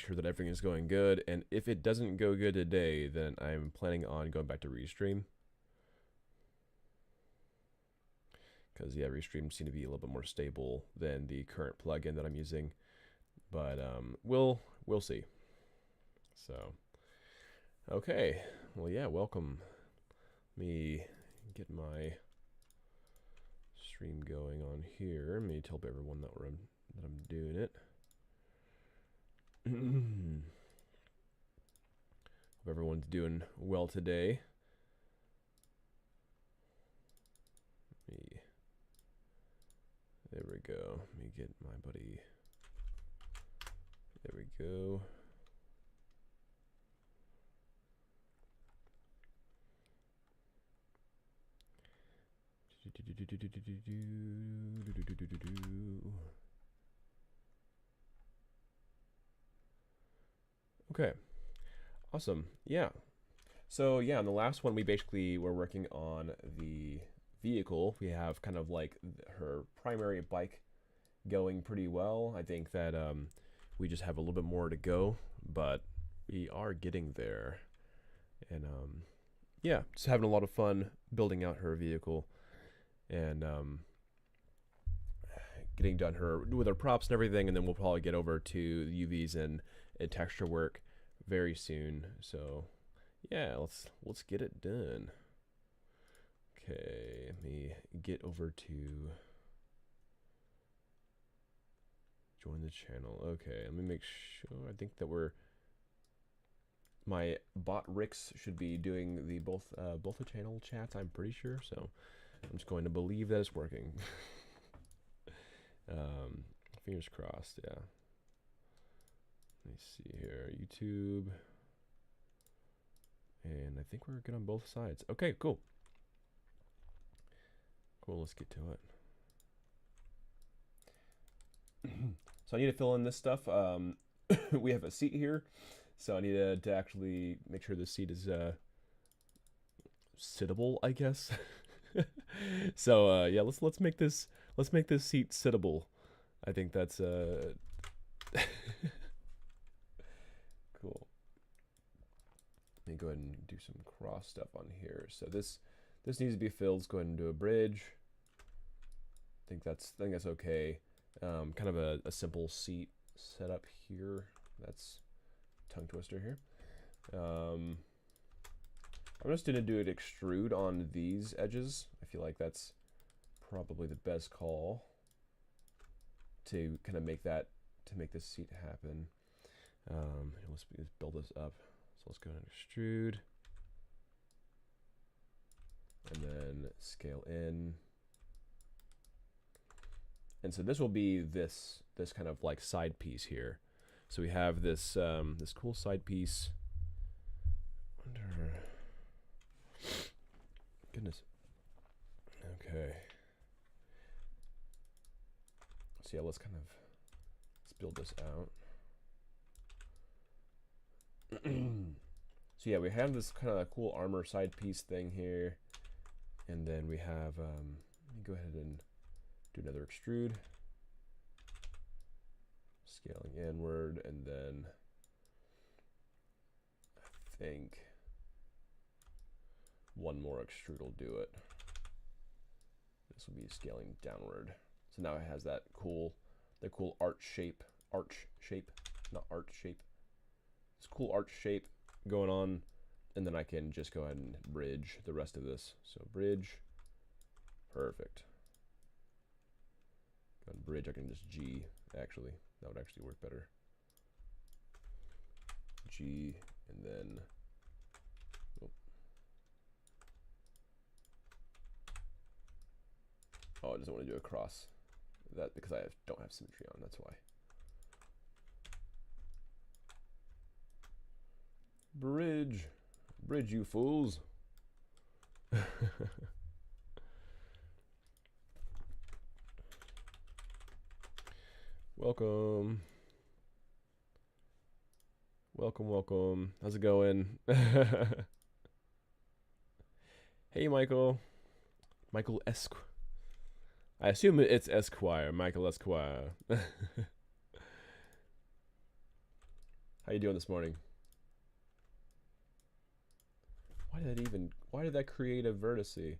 sure that everything is going good. And if it doesn't go good today, then I'm planning on going back to Restream. Because, yeah, Restream seems to be a little bit more stable than the current plugin that I'm using. But we'll see. So, okay. Well, yeah, welcome. Let me get my stream going on here. Let me tell everyone that I'm doing it. Hope everyone's doing well today. There we go. Let me get my buddy. There we go. Okay, awesome. Yeah. So yeah, in the last one, we basically were working on the vehicle. We have kind of like her primary bike going pretty well. I think that we just have a little bit more to go, but we are getting there. And yeah, just having a lot of fun building out her vehicle and getting done her with her props and everything, and then we'll probably get over to UVs and texture work very soon. So yeah, let's get it done. Okay, let me get over to join the channel. Okay, let me make sure. I think that my bot Ricks should be doing the both the channel chats. I'm pretty sure. So I'm just going to believe that it's working. Fingers crossed. Yeah. Let me see here. YouTube. And I think we're good on both sides. Okay, cool. Cool, let's get to it. So I need to fill in this stuff. We have a seat here. So I need to actually make sure the seat is sittable, I guess. So yeah, let's make this seat sittable. I think that's cool. Let me go ahead and do some cross stuff on here. So this needs to be filled. Let's go ahead and do a bridge. I think that's okay. Kind of a simple seat setup here. That's tongue twister here. I'm just gonna do it extrude on these edges. I feel like that's probably the best call to kind of make this seat happen. Let's build this up. So let's go ahead and extrude, and then scale in. And so this will be this kind of like side piece here. So we have this this cool side piece. Goodness. Okay. So yeah, let's build this out. So yeah, we have this kind of cool armor side piece thing here, and then we have let me go ahead and do another extrude, scaling inward, and then I think one more extrude will do it. This will be scaling downward. So now it has that cool arch shape, not art shape. It's cool arch shape going on, and then I can just go ahead and bridge the rest of this. So bridge, perfect. Go ahead and bridge, I can just G, actually. That would actually work better. G, and then, oh, it doesn't want to do a cross. That because I don't have symmetry on, that's why. Bridge, you fools. Welcome. Welcome. How's it going? Hey, Michael. Michael Esq. I assume it's Esquire. Michael Esquire. How you doing this morning? Why did that create a vertice?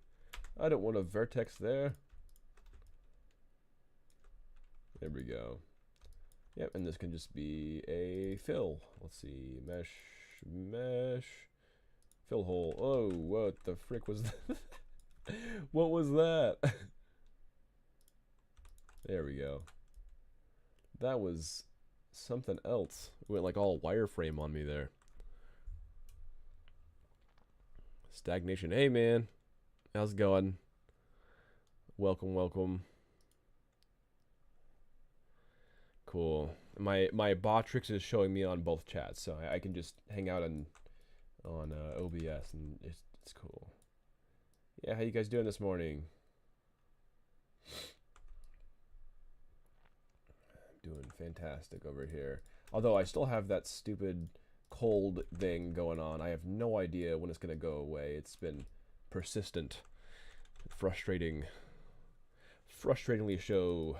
I don't want a vertex there. There we go. Yep, and this can just be a fill. Let's see, mesh, fill hole. Oh, what the frick was that? What was that? There we go. That was something else. It went like all wireframe on me there. Stagnation. Hey man, how's it going? Welcome, welcome. Cool. My Botrix is showing me on both chats, so I can just hang out on OBS, and it's cool. Yeah, how you guys doing this morning? Doing fantastic over here. Although I still have that stupid cold thing going on. I have no idea when it's gonna go away. It's been persistent, frustratingly so.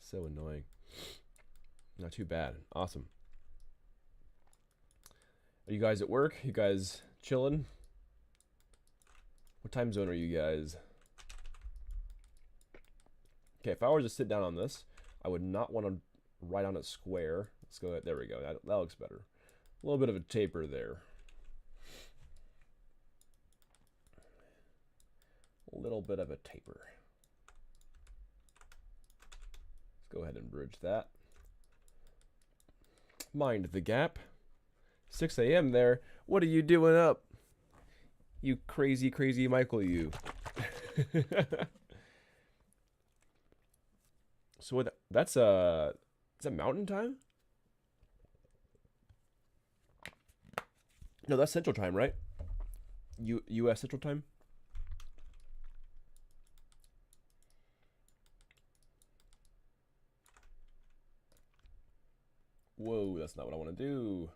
So annoying. Not too bad. Awesome. Are you guys at work? You guys chilling? What time zone are you guys? Okay, if I were to sit down on this, I would not want to write on a square. Let's go. There we go. That looks better. A little bit of a taper there. A little bit of a taper. Let's go ahead and bridge that. Mind the gap. 6 a.m. there. What are you doing up? You crazy, crazy Michael, you. So what? That's is that Mountain Time? No, that's Central Time, right? U.S. Central Time. Whoa, that's not what I want to do.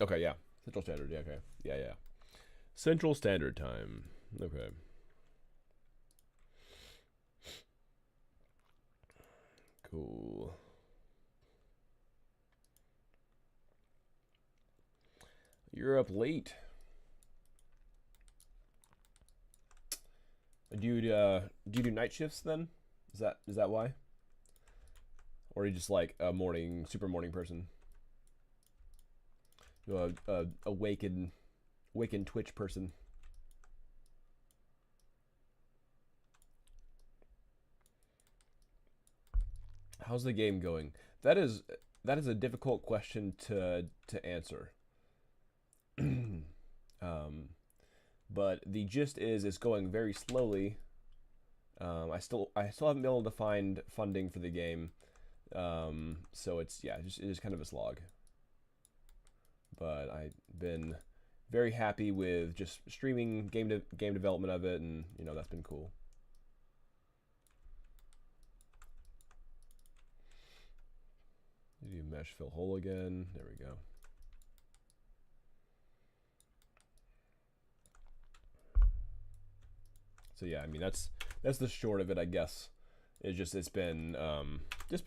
Okay, yeah. Central Standard, yeah, okay. Yeah. Central Standard Time. Okay. Cool. You're up late. Do you do night shifts then? Is that why? Or are you just like a super morning person? You awakened Twitch person. How's the game going? That is a difficult question to answer. But the gist is it's going very slowly. I still haven't been able to find funding for the game. So it is kind of a slog. But I've been very happy with just streaming game development of it, and that's been cool. Do mesh fill hole again. There we go. So yeah, I mean that's the short of it, I guess. It's been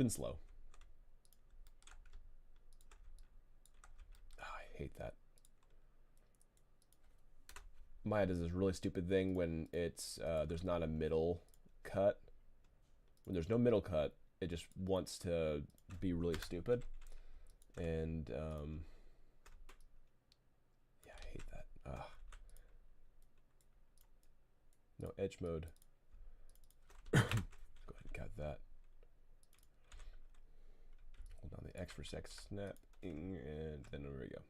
slow. Oh, I hate that. Maya does this really stupid thing when it's there's not a middle cut. When there's no middle cut, it just wants to be really stupid. And yeah, I hate that. Ugh. No edge mode. Let's go ahead and cut that. Hold down the X for sex snapping, and then there we go.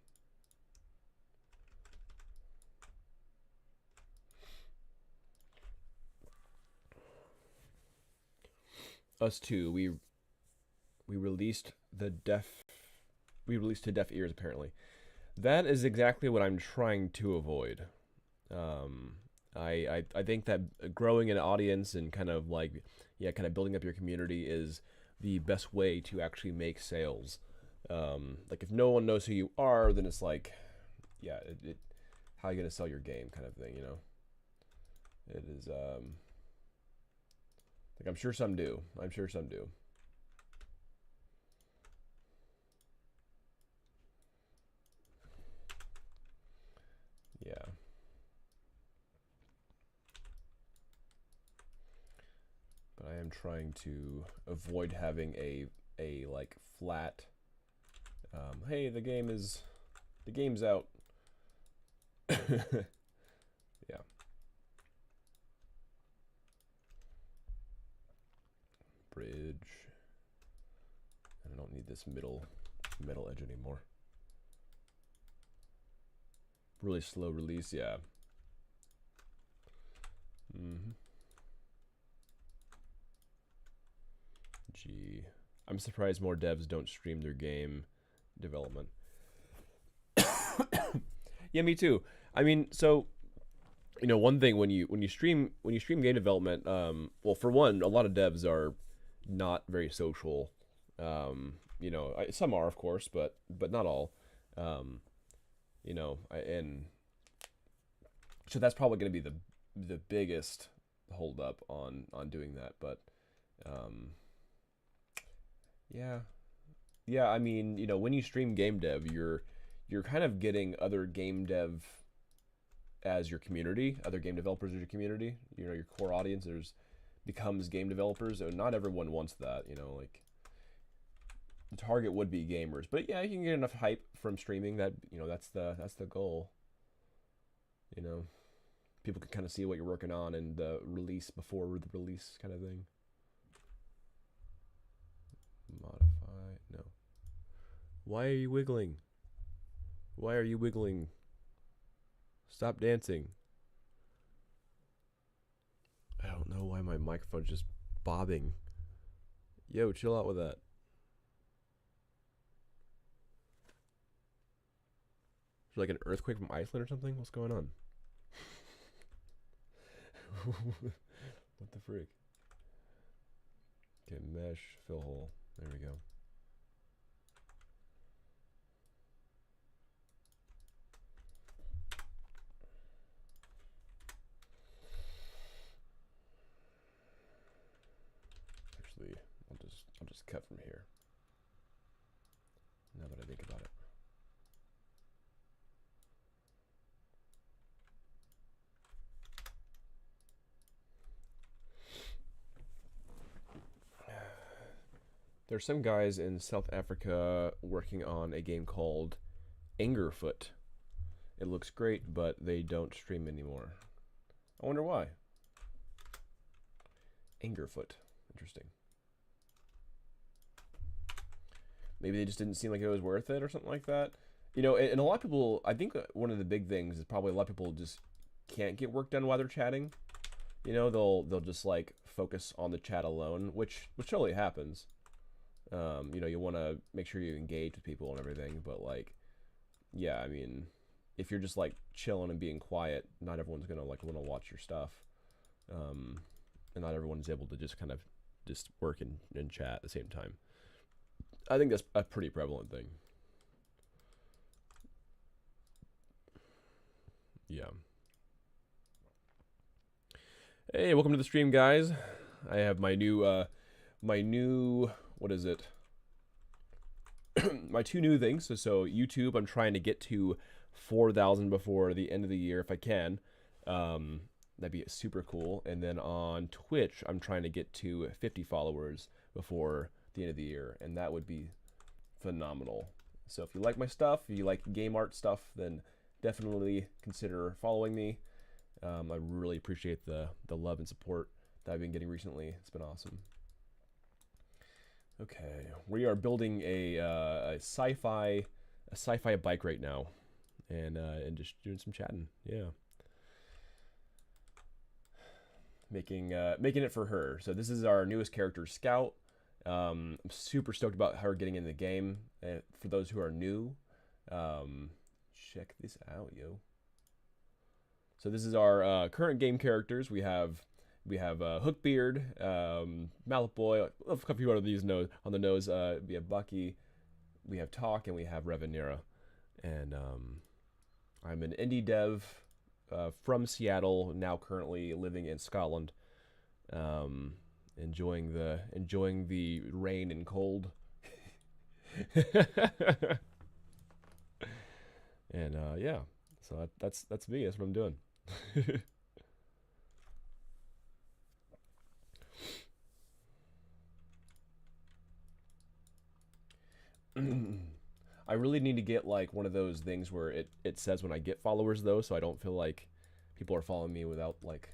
Us too. We released to deaf ears apparently. That is exactly what I'm trying to avoid. I think that growing an audience and kind of building up your community is the best way to actually make sales. Like if no one knows who you are, then it's like, yeah, how are you gonna sell your game kind of thing, It is like I'm sure some do. I'm sure some do. Yeah. But I am trying to avoid having a like flat hey, the game's out. Yeah. Bridge. I don't need this metal edge anymore. Really slow release, yeah. Gee, I'm surprised more devs don't stream their game development. Yeah, me too. I mean, so one thing when you stream game development, well, for one, a lot of devs are not very social. Some are, of course, but not all. And so that's probably going to be the biggest holdup on doing that. But yeah. I mean, when you stream game dev, you're kind of getting other game dev as your community, other game developers as your community. Your core audience becomes game developers, and not everyone wants that. Like the target would be gamers, but yeah, you can get enough hype from streaming that that's the goal. People can kind of see what you're working on and the release before the release kind of thing. Modify, no. Why are you wiggling? Why are you wiggling? Stop dancing. I don't know why my microphone's just bobbing. Yo, chill out with that. Is there like an earthquake from Iceland or something? What's going on? What the freak? Okay, mesh, fill hole. There we go. Actually, I'll just cut from here. Now that I think about it. There's some guys in South Africa working on a game called Angerfoot. It looks great, but they don't stream anymore. I wonder why. Angerfoot. Interesting. Maybe they just didn't seem like it was worth it or something like that. And a lot of people, I think one of the big things is probably a lot of people just can't get work done while they're chatting. They'll just like focus on the chat alone, which totally happens. You want to make sure you engage with people and everything, but like, yeah, I mean, if you're just like chilling and being quiet, not everyone's gonna like want to watch your stuff, and not everyone's able to just kind of just work and chat at the same time. I think that's a pretty prevalent thing. Yeah. Hey, welcome to the stream, guys. I have my new what is it? My two new things. So YouTube, I'm trying to get to 4,000 before the end of the year if I can. That'd be super cool. And then on Twitch, I'm trying to get to 50 followers before the end of the year, and that would be phenomenal. So if you like my stuff, if you like game art stuff, then definitely consider following me. I really appreciate the love and support that I've been getting recently. It's been awesome. Okay, we are building a sci-fi bike right now, and just doing some chatting. Yeah, making it for her. So this is our newest character, Scout. I'm super stoked about her getting in the game. For those who are new, check this out, yo. So this is our current game characters. We have Hookbeard, Mallet a couple of these on the nose. We have Bucky, we have Talk, and we have Revanera. And I'm an indie dev from Seattle, now currently living in Scotland. Enjoying the rain and cold. And yeah, so that's me. That's what I'm doing. I really need to get like one of those things where it says when I get followers though, so I don't feel like people are following me without like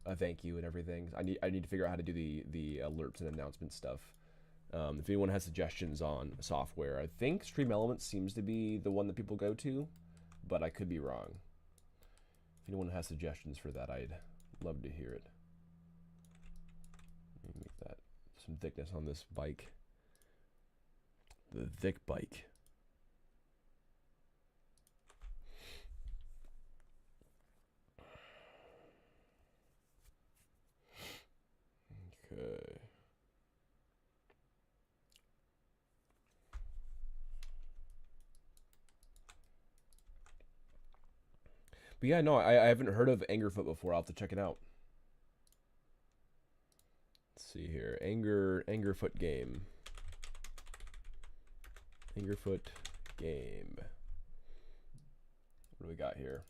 a thank you and everything. I need to figure out how to do the alerts and announcement stuff. If anyone has suggestions on software, I think Stream Elements seems to be the one that people go to, but I could be wrong. If anyone has suggestions for that, I'd love to hear it. Let me make that some thickness on this bike. The thick bike. Okay. But yeah, no, I haven't heard of Angerfoot before. I'll have to check it out. Let's see here. Angerfoot game. Angerfoot game. What do we got here?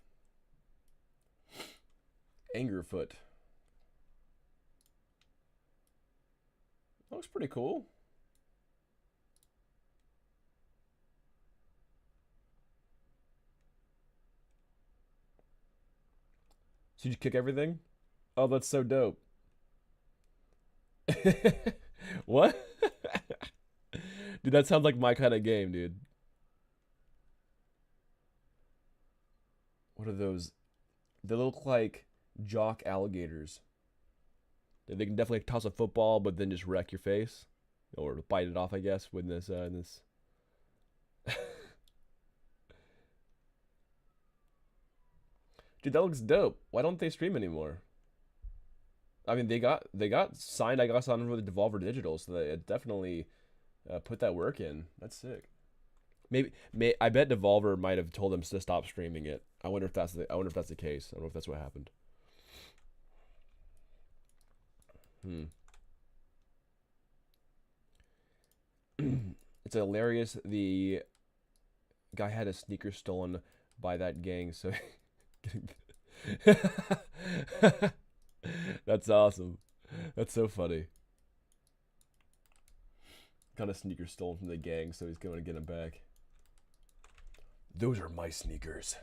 Angerfoot. That looks pretty cool. So you kick everything? Oh, that's so dope. What? Dude, that sounds like my kind of game, dude. What are those? They look like jock alligators. They can definitely toss a football, but then just wreck your face, or bite it off, I guess. With this, Dude, that looks dope. Why don't they stream anymore? I mean, they got signed, I guess, on with Devolver Digital, so they definitely put that work in. That's sick. I bet Devolver might have told them to stop streaming it. I wonder if that's the case. I don't know if that's what happened. It's hilarious. The guy had his sneakers stolen by that gang, so that's awesome. That's so funny. Got a sneaker stolen from the gang, so he's going to get him back. Those are my sneakers.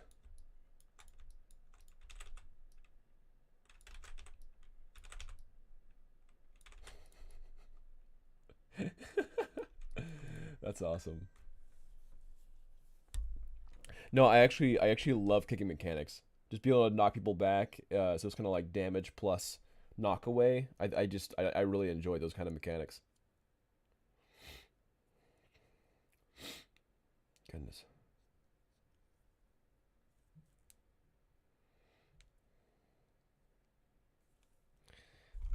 That's awesome. No, I actually love kicking mechanics. Just be able to knock people back. So it's kind of like damage plus knock away. I really enjoy those kind of mechanics. Goodness.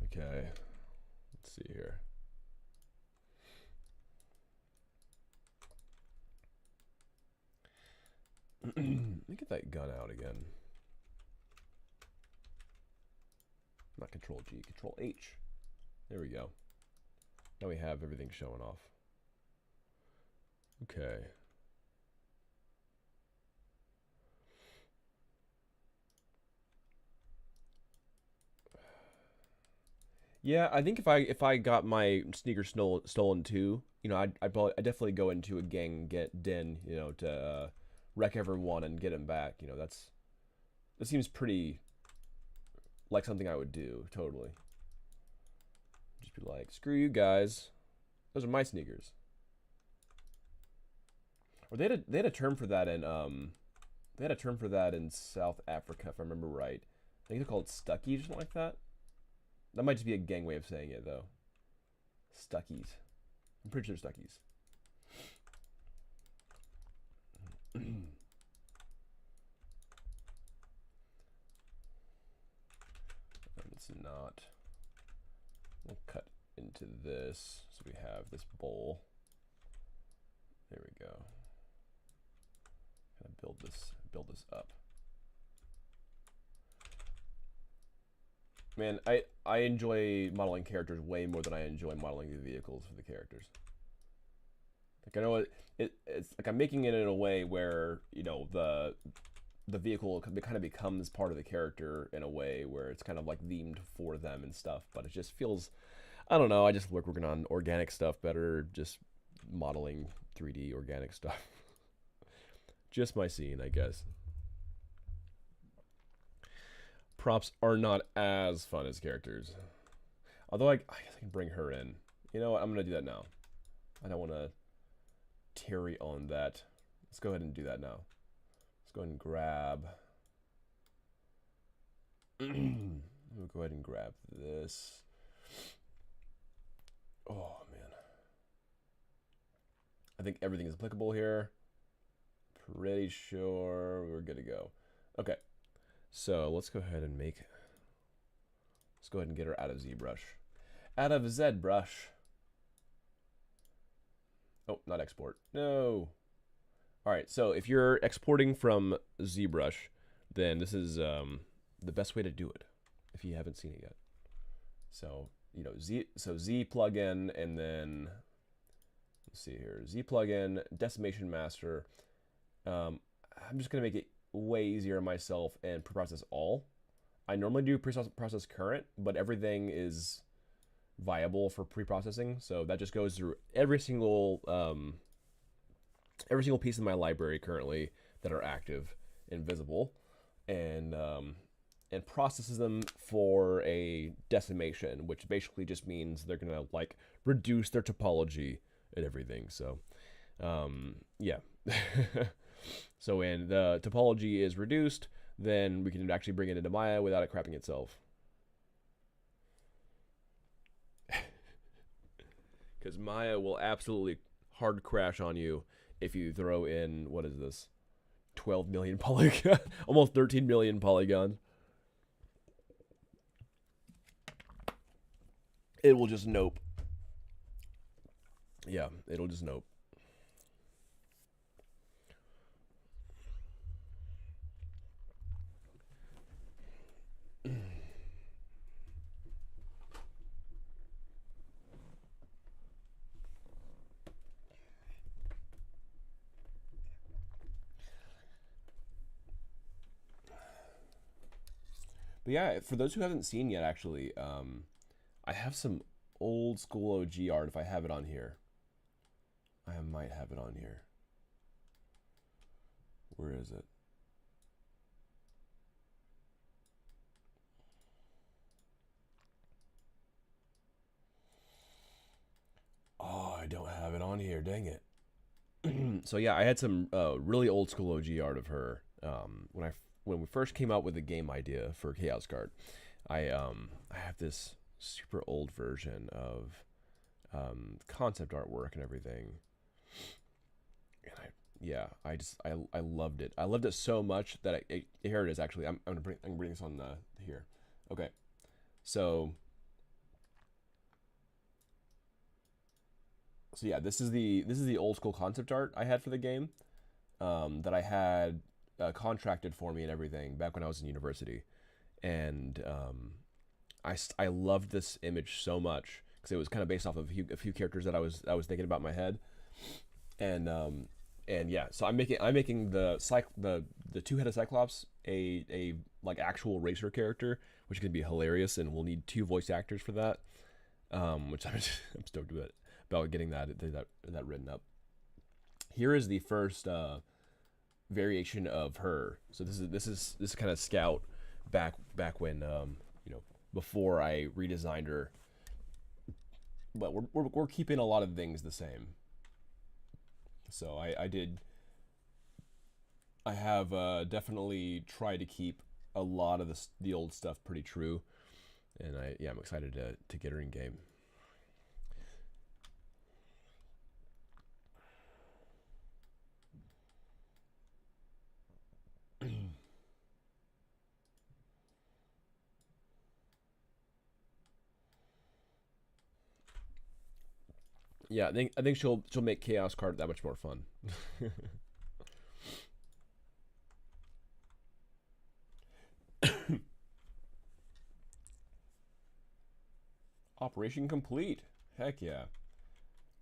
Okay. Let's see here. Let me get that gun out again. Not Control G, Control H. There we go. Now we have everything showing off. Okay. Yeah, I think if I got my sneakers stolen too, you know, I'd definitely go into a gang get den, you know, to wreck everyone and get him back. You know, that seems pretty like something I would do, totally. Just be like, screw you guys, those are my sneakers. Or they had a term for that in South Africa, if I remember right. I think they're called stuckies or something like that. That might just be a gang way of saying it, though. Stuckies. I'm pretty sure stuckies. It's not. We'll cut into this, so we have this bowl. There we go. Kind of build this up. Man, I enjoy modeling characters way more than I enjoy modeling the vehicles for the characters. Like I know it's like I'm making it in a way where the vehicle kind of becomes part of the character in a way where it's kind of like themed for them and stuff. But it just feels, I don't know. I just like working on organic stuff better, just modeling 3D organic stuff. Just my scene, I guess. Props are not as fun as characters. Although I guess I can bring her in. You know what? I'm gonna do that now. I don't want to tarry on that. Let's go ahead and do that now. Let's go ahead and grab. We'll go ahead and grab this. Oh man, I think everything is applicable here. Pretty sure we're good to go. Okay, so let's go ahead and make. Let's go ahead and get her out of ZBrush. Out of ZBrush. Oh, not export. No. All right, so if you're exporting from ZBrush, then this is the best way to do it if you haven't seen it yet. So, Z plugin, and then let's see here, Z plugin, decimation master. I'm just gonna make it way easier on myself and preprocess all. I normally do preprocess current, but everything is viable for pre-processing, so that just goes through every single piece in my library currently that are active and visible, and processes them for a decimation, which basically just means they're gonna like reduce their topology and everything. So yeah. So when the topology is reduced, then we can actually bring it into Maya without it crapping itself. Because Maya will absolutely hard crash on you if you throw in, what is this, 12 million polygons, almost 13 million polygons. It will just nope. Yeah, it'll just nope. But yeah, for those who haven't seen yet, actually, I have some old school OG art if I have it on here. I might have it on here. Where is it? Oh, I don't have it on here. Dang it. So yeah, I had some really old school OG art of her when we first came out with the game idea for Chaos Guard. I have this super old version of concept artwork and everything, and I loved it. I loved it so much that here it is. Actually, I'm gonna bring this on here. Okay, so yeah, this is the old school concept art I had for the game, that I had contracted for me and everything back when I was in university, and I loved this image so much because it was kind of based off of a few characters that I was thinking about in my head, and yeah, so I'm making the two-headed Cyclops a like actual racer character, which can be hilarious, and we'll need 2 voice actors for that, which I'm stoked about getting that written up. Here is the first variation of her. So this is kind of Scout back when before I redesigned her. But we're keeping a lot of things the same. So I have definitely tried to keep a lot of the old stuff pretty true, and I'm excited to get her in game. Yeah, I think she'll make Chaos Card that much more fun. Operation complete. Heck yeah.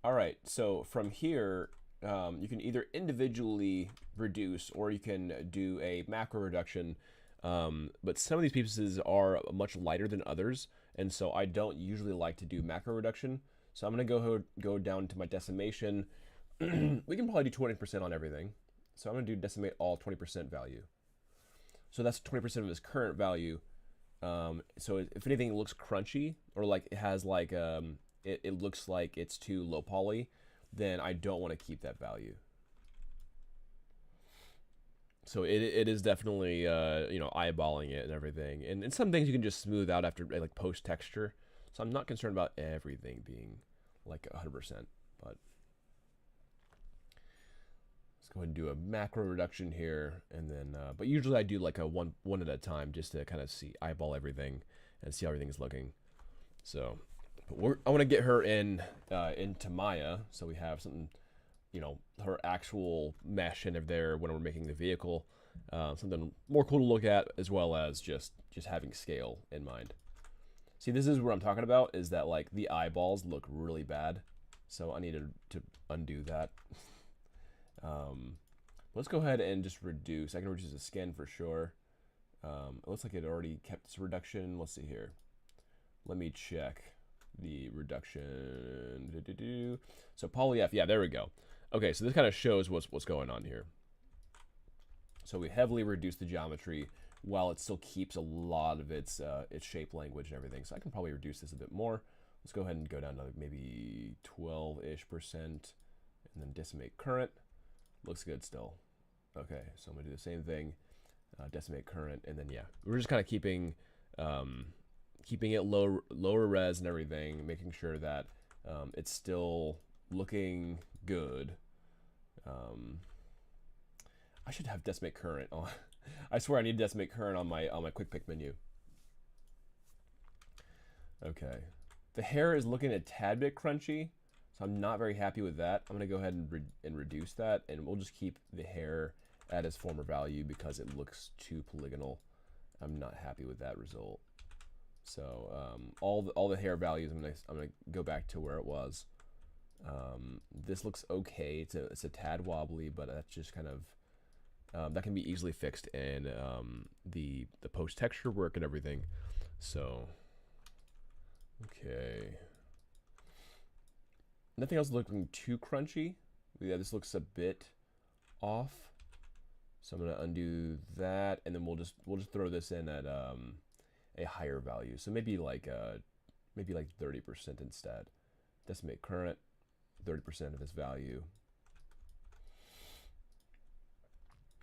All right, so from here, you can either individually reduce or you can do a macro reduction. But some of these pieces are much lighter than others, and so I don't usually like to do macro reduction. So I'm gonna go down to my decimation. We can probably do 20% on everything. So I'm gonna do decimate all 20% value. So that's 20% of his current value. So if anything looks crunchy or like it has like it looks like it's too low poly, then I don't want to keep that value. So it is definitely you know, eyeballing it and everything, and some things you can just smooth out after like post texture. So I'm not concerned about everything being like 100%, but let's go ahead and do a macro reduction here, and then but usually I do like a one at a time just to kind of eyeball everything and see how everything's looking. So I want to get her in into Maya, so we have something, you know, her actual mesh in there when we're making the vehicle, something more cool to look at, as well as just having scale in mind. See, this is what I'm talking about, is that like the eyeballs look really bad, so I needed to undo that. Let's go ahead and just reduce. I can reduce the skin for sure. It looks like it already kept its reduction. Let's see here. Let me check the reduction. So poly F, yeah, there we go. Okay, so this kind of shows what's going on here. So we heavily reduce the geometry while it still keeps a lot of its shape language and everything. So I can probably reduce this a bit more. Let's go ahead and go down to maybe 12-ish%, and then decimate current. Looks good still. Okay, so I'm gonna do the same thing, decimate current, and then yeah, we're just kind of keeping it lower res and everything, making sure that it's still looking good. I should have decimate current on. I swear I need decimate current on my quick pick menu. Okay, the hair is looking a tad bit crunchy, so I'm not very happy with that. I'm gonna go ahead and reduce that, and we'll just keep the hair at its former value because it looks too polygonal. I'm not happy with that result. So all the hair values, I'm gonna go back to where it was. This looks okay. It's a tad wobbly, but that's just kind of that can be easily fixed in the post texture work and everything. So okay, nothing else looking too crunchy. Yeah, this looks a bit off. So I'm gonna undo that, and then we'll just throw this in at a higher value. So maybe like 30% instead. Decimate current, 30% of its value.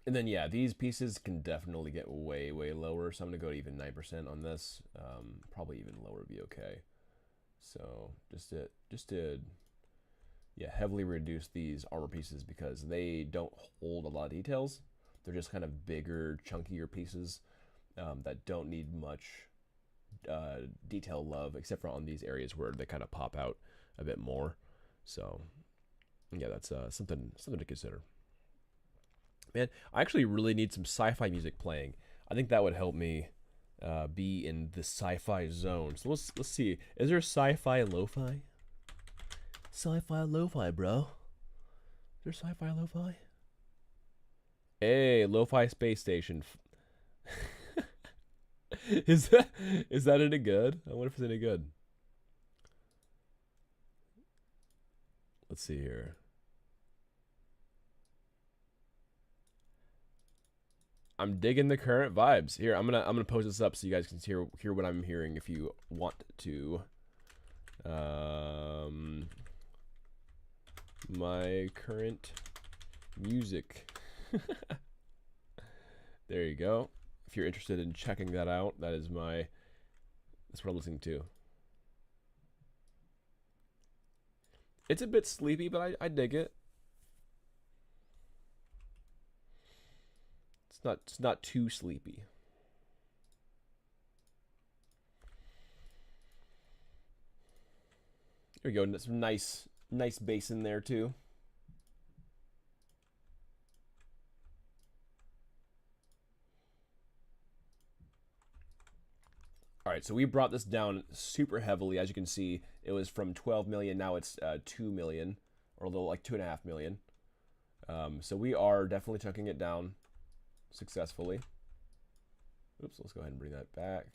And then yeah, these pieces can definitely get way lower. So I'm gonna go to even 9% on this. Probably even lower would be okay. So just to yeah, heavily reduce these armor pieces because they don't hold a lot of details. They're just kind of bigger, chunkier pieces that don't need much detail love, except for on these areas where they kind of pop out a bit more. So yeah, that's something to consider. Man, I actually really need some sci-fi music playing. I think that would help me be in the sci-fi zone. So let's see. Is there sci-fi and lo-fi? Sci-fi and lo-fi, bro. Is there sci-fi and lo-fi? Hey, lo-fi space station. is that any good? I wonder if it's any good. Let's see here. I'm digging the current vibes. Here, I'm gonna post this up so you guys can hear what I'm hearing if you want to. My current music. There you go. If you're interested in checking that out, that's what I'm listening to. It's a bit sleepy, but I dig it. It's not too sleepy. There we go. Some nice bass in there too. All right, so we brought this down super heavily. As you can see, it was from 12 million, now it's 2 million, or a little like 2.5 million. So we are definitely chunking it down successfully. Oops, let's go ahead and bring that back.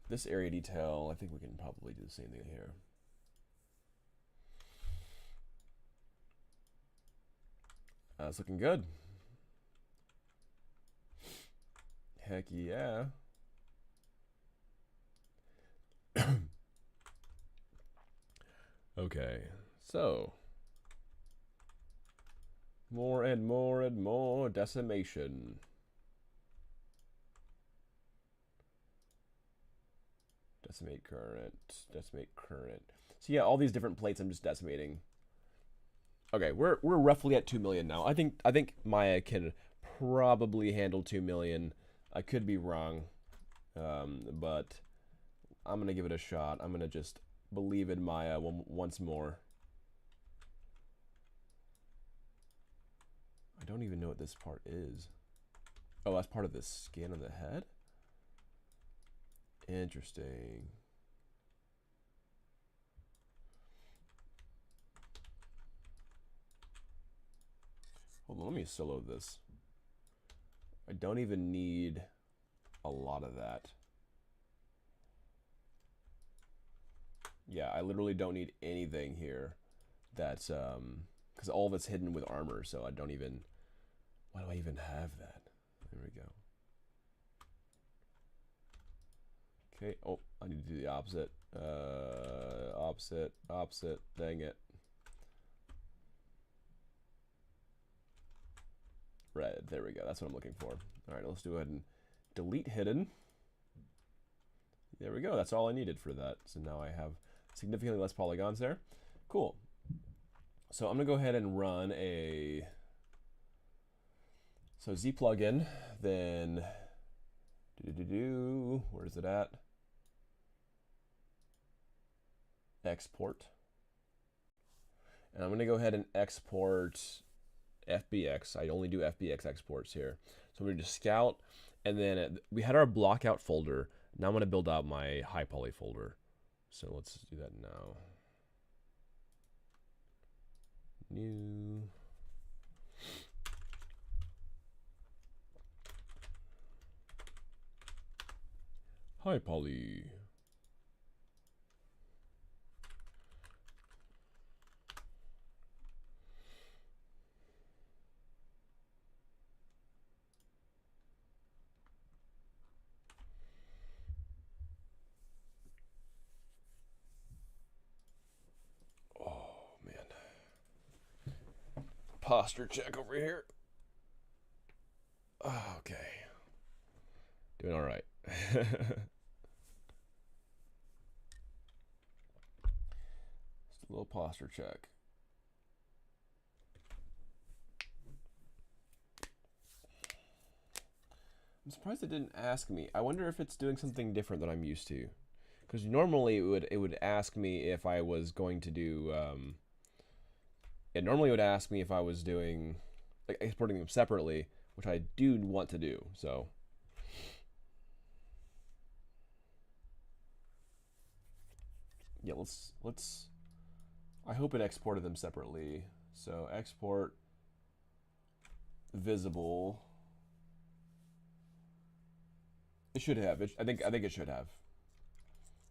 This area detail, I think we can probably do the same thing here. It's looking good. Heck yeah. Okay, so more and more and more decimation. Decimate current, decimate current. So yeah, all these different plates I'm just decimating. Okay, we're roughly at 2 million now. I think Maya can probably handle 2 million. I could be wrong, but I'm gonna give it a shot. I'm gonna just believe in Maya once more. I don't even know what this part is. Oh, that's part of the skin of the head? Interesting. Hold on, let me solo this. I don't even need a lot of that. Yeah, I literally don't need anything here. That's because all of it's hidden with armor, so I don't even. Why do I even have that? There we go. Okay. Oh, I need to do the opposite. Opposite. Dang it. Red. There we go. That's what I'm looking for. All right, let's go ahead and delete hidden. There we go. That's all I needed for that. So now I have significantly less polygons there. Cool. So I'm going to go ahead and run a Z plugin, then where's it at? Export. And I'm going to go ahead and export FBX. I only do FBX exports here. So I'm going to do scout, and then we had our blockout folder. Now I'm going to build out my high poly folder. So let's do that now. New. High poly. Posture check over here. Oh, okay. Doing all right. Just a little posture check. I'm surprised it didn't ask me. I wonder if it's doing something different than I'm used to. Because normally it would ask me if I was going to do it normally would ask me if I was doing like exporting them separately, which I do want to do. So yeah, let's I hope it exported them separately. So export visible. It should have. I think it should have.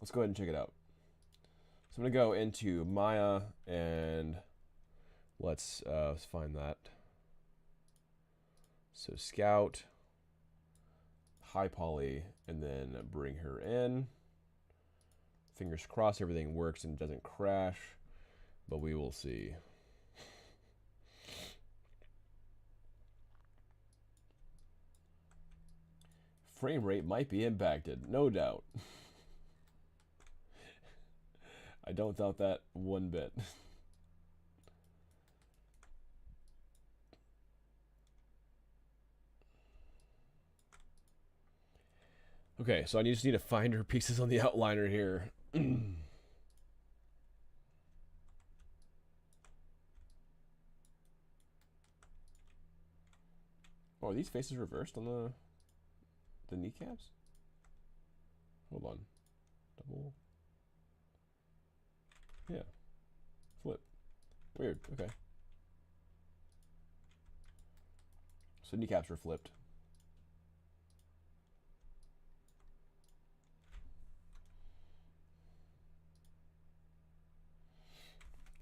Let's go ahead and check it out. So I'm gonna go into Maya and let's find that. So scout, high poly, and then bring her in. Fingers crossed everything works and doesn't crash, but we will see. Frame rate might be impacted, no doubt. I don't doubt that one bit. Okay, so I just need to find her pieces on the outliner here. Oh, are these faces reversed on the kneecaps? Hold on. Double. Yeah. Flip. Weird. Okay. So kneecaps were flipped.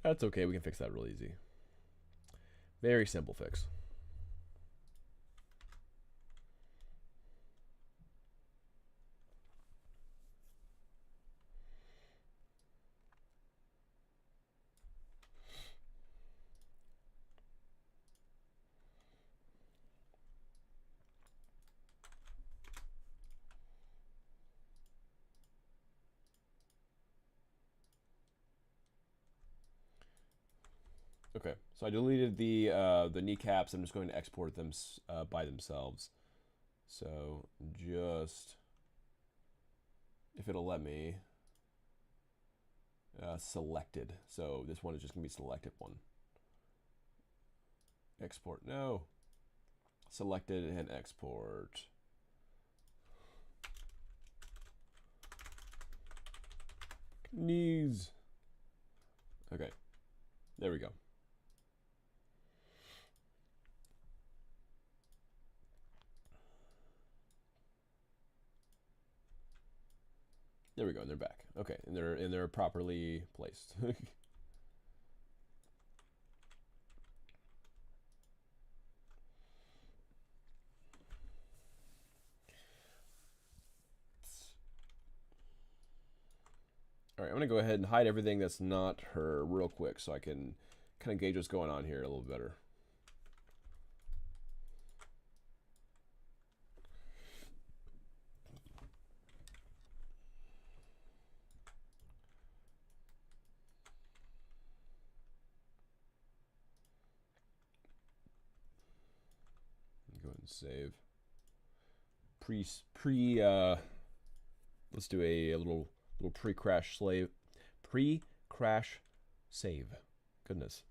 That's okay. We can fix that real easy. Very simple fix. Okay, so I deleted the kneecaps. I'm just going to export them by themselves. So just, if it'll let me, selected. So this one is just gonna be selected one. Export, no. Selected and export. Knees. Okay, there we go. There we go, and they're back. Okay, and they're properly placed. All right, I'm gonna go ahead and hide everything that's not her real quick, so I can kind of gauge what's going on here a little better. Go ahead and save. Let's do a little pre-crash save. Goodness.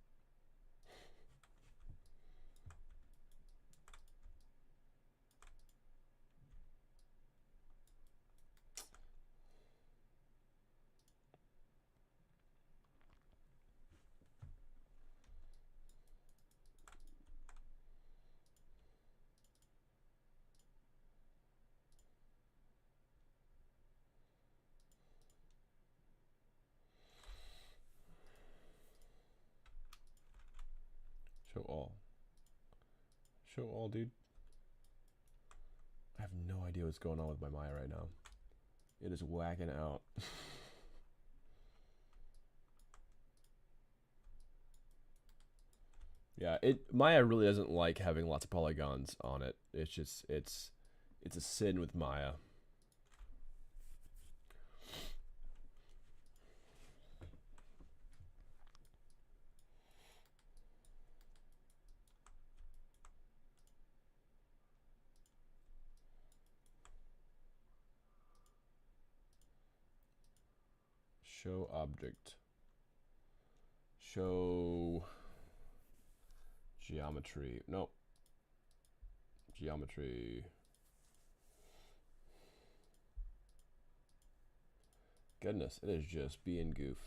Show all. Show all, dude. I have no idea what's going on with my Maya right now. It is whacking out. Yeah, Maya really doesn't like having lots of polygons on it. It's just it's a sin with Maya. Show object. Show geometry. Nope. Geometry. Goodness, it is just being goof.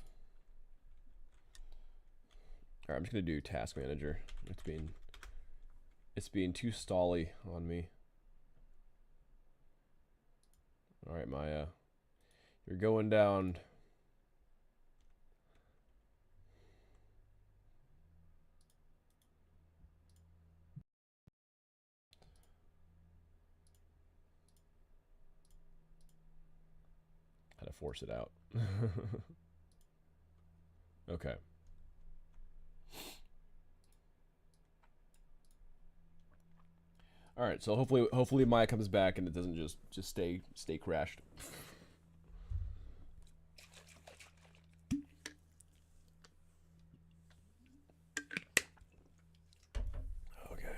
Alright, I'm just gonna do task manager. It's being too stally on me. Alright, Maya. You're going down. How to force it out. Okay. All right, so hopefully Maya comes back and it doesn't just stay crashed. Okay.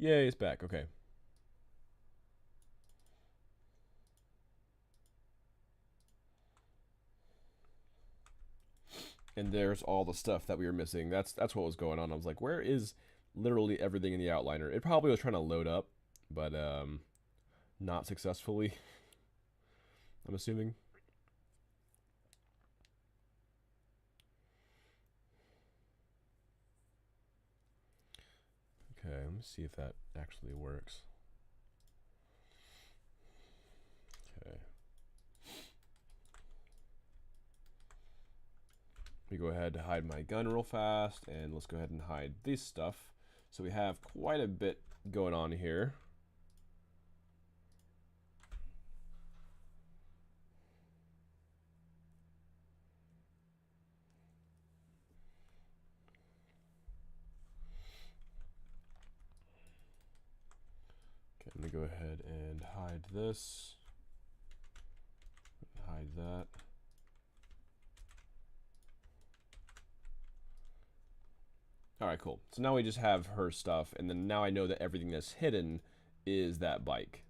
Yay, it's back. Okay. And there's all the stuff that we were missing. That's what was going on. I was like, where is literally everything in the outliner? It probably was trying to load up, but not successfully, I'm assuming. Okay, let me see if that actually works. Okay. Let me go ahead and hide my gun real fast, and let's go ahead and hide this stuff. So we have quite a bit going on here. Okay, let me go ahead and hide this. Hide that. All right, cool. So now we just have her stuff, and then now I know that everything that's hidden is that bike.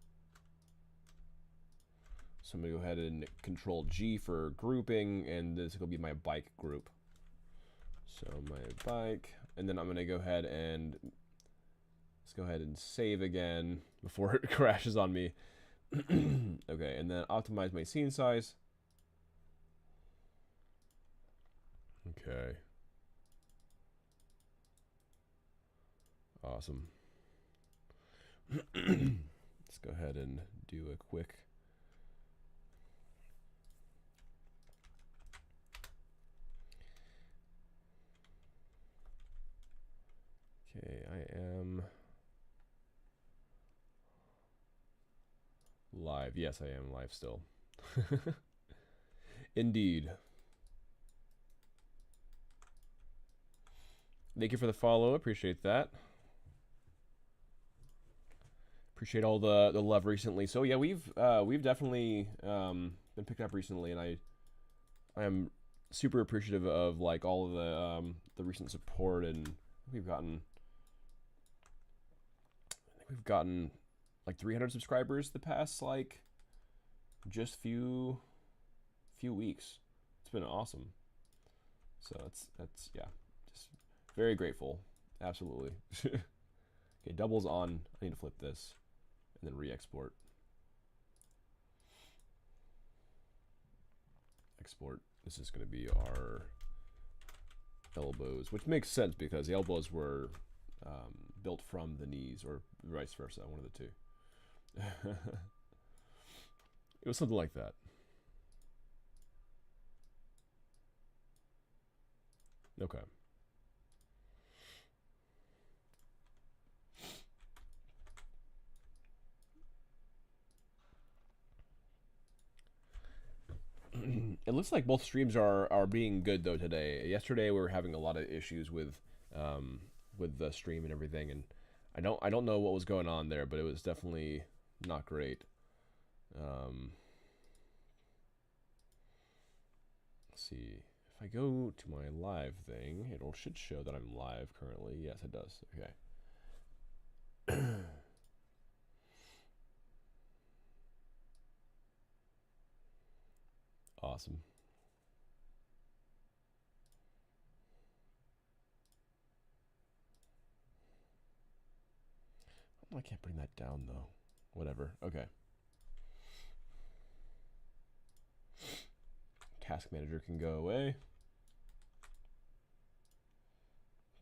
So I'm gonna go ahead and Control G for grouping, and this will be my bike group. So my bike, and then I'm gonna go ahead and let's go ahead and save again before it crashes on me. Okay, and then optimize my scene size. Okay. Awesome. Let's go ahead and do a quick. Okay, I am live. Yes, I am live still. Indeed. Thank you for the follow. Appreciate that. Appreciate all the love recently. So yeah, we've definitely been picked up recently, and I am super appreciative of like all of the recent support, and we've gotten like 300 subscribers the past like just few weeks. It's been awesome. So that's yeah, just very grateful. Absolutely. Okay, doubles on. I need to flip this and then re-export. Export. This is going to be our elbows, which makes sense because the elbows were built from the knees, or vice versa, one of the two. It was something like that. Okay. It looks like both streams are being good though today. Yesterday we were having a lot of issues with the stream and everything, and I don't know what was going on there, but it was definitely not great. Let's see. If I go to my live thing, it should show that I'm live currently. Yes, it does. Okay. Awesome. I can't bring that down though. Whatever. Okay. Task manager can go away.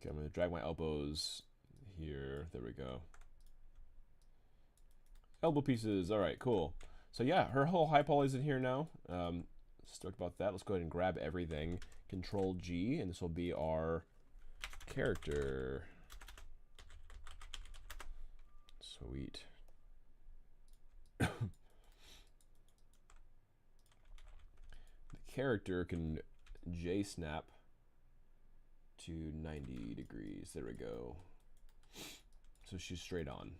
Okay, I'm going to drag my elbows here. There we go. Elbow pieces. All right, cool. So yeah, her whole high poly is in here now. Stoked about that. Let's go ahead and grab everything. Control G, and this will be our character. Sweet. The character can J snap to 90 degrees. There we go. So she's straight on.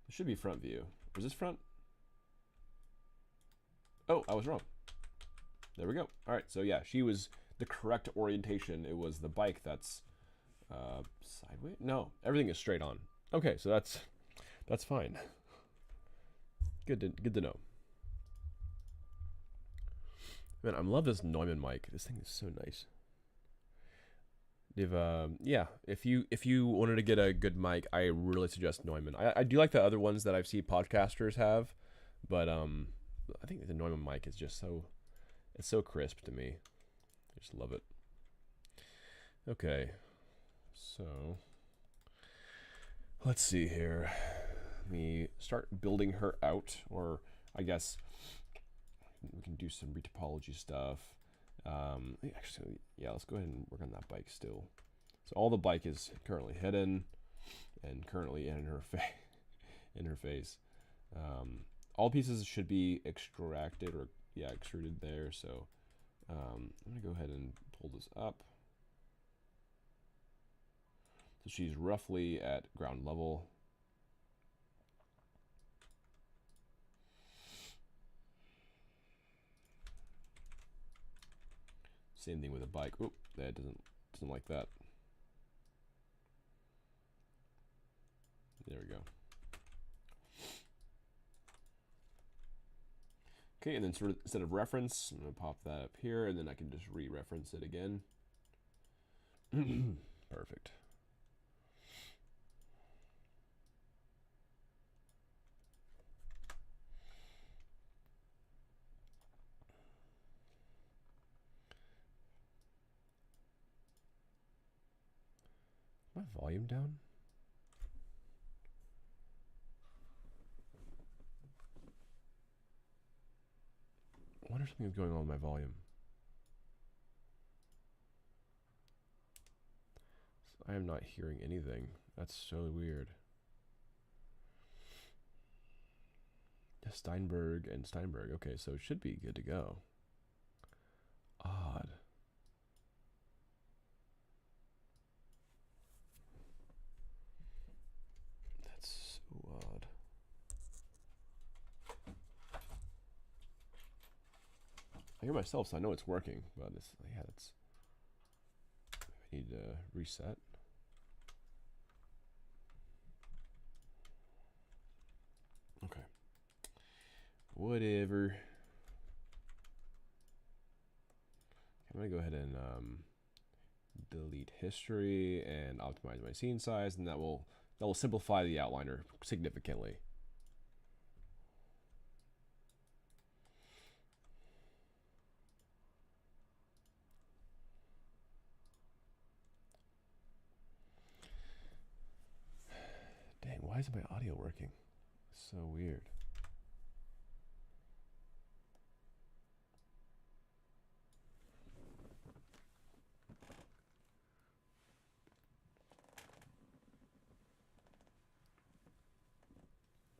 It should be front view. Was this front? Oh, I was wrong. There we go. All right, so yeah, she was the correct orientation. It was the bike that's Sideways? No, everything is straight on. Okay, so that's fine. Good to know. Man, I love this Neumann mic. This thing is so nice. Yeah, if you wanted to get a good mic, I really suggest Neumann. I do like the other ones that I've seen podcasters have, but I think the Neumann mic is just it's so crisp to me. I just love it. Okay, so let's see here. Let me start building her out, or I guess we can do some retopology stuff. Actually, yeah, let's go ahead and work on that bike still. So all the bike is currently hidden and currently in her face. All pieces should be extracted or extruded there. So I'm gonna go ahead and pull this up. So she's roughly at ground level. Same thing with a bike. Oop, that doesn't like that. There we go. Okay, and then sort of instead of reference, I'm gonna pop that up here, and then I can just re-reference it again. Perfect. My volume down? I wonder if something's going on with my volume. I am not hearing anything. That's so weird. Steinberg and Steinberg. Okay, so it should be good to go. Odd. That's so odd. I hear myself, so I know it's working, but it's I need to reset. Okay. Whatever. I'm gonna go ahead and delete history and optimize my scene size, and that will simplify the outliner significantly. Dang, why isn't my audio working? It's so weird.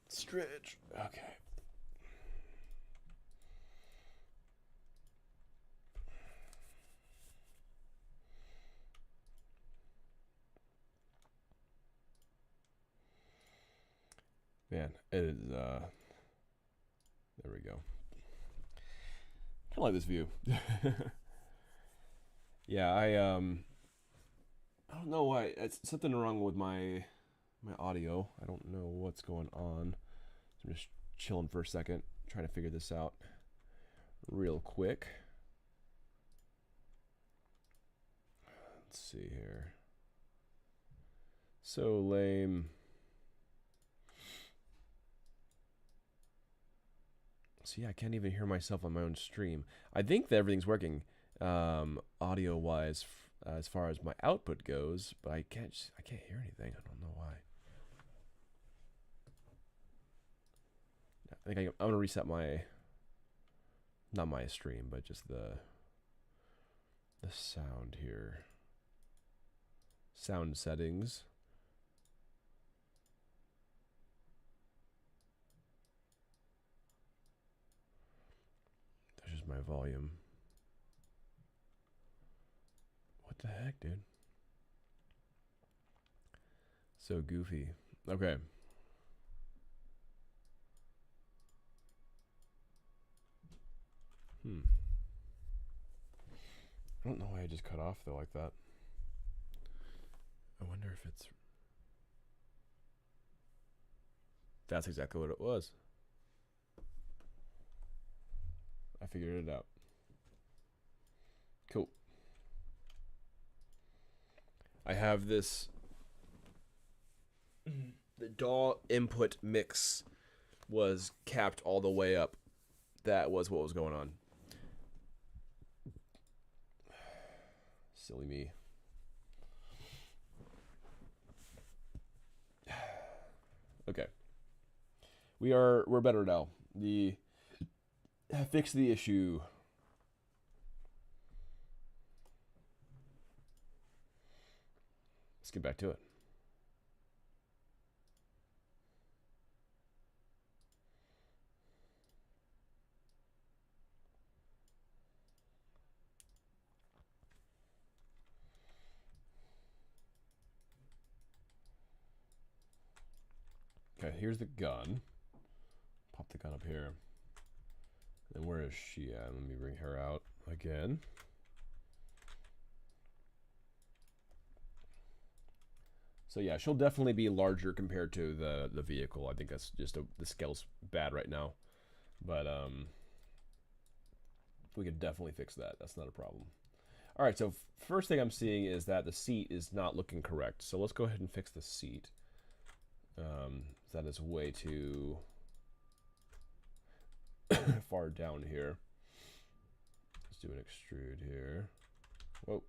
Stretch. Okay. Man, it is there we go. Kinda like this view. Yeah, I don't know why. It's something wrong with my audio. I don't know what's going on. So I'm just chilling for a second, trying to figure this out real quick. Let's see here. So lame. See, I can't even hear myself on my own stream. I think that everything's working audio wise as far as my output goes, but I can't hear anything. I don't know why. I think I'm gonna reset not my stream, but just the sound here. Sound settings. That's just my volume. What the heck, dude? So goofy. Okay. I don't know why I just cut off though like that. I wonder if it's... That's exactly what it was. I figured it out. Cool. I have this... The DAW input mix was capped all the way up. That was what was going on. Silly me. Okay. We're better now. Fix the issue. Let's get back to it. Okay, here's the gun. Pop the gun up here. And where is she at? Let me bring her out again. So yeah, she'll definitely be larger compared to the vehicle. I think that's just the scale's bad right now. But we could definitely fix that. That's not a problem. All right, so first thing I'm seeing is that the seat is not looking correct. So let's go ahead and fix the seat. That is way too far down here. Let's do an extrude here. Whoa.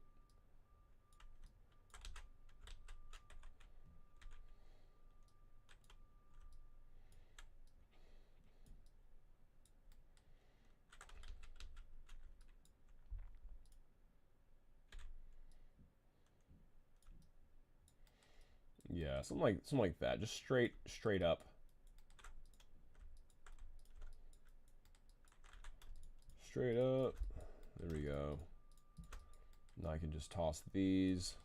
Yeah, something like that. Just straight up. Straight up. There we go. Now I can just toss these.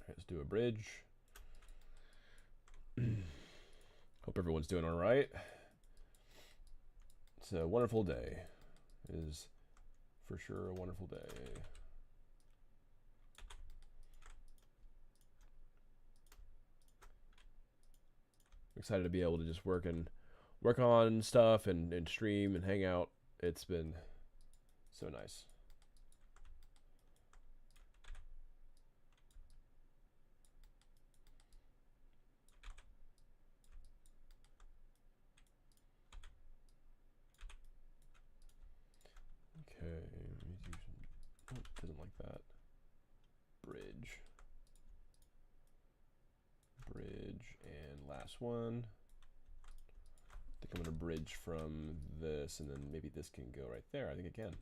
Let's do a bridge. Hope everyone's doing all right. It's a wonderful day. It is for sure a wonderful day. I'm excited to be able to just work on stuff and stream and hang out. It's been so nice. Okay, let me do some, oh, doesn't like that. Bridge. Bridge, and last one. I think I'm gonna bridge from this, and then maybe this can go right there. I think it can.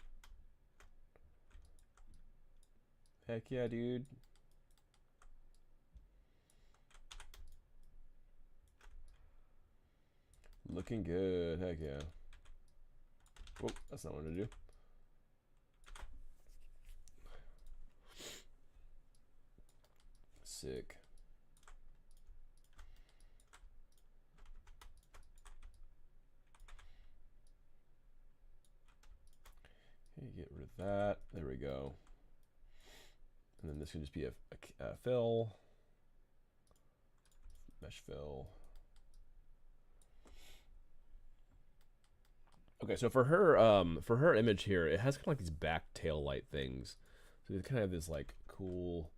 Heck yeah, dude. Looking good, heck yeah. Oh, that's not what I wanted to do. Sick. Okay, get rid of that. There we go. And then this can just be a fill. Mesh fill. Okay, so for her image here, it has kind of like these back tail light things. So it kind of have this like cool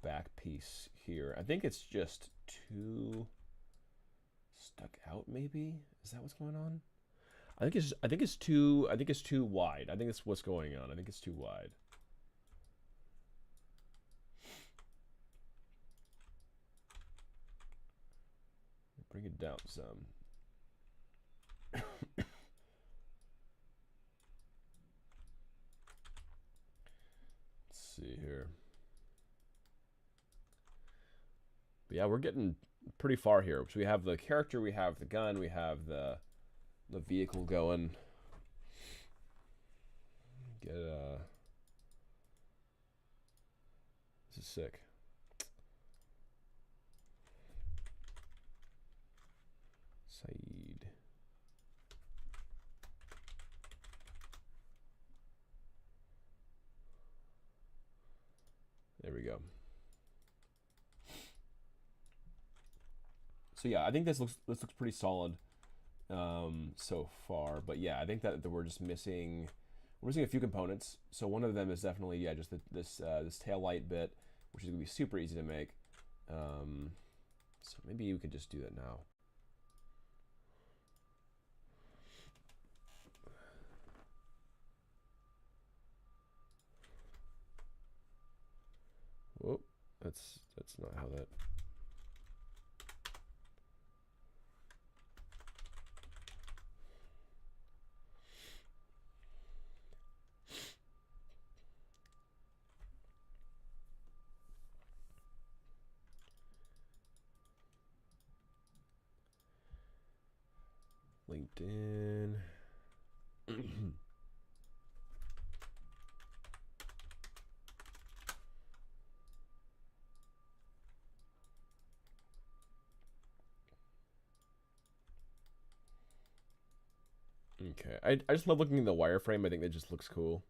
back piece here. I think it's just too stuck out, maybe? Is that what's going on? I think it's too wide. I think that's what's going on. I think it's too wide. Bring it down some. Let's see here. But yeah, we're getting pretty far here. So we have the character, we have the gun, we have the vehicle going. get this is sick. Saeed. There we go. So yeah, I think this looks pretty solid so far. But yeah, I think that we're just missing a few components. So one of them is definitely just this tail light bit, which is gonna be super easy to make. So maybe we could just do that now. Whoop, that's not how that. LinkedIn. Okay, I just love looking at the wireframe. I think that just looks cool.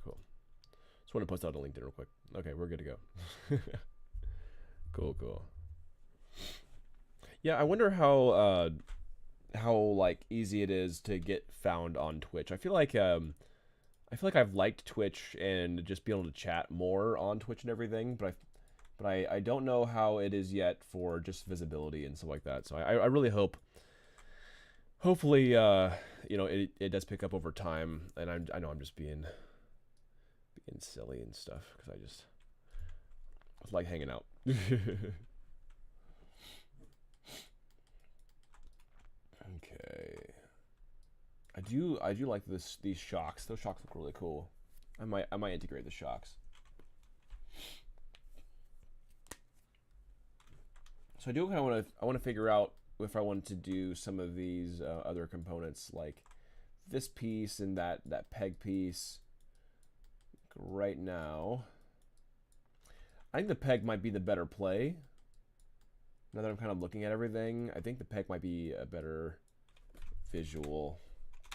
Cool. Just want to post out a LinkedIn real quick. Okay, we're good to go. Cool. Yeah, I wonder how like easy it is to get found on Twitch. I feel like I've liked Twitch and just being able to chat more on Twitch and everything, but I don't know how it is yet for just visibility and stuff like that. So I really hopefully it does pick up over time, and I know I'm just being silly and stuff because I just like hanging out. Okay. I do like these shocks. Those shocks look really cool. I might integrate the shocks. So I do kind of want to figure out if I want to do some of these other components like this piece and that peg piece. Right now, I think the peg might be the better play. Now that I'm kind of looking at everything, I think the peg might be a better visual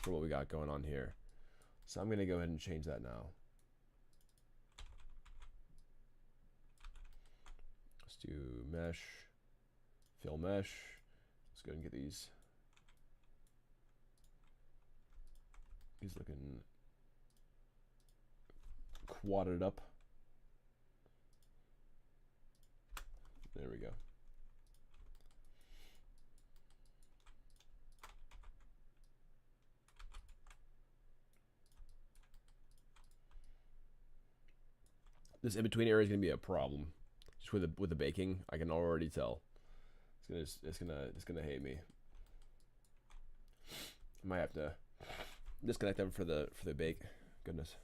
for what we got going on here. So I'm going to go ahead and change that now. Let's do mesh, fill mesh. Let's go ahead and get these looking quadded up. There we go. This in-between area is going to be a problem. Just with the baking, I can already tell. It's gonna hate me. I might have to disconnect them for the bake. Goodness.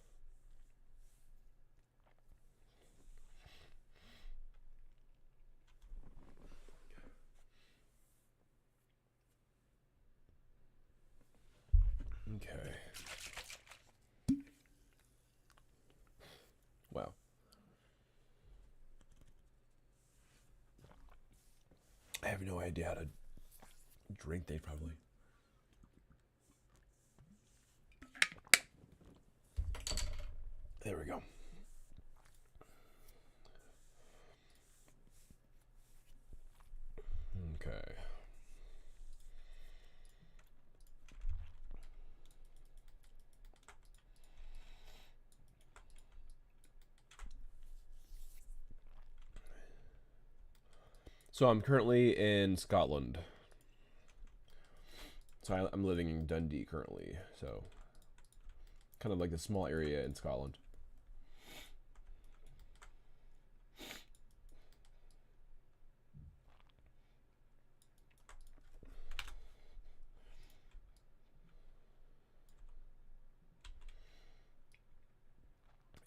Okay. Wow. I have no idea how to drink they probably. There we go. Okay. So I'm currently in Scotland. So I'm living in Dundee currently. So kind of like a small area in Scotland.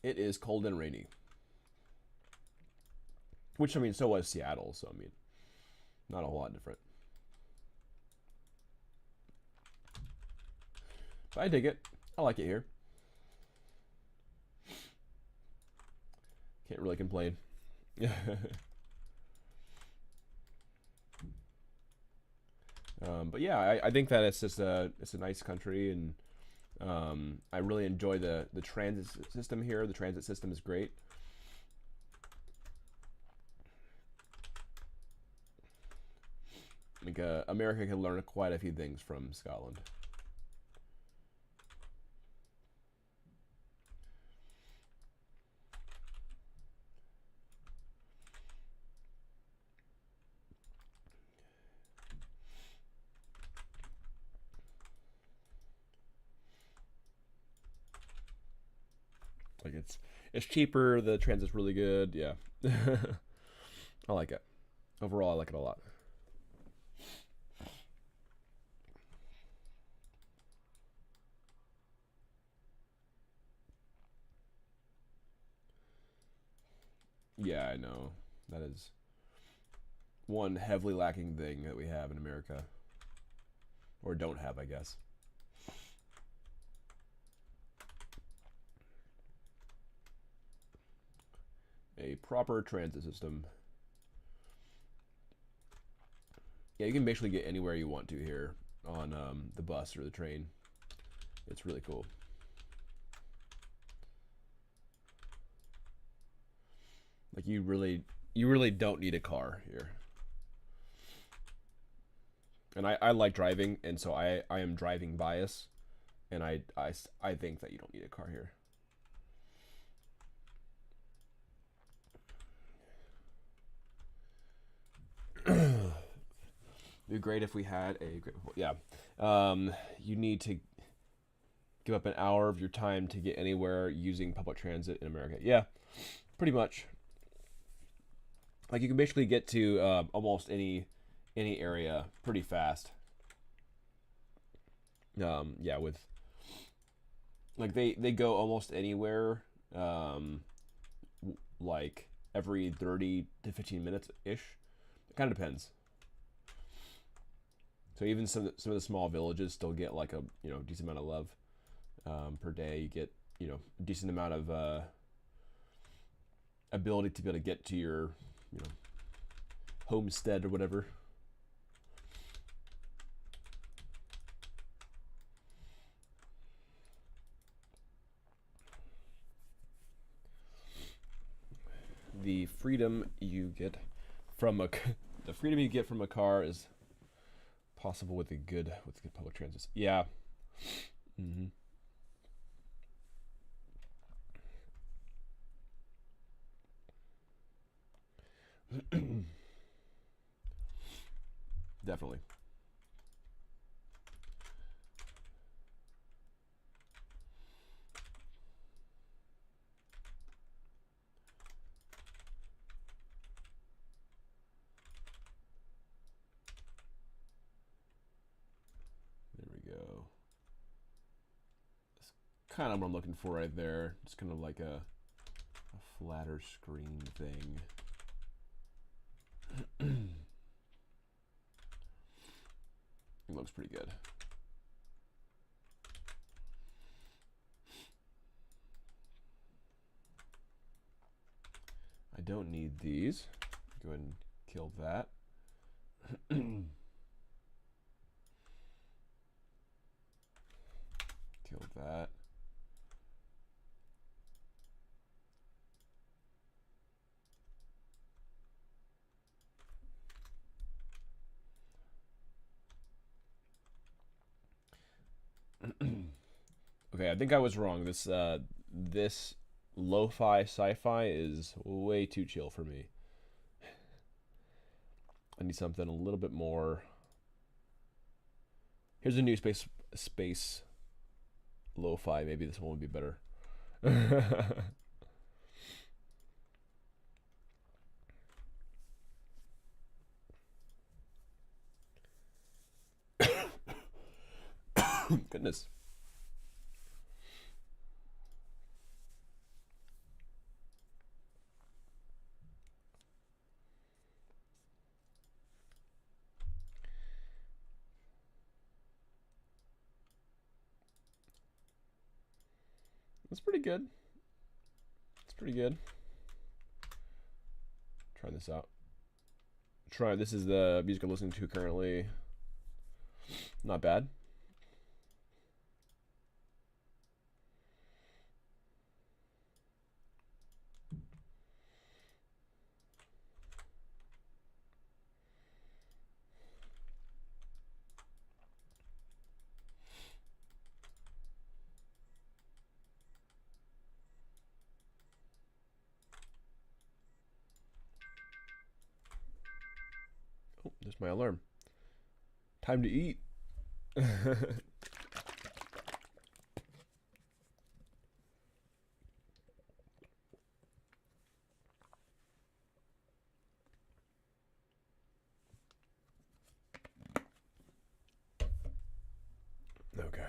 It is cold and rainy. Which, I mean, so was Seattle. So, I mean, not a whole lot different. But I dig it. I like it here. Can't really complain. But yeah, I think that it's just a nice country, and I really enjoy the transit system here. The transit system is great. I think America can learn quite a few things from Scotland. Like it's cheaper. The transit's really good. Yeah, I like it. Overall, I like it a lot. Yeah, I know. That is one heavily lacking thing that we have in America, or don't have, I guess. A proper transit system. Yeah, you can basically get anywhere you want to here on the bus or the train. It's really cool. Like you really don't need a car here. And I like driving, and so I am driving bias, and I think that you don't need a car here. It'd be great if we had a great, yeah. You need to give up an hour of your time to get anywhere using public transit in America. Yeah, pretty much. Like you can basically get to almost any area pretty fast. Yeah, with like they go almost anywhere, like every 30 to 15 minutes ish. It kind of depends. So even some of the small villages still get like a decent amount of love per day. You get a decent amount of ability to be able to get to your homestead or whatever. The freedom you get from a the freedom you get from a car is possible with good public transit. Yeah. Mm-hmm. Definitely. There we go. That's kind of what I'm looking for right there. Just kind of like a flatter screen thing. It looks pretty good. I don't need these. Go ahead and kill that. Kill that. Okay, I think I was wrong. This lo-fi sci-fi is way too chill for me. I need something a little bit more. Here's a new space lo-fi. Maybe this one would be better. Goodness. That's pretty good. It's pretty good. Try this out. This is the music I'm listening to currently. Not bad. Oh, there's my alarm. Time to eat. Okay.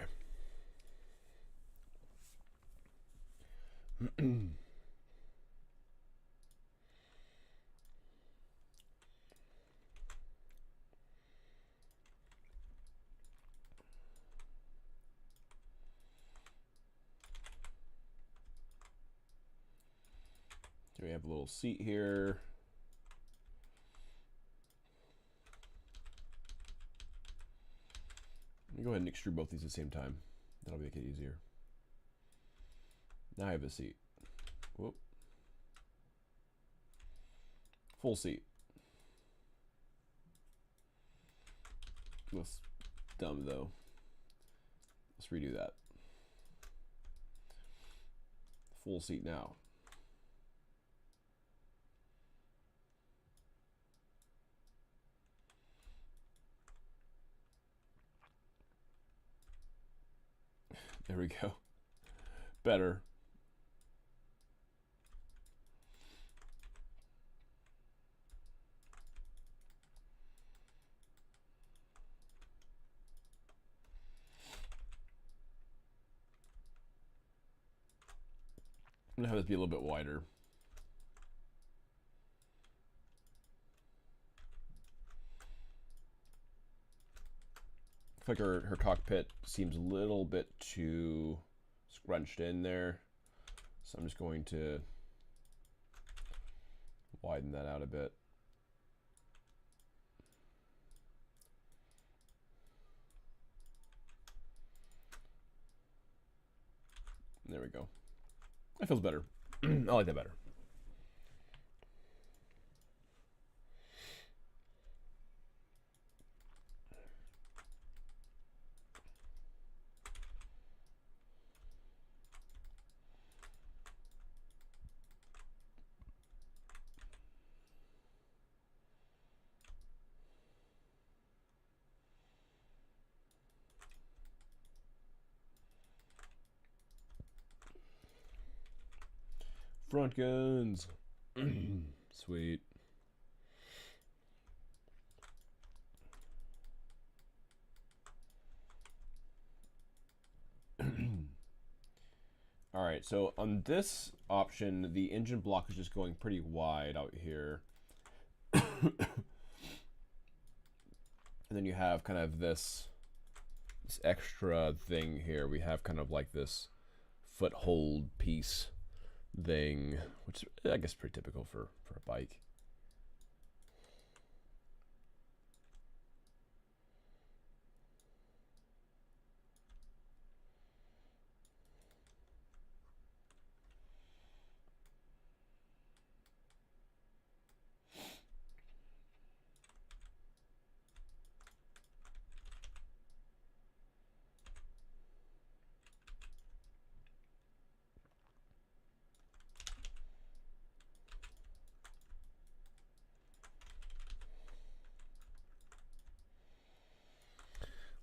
So we have a little seat here. Let me go ahead and extrude both these at the same time. That'll make it easier. Now I have a seat. Whoop. Full seat. That's dumb though. Let's redo that. Full seat now. There we go. Better. I'm gonna have this be a little bit wider. Looks like her cockpit seems a little bit too scrunched in there. So I'm just going to widen that out a bit. There we go. That feels better. I like that better. Front guns. Sweet. All right, so on this option, the engine block is just going pretty wide out here. And then you have kind of this extra thing here. We have kind of like this foothold piece thing, which I guess is pretty typical for a bike.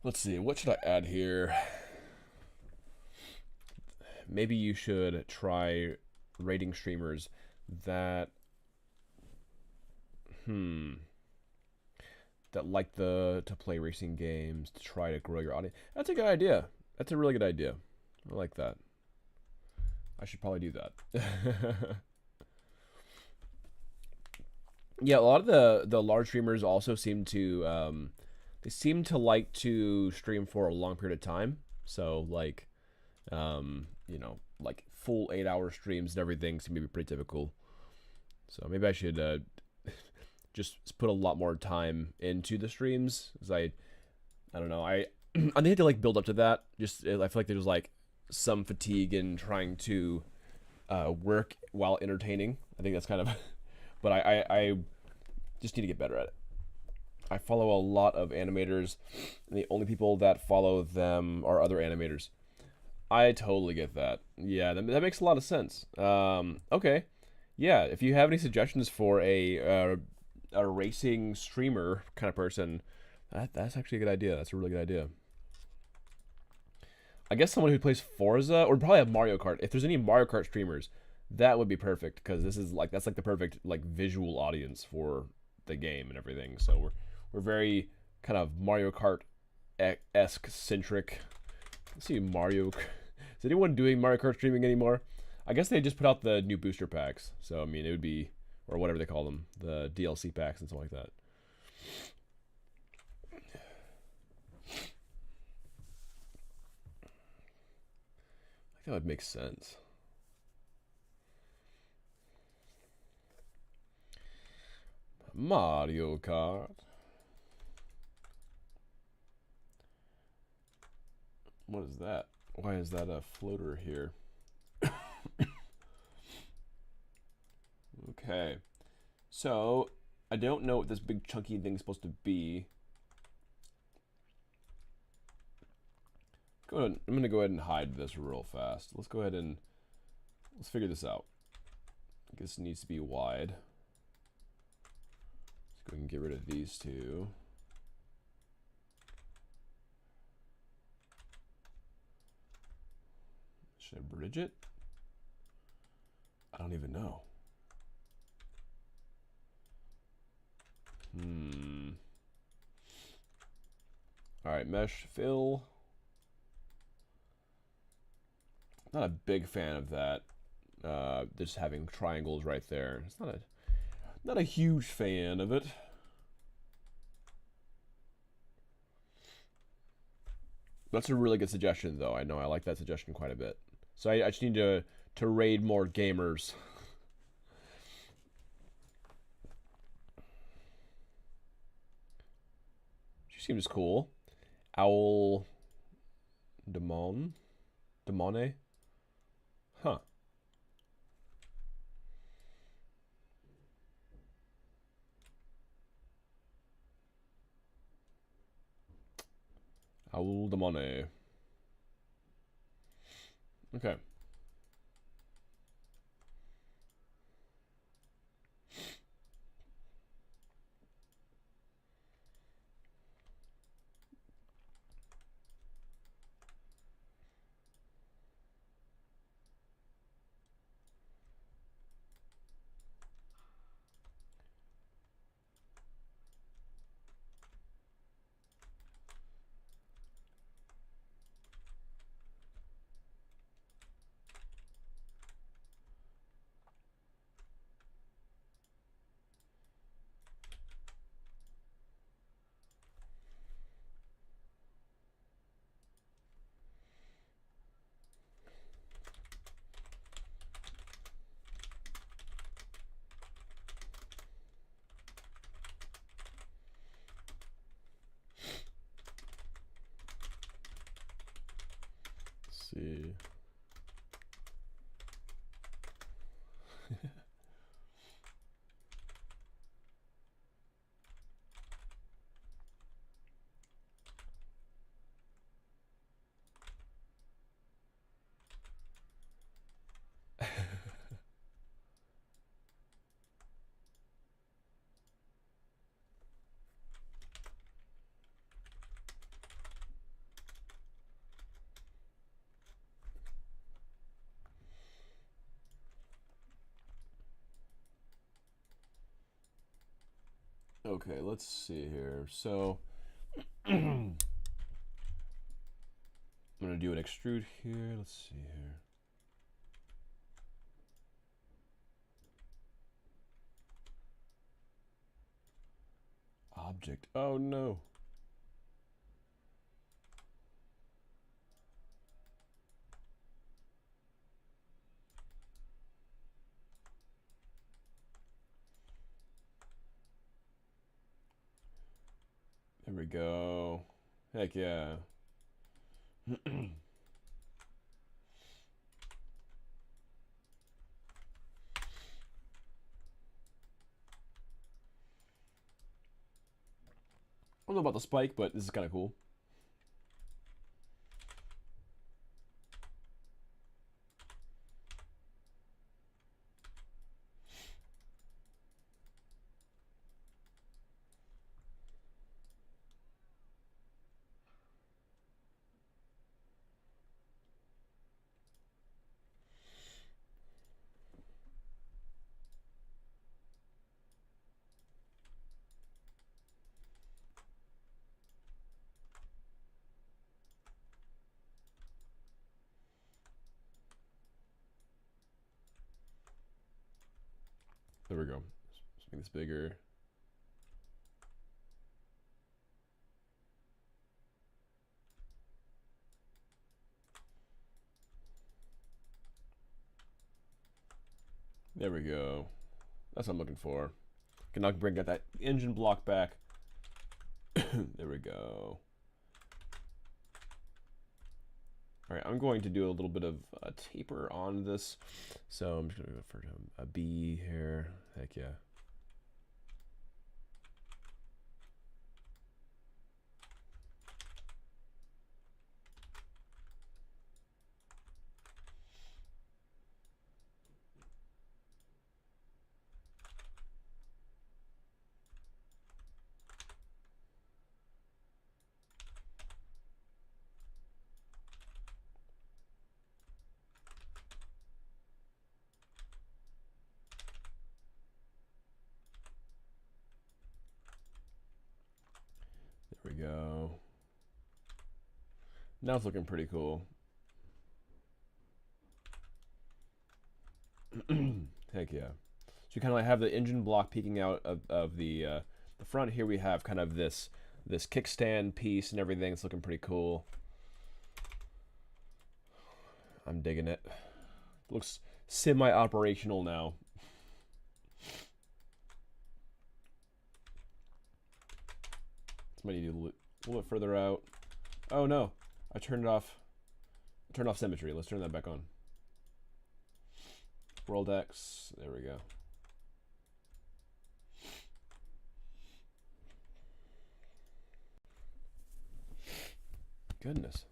Let's see, what should I add here? Maybe you should try rating streamers that that like to play racing games, to try to grow your audience. That's a good idea. That's a really good idea. I like that. I should probably do that. Yeah, a lot of the large streamers also seem to they seem to like to stream for a long period of time. So like you know, like full 8-hour streams and everything seem to be pretty typical. So maybe I should just put a lot more time into the streams, because I don't know, I need to like build up to that. Just I feel like there's like some fatigue in trying to work while entertaining. I think that's kind of, but I just need to get better at it. I follow a lot of animators, and the only people that follow them are other animators. I totally get that. Yeah, that makes a lot of sense. Okay, yeah. If you have any suggestions for a racing streamer kind of person, that's actually a good idea. That's a really good idea. I guess someone who plays Forza, or probably have Mario Kart. If there's any Mario Kart streamers, that would be perfect, because that's like the perfect like visual audience for the game and everything. So we're very kind of Mario Kart esque centric. Let's see, Mario. Is anyone doing Mario Kart streaming anymore? I guess they just put out the new booster packs. So I mean, it would be, or whatever they call them, the DLC packs and stuff like that. I think that would make sense. Mario Kart. What is that? Why is that a floater here? Okay. So, I don't know what this big chunky thing is supposed to be. I'm going to go ahead and hide this real fast. Let's go ahead and let's figure this out. I guess it needs to be wide. Let's go ahead and get rid of these two. Should I bridge it? I don't even know. All right, mesh fill. Not a big fan of that. Just having triangles right there. It's not a huge fan of it. That's a really good suggestion, though. I know I like that suggestion quite a bit. So I just need to raid more gamers. She seems cool. Owl Demone? Huh. Owl Demone. Okay. See. Okay, let's see here. So I'm gonna do an extrude here. Let's see here. Object. Oh no. There we go. Heck yeah. I don't know about the spike, but this is kind of cool. There we go. Let's make this bigger. There we go. That's what I'm looking for. Can now bring that engine block back. There we go. All right, I'm going to do a little bit of a taper on this. So I'm just going to go for a B here. Heck yeah. There we go. Now it's looking pretty cool. Heck yeah. So you kind of like have the engine block peeking out of the front. Here we have kind of this kickstand piece and everything. It's looking pretty cool. I'm digging it. Looks semi-operational now. This might need to do a little bit further out. Oh no, I turned it off. I turned off symmetry. Let's turn that back on. World X. There we go. Goodness.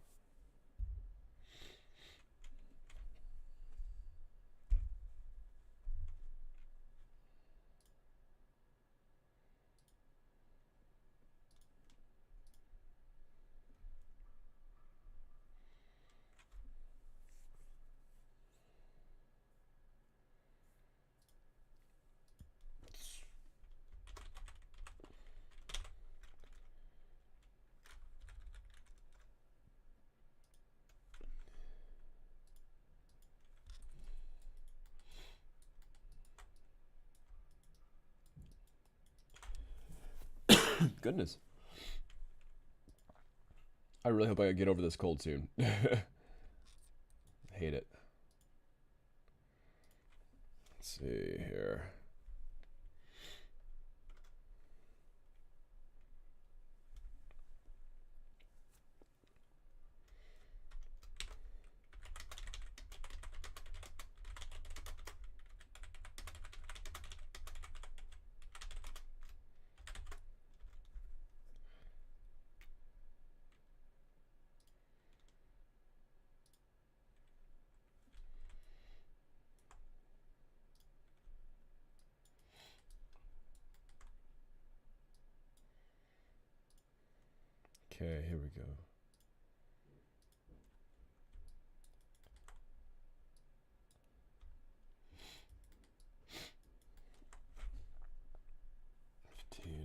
Goodness. I really hope I get over this cold soon. Hate it. Let's see here. Okay, here we go.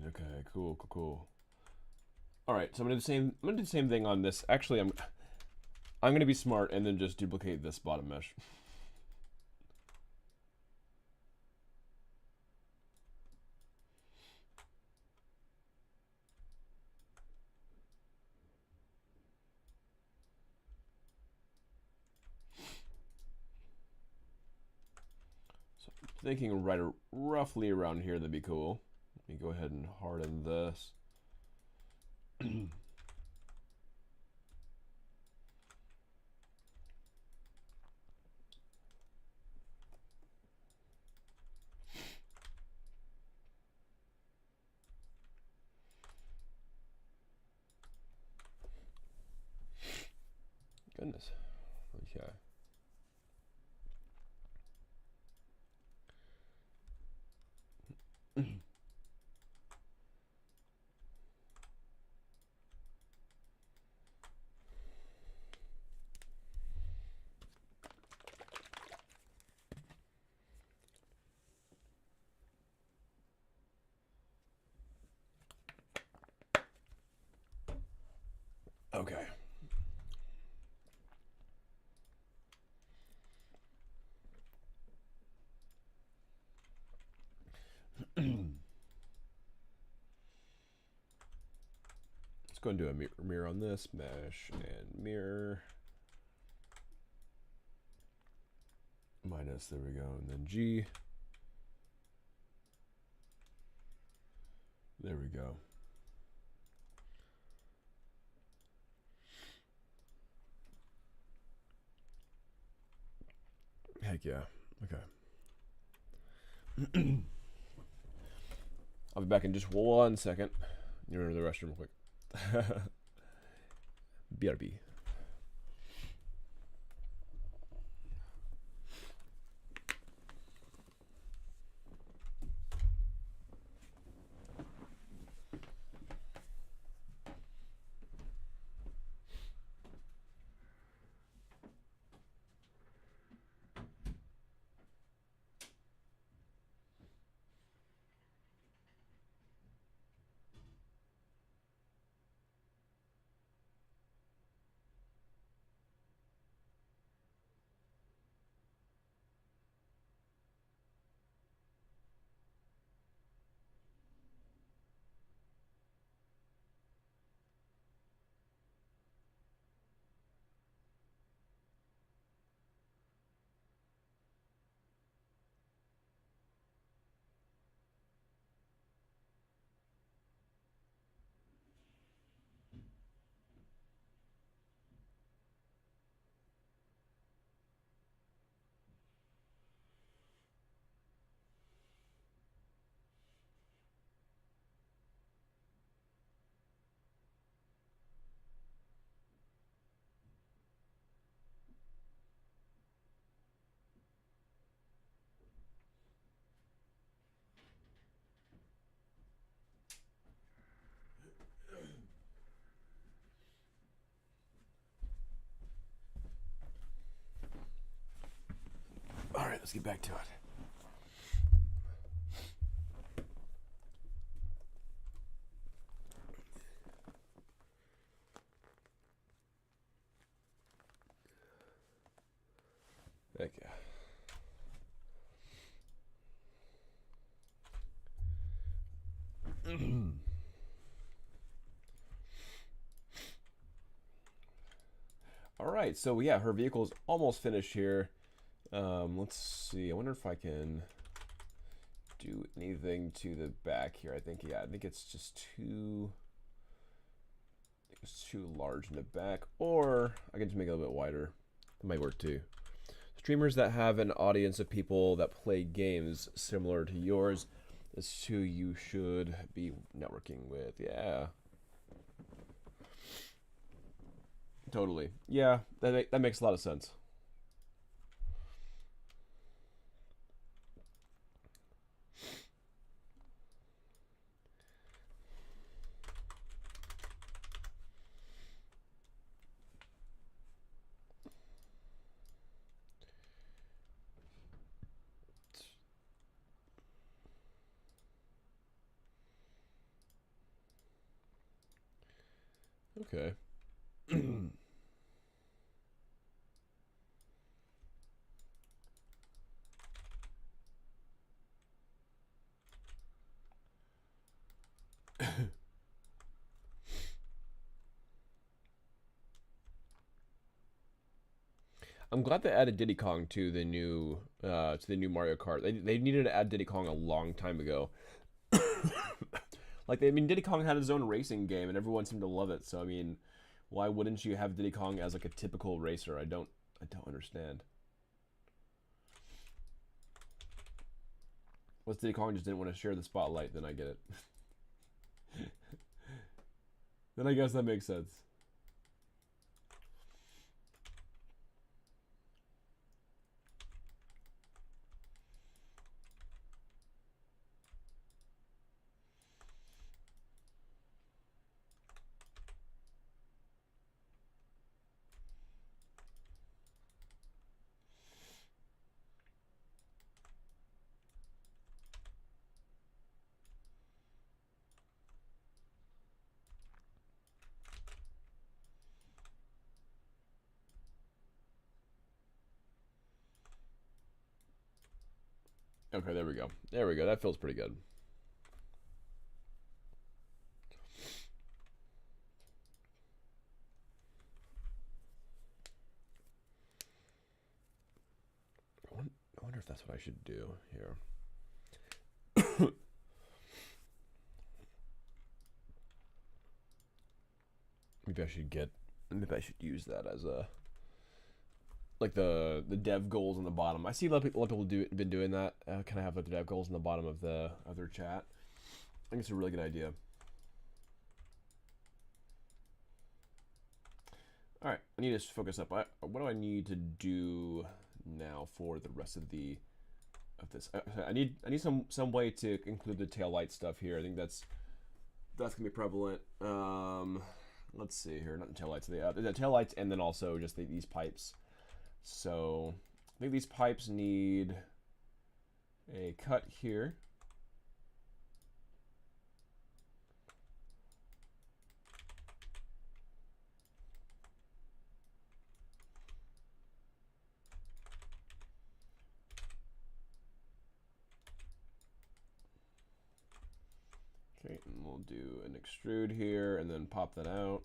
Okay. Cool, cool, cool. All right, so I'm gonna do the same. I'm gonna do the same thing on this. Actually, I'm gonna be smart and then just duplicate this bottom mesh. So I'm thinking roughly around here, that'd be cool. Let me go ahead and harden this. Goodness. Okay. Okay. Let's go and do a mirror on this. Mesh and mirror. Minus, there we go. And then G. There we go. Heck yeah. Okay. I'll be back in just 1 second. You run to the restroom real quick. BRB. All right, let's get back to it. Heck yeah. All right, so yeah, her vehicle's almost finished here. Let's see. I wonder if I can do anything to the back here. I think it's just too. I think it's too large in the back, or I can just make it a little bit wider. That might work too. Streamers that have an audience of people that play games similar to yours is who you should be networking with. Yeah. Totally. Yeah, that makes a lot of sense. Okay. I'm glad they added Diddy Kong to the new Mario Kart. They needed to add Diddy Kong a long time ago. Like, I mean, Diddy Kong had his own racing game, and everyone seemed to love it. So, I mean, why wouldn't you have Diddy Kong as like a typical racer? I don't understand. Unless Diddy Kong just didn't want to share the spotlight, then I get it. Then I guess that makes sense. Okay, there we go. There we go. That feels pretty good. I wonder if that's what I should do here. Maybe I should use that as a like the dev goals on the bottom. I see a lot of people been doing that. Kind of have like the dev goals on the bottom of their chat. I think it's a really good idea. All right, I need to focus up. What do I need to do now for the rest of this? I need some way to include the tail light stuff here. I think that's gonna be prevalent. Let's see here, not the tail lights, the tail lights, and then also just these pipes. So I think these pipes need a cut here. Okay, and we'll do an extrude here and then pop that out.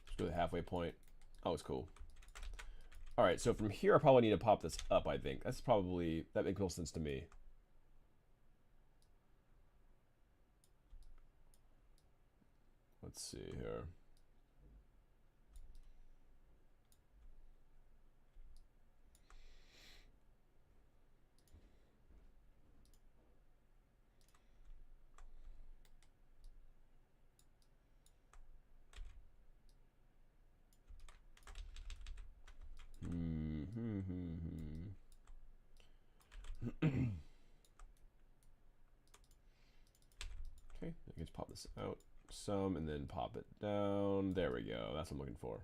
Let's do the halfway point. Oh, it's cool. All right, so from here, I probably need to pop this up, I think. That makes most sense to me. Let's see here. Okay, let's pop this out some and then pop it down. There we go. That's what I'm looking for.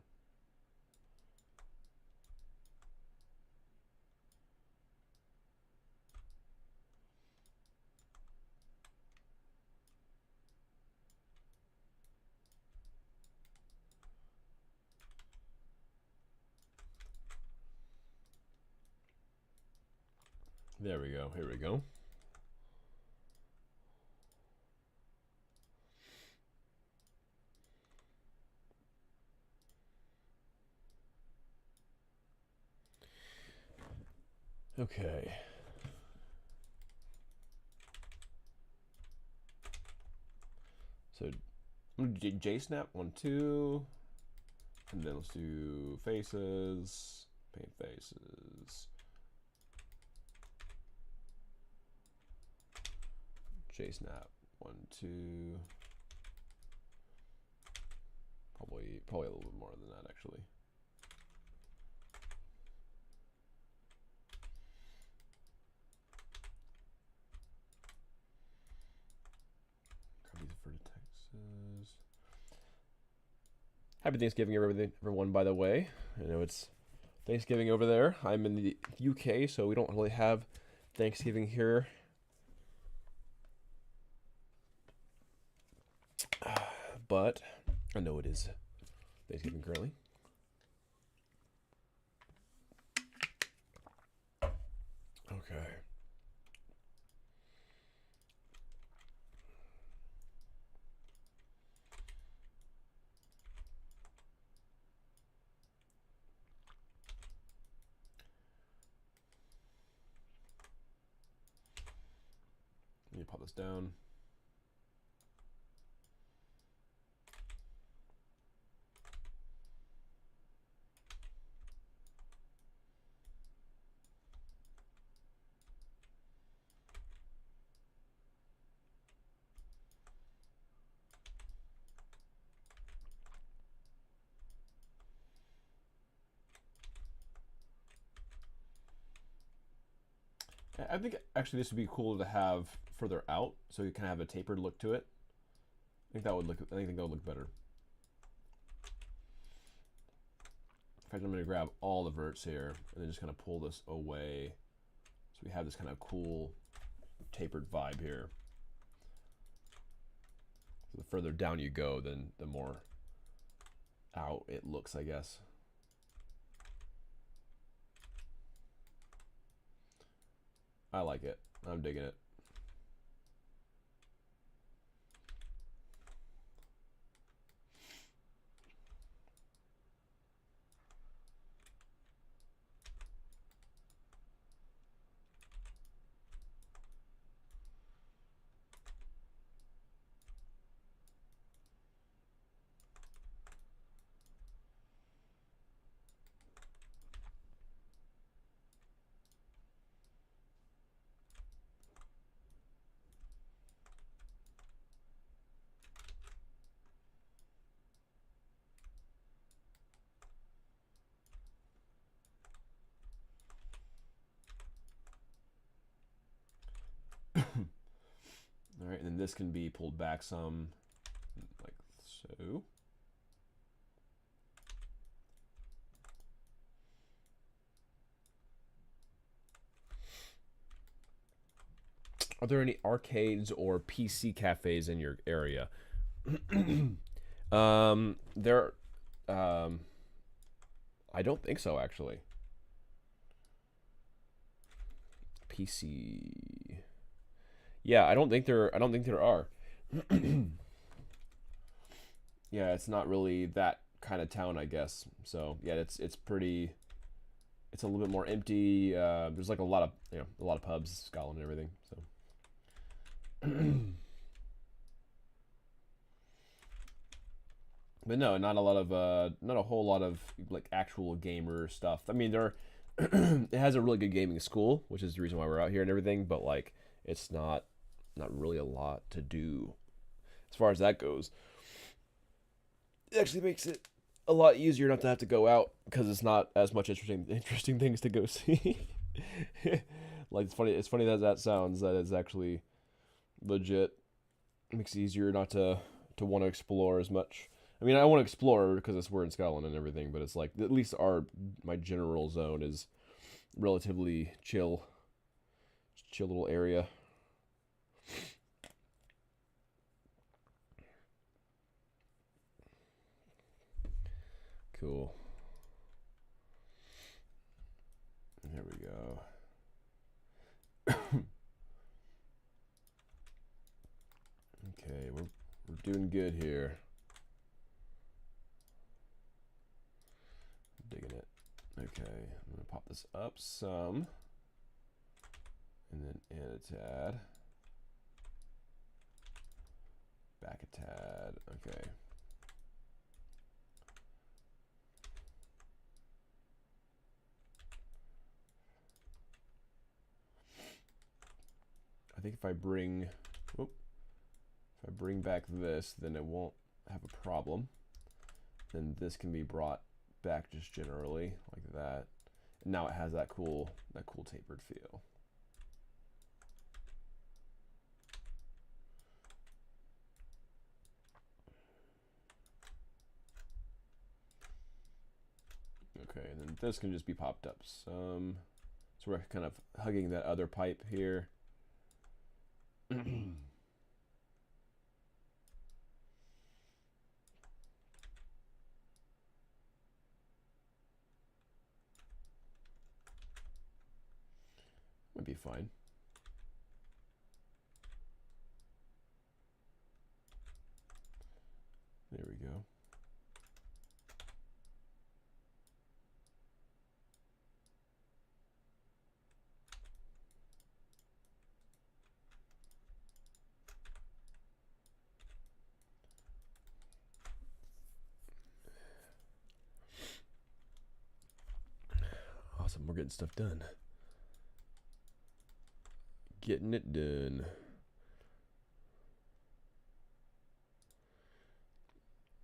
There we go. Here we go. Okay. So I'm gonna do J-snap 1, 2, and then let's do faces, paint faces. J-snap 1, 2. Probably a little bit more than that actually. Happy Thanksgiving, everyone, by the way. I know it's Thanksgiving over there. I'm in the UK, so we don't really have Thanksgiving here. But I know it is Thanksgiving currently. Okay. Let me pop this down. I think actually this would be cool to have further out, so you kind of have a tapered look to it. I think that would look. I think that would look better. In fact, I'm going to grab all the verts here and then just kind of pull this away, so we have this kind of cool tapered vibe here. So the further down you go, then the more out it looks, I guess. I like it. I'm digging it. All right, and then this can be pulled back some, like so. Are there any arcades or PC cafes in your area? There, I don't think so, actually. PC. Yeah, I don't think there are. Yeah, it's not really that kind of town, I guess. So yeah, it's pretty. It's a little bit more empty. There's like a lot of pubs, Scotland, and everything. So. But no, not a whole lot of like actual gamer stuff. I mean, it has a really good gaming school, which is the reason why we're out here and everything. But like, it's not really a lot to do as far as that goes. It actually makes it a lot easier not to have to go out because it's not as much interesting things to go see. Like it's funny that sounds, that it's actually legit. It makes it easier not to want to explore as much. I mean, I want to explore because we're in Scotland and everything, but it's like at least my general zone is relatively chill little area. Cool. There we go. Okay, we're doing good here. Digging it. Okay, I'm gonna pop this up some, and then in a tad, back a tad. Okay. I think if I bring back this, then it won't have a problem. Then this can be brought back just generally like that. And now it has that cool tapered feel. this can just be popped up some. So we're kind of hugging that other pipe here. Might be fine. There we go. Awesome, we're getting stuff done. Getting it done.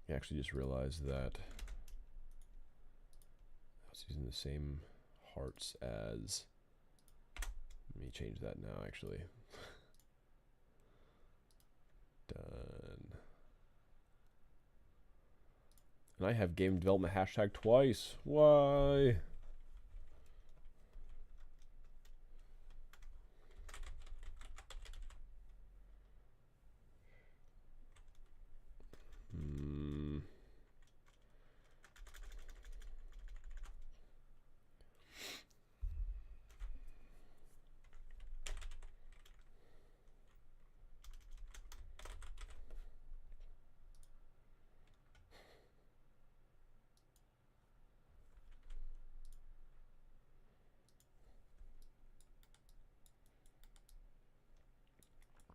I actually just realized that I was using the same hearts as, let me change that now actually. Done. And I have game development hashtag twice. Why?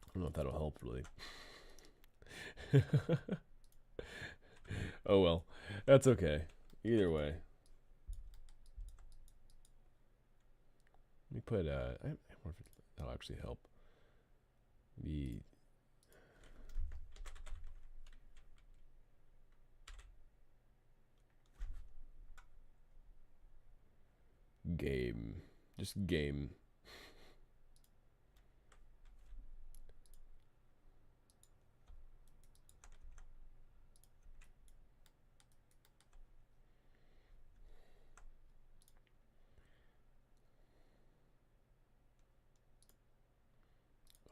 I don't know if that'll help really. Oh well, that's okay. Either way. Let me put I wonder if that'll actually help. The game. Just game.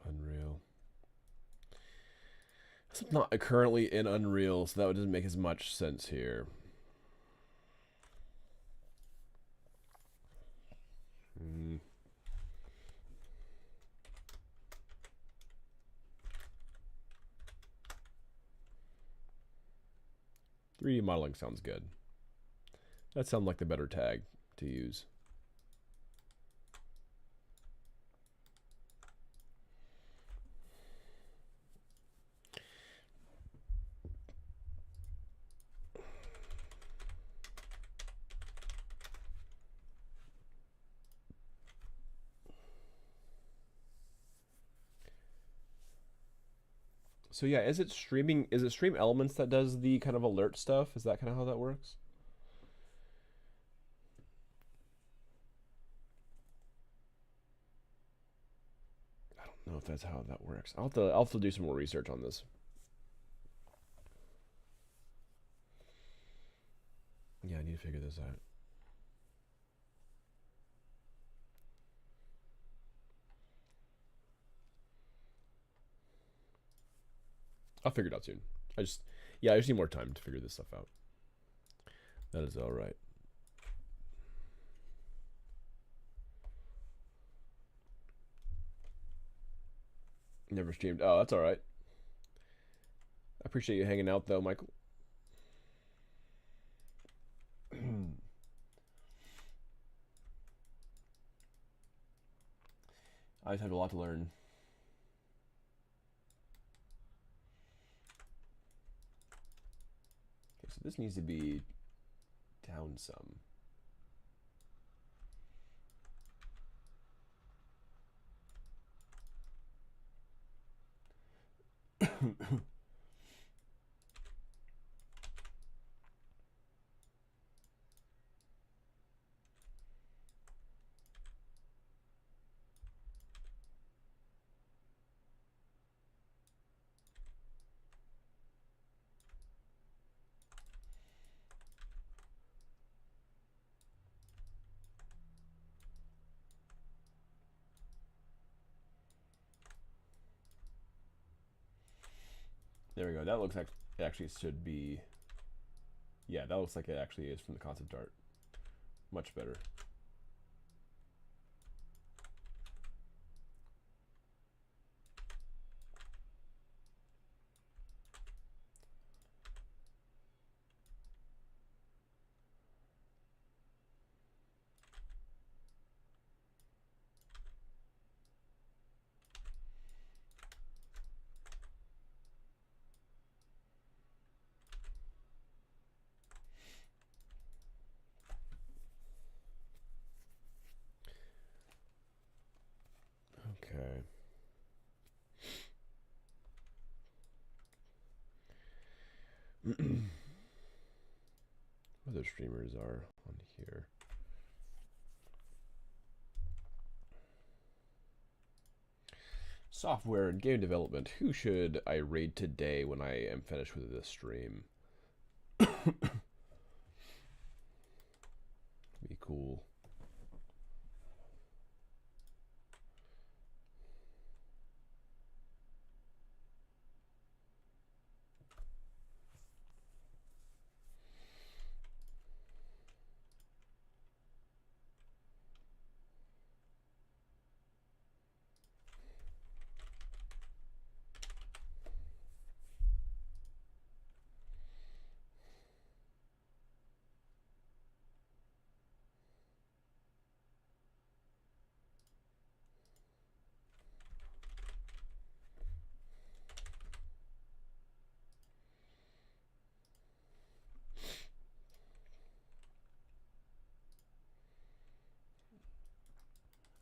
Unreal. I'm not currently in Unreal, so that doesn't make as much sense here. 3D modeling sounds good. That sounds like the better tag to use. So yeah, is it streaming? Is it Stream Elements that does the kind of alert stuff? Is that kind of how that works? I don't know if that's how that works. I'll have to do some more research on this. Yeah, I need to figure this out. I'll figure it out soon. I just need more time to figure this stuff out. That is all right. Never streamed. Oh, that's all right. I appreciate you hanging out though, Michael. I just have a lot to learn. Okay, so this needs to be down some. There we go. That looks like it actually should be. Yeah, that looks like it actually is from the concept art. Much better. Okay. Other streamers are on here. Software and game development. Who should I raid today when I am finished with this stream? Be cool.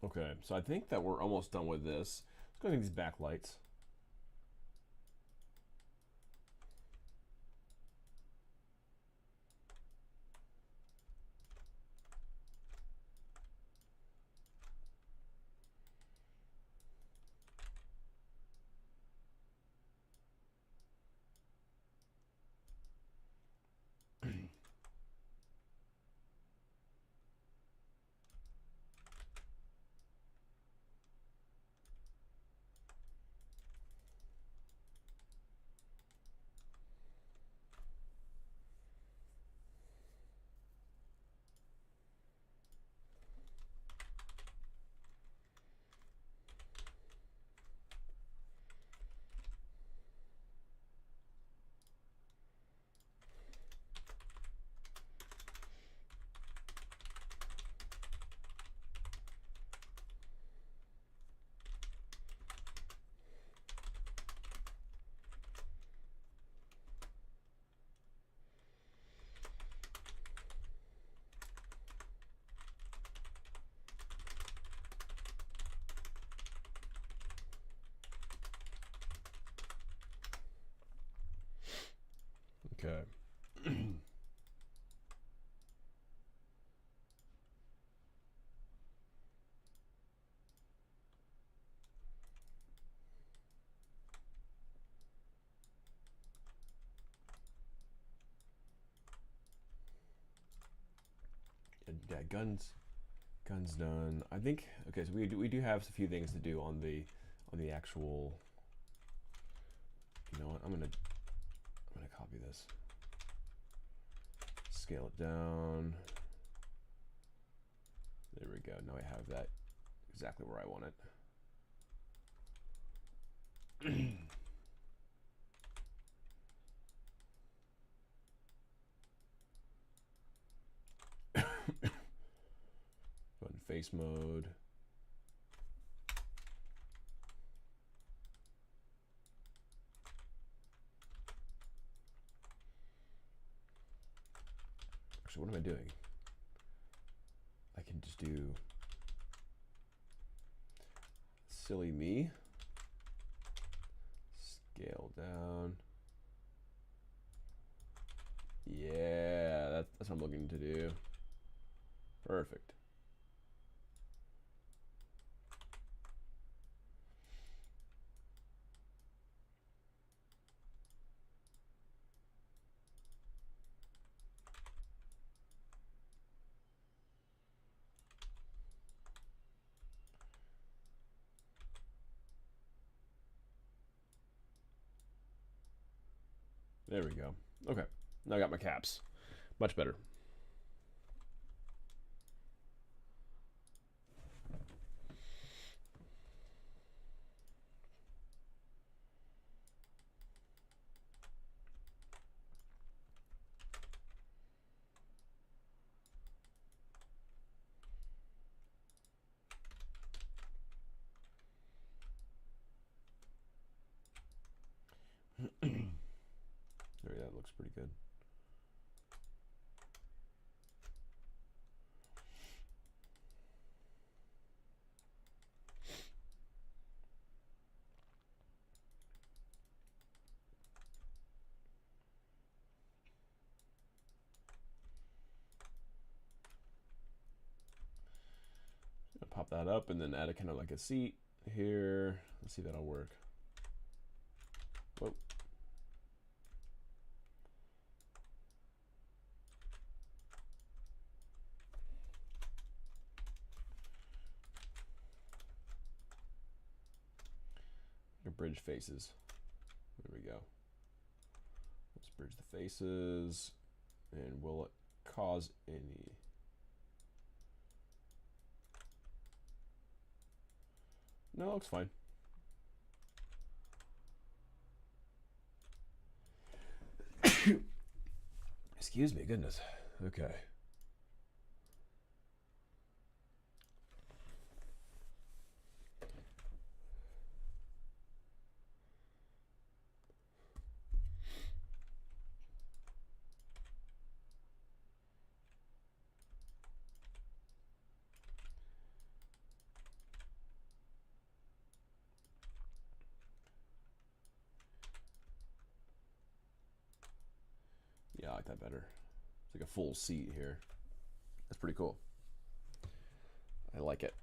Okay, so I think that we're almost done with this. Let's go to these backlights. Okay. Yeah, guns done. I think okay, so we do have a few things to do on the actual. You know what? I'm gonna copy this. Scale it down. There we go. Now I have that exactly where I want it. Go in face mode. Actually, what am I doing? I can just do silly me. Scale down. Yeah, that's what I'm looking to do. Perfect. There we go. Okay, now I got my caps. Much better. There, that looks pretty good. Pop that up and then add a kind of like a seat here. Let's see if that'll work. Whoa. Bridge faces. There we go. Let's bridge the faces. And will it cause any? No, it looks fine. Excuse me, goodness. Okay. Yeah, I like that better. It's like a full seat here. That's pretty cool. I like it.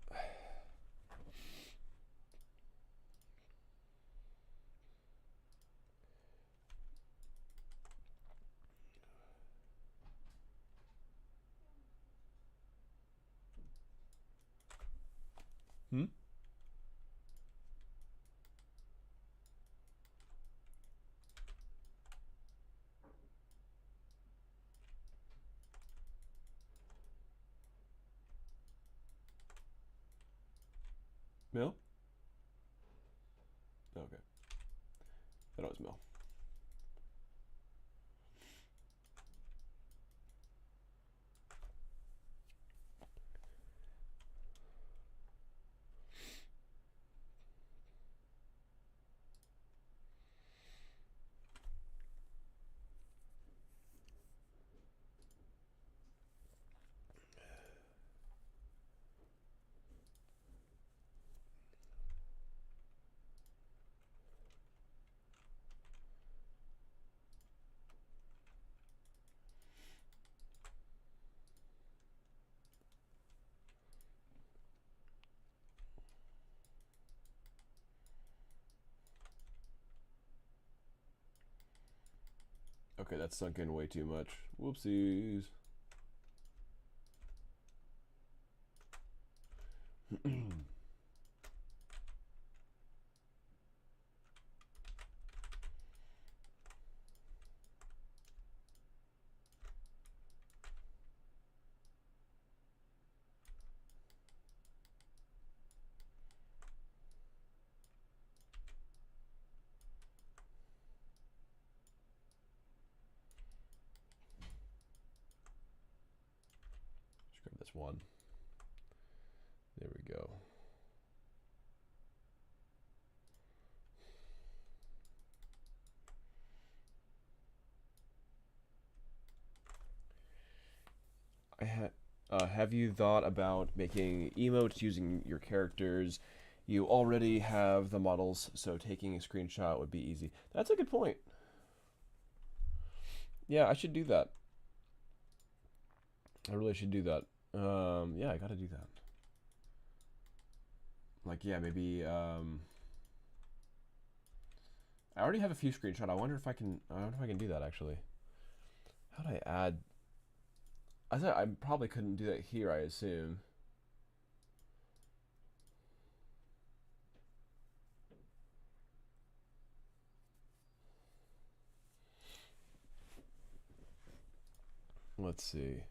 Hmm? Mill? Okay. That was Mill. Okay, that's sunk in way too much. Whoopsies. Just grab this one. There we go. Have you thought about making emotes using your characters? You already have the models, so taking a screenshot would be easy. That's a good point. Yeah, I should do that. I really should do that. Yeah, I gotta do that. Like, yeah, maybe, I already have a few screenshots. I wonder if I can do that, actually. How do I add? I probably couldn't do that here, I assume. Let's see.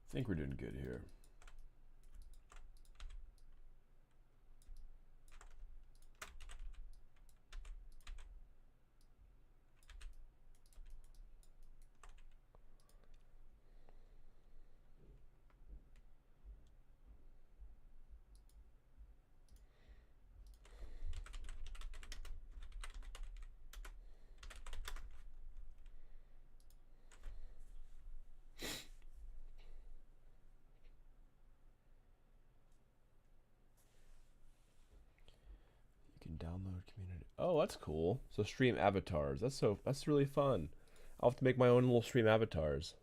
I think we're doing good here. Download community. Oh, that's cool. So stream avatars. That's really fun. I'll have to make my own little stream avatars.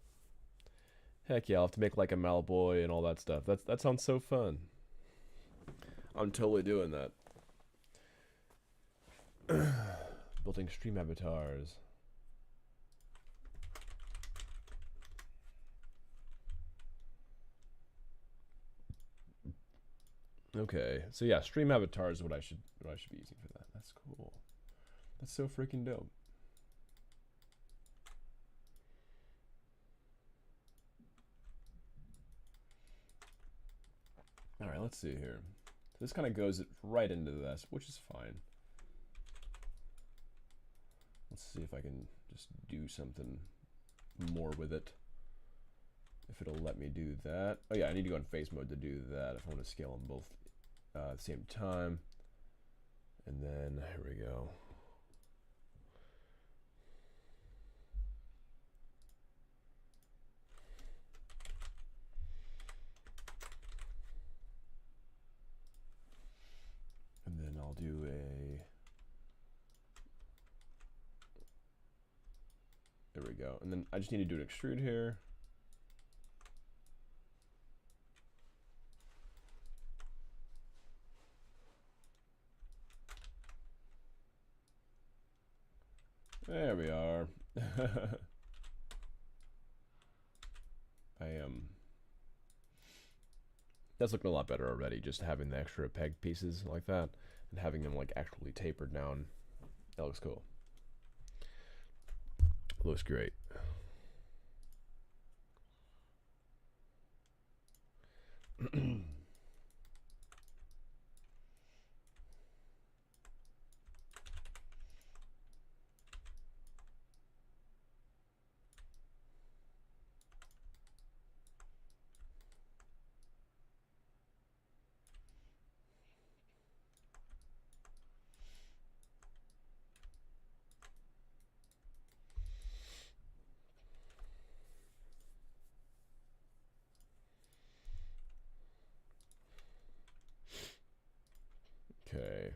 Heck yeah, I'll have to make like a Malboy and all that stuff. That sounds so fun. I'm totally doing that. Building stream avatars. Okay, so yeah, stream avatars is what I should be using for that. That's cool. That's so freaking dope. All right, let's see here. This kind of goes right into this, which is fine. Let's see if I can just do something more with it. If it'll let me do that. Oh yeah, I need to go in face mode to do that if I want to scale them both at the same time. And then here we go. And then I'll do a, there we go. And then I just need to do an extrude here. There we are. That's looking a lot better already, just having the extra peg pieces like that and having them like actually tapered down. That looks cool. Looks great. Okay.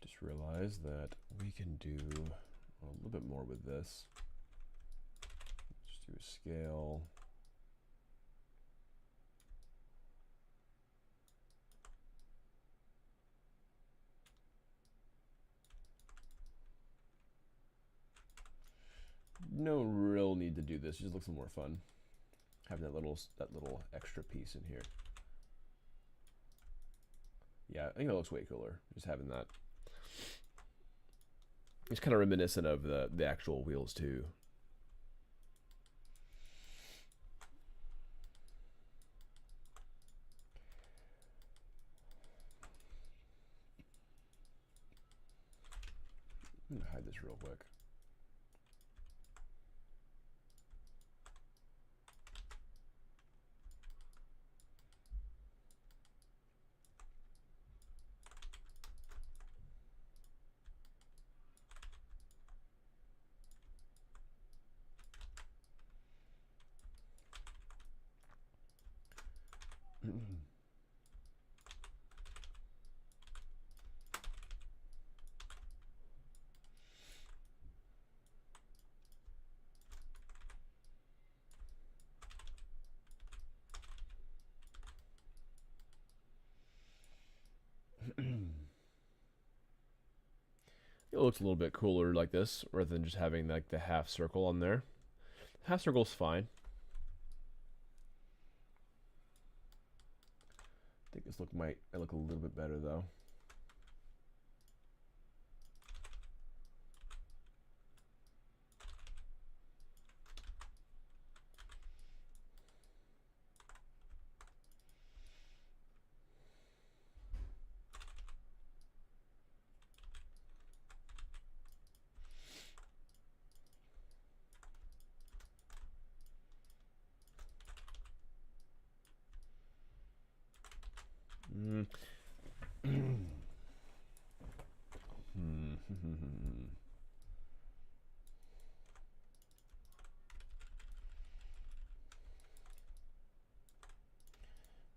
Just realized that we can do a little bit more with this. Just do a scale. No real need to do this. It just looks a little more fun having that little extra piece in here. Yeah, I think that looks way cooler. Just having that. It's kind of reminiscent of the actual wheels too. I'm gonna hide this real quick. It looks a little bit cooler like this, rather than just having like the half circle on there. Half circle's fine. I think this might look a little bit better though.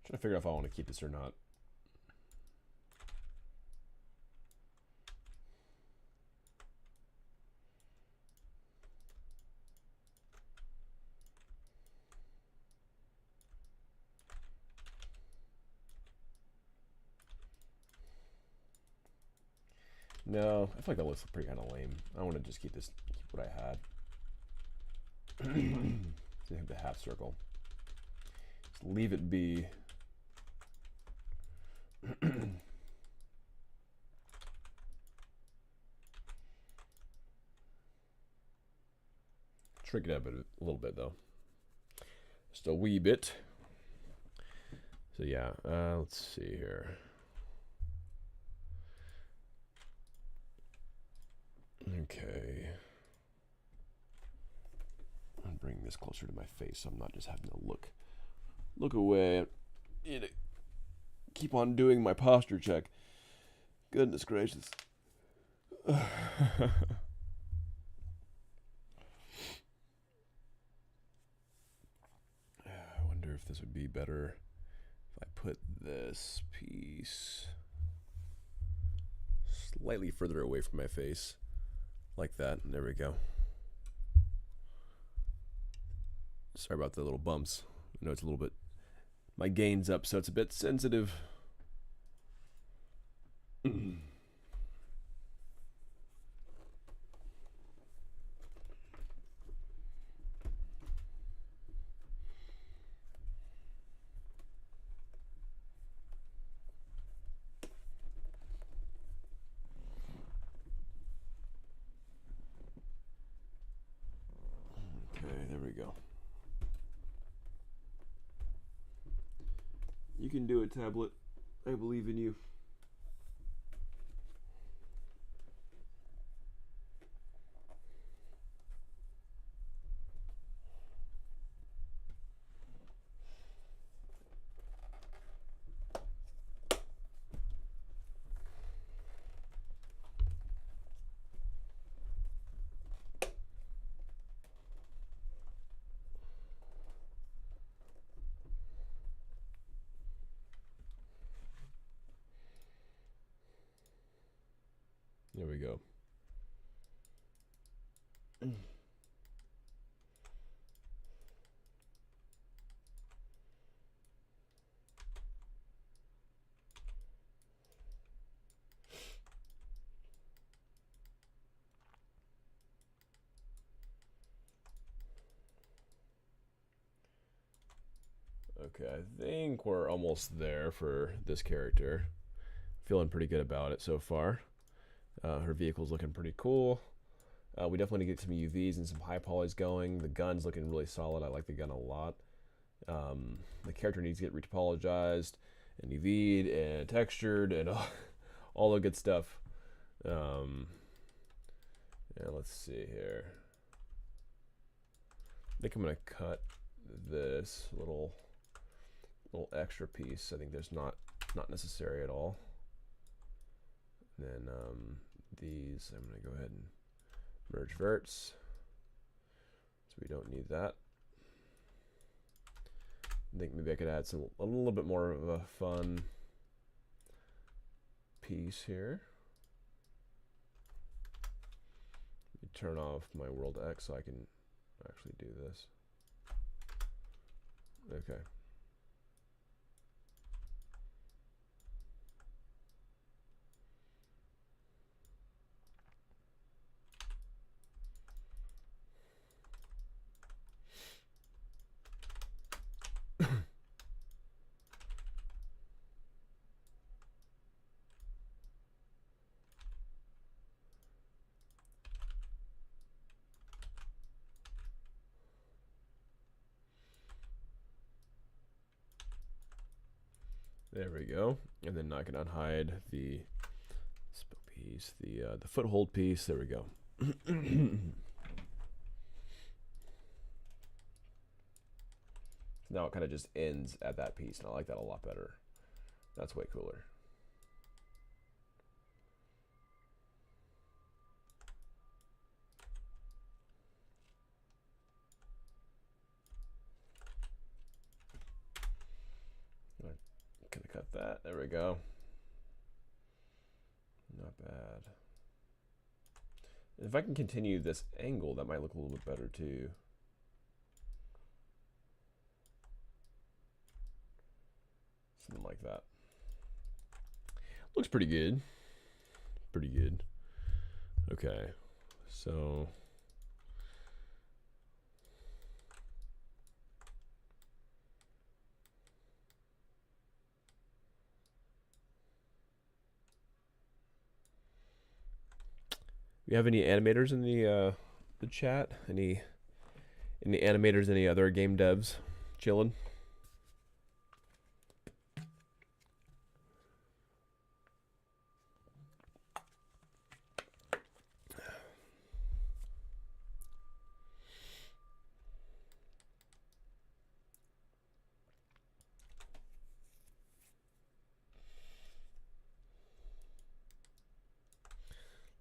Trying to figure out if I want to keep this or not. No, I feel like that looks pretty kind of lame. I want to just keep what I had. So the half circle. Just leave it be. Trick it up a little bit though. Just a wee bit. So yeah, let's see here. Okay. I'm bringing this closer to my face so I'm not just having to look away. You know, keep on doing my posture check. Goodness gracious. I wonder if this would be better if I put this piece slightly further away from my face. Like that. There we go. Sorry about the little bumps. I know it's a little bit... My gain's up, so it's a bit sensitive. You can do it, tablet. I believe in you. There we go. Okay, I think we're almost there for this character. Feeling pretty good about it so far. Her vehicle's looking pretty cool. We definitely need to get some UVs and some high polys going. The gun's looking really solid. I like the gun a lot. The character needs to get retopologized and UV'd and textured and all the good stuff. And let's see here. I think I'm gonna cut this little extra piece. I think there's not necessary at all. And then these, I'm going to go ahead and merge verts, so we don't need that. I think maybe I could add a little bit more of a fun piece here. Let me turn off my world X so I can actually do this. Okay. There we go. And then I can unhide the piece, the foothold piece. There we go. Now it kind of just ends at that piece, and I like that a lot better. That's way cooler. Gonna cut that. There we go. Not bad. If I can continue this angle, that might look a little bit better too. Something like that. Looks pretty good. Pretty good. Okay. So you have any animators in the chat? Any animators? Any other game devs chilling?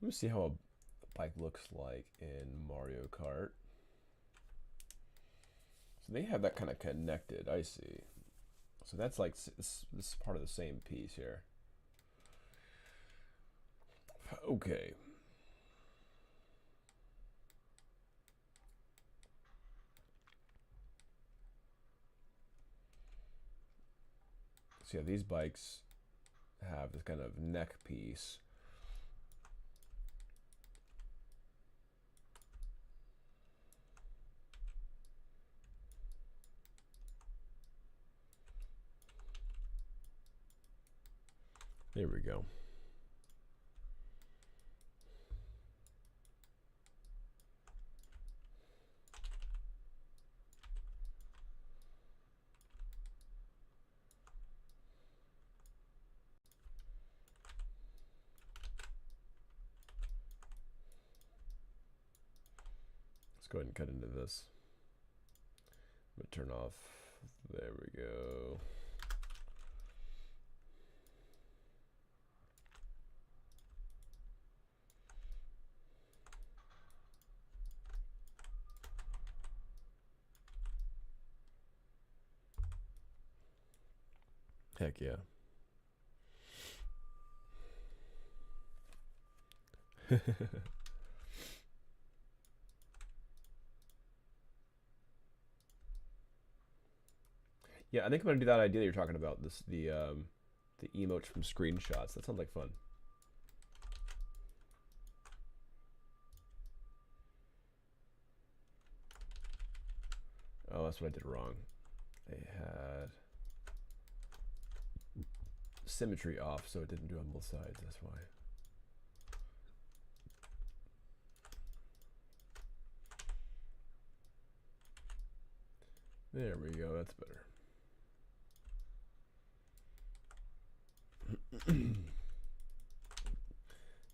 Let me see how a bike looks like in Mario Kart. So they have that kind of connected. I see. So that's like this is part of the same piece here. Okay. So yeah, these bikes have this kind of neck piece. There we go. Let's go ahead and cut into this. I'm gonna turn off. There we go. Heck yeah. Yeah, I think I'm gonna do that idea you're talking about. The emotes from screenshots. That sounds like fun. Oh, that's what I did wrong. I had symmetry off, so it didn't do on both sides. That's why. There we go. That's better.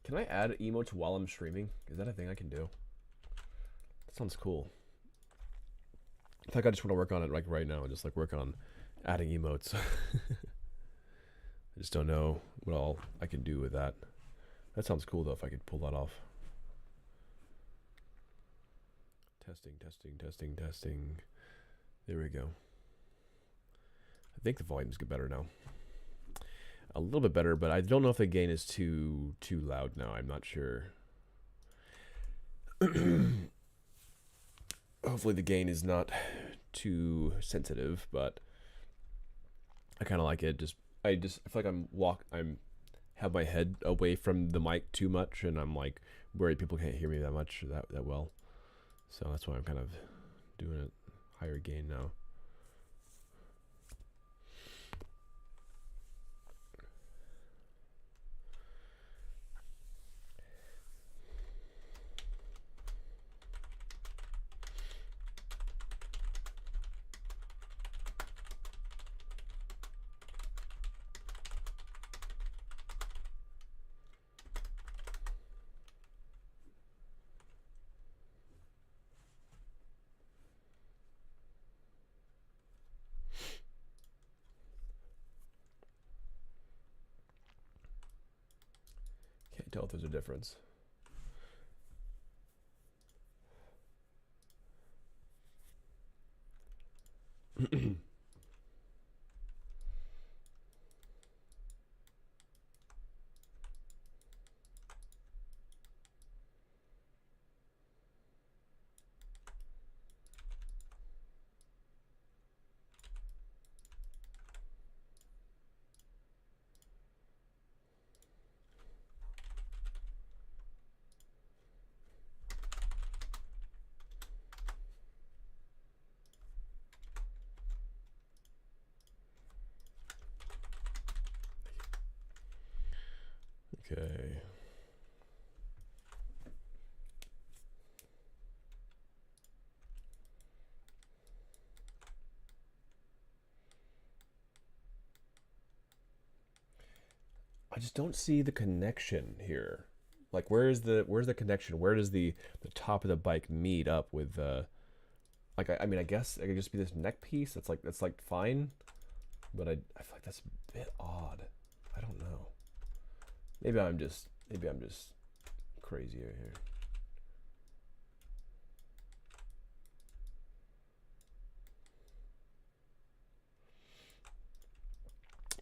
Can I add emotes while I'm streaming? Is that a thing I can do? That sounds cool. I think I just want to work on it like right now and just like work on adding emotes. I just don't know what all I can do with that. That sounds cool though if I could pull that off. Testing, testing, testing, testing. There we go. I think the volume's get better now. A little bit better, but I don't know if the gain is too loud now. I'm not sure. Hopefully the gain is not too sensitive, but I kind of like it. I feel like I'm have my head away from the mic too much, and I'm like worried people can't hear me that much that well. So that's why I'm kind of doing it higher gain now. Can't tell if there's a difference. Okay. I just don't see the connection here. Like, where's the connection? Where does the top of the bike meet up with the? Like, I mean, I guess it could just be this neck piece. That's like fine, but I feel like that's a bit odd. I don't know. Maybe I'm just crazy right here.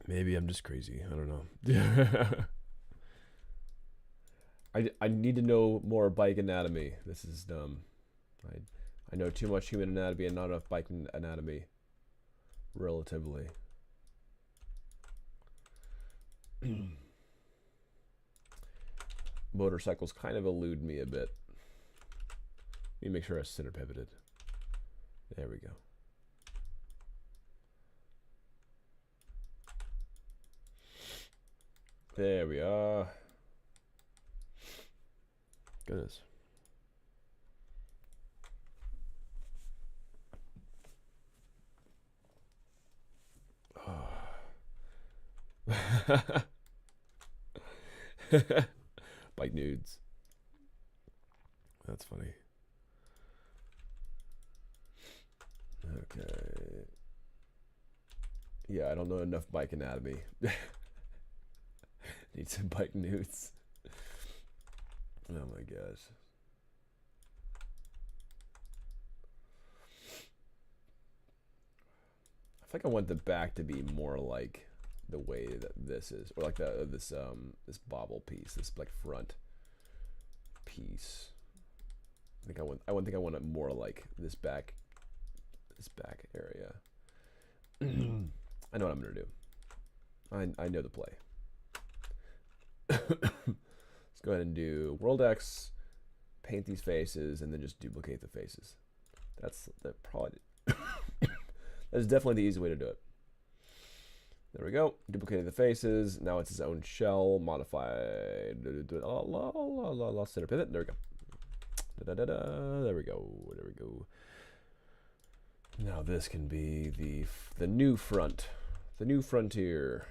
Maybe I'm just crazy. I don't know. I need to know more bike anatomy. This is dumb. I know too much human anatomy and not enough bike anatomy. Relatively. Motorcycles kind of elude me a bit. Let me make sure I center pivoted. There we go. There we are. Goodness. Bike nudes. That's funny. Okay. Yeah, I don't know enough bike anatomy. Need some bike nudes. Oh my gosh. I think I want the back to be more like the way that this is, or like this bobble piece, this like front piece. I want it more like this back area. I know what I'm gonna do. I know the play. Let's go ahead and do World X, paint these faces, and then just duplicate the faces. That probably that is definitely the easy way to do it. There we go. Duplicated the faces. Now it's its own shell. Modified. Center pivot. There we go. There we go. There we go. Now this can be the new front. The new frontier.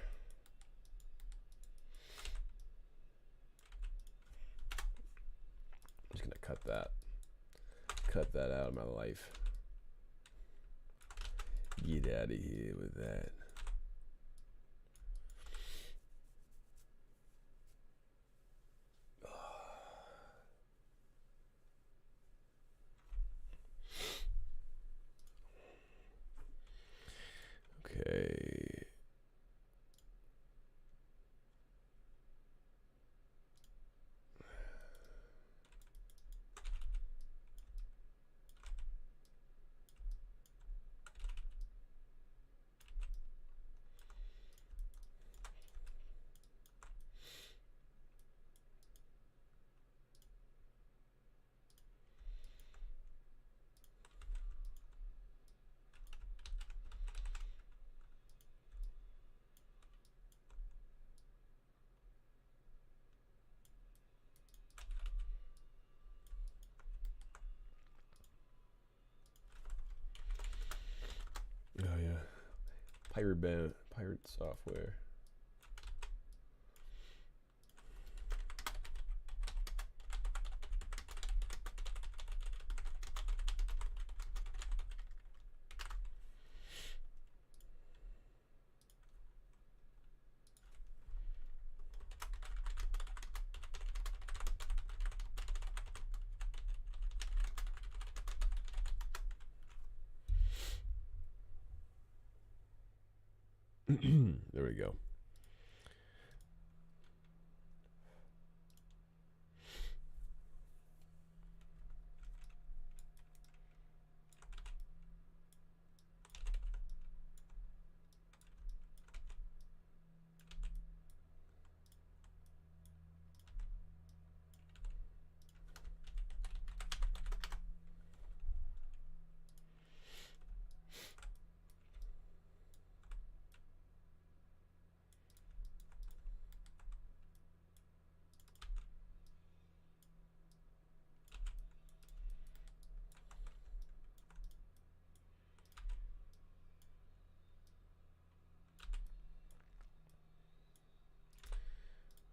I'm just gonna cut that out of my life. Get out of here with that. Okay. pirate software. There we go.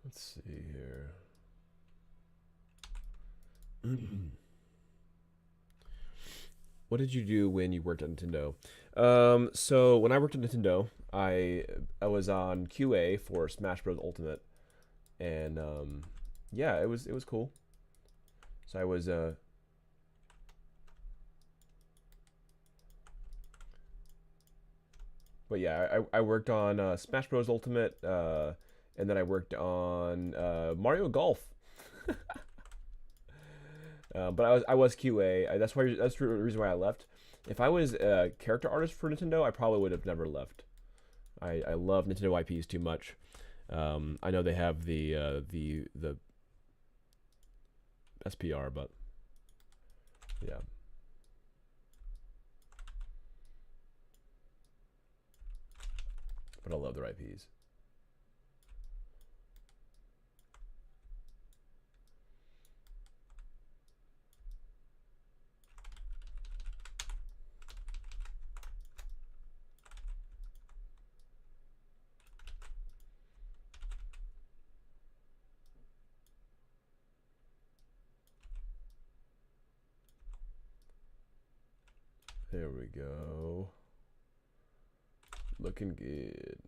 Let's see here. What did you do when you worked at Nintendo? So when I worked at Nintendo, I was on QA for Smash Bros. Ultimate, and yeah, it was cool. So I was but yeah, I worked on Smash Bros. Ultimate, and then I worked on Mario Golf. But I was QA. That's the reason why I left. If I was a character artist for Nintendo, I probably would have never left. I love Nintendo IPs too much. I know they have the SPR, but yeah. But I love their IPs. There we go. Looking good.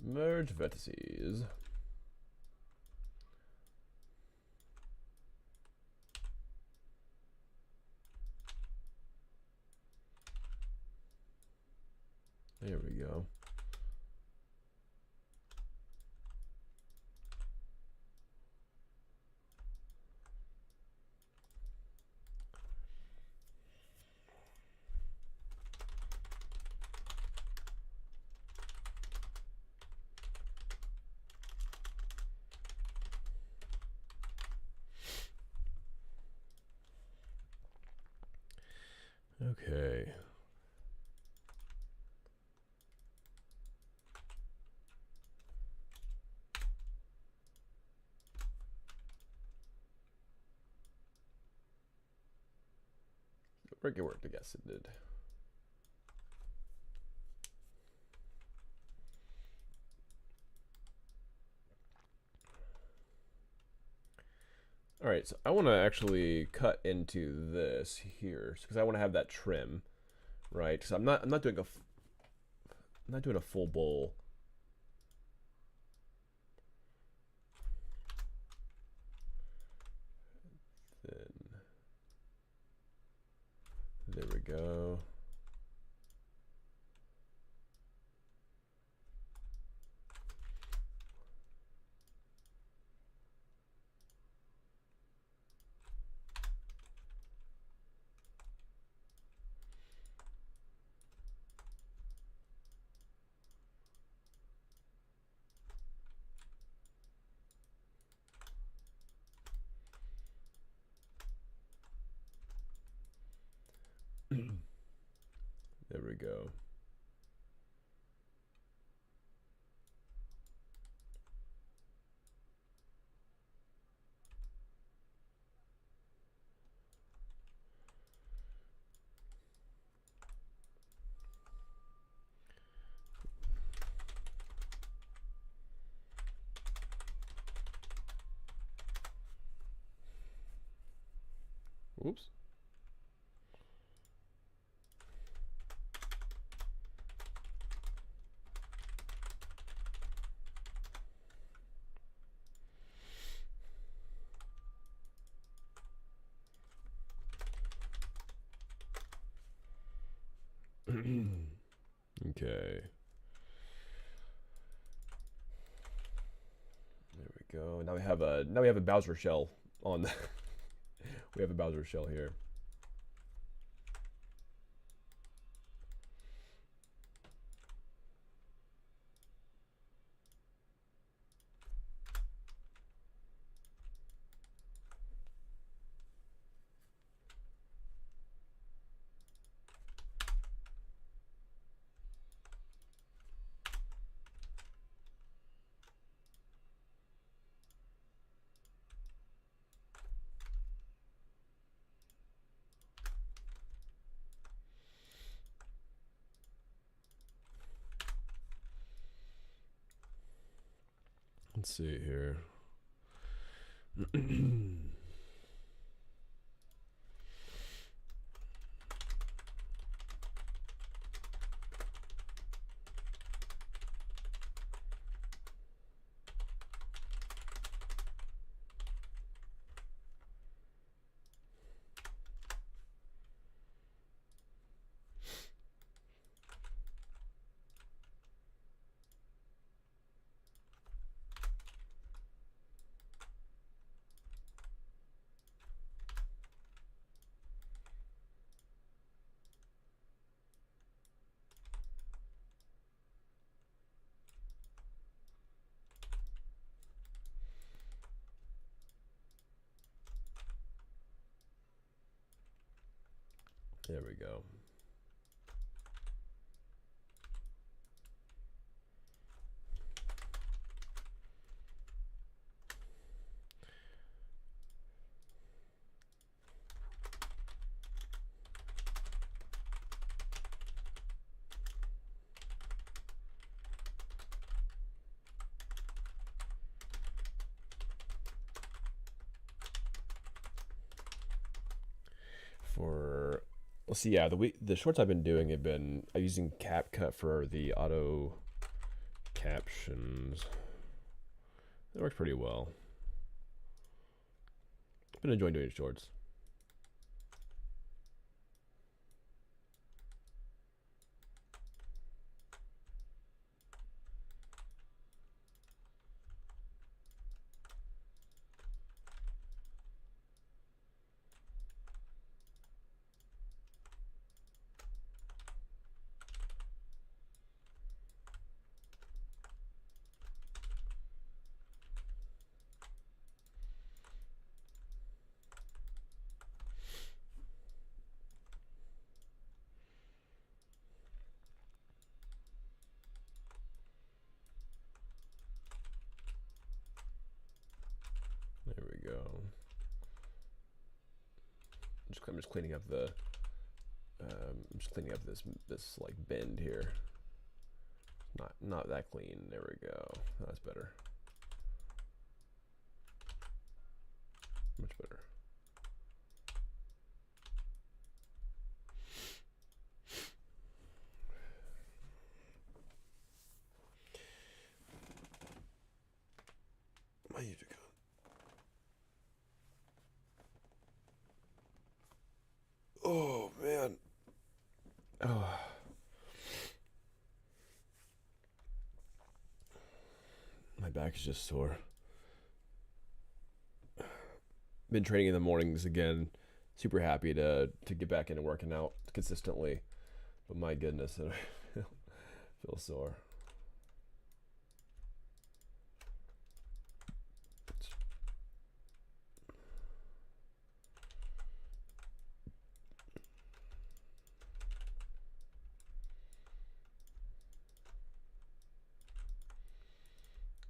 Merge vertices. There we go. Okay. It worked, I guess it did. All right, so I want to actually cut into this here because I want to have that trim, right? Because I'm not doing a full bowl. Then there we go. There we go. Oops. Okay. There we go. Now we have a Bowser shell on the we have a Bowser shell here. Let's see here. There we go. For let's see, yeah, the shorts I've been doing have been using CapCut for the auto captions. It works pretty well. I've been enjoying doing shorts. There we go. I'm just cleaning up the I'm just cleaning up this like bend here. Not that clean. There we go. Oh, that's better. Much better. My YouTube. Oh man. Oh. My back is just sore. Been training in the mornings again. Super happy to get back into working out consistently. But my goodness, I feel sore.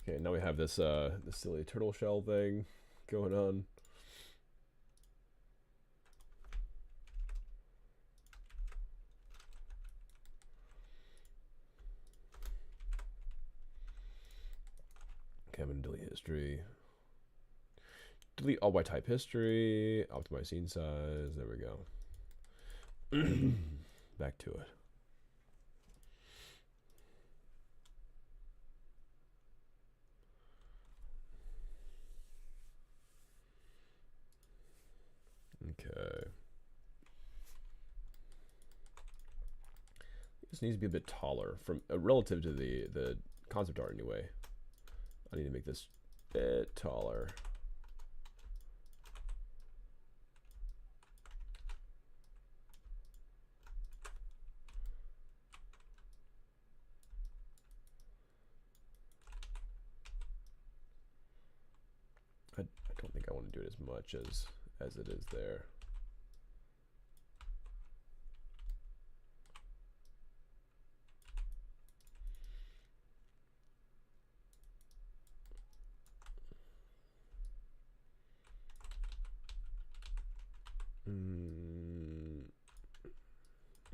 Okay, now we have this this silly turtle shell thing going on. Okay, I'm gonna delete history. delete all by type history, optimize scene size. There we go. Back to it. Okay. This needs to be a bit taller from relative to the concept art anyway. I need to make this a bit taller. I don't think I want to do it as much as it is there.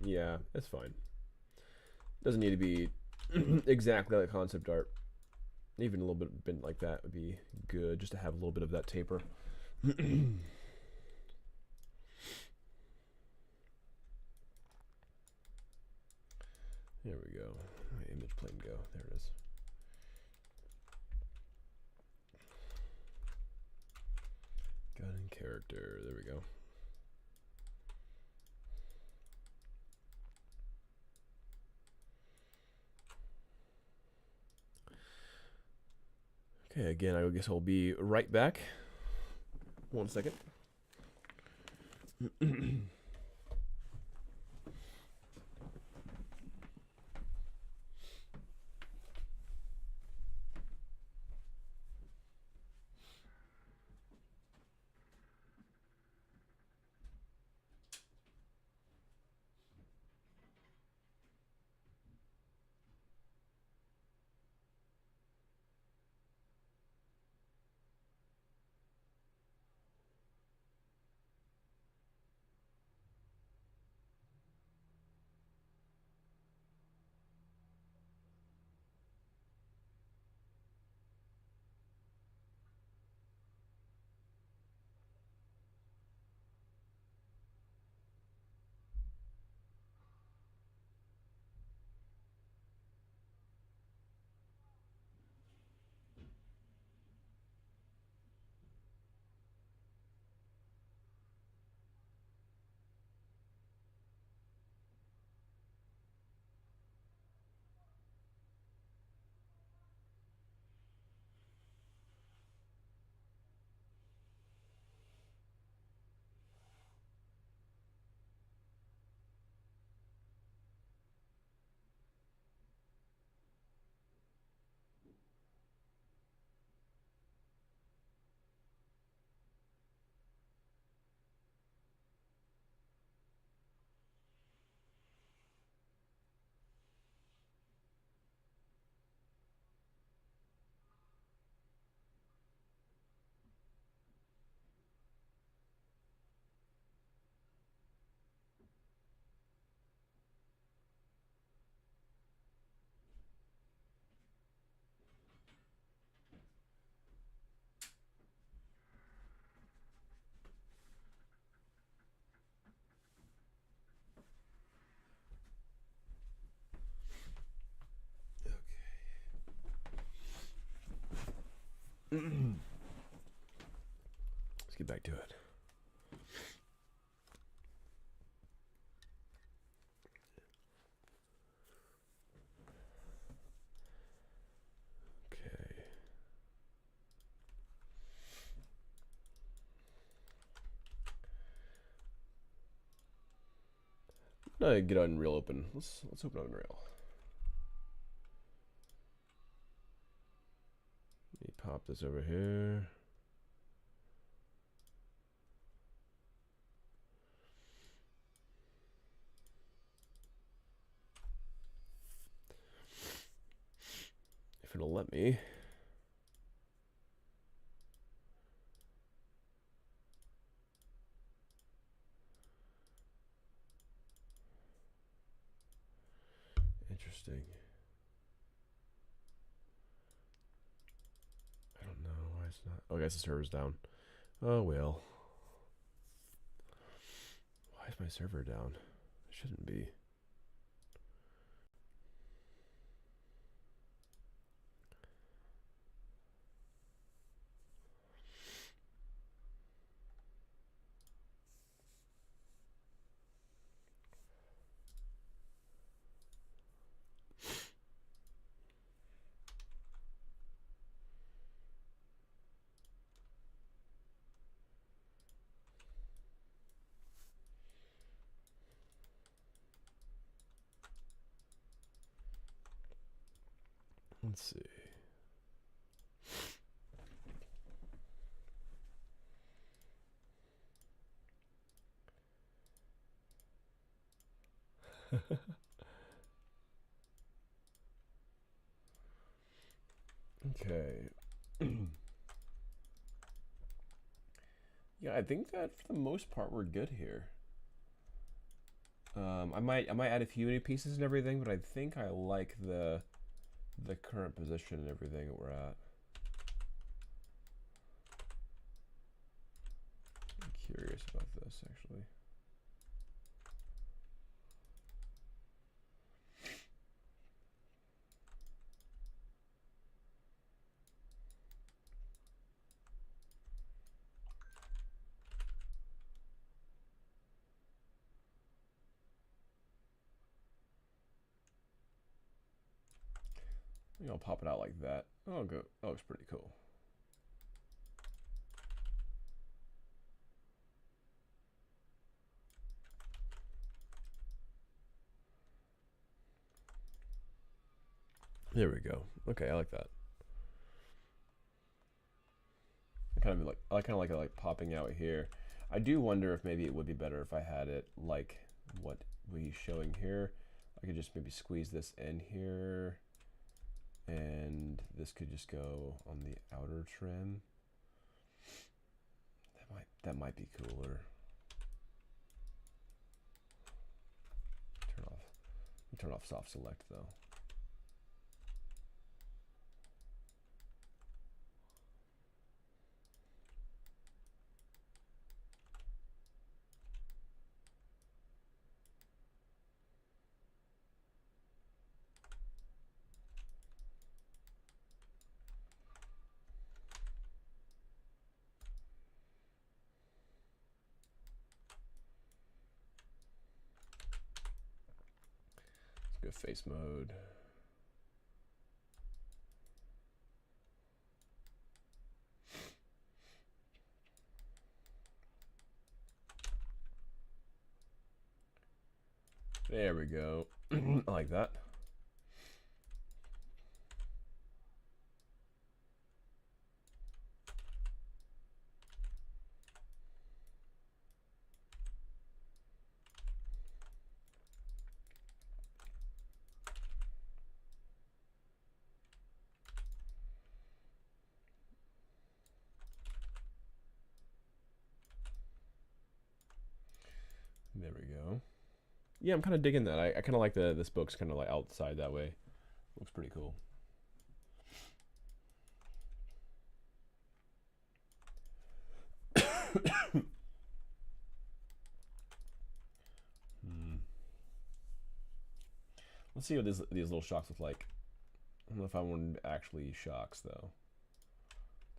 Yeah, it's fine. Doesn't need to be exactly like concept art. Even a little bit like that would be good, just to have a little bit of that taper. There we go. My image plane go. There it is. Gun and character. There we go. Okay, again, I guess I'll be right back. 1 second. Let's get back to it. Okay. No, get Unreal open. Let's open Unreal. Let me pop this over here. If it'll let me. Interesting. I don't know why it's not. Oh, I guess the server's down. Oh well. Why is my server down? It shouldn't be. Let's see. Okay. Yeah, I think that for the most part we're good here. I might add a few new pieces and everything, but I think I like the current position and everything that we're at. I'm curious about this actually. I'll pop it out like that. Oh, good. That looks pretty cool. There we go. Okay, I like that. I kind of like it like popping out here. I do wonder if maybe it would be better if I had it like what he's showing here. I could just maybe squeeze this in here, and this could just go on the outer trim. That might be cooler. Turn off soft select though. Let's go face mode. There we go. I like that. There we go. Yeah, I'm kind of digging that. I kind of like this book's kind of like outside that way. Looks pretty cool. Let's see what these little shocks look like. I don't know if I want actually shocks though.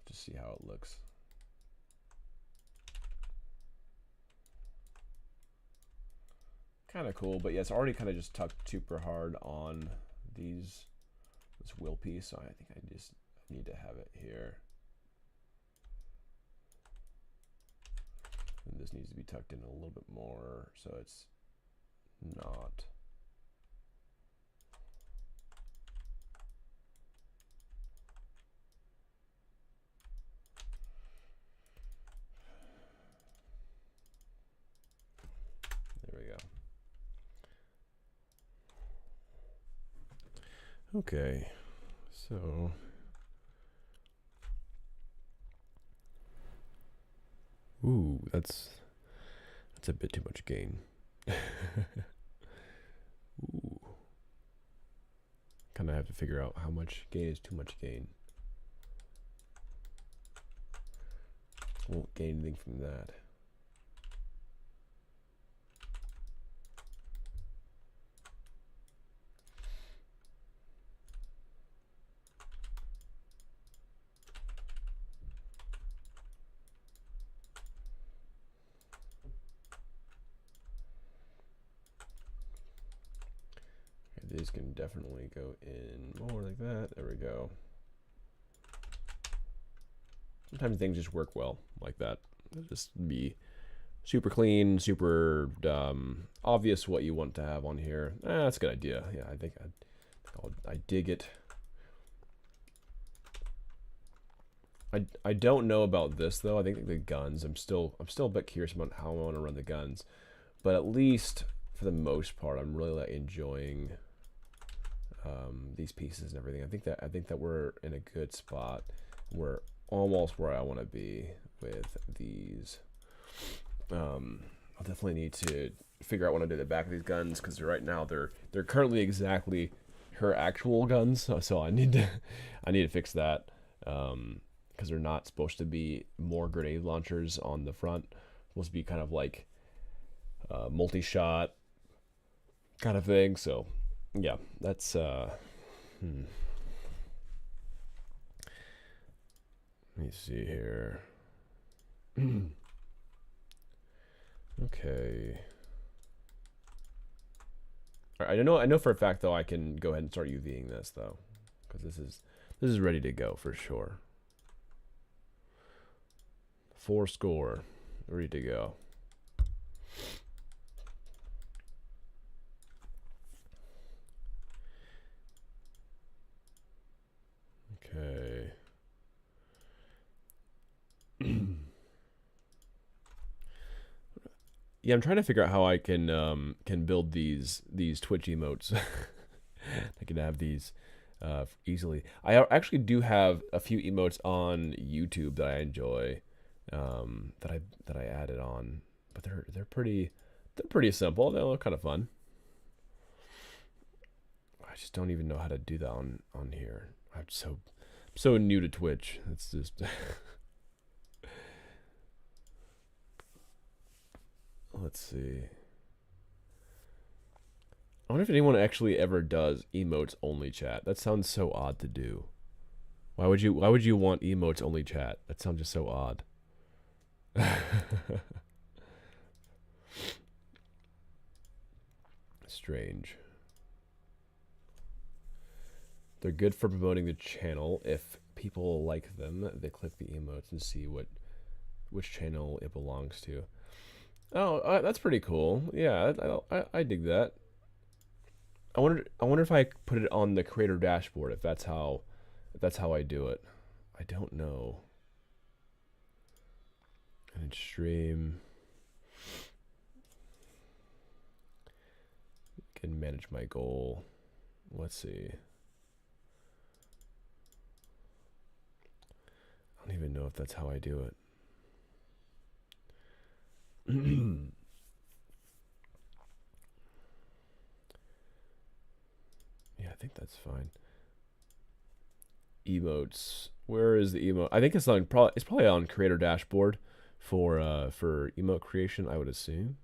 Just see how it looks. Kind of cool, but yeah, it's already kind of just tucked super hard on this wheel piece, so I think I just need to have it here. And this needs to be tucked in a little bit more, so it's not. There we go. Okay, so ooh, that's a bit too much gain. Ooh, kind of have to figure out how much gain is too much gain. won't gain anything from that. These can definitely go in more like that. There we go. Sometimes things just work well like that. It'll just be super clean, super obvious what you want to have on here. That's a good idea. Yeah, I think I dig it. I don't know about this though. I think the guns. I'm still a bit curious about how I want to run the guns, but at least for the most part, I'm really like enjoying these pieces and everything. I think that we're in a good spot. We're almost where I want to be with these. I'll definitely need to figure out what I do the back of these guns, because right now they're currently exactly her actual guns. So I need to fix that, because they're not supposed to be more grenade launchers on the front. It's supposed to be kind of like multi-shot kind of thing. So yeah, that's Let me see here. Okay. All right, I know for a fact though I can go ahead and start UVing this though, because this is ready to go for sure. 4 score, ready to go. Okay. Yeah, I'm trying to figure out how I can build these Twitch emotes. I can have these easily. I actually do have a few emotes on YouTube that I enjoy, that I added on, but they're pretty simple. They look kind of fun. I just don't even know how to do that on here. I'm so new to Twitch. It's just let's see. I wonder if anyone actually ever does emotes only chat. That sounds so odd to do. Why would you want emotes only chat? That sounds just so odd. Strange. They're good for promoting the channel. If people like them, they click the emotes and see which channel it belongs to. Oh, that's pretty cool. Yeah, I dig that. I wonder if I put it on the creator dashboard, if that's how I do it. I don't know. And stream. Can manage my goal. Let's see. I don't even know if that's how I do it. Yeah, I think that's fine. Emotes. Where is the emote? I think it's on it's probably on creator dashboard for emote creation, I would assume.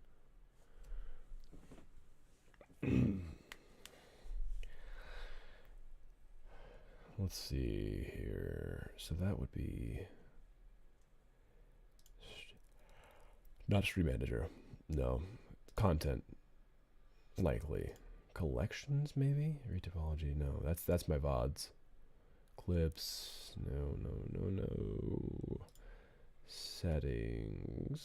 Let's see here. So that would be not stream manager. No. Content. Likely. Collections maybe? Retopology. No. That's my VODs. Clips. No. Settings.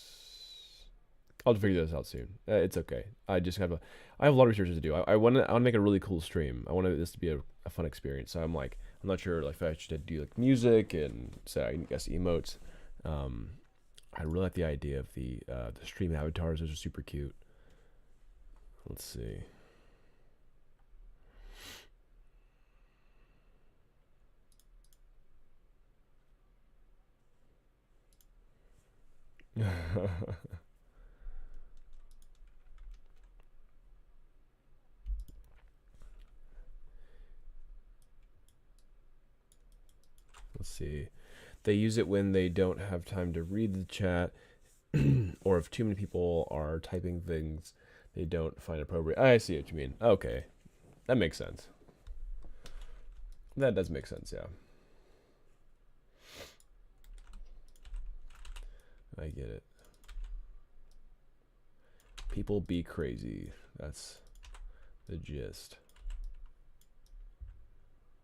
I'll figure this out soon. It's okay. I have a lot of research to do. I want to make a really cool stream. I want this to be a fun experience. So I'm not sure if I should do like music and say I guess emotes. I really like the idea of the stream avatars. Those are super cute. Let's see. Let's see. They use it when they don't have time to read the chat, or if too many people are typing things they don't find appropriate. I see what you mean. Okay, that makes sense. That does make sense, yeah. I get it. People be crazy. That's the gist.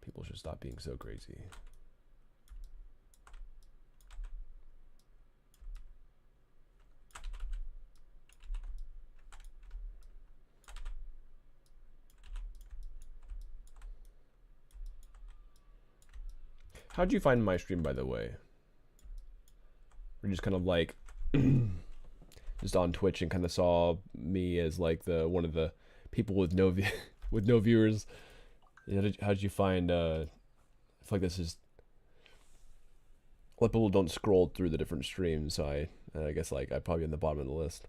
People should stop being so crazy. How'd you find my stream, by the way? We're just kind of like just on Twitch and kind of saw me as like the one of the people with no with no viewers. How'd you find? I feel like this is a lot of people don't scroll through the different streams, so I guess like I'm probably in the bottom of the list.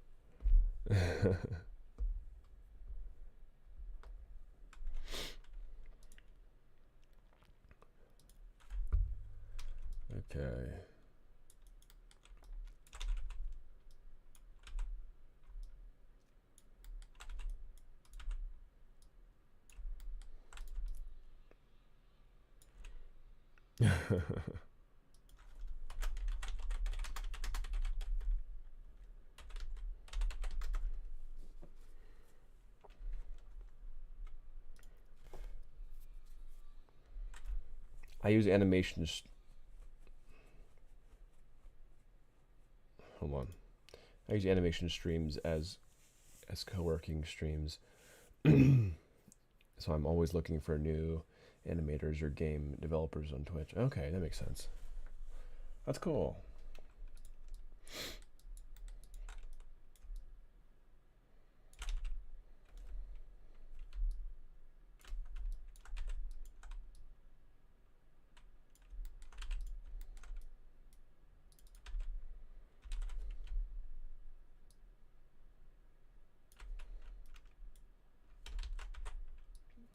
Okay. I use animations. Hold on. I use animation streams as co-working streams. So I'm always looking for new animators or game developers on Twitch. Okay, that makes sense. That's cool.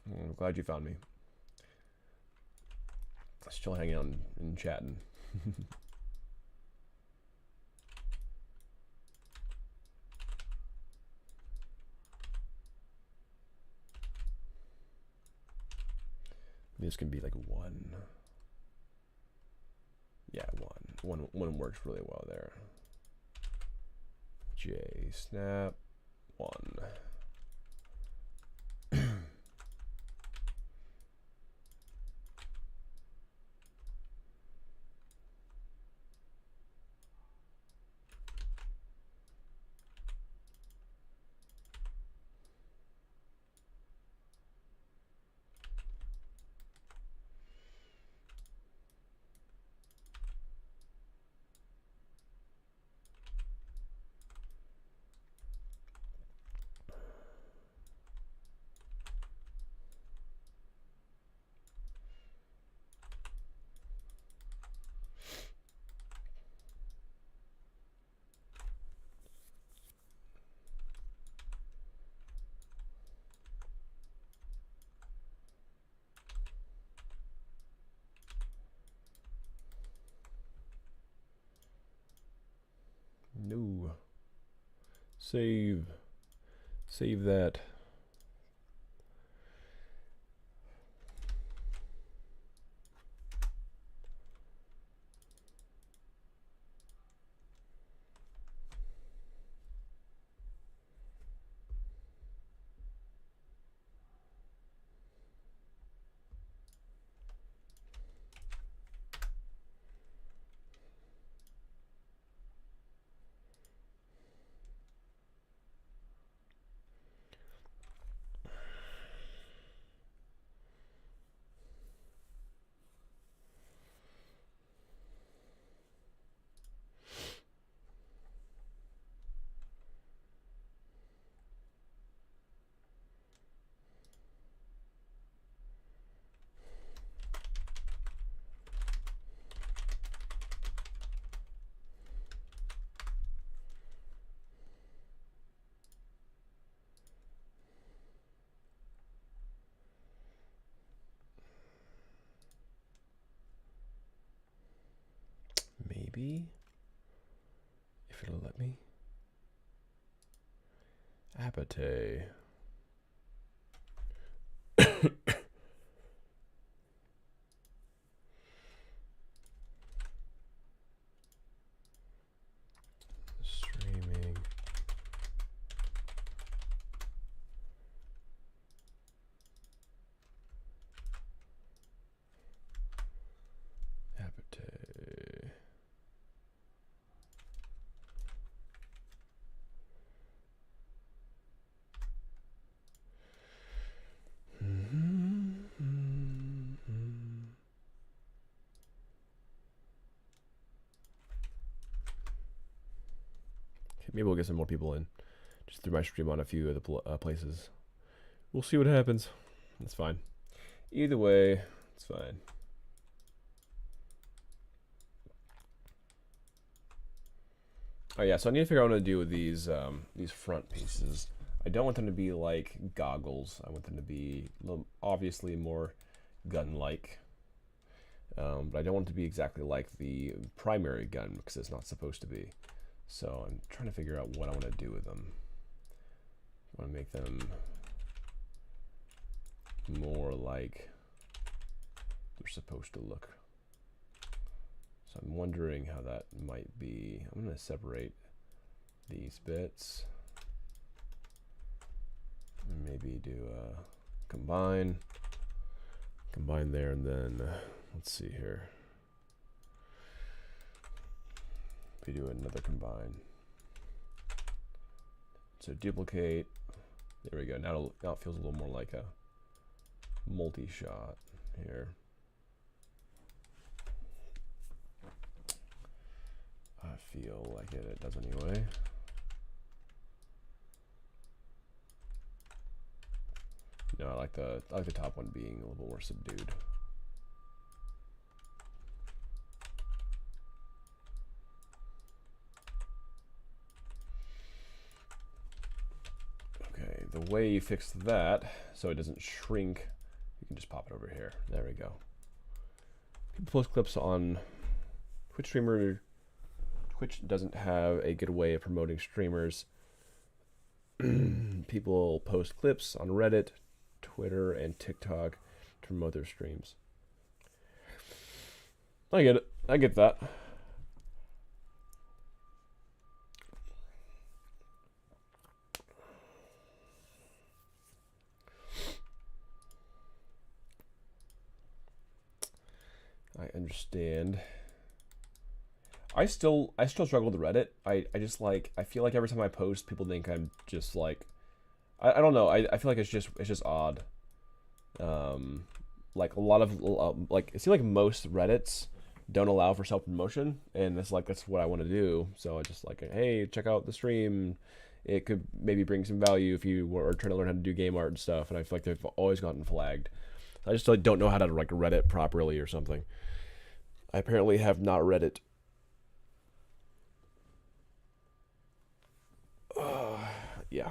I'm glad you found me. Still hanging out and chatting. This can be like one. Yeah, one works really well there. J snap 1. No. Save that. maybe, if it'll let me. Apate. Streaming. Apate. Maybe we'll get some more people in. Just threw my stream on a few of the places. We'll see what happens. That's fine. Either way, it's fine. Oh yeah, so I need to figure out what to do with these front pieces. I don't want them to be like goggles. I want them to be obviously more gun-like. But I don't want it to be exactly like the primary gun because it's not supposed to be. So I'm trying to figure out what I want to do with them. I want to make them more like they're supposed to look. So I'm wondering how that might be. I'm going to separate these bits. And maybe do a combine there, and then let's see here. We do another combine. So duplicate. There we go. Now it feels a little more like a multi-shot here. I feel like it does anyway. No, I like the top one being a little more subdued. Okay, the way you fix that so it doesn't shrink, you can just pop it over here. There we go. People post clips on Twitch streamer. Twitch doesn't have a good way of promoting streamers. People post clips on Reddit, Twitter, and TikTok to promote their streams. I get it. I get that. I understand. I still struggle with Reddit. I just like, I feel like every time I post, people think I'm just like, I don't know. I feel like it's just odd. Like a lot of like, it seems like most Reddits don't allow for self-promotion, and it's like, that's what I want to do. So I just like, hey, check out the stream. It could maybe bring some value if you were trying to learn how to do game art and stuff. And I feel like they've always gotten flagged. I just like don't know how to like Reddit properly or something. I apparently have not read it. Yeah.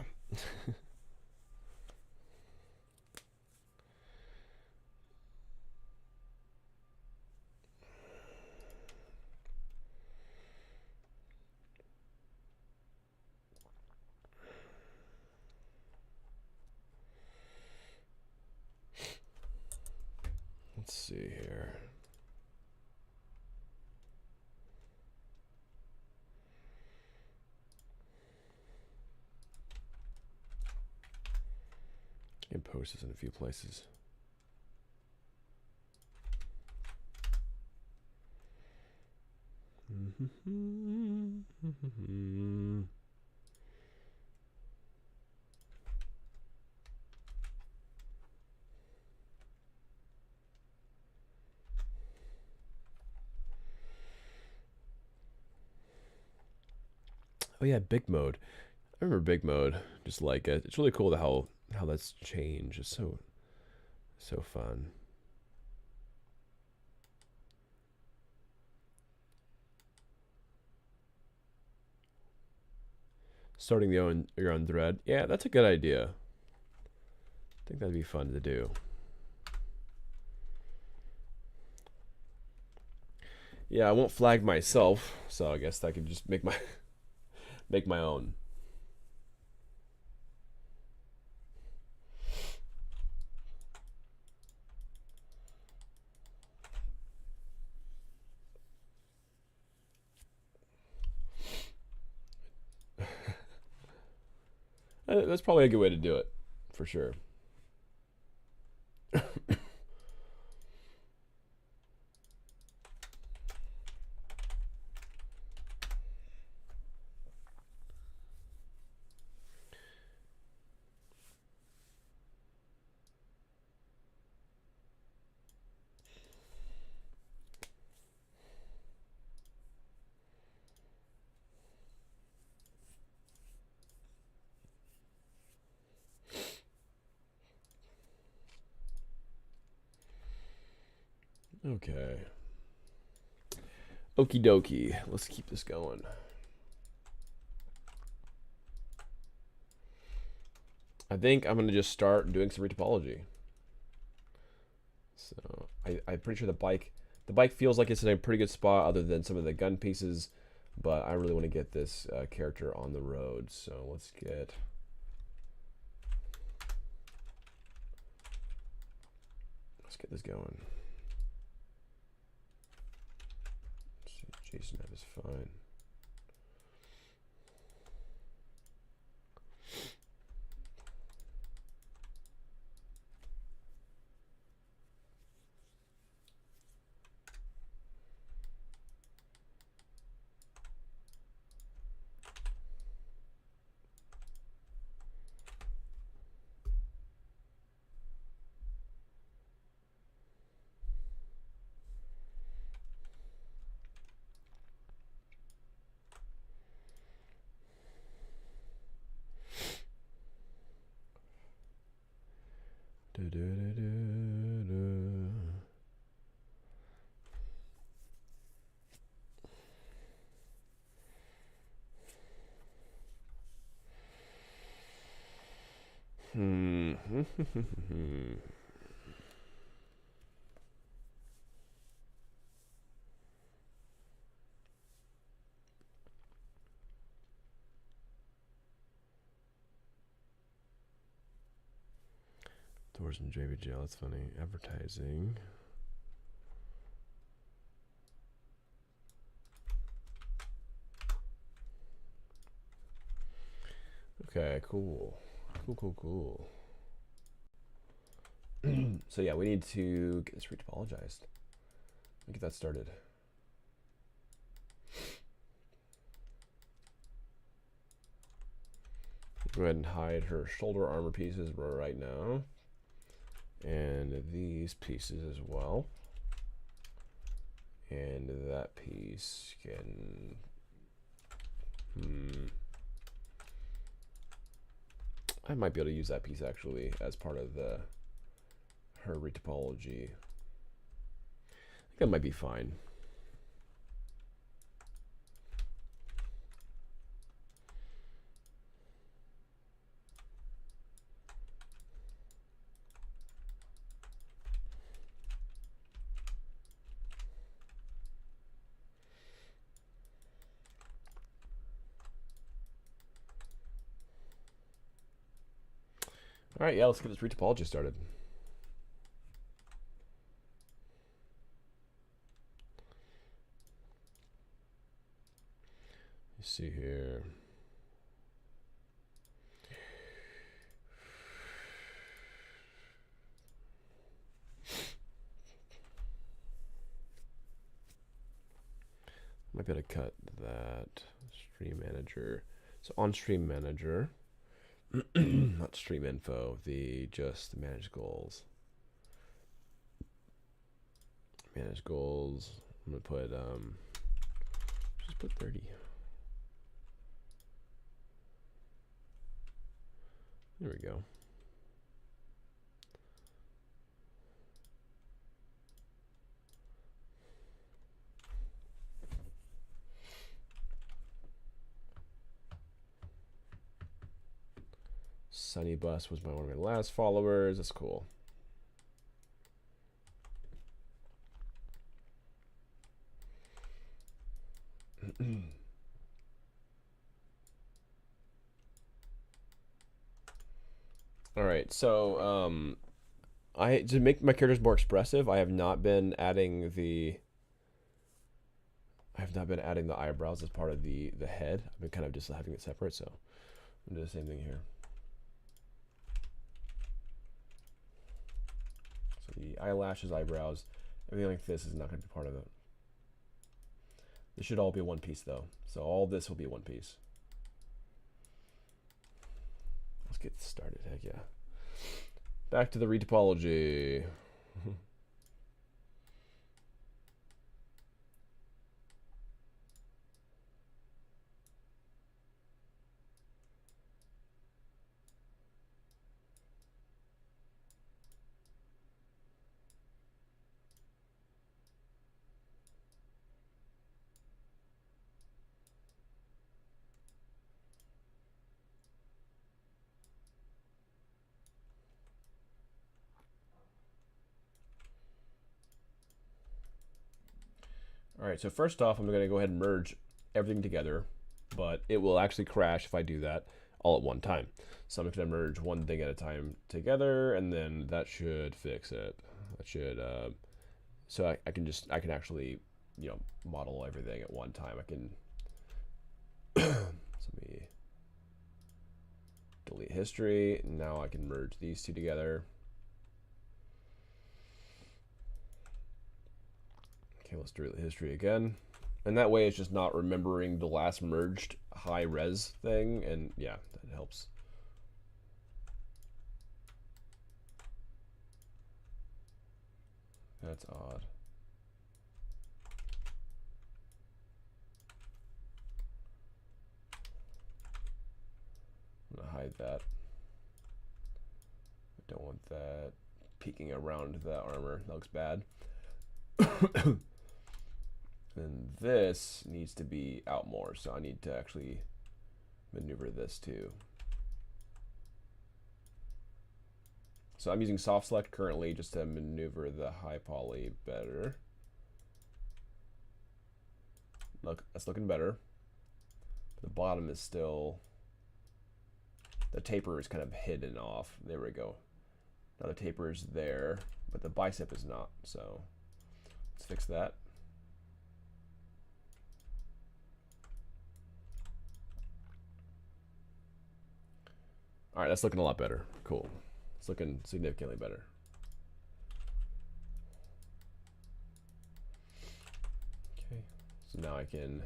Let's see here. You can post this in a few places. Oh yeah, big mode. I remember big mode. Just like it. It's really cool how that's changed. It's so fun. Starting your own thread. Yeah, that's a good idea. I think that'd be fun to do. Yeah, I won't flag myself, so I guess I could just make my make my own. That's probably a good way to do it, for sure. Okay. Okie dokie. Let's keep this going. I think I'm going to just start doing some retopology. So I'm pretty sure the bike feels like it's in a pretty good spot other than some of the gun pieces, but I really want to get this character on the road. So let's get this going. Let's see, Jason map is fine. Doors and JVGL, that's funny. Advertising. Okay, cool. Cool. So yeah, we need to get this retopologized. Get that started. Go ahead and hide her shoulder armor pieces right now. And these pieces as well. And that piece can... I might be able to use that piece actually as part of her retopology. I think that might be fine. All right, yeah, let's get this retopology started. Let's see here. Might be able to cut that stream manager. So on stream manager, not stream info, just manage goals. Manage goals. I'm gonna put just put 30. There we go. Sunny Bus was one of my last followers. That's cool. All right, so I to make my characters more expressive, I have not been adding the eyebrows as part of the head. I've been kind of just having it separate, so I'm gonna do the same thing here. So the eyelashes, eyebrows, everything like this is not going to be part of it. This should all be one piece though, so all this will be one piece. Let's get started. Heck yeah! Back to the retopology. All right, so first off, I'm going to go ahead and merge everything together, but it will actually crash if I do that all at one time. So I'm going to merge one thing at a time together, and then that should fix it. That should, so I can actually, you know, model everything at one time. I can, so let me delete history. Now I can merge these two together. Okay, let's delete history again. And that way it's just not remembering the last merged high res thing, and yeah, that helps. That's odd. I'm gonna hide that. I don't want that peeking around the armor. That looks bad. And this needs to be out more, so I need to actually maneuver this too. So I'm using soft select currently just to maneuver the high poly better. Look, that's looking better. The bottom is still, the taper is kind of hidden off. There we go. Now the taper is there, but the bicep is not, so let's fix that. All right, that's looking a lot better. Cool. It's looking significantly better. Okay, so now I can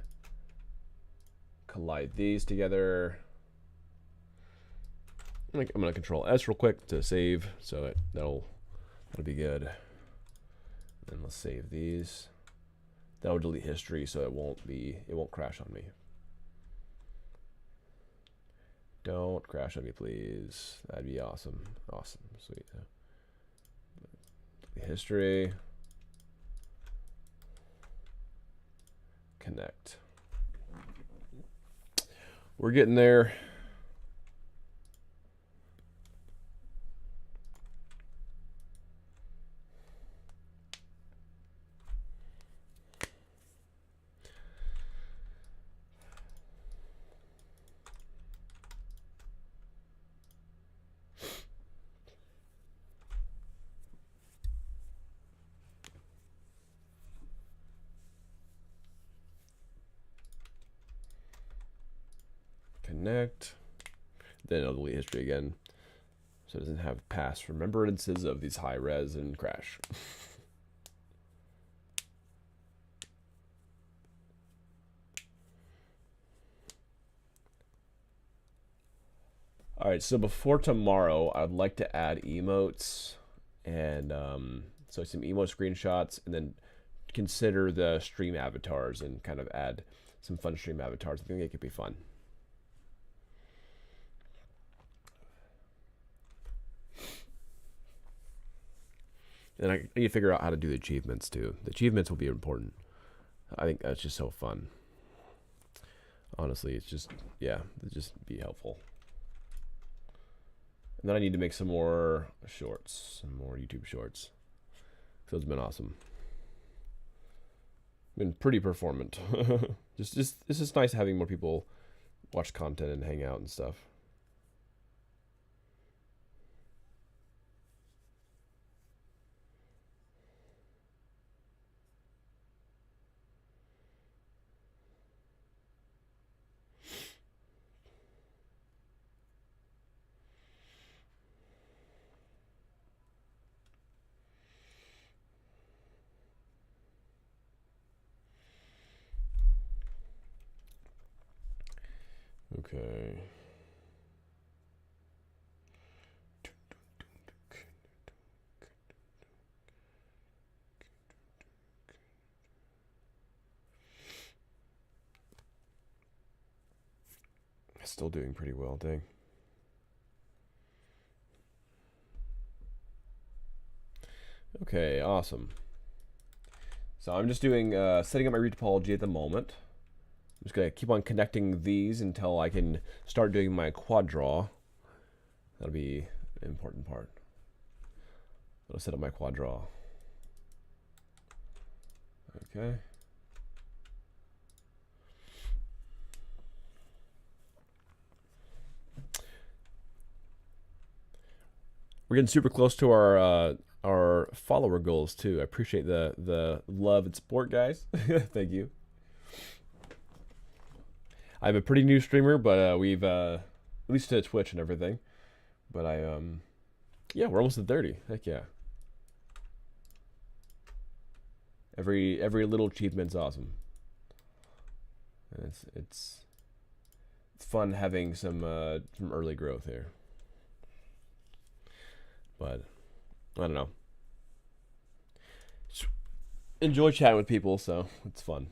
collide these together. I'm gonna control S real quick to save, so that'll be good. And let's save these. That'll delete history, so it won't crash on me. Don't crash on me, please. That'd be awesome. Awesome. Sweet. History. Connect. We're getting there. Connect. Then it'll delete history again, so it doesn't have past remembrances of these high res and crash. All right, so before tomorrow, I'd like to add emotes and so some emote screenshots, and then consider the stream avatars and kind of add some fun stream avatars. I think it could be fun. And I need to figure out how to do the achievements too. The achievements will be important. I think that's just so fun. Honestly, it's just, yeah, it'd just be helpful. And then I need to make some more shorts, some more YouTube shorts. So it's been awesome. Been pretty performant. Just it's just nice having more people watch content and hang out and stuff. Okay. Still doing pretty well, dang. Okay, awesome. So I'm just doing setting up my read topology at the moment. I'm just gonna keep on connecting these until I can start doing my quad draw. That'll be an important part. I'll set up my quad draw. Okay. We're getting super close to our follower goals too. I appreciate the love and support, guys. Thank you. I'm a pretty new streamer, but we've at least to Twitch and everything. But yeah, we're almost at 30. Heck yeah. Every little achievement's awesome. And it's fun having some early growth here. But I don't know. Just enjoy chatting with people, so it's fun.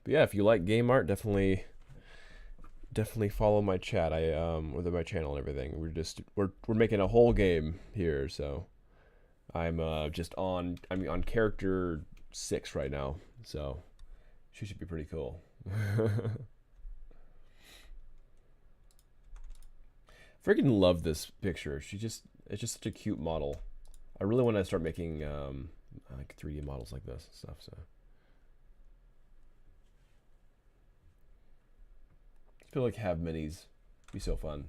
But yeah, if you like game art, definitely follow my chat. Or my channel and everything. We're making a whole game here, so I'm on character 6 right now, so she should be pretty cool. Freaking love this picture. It's just such a cute model. I really want to start making like 3D models like this stuff. So I feel like have minis be so fun.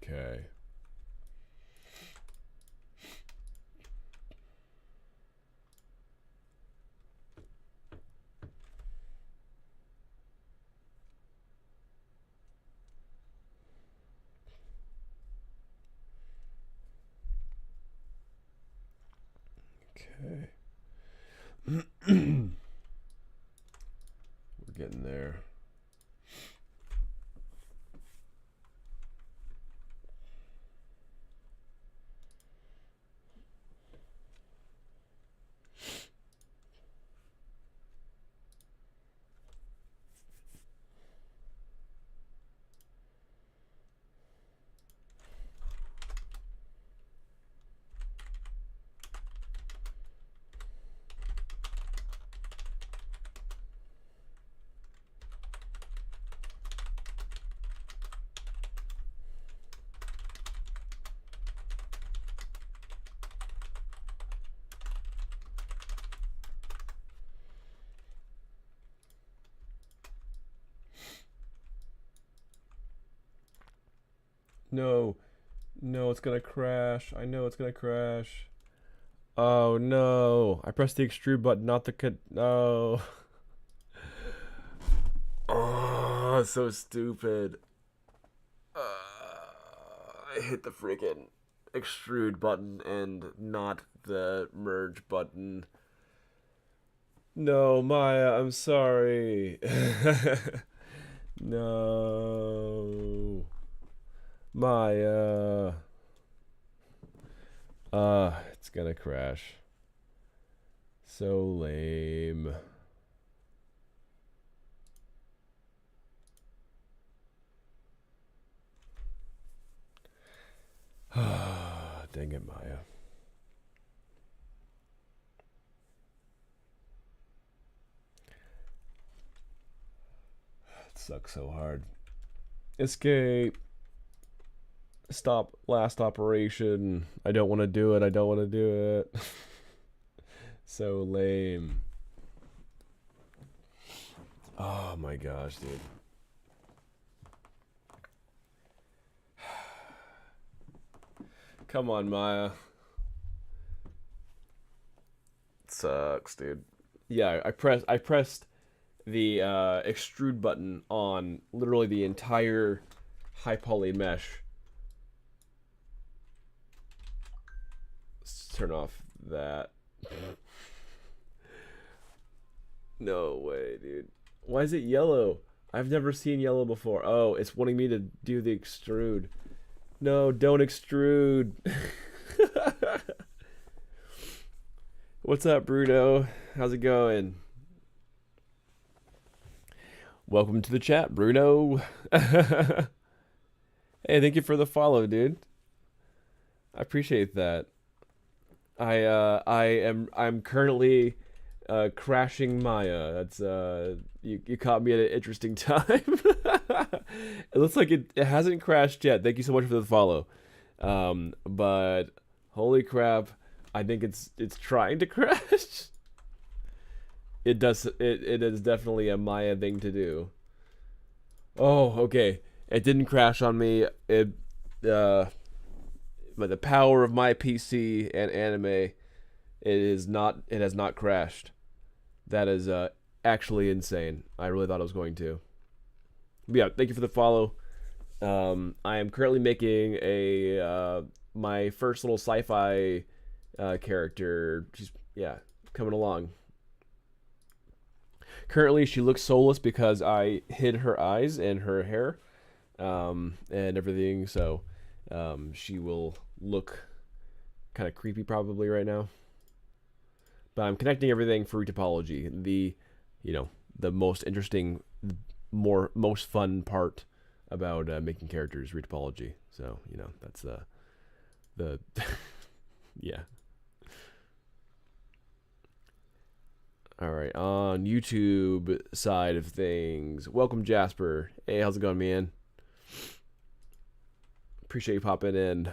Okay. Okay. We're getting there. No, no, it's gonna crash. I know it's gonna crash. Oh no! I pressed the extrude button, not the cut. No. Oh, so stupid. I hit the freaking extrude button and not the merge button. No, Maya, I'm sorry. No. Maya. It's gonna crash. So lame. Dang it, Maya. It sucks so hard. Escape. Stop last operation. I don't want to do it. I don't want to do it. So lame. Oh my gosh, dude. Come on, Maya. It sucks, dude. Yeah, I pressed the extrude button on literally the entire high poly mesh. Let's turn off that. No way, dude. Why is it yellow? I've never seen yellow before. Oh, it's wanting me to do the extrude. No, don't extrude. What's up, Bruno? How's it going? Welcome to the chat, Bruno. Hey, thank you for the follow, dude. I appreciate that. I'm currently crashing Maya. That's you caught me at an interesting time. It looks like it hasn't crashed yet. Thank you so much for the follow. But holy crap, I think it's trying to crash. It is definitely a Maya thing to do. Oh, okay. It didn't crash on me. But the power of my PC and anime, it has not crashed. That is actually insane. I really thought it was going to. But yeah, thank you for the follow. I am currently making a my first little sci-fi character. She's coming along. Currently, she looks soulless because I hid her eyes and her hair and everything. So she will look kind of creepy probably right now. But I'm connecting everything for retopology. The most interesting, most fun part about making characters, retopology. So that's the yeah. All right, on YouTube side of things, welcome Jasper. Hey, how's it going, man? Appreciate you popping in.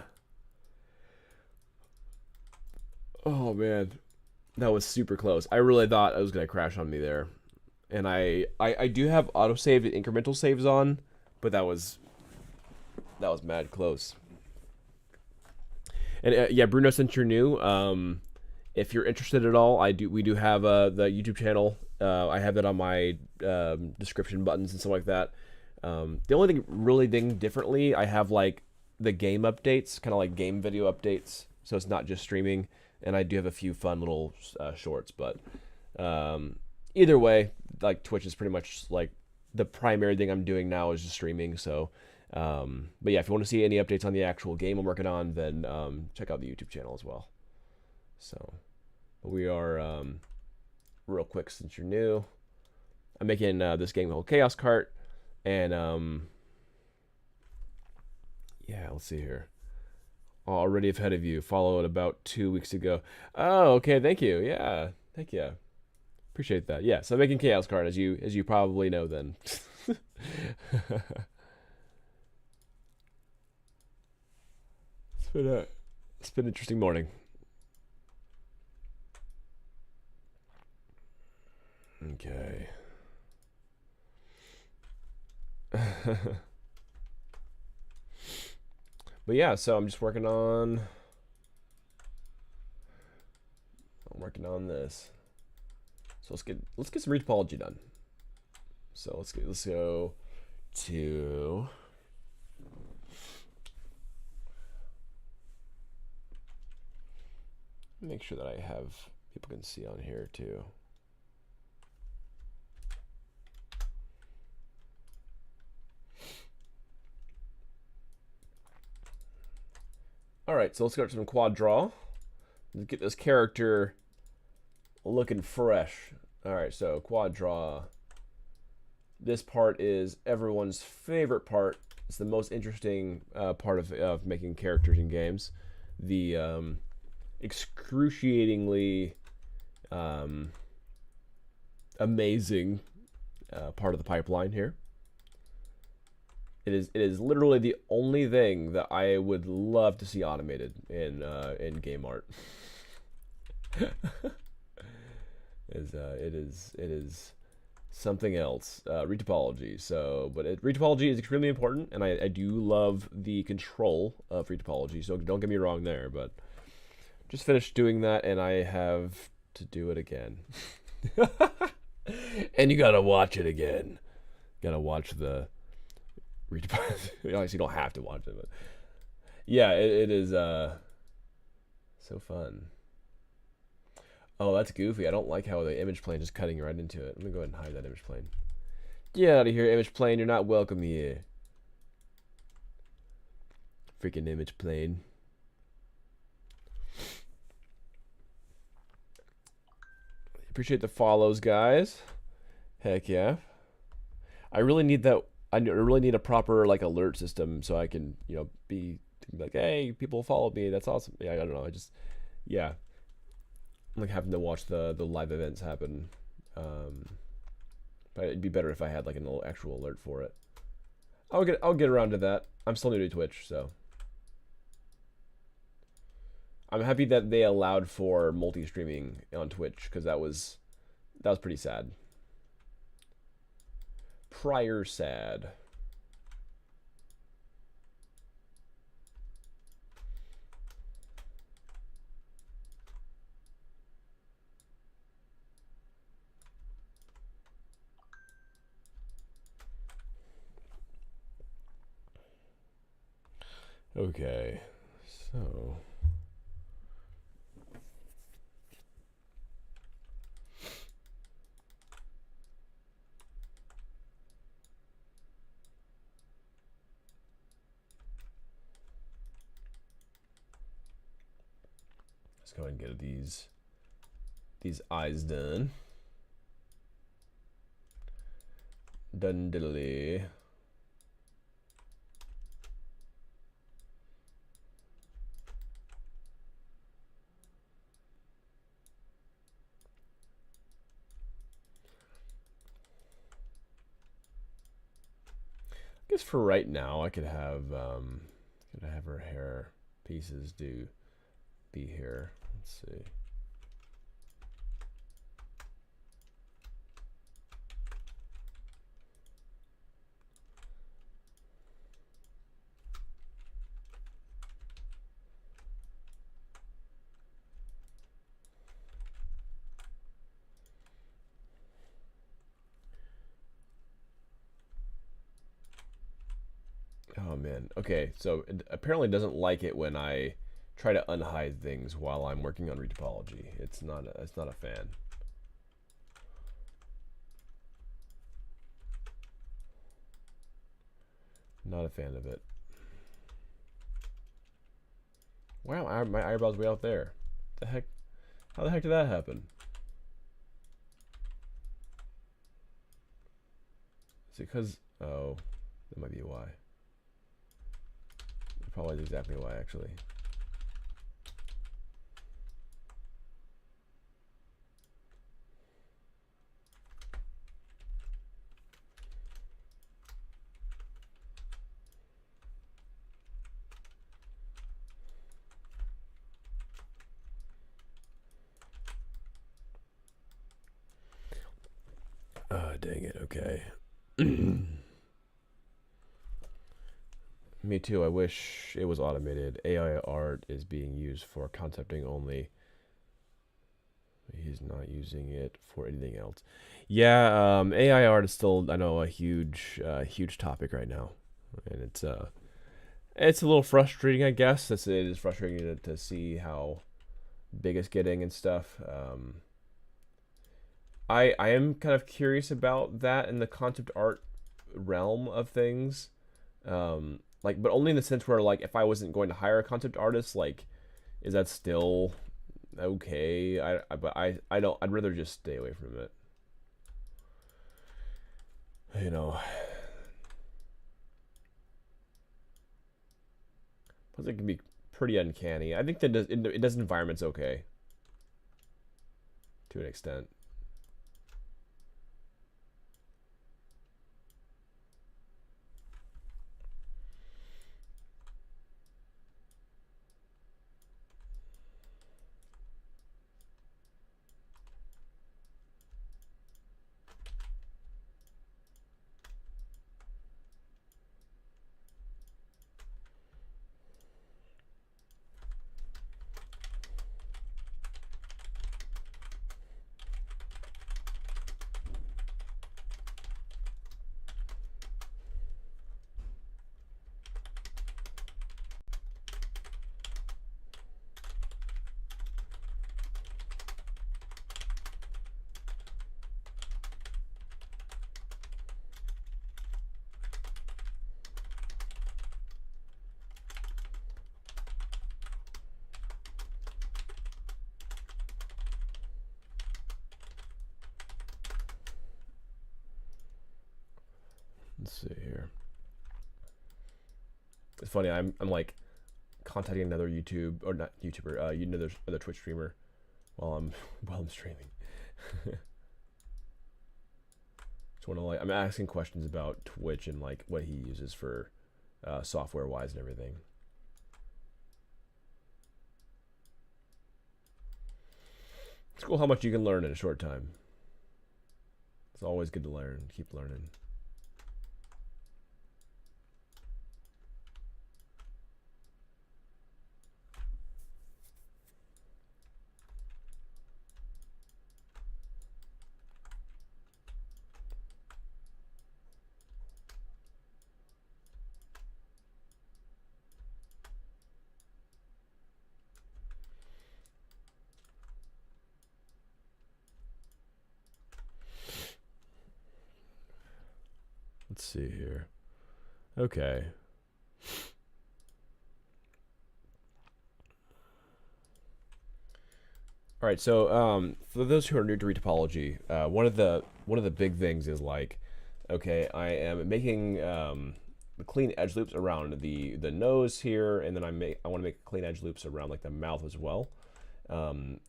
Oh man, that was super close. I really thought it was gonna crash on me there, and I do have autosave and incremental saves on, but that was mad close. And yeah, Bruno, since you're new, if you're interested at all, we do have the YouTube channel. I have that on my description buttons and stuff like that. The only thing really differently, I have like the game updates, kind of like game video updates, so it's not just streaming. And I do have a few fun little shorts, but either way, like Twitch is pretty much like the primary thing I'm doing now is just streaming. So, but yeah, if you want to see any updates on the actual game I'm working on, then check out the YouTube channel as well. So, we are real quick since you're new. I'm making this game called Chaos Cart, and yeah, let's see here. Already ahead of you. Followed about 2 weeks ago. Oh, okay. Thank you. Yeah, thank you. Appreciate that. Yeah. So I'm making Chaos Card, as you probably know. Then. It's been an interesting morning. Okay. But yeah, so I'm just working on this. So let's get some retopology done. So let's go to make sure that I have people can see on here too. All right, so let's go to some quad draw. Let's get this character looking fresh. All right, so quad draw. This part is everyone's favorite part. It's the most interesting part of making characters in games. The excruciatingly amazing part of the pipeline here. It is literally the only thing that I would love to see automated in game art. It is something else. Retopology. So, but retopology is extremely important, and I do love the control of retopology. So don't get me wrong there, but just finished doing that, and I have to do it again. And you gotta watch it again. Gotta watch the retopology. Obviously, you don't have to watch it, but yeah, it is so fun. Oh, that's goofy. I don't like how the image plane is cutting right into it. Let me go ahead and hide that image plane. Get out of here, image plane. You're not welcome here. Freaking image plane. Appreciate the follows, guys. Heck yeah. I really need that. I really need a proper like alert system so I can, be like, hey, people followed me. That's awesome. Yeah, I don't know. Yeah. I'm like having to watch the live events happen. But it'd be better if I had like an actual alert for it. I'll get around to that. I'm still new to Twitch, so I'm happy that they allowed for multi-streaming on Twitch because that was pretty sad. Prior sad. Okay, so let's go ahead and get these eyes done. Done diddly. I guess for right now, I could have her hair pieces be here. Let's see. Oh man. Okay, so it apparently doesn't like it when I try to unhide things while I'm working on retopology. It's not a fan. Not a fan of it. Wow, my eyebrow's way out there. The heck? How the heck did that happen? Is it because? Oh, that might be why. Probably exactly why, actually. Oh, dang it. Okay. Me too. I wish it was automated. AI art is being used for concepting only. He's not using it for anything else. Yeah, AI art is still, I know, a huge topic right now, and it's a little frustrating, I guess. It is frustrating to see how big it's getting and stuff. I am kind of curious about that in the concept art realm of things. But only in the sense where, like, if I wasn't going to hire a concept artist, like, is that still okay. But I don't. I'd rather just stay away from it. You know. Plus, it can be pretty uncanny. I think that it does environment's okay to an extent. Let's see here. It's funny. I'm like contacting another YouTube or not YouTuber, another Twitch streamer while I'm streaming. Just want to I'm asking questions about Twitch and like what he uses for software wise and everything. It's cool how much you can learn in a short time. It's always good to learn. Keep learning. Let's see here. Okay. All right, so for those who are new to retopology, one of the big things is like, okay, I am making the clean edge loops around the nose here, and then I want to make clean edge loops around like the mouth as well.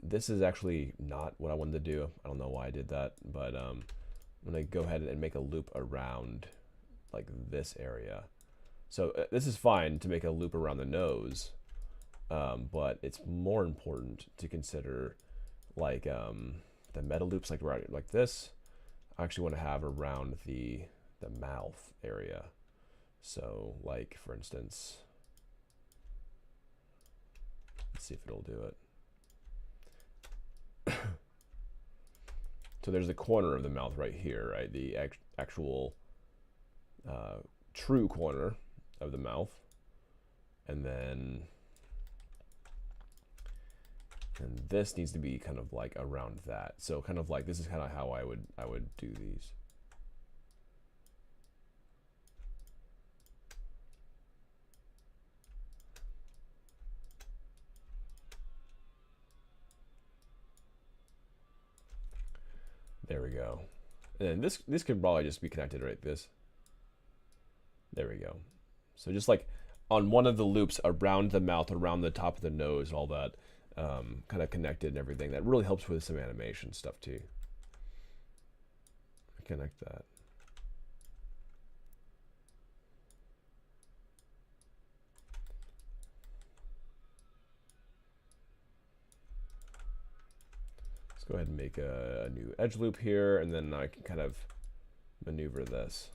This is actually not what I wanted to do. I don't know why I did that, but I'm gonna go ahead and make a loop around like this area. So this is fine to make a loop around the nose, but it's more important to consider like the meta loops like this. I actually want to have around the mouth area. So like for instance, let's see if it'll do it. So there's the corner of the mouth right here, right? The actual true corner of the mouth, and then this needs to be kind of like around that. So kind of like this is kind of how I would do these. There we go. And then this could probably just be connected right this. There we go. So just like on one of the loops around the mouth, around the top of the nose, all that kind of connected and everything. That really helps with some animation stuff too. Connect that. Let's go ahead and make a new edge loop here, and then I can kind of maneuver this.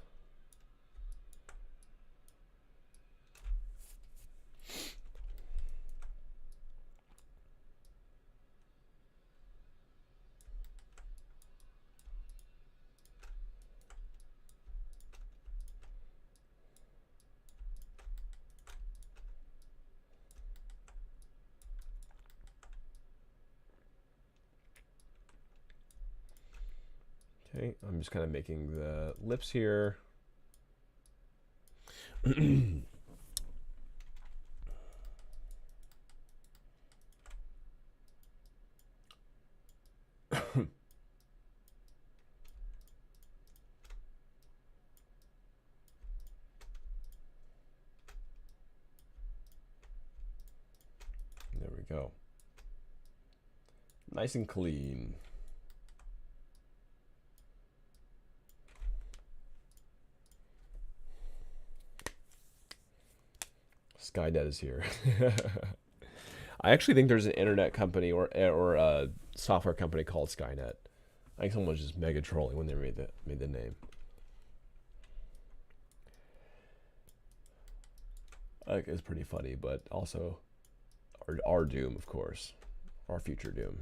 Okay, I'm just kind of making the lips here. go. Nice and clean. Skynet is here. I actually think there's an internet company or a software company called Skynet. I think someone was just mega trolling when they made the name. It's pretty funny, but also our doom, of course, our future doom.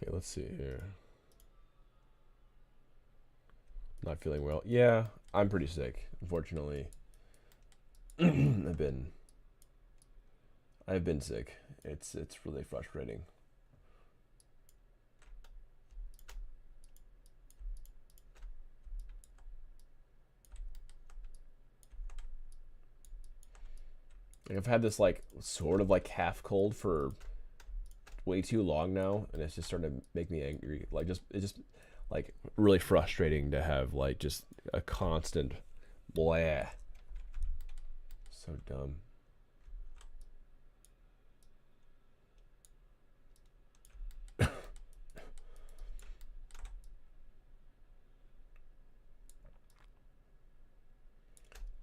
Okay, let's see here. Not feeling well. Yeah, I'm pretty sick, unfortunately. I've been sick. It's really frustrating. Like I've had this like sort of like half cold for way too long now, and it's just starting to make me angry. Like it's just like really frustrating to have like just a constant blah. So dumb.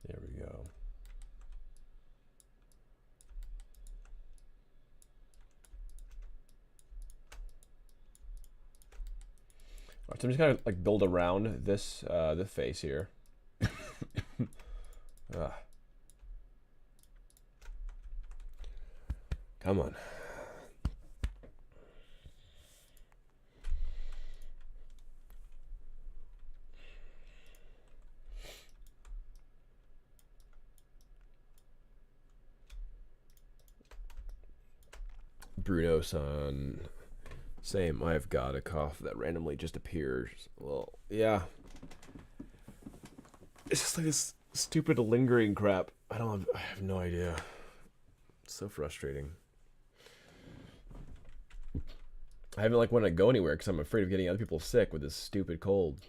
There we go. Alright, so I'm just gonna like build around this the face here. Come on. Bruno-san. Same, I've got a cough that randomly just appears. Well, yeah. It's just like this stupid lingering crap. I have no idea. It's so frustrating. I haven't like want to go anywhere because I'm afraid of getting other people sick with this stupid cold.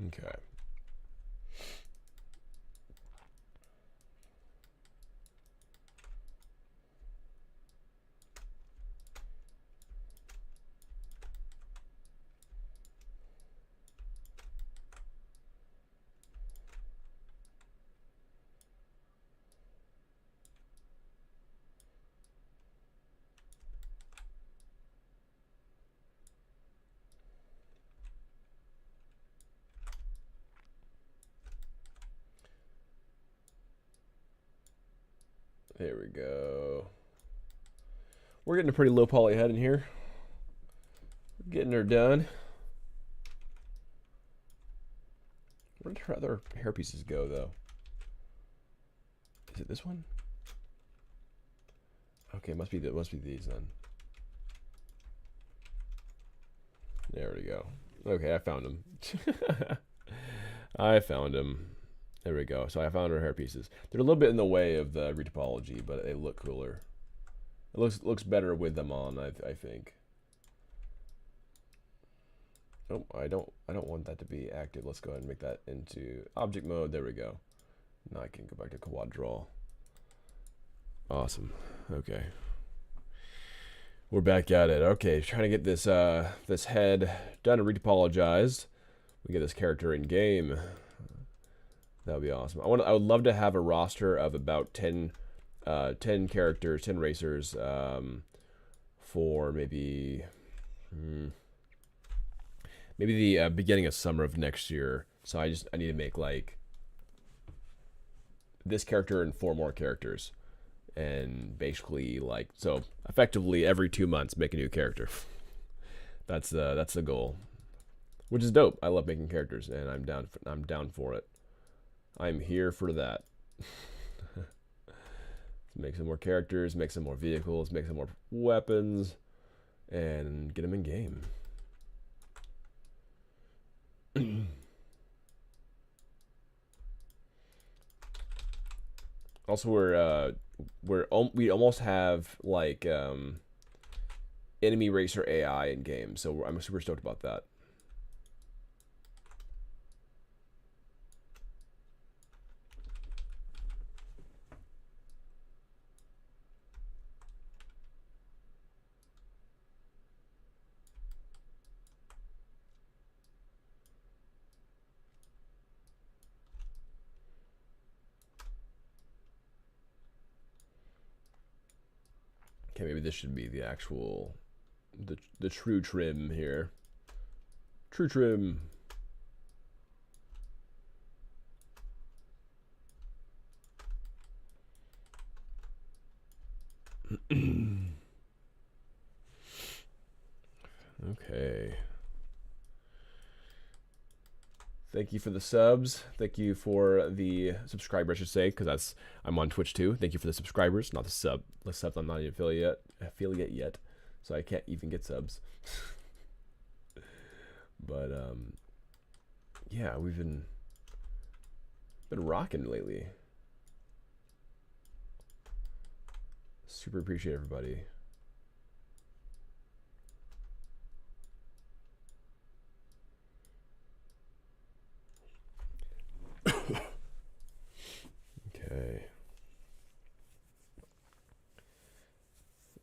Okay. There we go. We're getting a pretty low poly head in here. Getting her done. Where did her other hair pieces go, though? Is it this one? Okay, it must be these then. There we go. Okay, I found them. I found them. There we go. So I found her hair pieces. They're a little bit in the way of the retopology, but they look cooler. It looks better with them on, I think. Oh, I don't want that to be active. Let's go ahead and make that into object mode. There we go. Now I can go back to quad draw. Awesome. Okay. We're back at it. Okay, trying to get this this head done and retopologized. We get this character in game. That would be awesome. I would love to have a roster of about 10 characters, 10 racers, for maybe the beginning of summer of next year. So I need to make like this character and 4 more characters, and basically like, so effectively every 2 months make a new character. That's the goal, which is dope. I love making characters, and I'm down for it. I'm here for that. Make some more characters, make some more vehicles, make some more weapons, and get them in game. Also, we almost have like enemy racer AI in game, so I'm super stoked about that. Okay, maybe this should be the actual, the true trim here. True trim. Okay. Thank you for the subs. Thank you for the subscribers, I should say, because I'm on Twitch too. Thank you for the subscribers, not the sub. The subs, I'm not an affiliate yet, so I can't even get subs. But yeah, we've been rocking lately. Super appreciate everybody. Okay.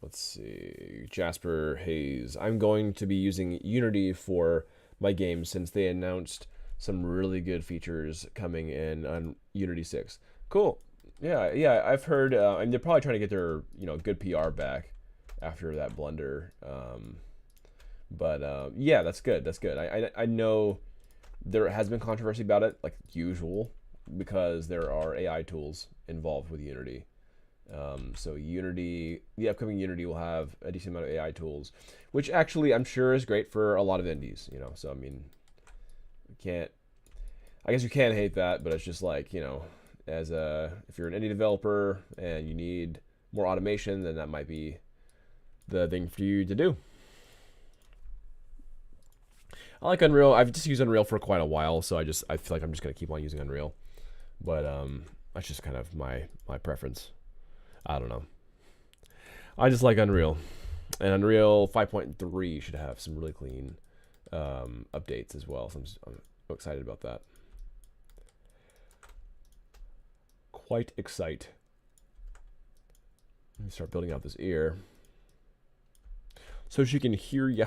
Let's see. Jasper Hayes. I'm going to be using Unity for my game since they announced some really good features coming in on Unity 6. Cool. Yeah, I've heard, and they're probably trying to get their, good PR back after that blunder. But yeah, that's good. That's good. I know there has been controversy about it, like usual, because there are AI tools involved with Unity. So Unity, the upcoming Unity will have a decent amount of AI tools, which actually I'm sure is great for a lot of indies, So I mean, I guess you can't hate that, but it's just like, if you're an indie developer and you need more automation, then that might be the thing for you to do. I like Unreal. I've just used Unreal for quite a while, so I feel like I'm just gonna keep on using Unreal. But that's just kind of my preference. I don't know. I just like Unreal, and Unreal 5.3 should have some really clean updates as well. So I'm excited about that. Quite excited. Let me start building out this ear so she can hear ya.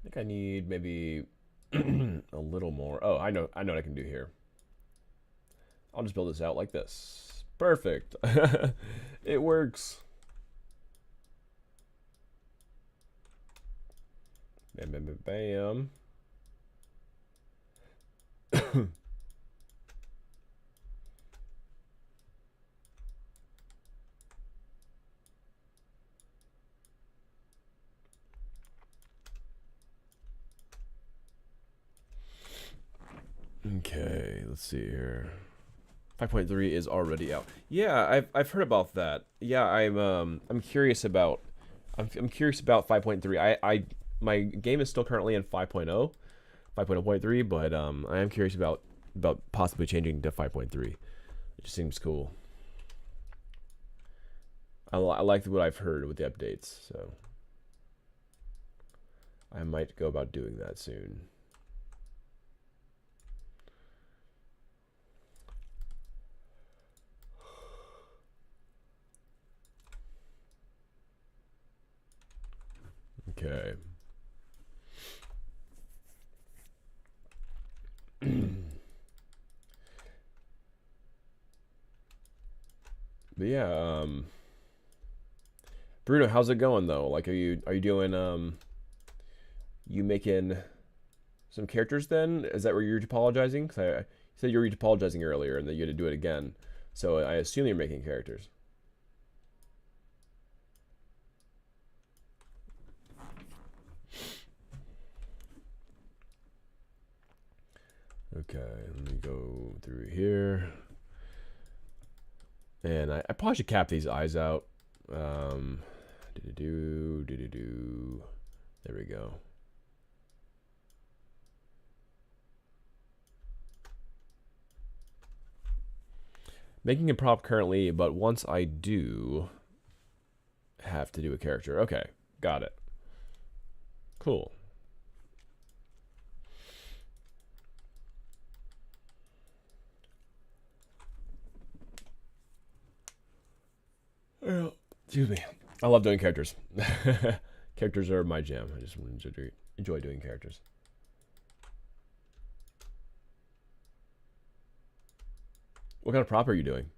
think I need maybe a little more. Oh, I know what I can do here. I'll just build this out like this. Perfect. It works. Bam, bam, bam, bam. Okay, let's see here. 5.3 is already out. Yeah, I've heard about that. Yeah, I'm curious about I'm curious about 5.3. I my game is still currently in 5.0, 5.0.3, but I am curious about possibly changing to 5.3. It just seems cool. I like what I've heard with the updates, so I might go about doing that soon. Okay. But yeah, Bruno, how's it going though? Like, are you doing you making some characters then? Is that where you're apologizing? Because you said you were apologizing earlier and that you had to do it again. So I assume you're making characters. Okay, let me go through here. And I probably should cap these eyes out. There we go. Making a prop currently, but once I do have to do a character. Okay, got it. Cool. Excuse me. I love doing characters. Characters are my jam. I just enjoy doing characters. What kind of prop are you doing?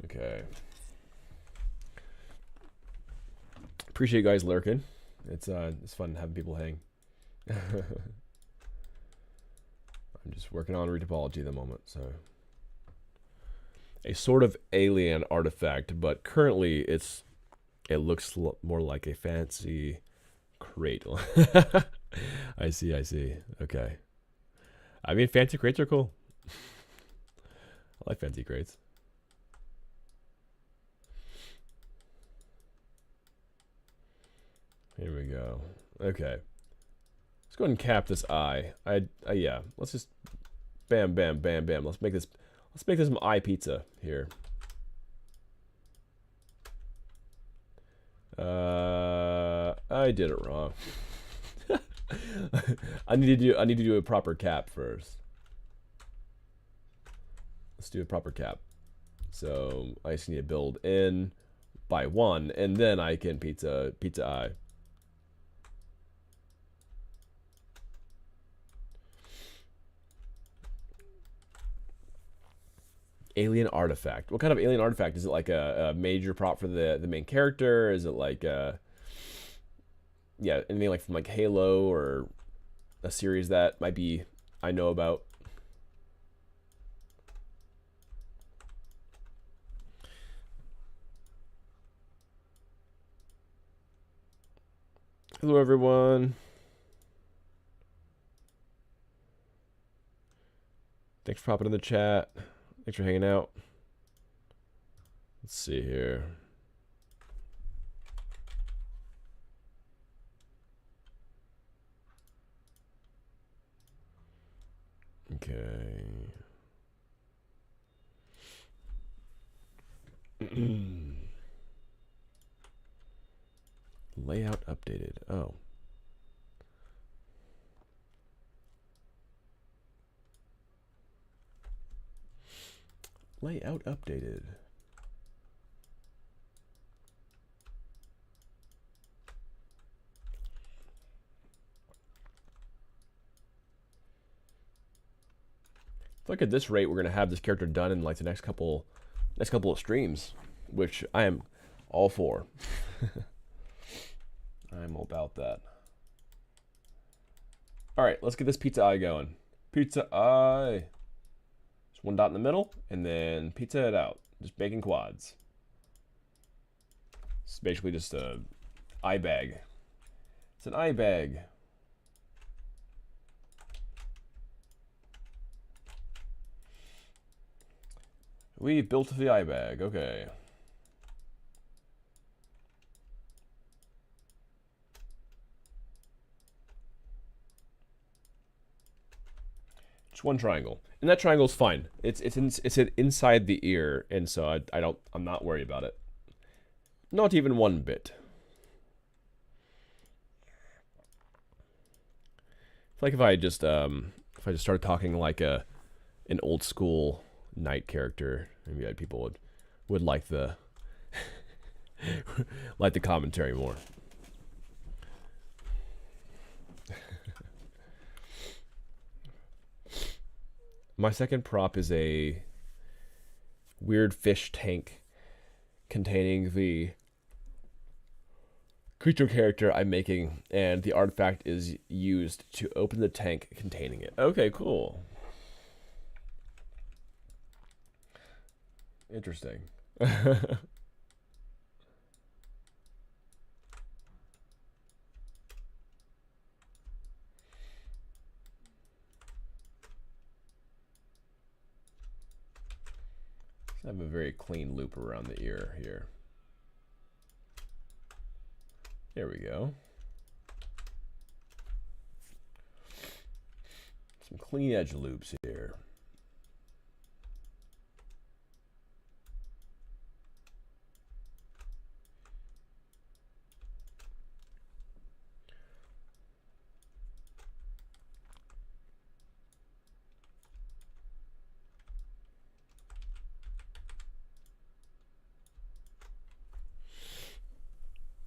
Okay. Appreciate you guys lurking. It's fun having people hang. I'm just working on retopology at the moment, so a sort of alien artifact, but currently it looks more like a fancy crate. I see. Okay. I mean, fancy crates are cool. I like fancy crates. Here we go. Okay. Let's go ahead and cap this eye. Yeah. Let's just bam. Let's make this some eye pizza here. I did it wrong. I need to do a proper cap first. Let's do a proper cap. So I just need to build in by 1, and then I can pizza eye. Alien artifact. What kind of alien artifact? Is it like a major prop for the main character? Is it like yeah, anything like from like Halo or a series that might be I know about? Hello everyone. Thanks for popping in the chat. Thanks for hanging out. Let's see here. Okay. Layout updated. Oh. Layout updated. I feel like at this rate, we're gonna have this character done in like the next couple of streams, which I am all for. I'm all about that. All right, let's get this pizza eye going. Pizza eye. Just one dot in the middle, and then pizza it out. Just making quads. It's basically just a eye bag. It's an eye bag. We built the eye bag. Okay. Just one triangle, and that triangle's fine. It's inside the ear, and so I'm not worried about it. Not even one bit. It's like if I just started talking like an old school knight character, maybe people would like the like the commentary more. My second prop is a weird fish tank containing the creature character I'm making, and the artifact is used to open the tank containing it. Okay, cool. Interesting. I have a very clean loop around the ear here. There we go. Some clean edge loops here.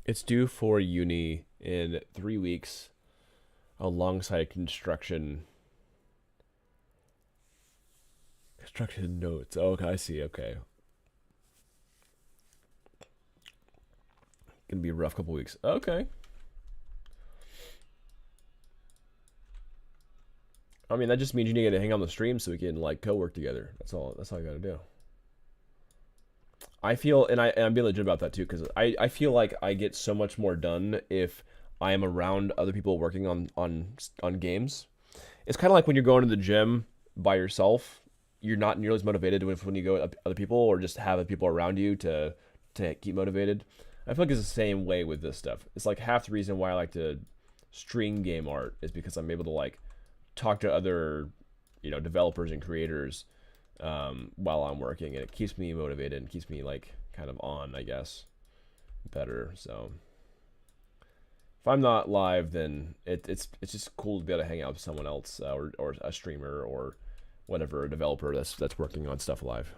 It's due for uni in 3 weeks alongside construction notes. Oh, okay, I see. Okay. Gonna be a rough couple weeks. Okay. I mean, that just means you need to hang on the stream so we can like co-work together. That's all I gotta do. I feel, and I'm being legit about that too, because I feel like I get so much more done if I am around other people working on games. It's kind of like when you're going to the gym by yourself. You're not nearly as motivated when you go with other people, or just have other people around you to keep motivated. I feel like it's the same way with this stuff. It's like half the reason why I like to stream game art is because I'm able to like talk to other, developers and creators while I'm working, and it keeps me motivated and keeps me like kind of on, I guess, better. So if I'm not live, then it's just cool to be able to hang out with someone else, or a streamer or whatever, a developer that's working on stuff live.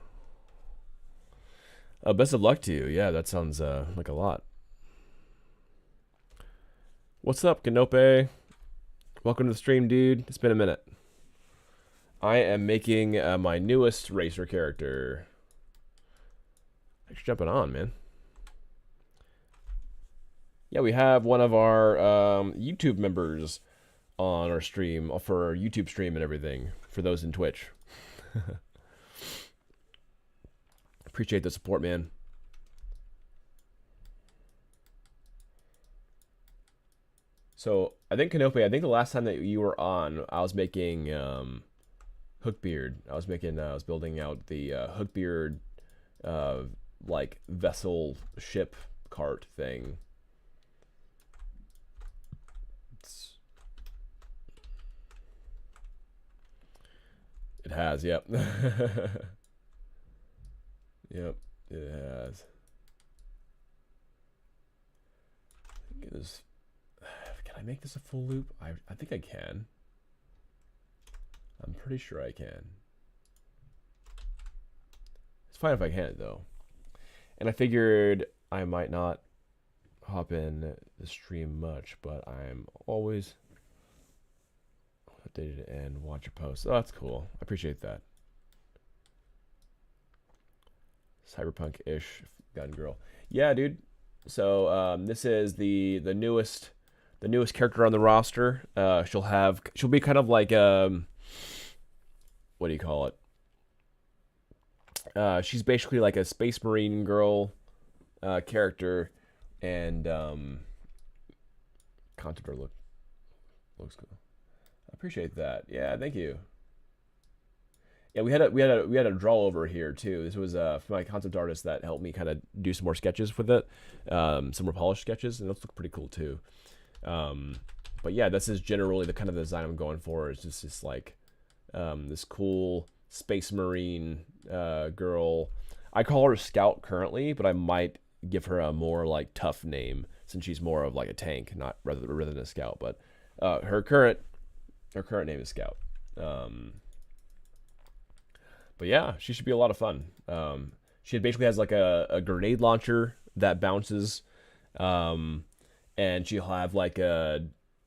Best of luck to you. Yeah, that sounds like a lot. What's up, Canope? Welcome to the stream, dude. It's been a minute. I am making my newest racer character. Thanks for jumping on, man. Yeah, we have one of our YouTube members on our stream, for our YouTube stream and everything, for those in Twitch. Appreciate the support, man. So, I think, Canope, I think the last time that you were on, I was making Hookbeard. I was building out the Hookbeard like vessel ship cart thing. It has, yep. Yep. it has. Can I make this a full loop? I think I can. I'm pretty sure I can. It's fine if I can't though. And I figured I might not hop in the stream much, but I'm always updated and watch your posts. Oh, that's cool. I appreciate that. Cyberpunk-ish gun girl. Yeah, dude. So this is the newest character on the roster. She'll be kind of like what do you call it? She's basically like a Space Marine girl character, and content looks cool. I appreciate that. Yeah, thank you. Yeah, we had a draw over here too. This was for my concept artist that helped me kind of do some more sketches with it, some more polished sketches, and those look pretty cool too. But yeah, this is generally the kind of design I'm going for. It's just like this cool Space Marine girl. I call her Scout currently, but I might give her a more like tough name since she's more of like a tank, not rather than a Scout. But her current name is Scout. But yeah, she should be a lot of fun. She basically has like a grenade launcher that bounces, and she'll have like a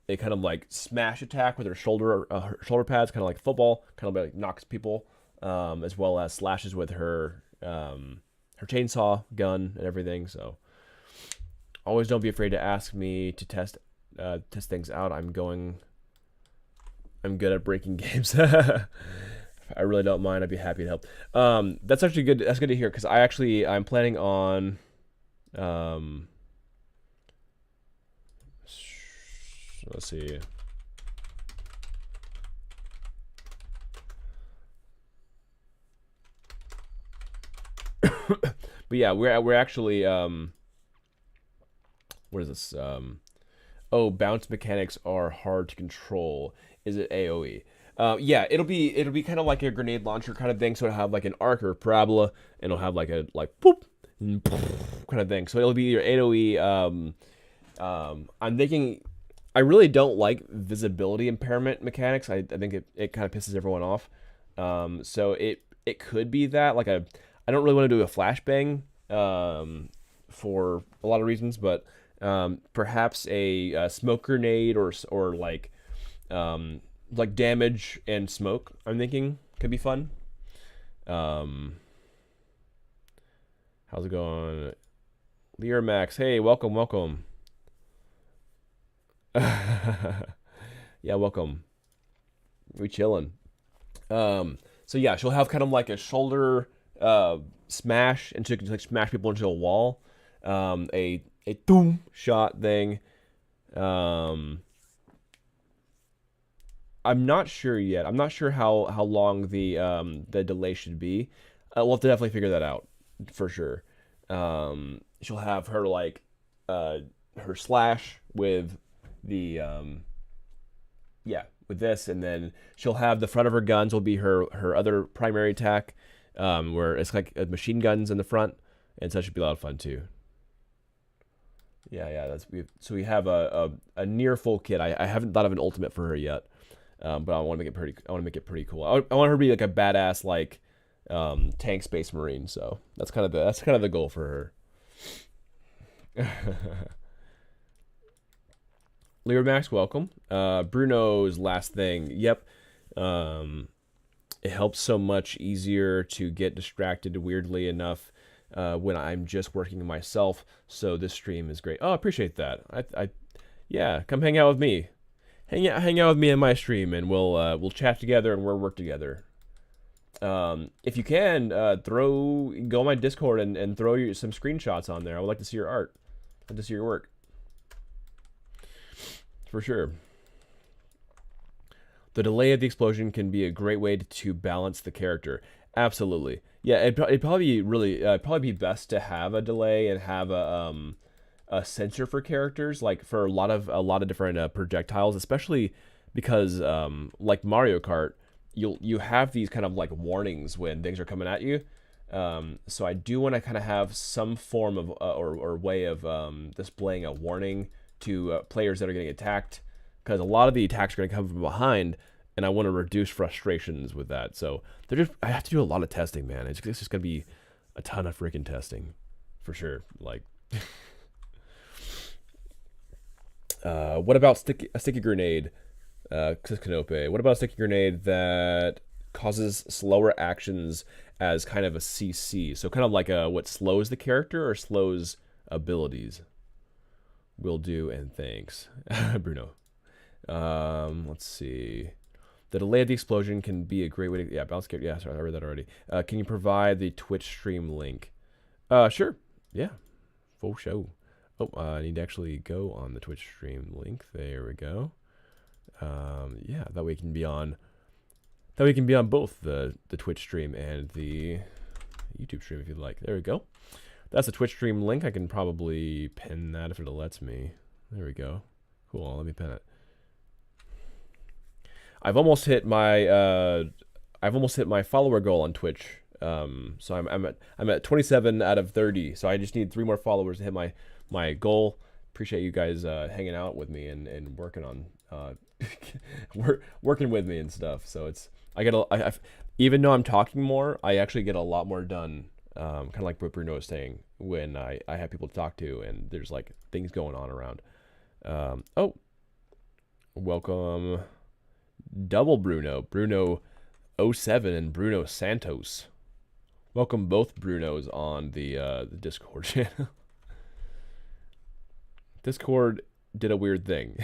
kind of like smash attack with her shoulder pads, kind of like football, kind of like knocks people, as well as slashes with her chainsaw gun and everything. So always don't be afraid to ask me to test things out. I'm good at breaking games. I really don't mind. I'd be happy to help. That's actually good. That's good to hear because I'm planning on let's see. But yeah, we're actually what is this? Oh, bounce mechanics are hard to control. Is it AoE? Yeah, it'll be kind of like a grenade launcher kind of thing. So it'll have like an arc or parabola, and it'll have like a poop and kind of thing. So it'll be your AoE. I'm thinking, I really don't like visibility impairment mechanics. I think it kind of pisses everyone off. So it could be that I don't really want to do a flashbang for a lot of reasons, but perhaps a smoke grenade or like damage and smoke, I'm thinking could be fun. How's it going? Lear Max, hey, welcome. Yeah, welcome. We chilling. So yeah, she'll have kind of like a shoulder smash, and she can like smash people into a wall. A doom shot thing. I'm not sure yet. I'm not sure how long the delay should be. We'll have to definitely figure that out for sure. She'll have her like her slash with the with this, and then she'll have the front of her guns will be her other primary attack, where it's like machine guns in the front, and so that should be a lot of fun too. Yeah. So we have a near full kit. I haven't thought of an ultimate for her yet. But I want to make it pretty cool. I want her to be like a badass like tank Space Marine. So that's kind of the goal for her. Lear Max, welcome. Bruno's last thing. Yep. It helps so much easier to get distracted weirdly enough when I'm just working myself. So this stream is great. Oh, I appreciate that. Yeah, come hang out with me. Hang out with me in my stream, and we'll chat together and we'll work together. If you can, go on my Discord and throw some screenshots on there. I would like to see your art. I'd like to see your work. For sure. The delay of the explosion can be a great way to balance the character. Absolutely. Yeah, it'd probably be best to have a delay and have a sensor for characters, like for a lot of different projectiles, especially because like Mario Kart, you have these kind of like warnings when things are coming at you, So I do want to kind of have some form of or way of displaying a warning to players that are getting attacked, because a lot of the attacks are going to come from behind, and I want to reduce frustrations with that. So I have to do a lot of testing, man. It's just going to be a ton of freaking testing, for sure. Like, what about a sticky grenade? Canope. What about a sticky grenade that causes slower actions as kind of a CC? So kind of like what slows the character or slows abilities. Will do, and thanks, Bruno. Let's see. The delay of the explosion can be a great way to... Yeah, bounce character. Yeah, sorry, I read that already. Can you provide the Twitch stream link? Sure. Yeah, for sure. Oh, I need to actually go on the Twitch stream link. There we go. Yeah, that way it can be on... That way it can be on both the Twitch stream and the YouTube stream if you'd like. There we go. That's the Twitch stream link. I can probably pin that if it lets me. There we go. Cool. Let me pin it. I've almost hit my follower goal on Twitch. So I'm at 27 out of 30. So I just need 3 more followers to hit my goal. Appreciate you guys hanging out with me and working on working with me and stuff. So even though I'm talking more, I actually get a lot more done. Kind of like what Bruno was saying, when I have people to talk to and there's like things going on around. Oh, welcome, double Bruno 07 and Bruno Santos. Welcome both Brunos on the Discord channel. Discord did a weird thing.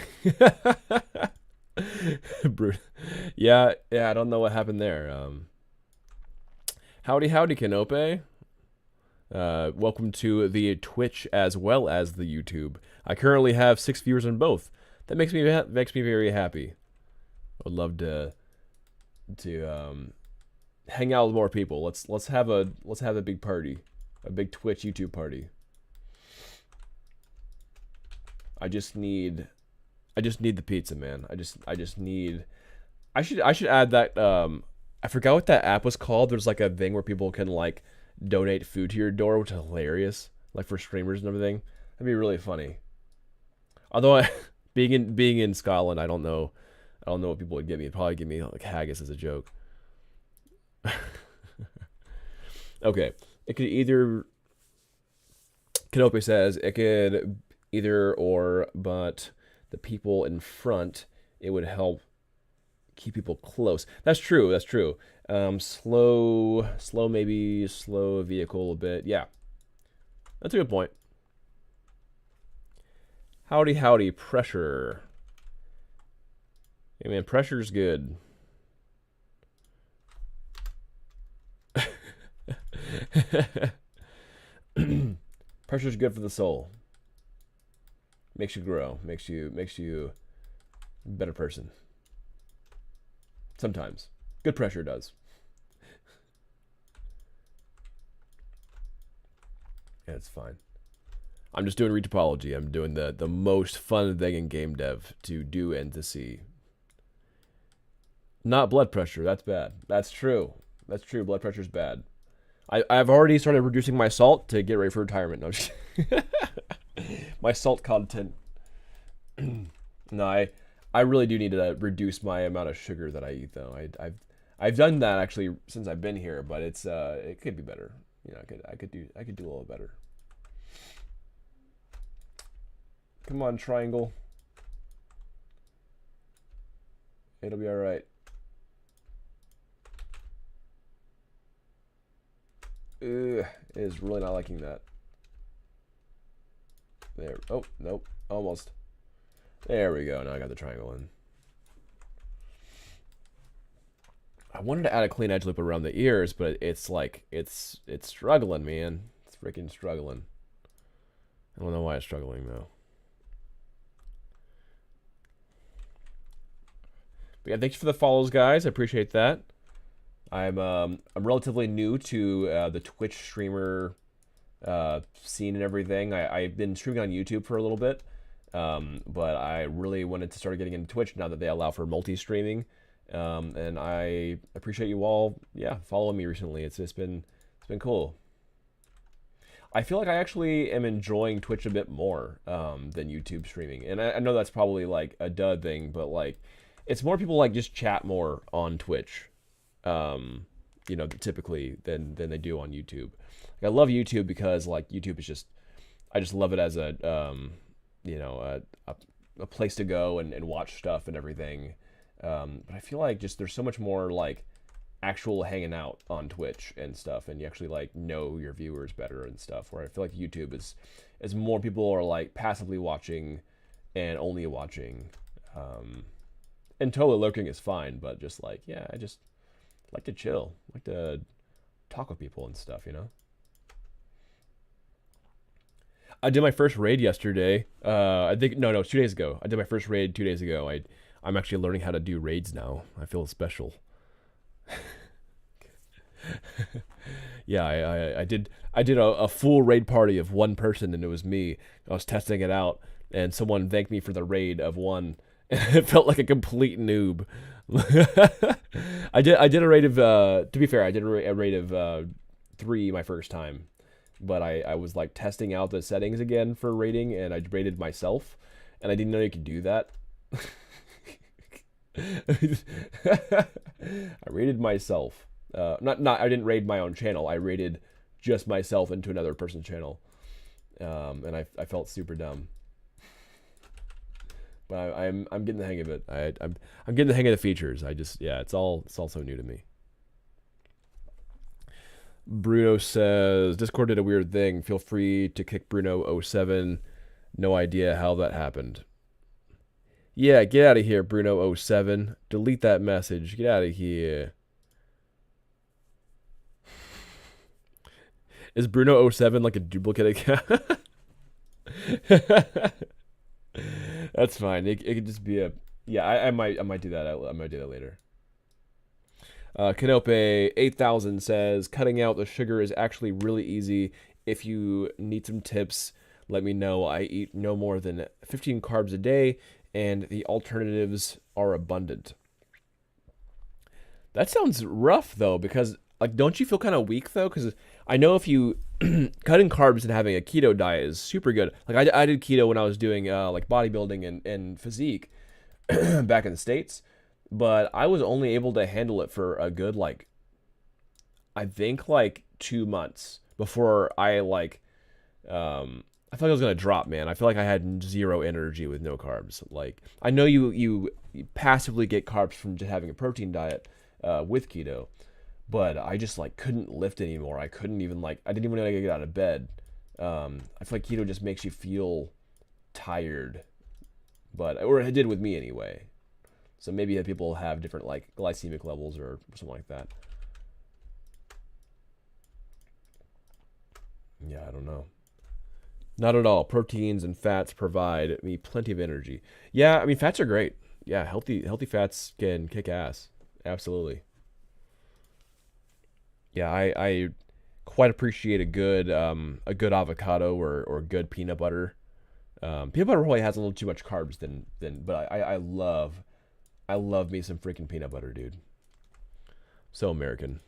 Yeah, I don't know what happened there. Howdy, Canope. Welcome to the Twitch as well as the YouTube. I currently have 6 viewers on both. That makes me very happy. I'd love to hang out with more people. Let's have a big party, a big Twitch YouTube party. I just need the pizza, man. I should add that. I forgot what that app was called. There's like a thing where people can like donate food to your door, which is hilarious. Like for streamers and everything. That'd be really funny. Although being in Scotland, I don't know what people would give me. It'd probably give me like haggis as a joke. Okay. It could either, Canope says, it could either or, but the people in front, it would help keep people close. That's true. Slow a vehicle a bit. Yeah. That's a good point. Howdy, pressure. Hey man, pressure's good. Pressure's good for the soul. Makes you grow. Makes you a better person. Sometimes. Good pressure does. Yeah, it's fine. I'm just doing retopology. I'm doing the most fun thing in game dev to do and to see. Not blood pressure. That's bad. That's true. Blood pressure's bad. I've already started reducing my salt to get ready for retirement. No, just my salt content. No, I really do need to reduce my amount of sugar that I eat, though. I've done that actually since I've been here, but it could be better. You know, I could do a little better. Come on, triangle. It'll be all right. It is really not liking that. There. Oh, nope. Almost. There we go. Now I got the triangle in. I wanted to add a clean edge loop around the ears, but it's like, it's struggling, man. It's freaking struggling. I don't know why it's struggling, though. But yeah, thanks for the follows, guys. I appreciate that. I'm relatively new to the Twitch streamer scene and everything. I've been streaming on YouTube for a little bit, but I really wanted to start getting into Twitch now that they allow for multi-streaming. And I appreciate you all, following me recently. It's been It's been cool. I feel like I actually am enjoying Twitch a bit more than YouTube streaming, and I know that's probably like a dud thing, but like it's more people like just chat more on Twitch, you know, typically than they do on YouTube. Like, I love YouTube because like YouTube is just, I just love it as a you know, a place to go and watch stuff and everything. But I feel like just there's so much more like actual hanging out on Twitch and stuff, and you actually like know your viewers better and stuff, where I feel like YouTube is more people are like passively watching and only watching, and totally lurking is fine, but just like, yeah, I just like to chill, like to talk with people and stuff, you know. I did my first raid yesterday. I think no, 2 days ago. I did my first raid 2 days ago. I'm actually learning how to do raids now. I feel special. Yeah, I did a full raid party of one person, and it was me. I was testing it out, and someone thanked me for the raid of one, and it felt like a complete noob. I did a raid of to be fair, I did a raid of 3 my first time, but I was like testing out the settings again for raiding, and I raided myself, and I didn't know you could do that. I raided myself. Not I didn't raid my own channel. I raided just myself into another person's channel, and I felt super dumb. But I'm getting the hang of it. I'm getting the hang of the features. It's all so new to me. Bruno says Discord did a weird thing. Feel free to kick Bruno07. No idea how that happened. Yeah, get out of here, Bruno07. Delete that message. Get out of here. Is Bruno07 like a duplicate account? That's fine. It could just be a... Yeah, I might do that. I might do that later. Canope 8000 says, cutting out the sugar is actually really easy. If you need some tips, let me know. I eat no more than 15 carbs a day, and the alternatives are abundant. That sounds rough, though, because, like, don't you feel kind of weak, though? Because I know if you... cutting carbs and having a keto diet is super good. Like, I did keto when I was doing, like, bodybuilding and physique back in the States. But I was only able to handle it for a good, like, I think, like, 2 months before I, like... I feel like I was gonna drop, man. I feel like I had zero energy with no carbs. Like, I know you passively get carbs from just having a protein diet with keto, but I just like couldn't lift anymore. I couldn't even I didn't even know I could get out of bed. I feel like keto just makes you feel tired, or it did with me anyway. So maybe people have different like glycemic levels or something like that. Yeah, I don't know. Not at all. Proteins and fats provide me plenty of energy. Yeah, I mean, fats are great. Yeah, healthy fats can kick ass. Absolutely. Yeah, I quite appreciate a good avocado or good peanut butter. Peanut butter probably has a little too much carbs but I love me some freaking peanut butter, dude. So American.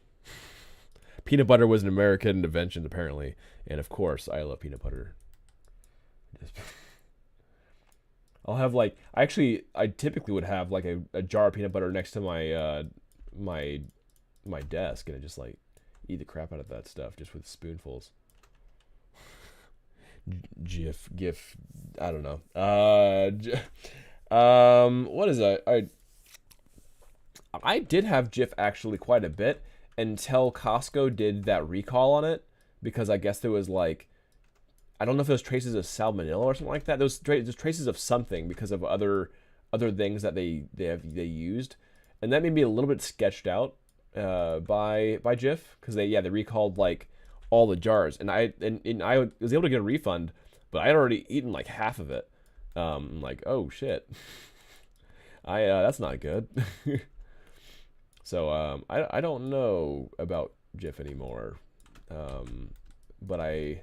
Peanut butter was an American invention, apparently, and of course I love peanut butter. I'll have I typically would have like a jar of peanut butter next to my my desk, and I just like eat the crap out of that stuff just with spoonfuls. GIF, I don't know. What is that? I did have GIF actually quite a bit until Costco did that recall on it, because I guess there was like, I don't know if there's traces of salmonella or something like that. There's traces of something because of other things that they used, and that made me a little bit sketched out by Jif, because they recalled like all the jars, and I was able to get a refund, but I had already eaten like half of it. I'm like, oh shit, that's not good. So I don't know about Jif anymore, but I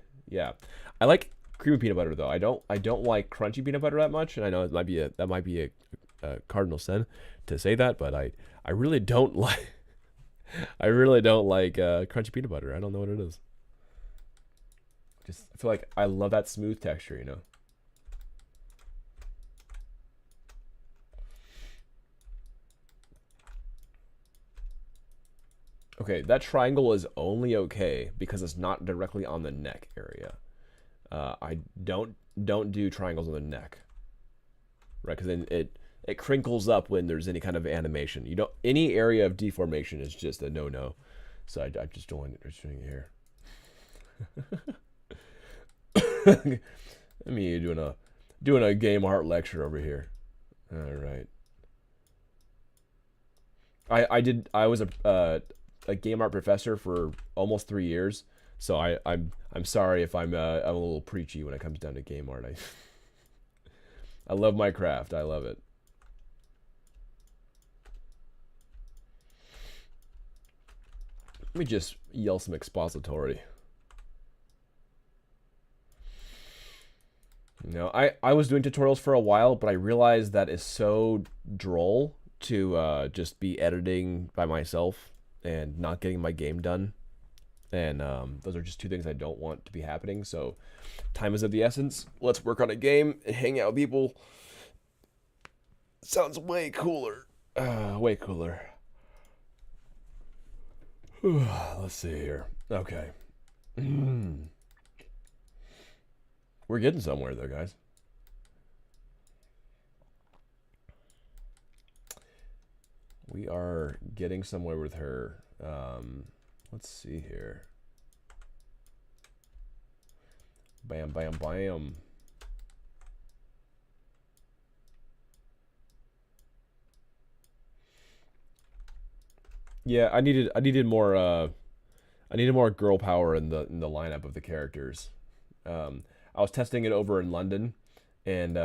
like creamy peanut butter though. I don't like crunchy peanut butter that much, and I know it might be a cardinal sin to say that, but I really don't like I really don't like crunchy peanut butter. I don't know what it is. Just I feel like I love that smooth texture, you know. Okay, that triangle is only okay because it's not directly on the neck area. I don't do triangles on the neck, right? Because then it crinkles up when there's any kind of animation. You don't any area of deformation is just a no. So I just don't want it doing it here. I mean, doing a game art lecture over here. All right. I was a game art professor for almost 3 years, so I'm sorry if I'm a little preachy when it comes down to game art. I love my craft. I love it. Let me just yell some expository. You know, I was doing tutorials for a while, but I realized that is so droll to just be editing by myself and not getting my game done. And those are just two things I don't want to be happening. So time is of the essence. Let's work on a game and hang out with people. Sounds way cooler. Way cooler. Let's see here. Okay. We're getting somewhere though, guys. We are getting somewhere with her. Let's see here. Bam, bam, bam. Yeah, I needed more girl power in the lineup of the characters. I was testing it over in London, and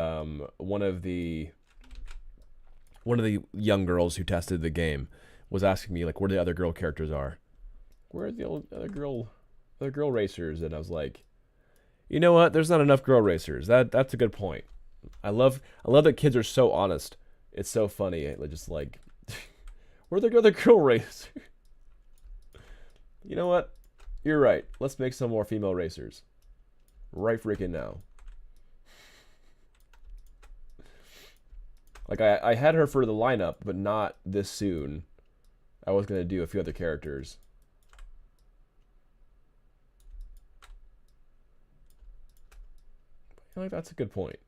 one of the young girls who tested the game was asking me like where the other girl characters are. Where are the other girl racers? And I was like, you know what? There's not enough girl racers. That's a good point. I love that kids are so honest. It's so funny. Just like, where are the other girl racers? You know what? You're right. Let's make some more female racers. Right freaking now. Like I had her for the lineup, but not this soon. I was gonna do a few other characters. I feel like that's a good point.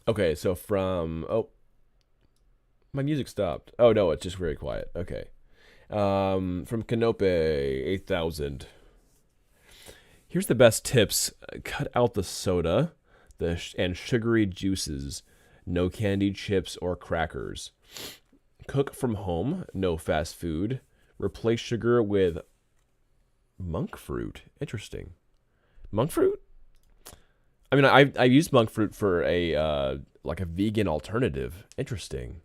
Okay, so from my music stopped. Oh no, it's just very quiet. Okay. From Canope 8000. Here's the best tips. Cut out the soda, and sugary juices. No candied chips or crackers. Cook from home. No fast food. Replace sugar with monk fruit. Interesting. Monk fruit? I mean, I used monk fruit for a like a vegan alternative. Interesting.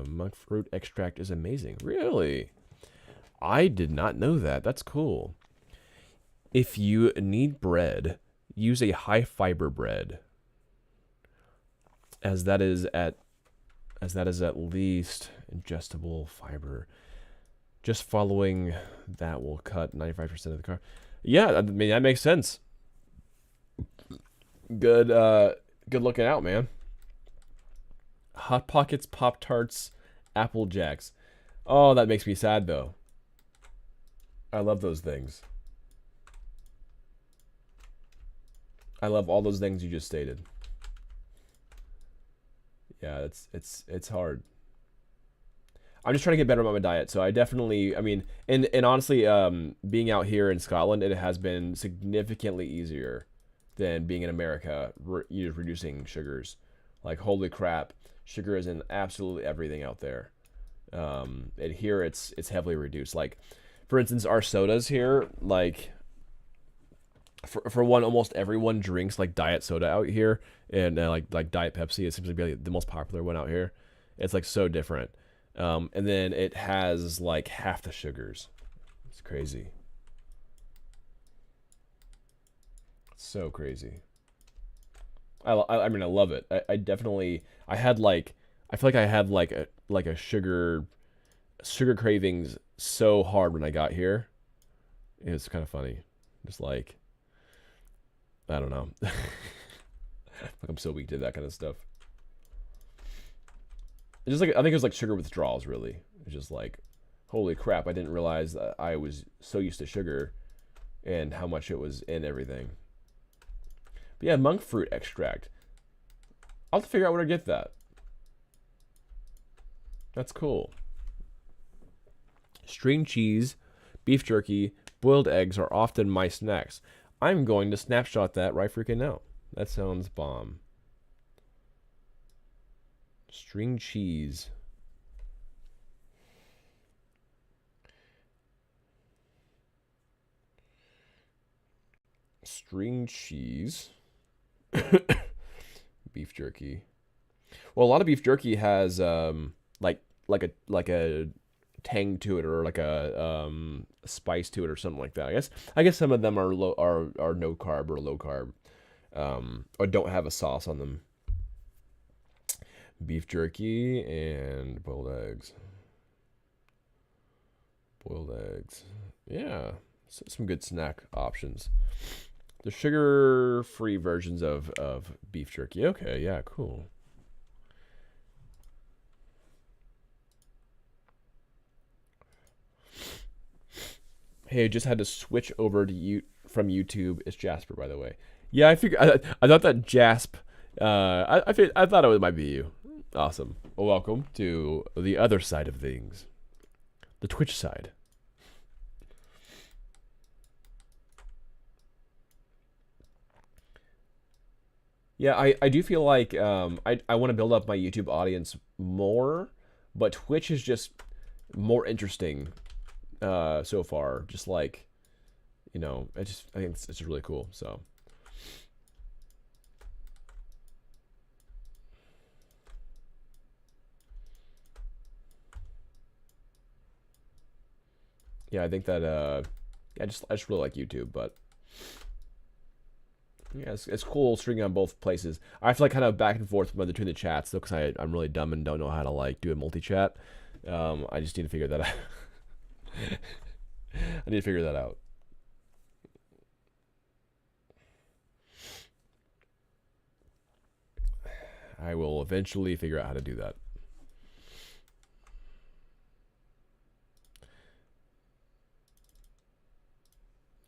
Monk fruit extract is amazing. Really? I did not know that. That's cool. If you need bread, use a high fiber bread, as that is at least ingestible fiber. Just following that will cut 95% of the carb. Yeah, I mean that makes sense. Good looking out, man. Hot Pockets, Pop Tarts, Apple Jacks. Oh, that makes me sad though. I love those things. I love all those things you just stated. Yeah, it's hard. I'm just trying to get better about my diet, so I definitely, I mean, and honestly, being out here in Scotland, it has been significantly easier than being in America, reducing sugars. Like, holy crap, sugar is in absolutely everything out there. And here it's heavily reduced. Like, for instance, our sodas here, like, for one, almost everyone drinks like diet soda out here, and like Diet Pepsi. It seems to be like the most popular one out here. It's like so different. And then it has like half the sugars. It's crazy. So crazy. I mean, I love it. I definitely, I had like, I feel like I had like a sugar cravings so hard when I got here. It was kind of funny. Just like, I don't know. Like I'm so weak to that kind of stuff. It's just like, I think it was like sugar withdrawals, really. It's just like, holy crap, I didn't realize that I was so used to sugar and how much it was in everything. But yeah, monk fruit extract. I'll have to figure out where to get that. That's cool. String cheese, beef jerky, boiled eggs are often my snacks. I'm going to snapshot that right freaking now. That sounds bomb. String cheese. String cheese. Beef jerky. Well, a lot of beef jerky has like a tang to it, or like a spice to it, or something like that. I guess some of them are are no carb or low carb, or don't have a sauce on them. Beef jerky and boiled eggs. Boiled eggs. Yeah, some good snack options. The sugar-free versions of beef jerky. Okay, yeah, cool. Hey, I just had to switch over to you from YouTube. It's Jasper, by the way. Yeah, I thought that Jasp. I thought it might be you. Awesome. Well, welcome to the other side of things, the Twitch side. Yeah, I do feel like I want to build up my YouTube audience more, but Twitch is just more interesting so far. Just like, I think it's really cool. So yeah, I think that I just really like YouTube, but yeah, it's cool streaming on both places. I feel like kind of back and forth between the chats though, because I'm really dumb and don't know how to like do a multi-chat. I just need to figure that out. I need to figure that out. I will eventually figure out how to do that.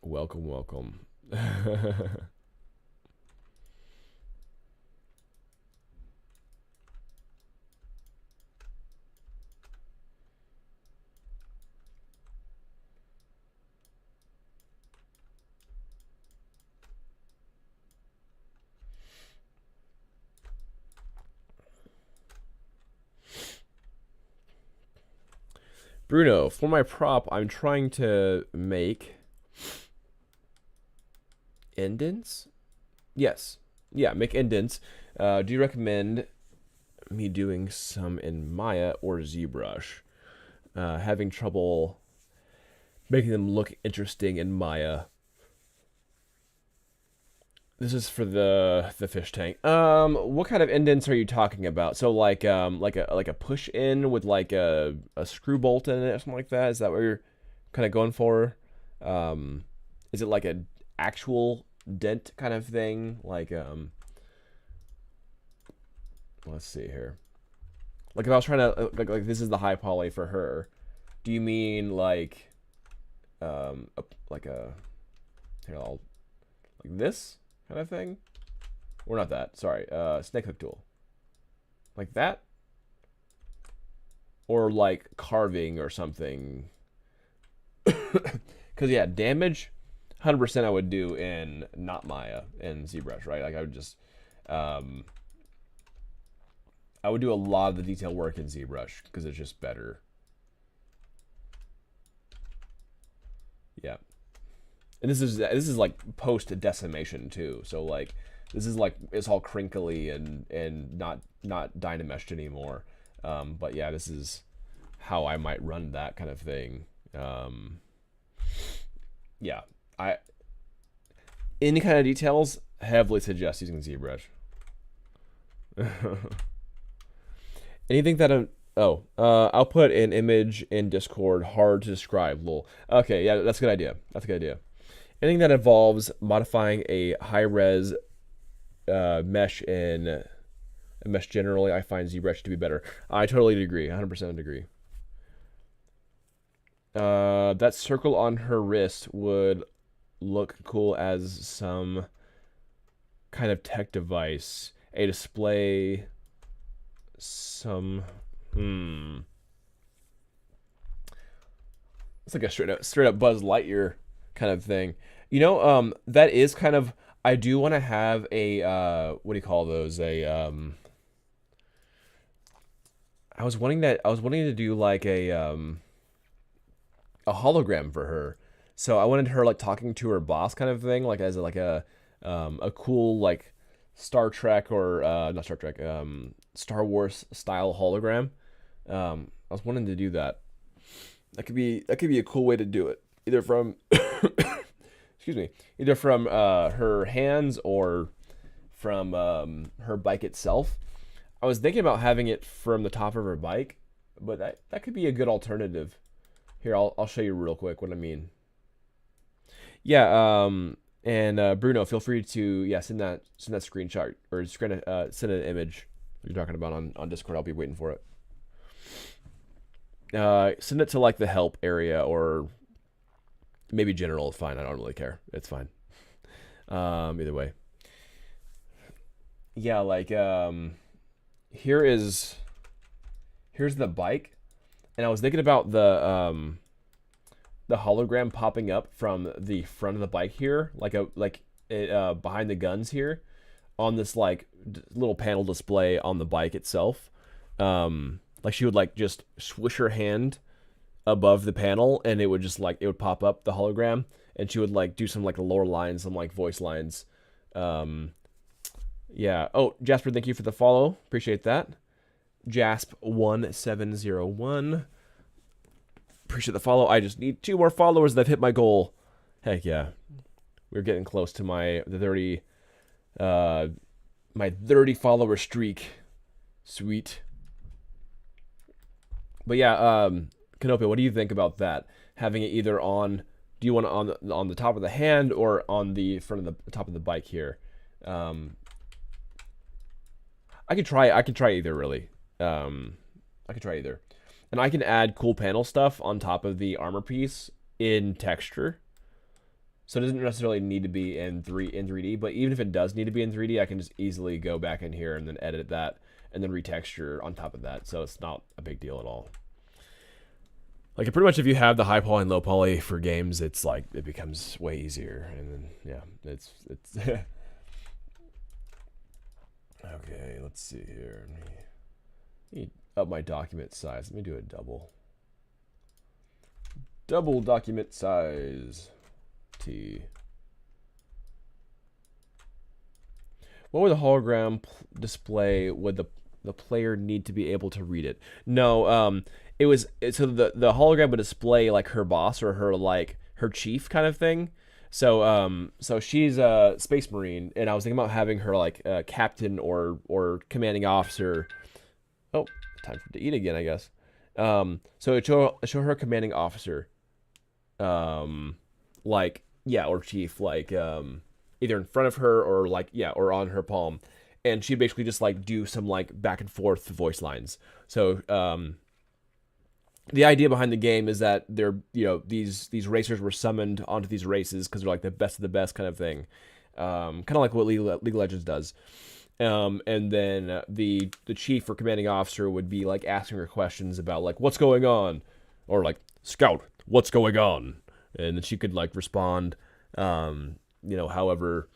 Welcome, welcome. Bruno, for my prop, I'm trying to make indents. Yes, yeah, make indents. Do you recommend me doing some in Maya or ZBrush? Having trouble making them look interesting in Maya. This is for the fish tank. What kind of indents are you talking about? So like a push in with like a screw bolt in it or something like that? Is that what you're kind of going for? Is it like an actual dent kind of thing? Like let's see here. Like if I was trying to like this is the high poly for her. Do you mean like like a here I'll like this kind of thing? Or not that, sorry. Snake hook tool. Like that? Or like carving or something. Cause yeah, damage 100% I would do in not Maya in ZBrush, right? Like I would just I would do a lot of the detail work in ZBrush because it's just better. Yeah. And this is like post decimation too. So like this is like it's all crinkly and not dynameshed anymore. But yeah, this is how I might run that kind of thing. Yeah, any kind of details, heavily suggest using ZBrush. Anything that I'll put an image in Discord. Hard to describe. Lol. Okay, yeah, that's a good idea. That's a good idea. Anything that involves modifying a high-res mesh in a mesh generally, I find ZBrush to be better. I totally agree. 100% agree. That circle on her wrist would look cool as some kind of tech device. A display. Some. It's like a straight up Buzz Lightyear kind of thing. You know, that is kind of. I do want to have a what do you call those? I was wanting to do like a hologram for her. So I wanted her like talking to her boss kind of thing, like as like a cool like Star Trek or not Star Trek, Star Wars style hologram. I was wanting to do that. That could be a cool way to do it, either from excuse me, either from her hands or from her bike itself. I was thinking about having it from the top of her bike, but that could be a good alternative. Here, I'll show you real quick what I mean. Yeah, and Bruno, feel free to send that screenshot or send an image you're talking about on Discord. I'll be waiting for it. Send it to like the help area or maybe general is fine. I don't really care. It's fine. Either way. Yeah, like here's the bike, and I was thinking about the hologram popping up from the front of the bike here, behind the guns here, on this like little panel display on the bike itself. Like she would like just swish her hand above the panel, and it would just like it would pop up the hologram, and she would like do some like lower lines, some like voice lines. Yeah. Oh, Jasper, thank you for the follow. Appreciate that. Jasp1701. Appreciate the follow. I just need 2 more followers and I've hit my goal. Heck yeah. We're getting close to my 30 follower streak. Sweet. But yeah, Canopia, what do you think about that? Having it either on, do you want it on the top of the hand or on the front of the top of the bike here? I could try either really. I could try either. And I can add cool panel stuff on top of the armor piece in texture. So it doesn't necessarily need to be in 3D, but even if it does need to be in 3D, I can just easily go back in here and then edit that and then retexture on top of that. So it's not a big deal at all. Like pretty much if you have the high poly and low poly for games, it's like it becomes way easier. And then yeah, it's okay, let's see here. Let me up my document size. Let me do a double document size. T. What would the hologram display? Would the player need to be able to read it? No, so the hologram would display like her boss or her chief kind of thing. So she's a space marine, and I was thinking about having her like captain or commanding officer. Oh, time to eat again, I guess. So it show her commanding officer, or chief, either in front of her or or on her palm, and she'd basically just like do some like back and forth voice lines. So the idea behind the game is that they're these racers were summoned onto these races because they're like the best of the best kind of thing, kind of like what League of Legends does. And then the chief or commanding officer would be like asking her questions about like what's going on, or like scout, what's going on, and then she could like respond, however.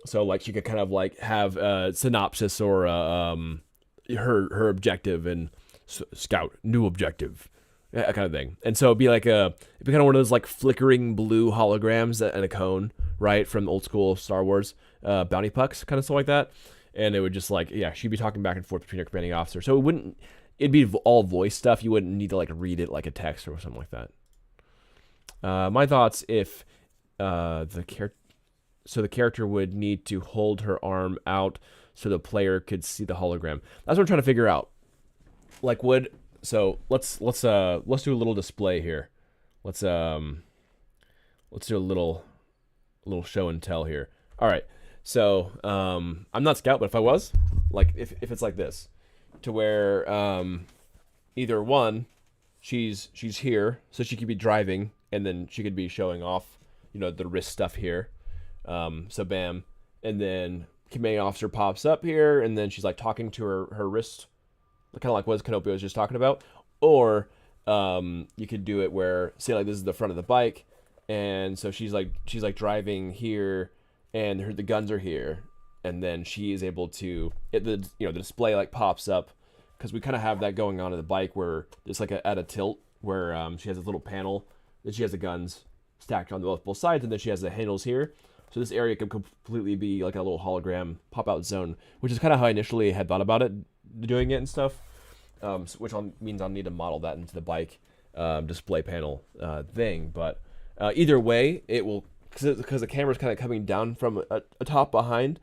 So like she could kind of like have a synopsis or her objective and scout new objective, that kind of thing. And so it'd be kind of one of those like flickering blue holograms and a cone, right, from old school Star Wars bounty pucks, kind of stuff like that. And it would just she'd be talking back and forth between her commanding officer. So it'd be all voice stuff. You wouldn't need to like read it like a text or something like that. My thoughts, if the character, so the character would need to hold her arm out so the player could see the hologram. That's what I'm trying to figure out. Like, let's do a little display here. Let's do a little show and tell here. All right. So I'm not Scout, but if I was, like, if it's like this, to where either one, she's here, so she could be driving, and then she could be showing off, the wrist stuff here. So bam, and then commanding officer pops up here, and then she's like talking to her wrist, kind of like what Kanopi was just talking about. Or you could do it where, say, like, this is the front of the bike, and so she's like driving here, and the guns are here, and then she is able to the display like pops up, because we kind of have that going on in the bike where it's like at a tilt where she has a little panel that she has the guns stacked on both sides, and then she has the handles here. So this area could completely be like a little hologram pop-out zone, which is kind of how I initially had thought about it, doing it and stuff, which means I'll need to model that into the bike display panel thing. But either way, it will, because the camera's kind of coming down from a top behind.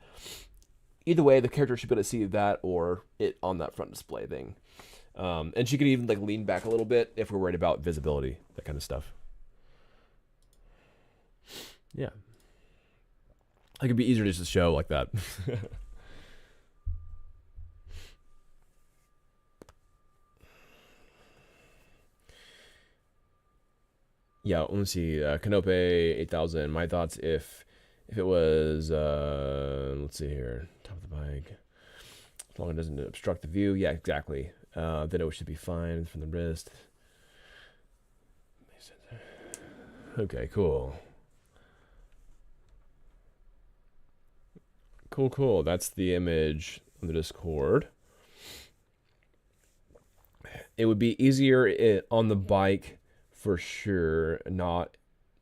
Either way, the character should be able to see that or it on that front display thing. And she could even like lean back a little bit if we're worried about visibility, that kind of stuff. Yeah. It could be easier to just show like that. Yeah, let me see. Canope 8000. My thoughts if it was let's see here, top of the bike. As long as it doesn't obstruct the view. Yeah, exactly. Then it should be fine from the wrist. Okay, cool. Cool. That's the image on the Discord. It would be easier on the bike for sure. No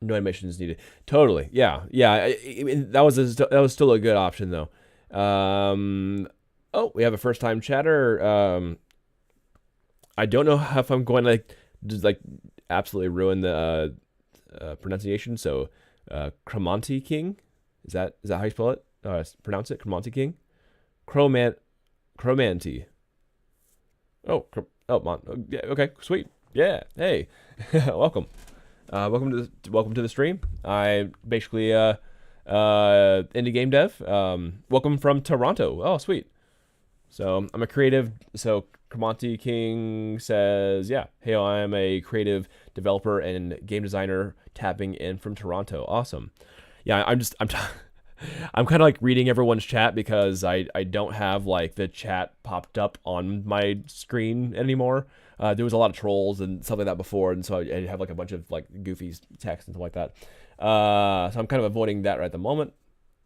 animations needed. Totally. Yeah. That was still a good option though. Oh, we have a first time chatter. I don't know if I'm going to just like absolutely ruin the pronunciation. So, Cromanti King, is that how you spell it? Pronounce it, Cromanti King, Cromanti. Yeah, okay, sweet. Yeah, hey, welcome. Welcome to the stream. I basically indie game dev. Welcome from Toronto. Oh, sweet. So I'm a creative. So Cromanti King says, yeah, hey, I'm a creative developer and game designer tapping in from Toronto. Awesome. Yeah, I'm kind of like reading everyone's chat because I don't have like the chat popped up on my screen anymore. There was a lot of trolls and stuff like that before, and so I have like a bunch of like goofy text and stuff like that. So I'm kind of avoiding that right at the moment.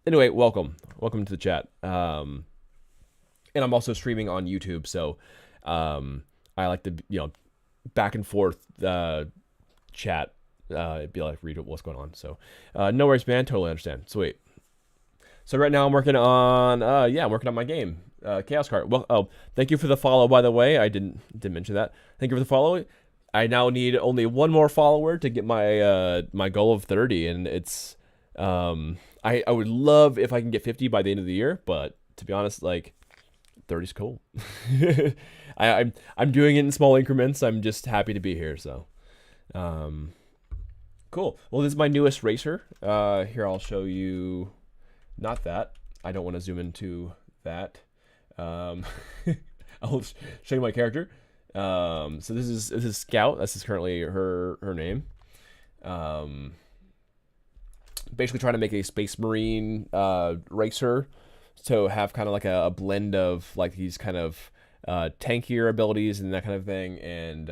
Anyway, welcome to the chat. And I'm also streaming on YouTube, so I like to back and forth chat. Be like read what's going on. So no worries, man. Totally understand. Sweet. So right now I'm working on I'm working on my game, Chaos Cart. Well, thank you for the follow, by the way. I didn't mention that. Thank you for the follow. I now need only one more follower to get my my goal of 30, and it's I would love if I can get 50 by the end of the year, but to be honest, like 30's cool. I'm doing it in small increments. I'm just happy to be here. So cool. Well, this is my newest racer. Here I'll show you. Not that. I don't want to zoom into that. I'll show you my character. So this is Scout. This is currently her name. Basically trying to make a Space Marine racer. So have kind of like a blend of like these kind of tankier abilities and that kind of thing, and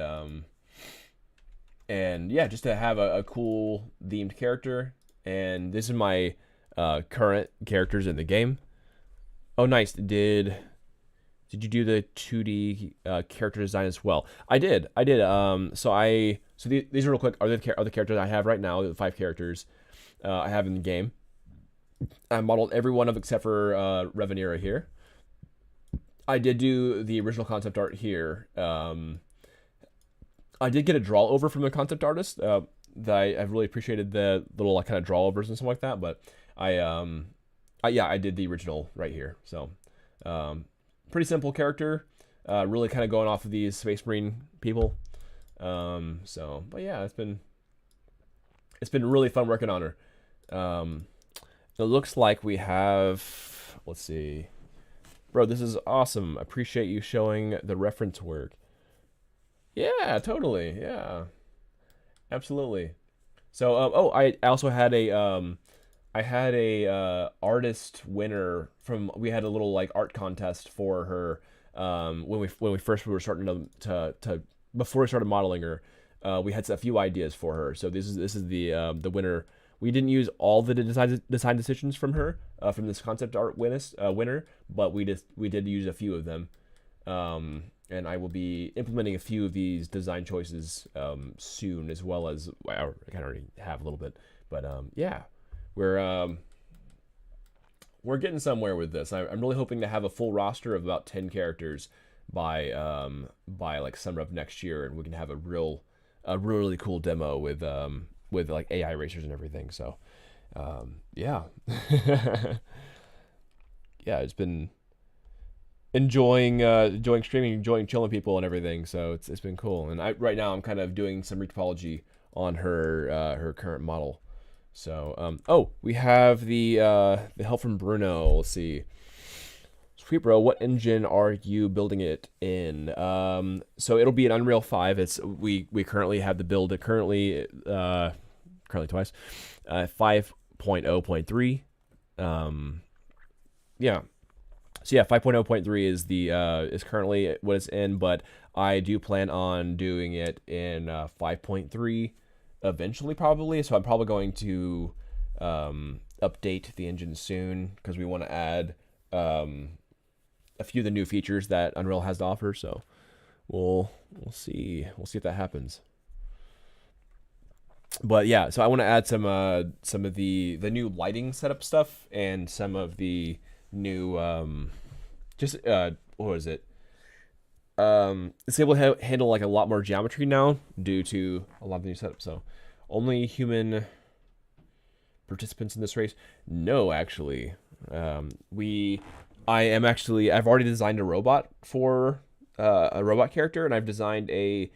yeah, just to have a cool themed character. And this is my current characters in the game. Oh, nice. Did you do the 2D character design as well? I did. So these are real quick are the characters I have right now. The 5 characters I have in the game. I modeled every one of except for Revenera here. I did do the original concept art here. I did get a draw over from the concept artist. That I really appreciated the little like kind of draw overs and stuff like that, but I did the original right here. So, pretty simple character. Really kind of going off of these Space Marine people. But yeah, it's been really fun working on her. It looks like we have, let's see. Bro, this is awesome. Appreciate you showing the reference work. Yeah, totally. Yeah, absolutely. So, I also had a artist winner from. We had a little like art contest for her when we first were starting to before we started modeling her. We had a few ideas for her. So this is the winner. We didn't use all the design decisions from her from this concept art winner, but we did use a few of them. And I will be implementing a few of these design choices soon, as well as I kind of already have a little bit, but yeah, we're getting somewhere with this. I'm really hoping to have a full roster of about 10 characters by like summer of next year, and we can have a really cool demo with like AI racers and everything. So yeah. Yeah, it's been enjoying streaming, enjoying chilling people and everything. So it's been cool. And right now I'm kind of doing some retopology on her current model. So we have the help from Bruno. Let's see. Sweet bro, what engine are you building it in? So it'll be an Unreal 5. We currently have the build currently twice. 5.0.3. Yeah. So yeah, 5.0.3 is currently what it's in, but I do plan on doing it in 5.3 eventually, probably. So I'm probably going to update the engine soon because we want to add a few of the new features that Unreal has to offer. So we'll see if that happens. But yeah, so I want to add some of the new lighting setup stuff and some of the new what was it? It's able to handle like a lot more geometry now due to a lot of the new setup. So only human participants in this race? No, actually. I've already designed a robot for a robot character, and I've designed a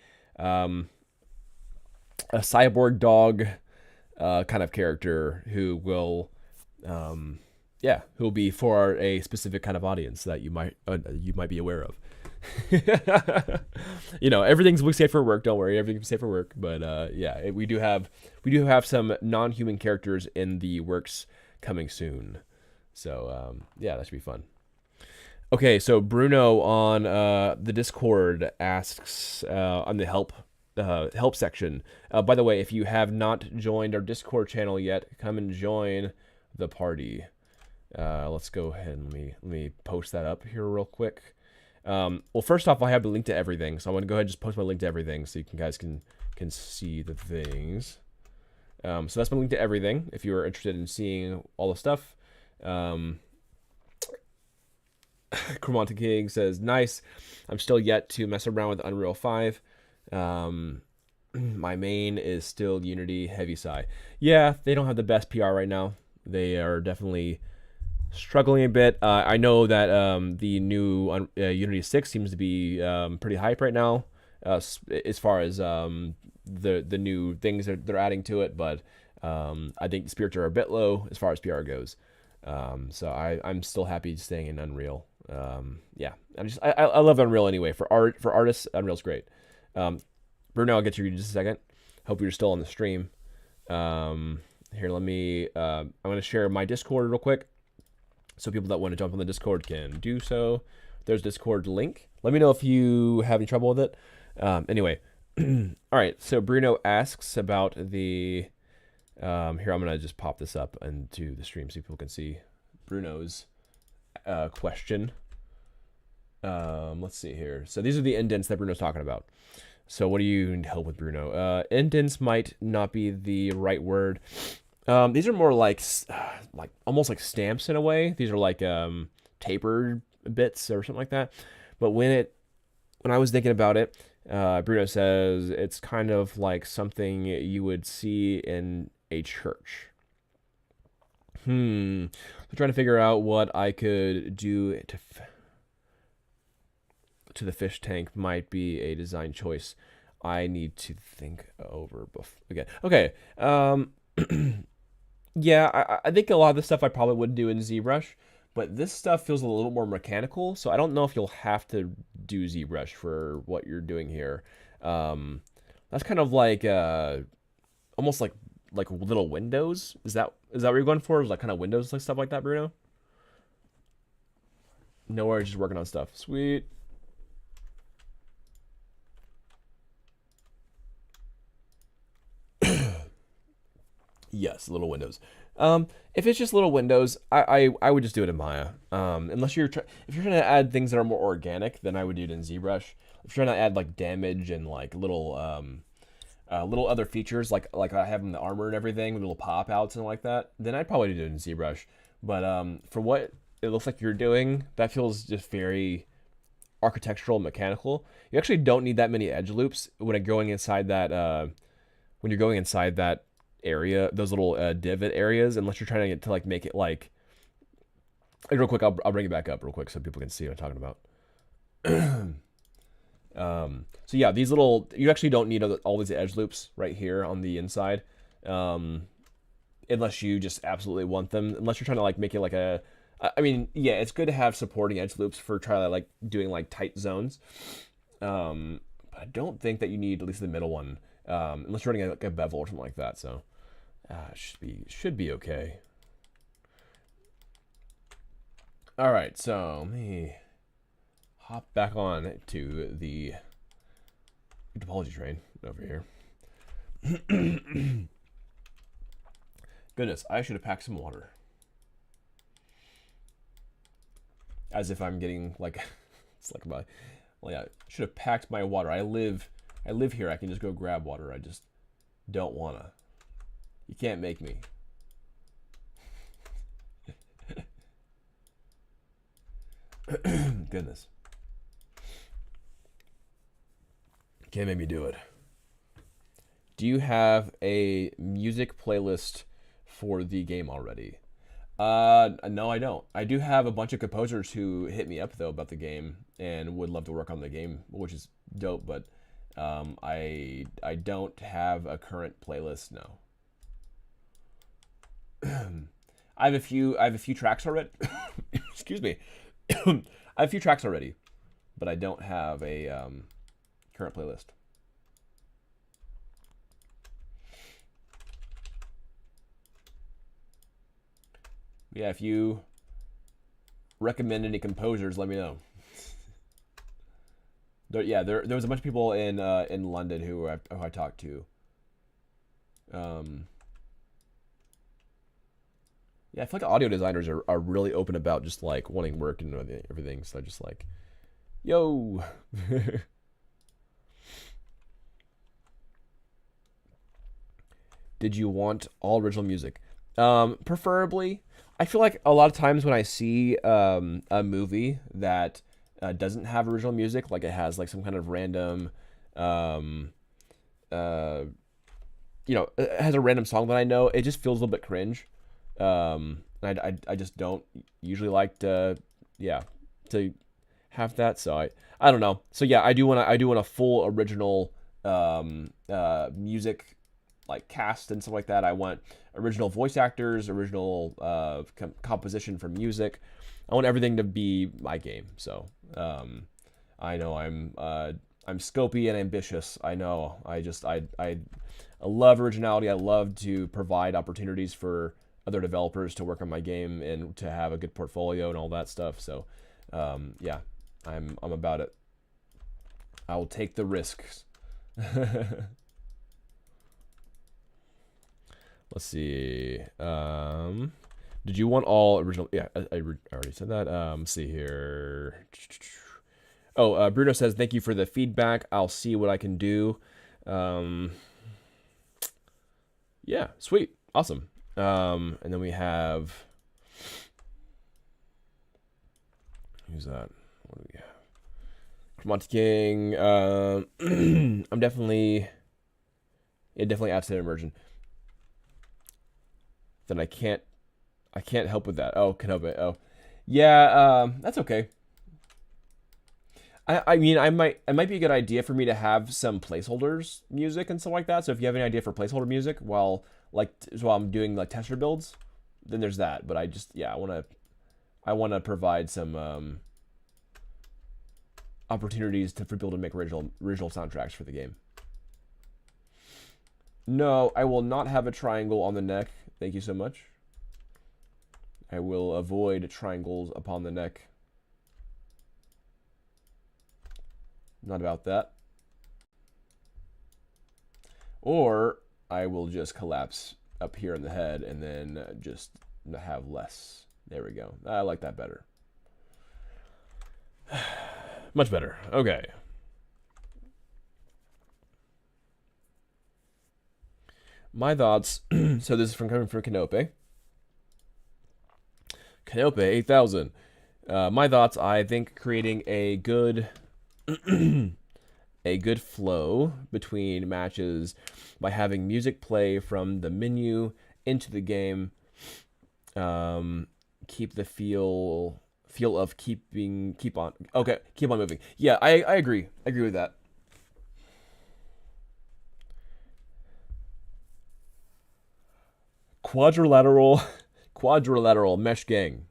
cyborg dog kind of character who will who'll be for a specific kind of audience that you might be aware of. Everything's safe for work. Don't worry, everything's safe for work. But we do have some non-human characters in the works coming soon. So that should be fun. Okay, so Bruno on the Discord asks on the help section. By the way, if you have not joined our Discord channel yet, come and join the party. Let's go ahead and let me post that up here real quick. Well, first off, I have the link to everything, so I'm gonna go ahead and just post my link to everything so you guys can see the things. So that's my link to everything if you are interested in seeing all the stuff. Chromantic King says, nice. I'm still yet to mess around with Unreal 5. My main is still Unity. Heavy sigh. Yeah, they don't have the best PR right now. They are definitely struggling a bit. I know that the new Unity 6 seems to be pretty hype right now as far as the new things that they're adding to it, but I think the spirits are a bit low as far as PR goes. So I'm still happy staying in Unreal. I love Unreal anyway. For artists, Unreal's great. Bruno, I'll get to you in just a second. Hope you're still on the stream. Here, let me. I'm going to share my Discord real quick, so people that want to jump on the Discord can do so. There's Discord link. Let me know if you have any trouble with it. Anyway, all right. So Bruno asks about the. Here, I'm gonna just pop this up into the stream so people can see Bruno's question. Let's see here. So these are the indents that Bruno's talking about. So what do you need help with, Bruno? Indents might not be the right word. These are more like almost like stamps in a way. These are like tapered bits or something like that. But when I was thinking about it, Bruno says it's kind of like something you would see in a church. I'm trying to figure out what I could do to the fish tank might be a design choice I need to think over again. Okay. Yeah, I think a lot of the stuff I probably would do in ZBrush, but this stuff feels a little bit more mechanical, so I don't know if you'll have to do ZBrush for what you're doing here. That's kind of like almost like little windows. Is that what you're going for? Is like kind of windows like stuff like that, Bruno? No worries, just working on stuff. Sweet. Yes, little windows. If it's just little windows, I would just do it in Maya. Unless if you're trying to add things that are more organic, then I would do it in ZBrush. If you're trying to add like damage and like little little other features like I have in the armor and everything, little pop outs and like that, then I'd probably do it in ZBrush. But for what it looks like you're doing, that feels just very architectural and mechanical. You actually don't need that many edge loops when you're going inside that area, those little divot areas, unless you're trying to get to like make it like real quick. I'll bring it back up real quick so people can see what I'm talking about. So yeah, these little, you actually don't need all these edge loops right here on the inside, unless you just absolutely want them. Unless you're trying to like make it like I mean, yeah, it's good to have supporting edge loops for trying to like doing like tight zones. But I don't think that you need at least the middle one, unless you're running like a bevel or something like that. So should be okay. All right, so let me hop back on to the topology train over here. Goodness, I should have packed some water. As if I'm getting like, it's like well, yeah, should have packed my water. I live here. I can just go grab water. I just don't wanna. You can't make me. Goodness. Can't make me do it. Do you have a music playlist for the game already? No, I don't. I do have a bunch of composers who hit me up though about the game and would love to work on the game, which is dope. But I don't have a current playlist. No. I have a few tracks already. Excuse me. I have a few tracks already, but I don't have a current playlist. Yeah, if you recommend any composers, let me know. There was a bunch of people in London who I talked to. Yeah, I feel like audio designers are really open about just like wanting work and everything. So just like, yo. Did you want all original music? Preferably. I feel like a lot of times when I see a movie that doesn't have original music, like it has like some kind of random, it has a random song that I know, it just feels a little bit cringe. I just don't usually like to have that. So I don't know. So yeah, I do want a full original music like cast and stuff like that. I want original voice actors, original composition for music. I want everything to be my game. So I know I'm scopy and ambitious. I know. I love originality. I love to provide opportunities for other developers to work on my game and to have a good portfolio and all that stuff. So yeah, I'm about it. I will take the risks. Let's see. Did you want all original? Yeah, I already said that. Let's see here. Oh, Bruno says, thank you for the feedback. I'll see what I can do. Yeah, sweet. Awesome. And then we have, who's that? What do we have? Monty King. I'm definitely absent immersion. Then I can't I can't help with that. Oh, Kenobe. Oh, yeah. That's okay. I mean, it might be a good idea for me to have some placeholders music and stuff like that. So if you have any idea for placeholder music while I'm doing like tester builds, then there's that. But I want to provide some opportunities for people to make original soundtracks for the game. No, I will not have a triangle on the neck. Thank you so much. I will avoid triangles upon the neck. Not about that. Or I will just collapse up here in the head and then just have less. There we go. I like that better. Much better. Okay. My thoughts. So this is coming from Kenope. Kenope 8000. My thoughts. I think creating a good a good flow between matches by having music play from the menu into the game. Keep the feel of keep on moving. Yeah, I agree. I agree with that. Quadrilateral mesh gang.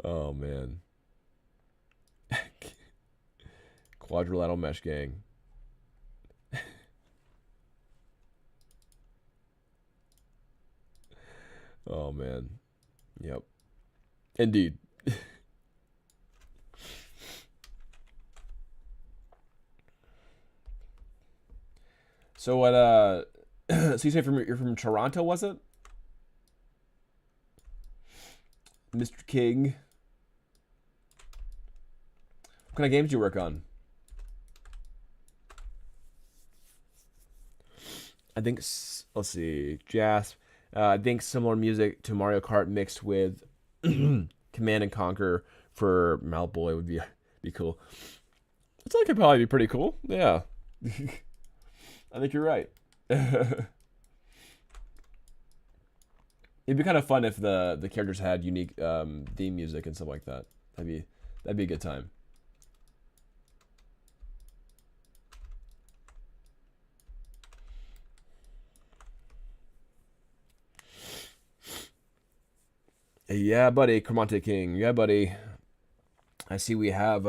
Oh man. Quadrilateral mesh gang. Oh man. Yep. Indeed. So what so you say you're from Toronto, was it? Mr. King. What kind of games do you work on? I think let's see, Jasp. I think similar music to Mario Kart mixed with Command and Conquer for Malboy would be cool. It's like it'd probably be pretty cool. Yeah. I think you're right. It'd be kind of fun if the characters had unique theme music and stuff like that. That'd be a good time. Yeah, buddy, Cromonte King. Yeah, buddy. I see we have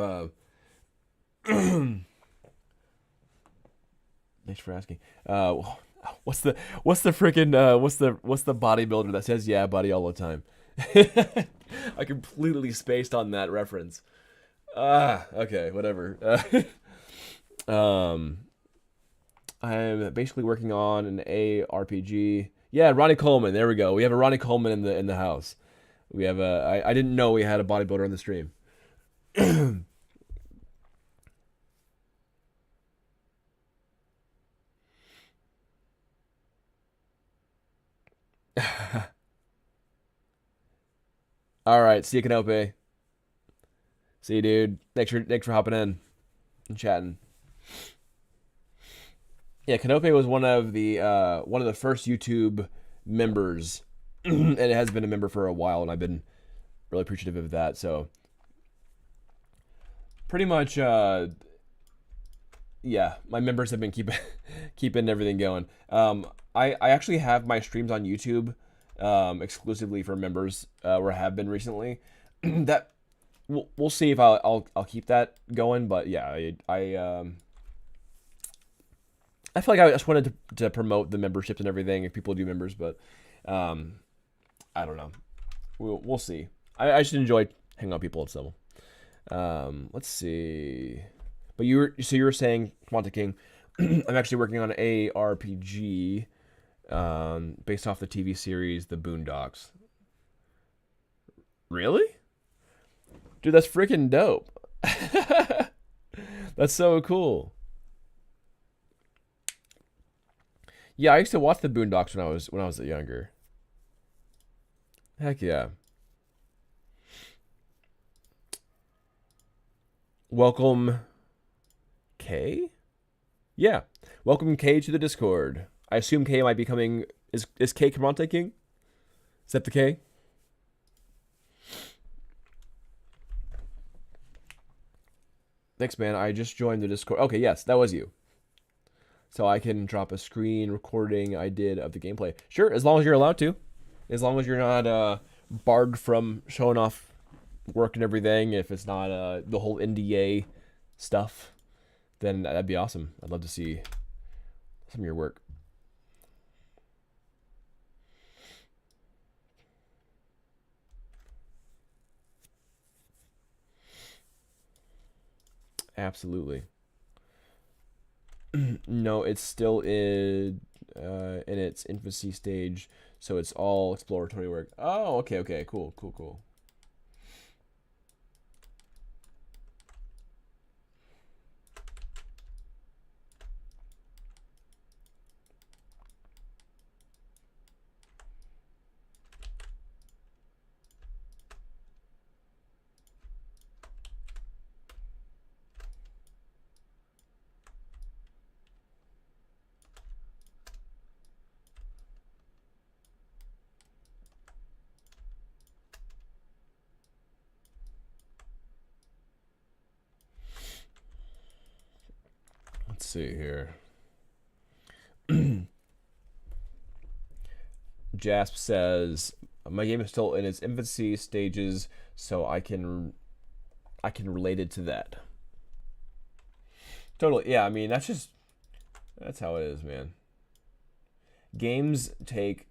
thanks for asking. What's the freaking what's the bodybuilder that says yeah, buddy all the time? I completely spaced on that reference. Okay, whatever. I'm basically working on an ARPG. Yeah, Ronnie Coleman. There we go. We have a Ronnie Coleman in the house. We have I didn't know we had a bodybuilder on the stream. All right, see you, Canope. See you, dude. Thanks for hopping in and chatting. Yeah, Canope was one of the first YouTube members, and it has been a member for a while, and I've been really appreciative of that. So, pretty much, yeah, my members have been keeping everything going. I actually have my streams on YouTube exclusively for members, or have been recently. That we'll see if I'll keep that going, but yeah, I feel like I just wanted to promote the memberships and everything if people do members, but I don't know. We'll see. I just enjoy hanging out with people at Civil. Let's see. But you were saying, Quanta King, I'm actually working on an ARPG based off the TV series The Boondocks. Really? Dude, that's freaking dope. That's so cool. Yeah, I used to watch The Boondocks when I was younger. Heck yeah. Welcome Kay? Yeah. Welcome Kay to the Discord. I assume Kay might be coming Is K Camonte King? Is that the K? Thanks, man. I just joined the Discord. Okay, yes, that was you. So I can drop a screen recording I did of the gameplay. Sure, as long as you're allowed to. As long as you're not barred from showing off work and everything. If it's not the whole NDA stuff, then that'd be awesome. I'd love to see some of your work. Absolutely. No, it's still in its infancy stage, so it's all exploratory work. Oh, okay, cool. Let's see here. Jasp says my game is still in its infancy stages, so I can relate it to that. Totally. Yeah, I mean that's how it is, man. Games take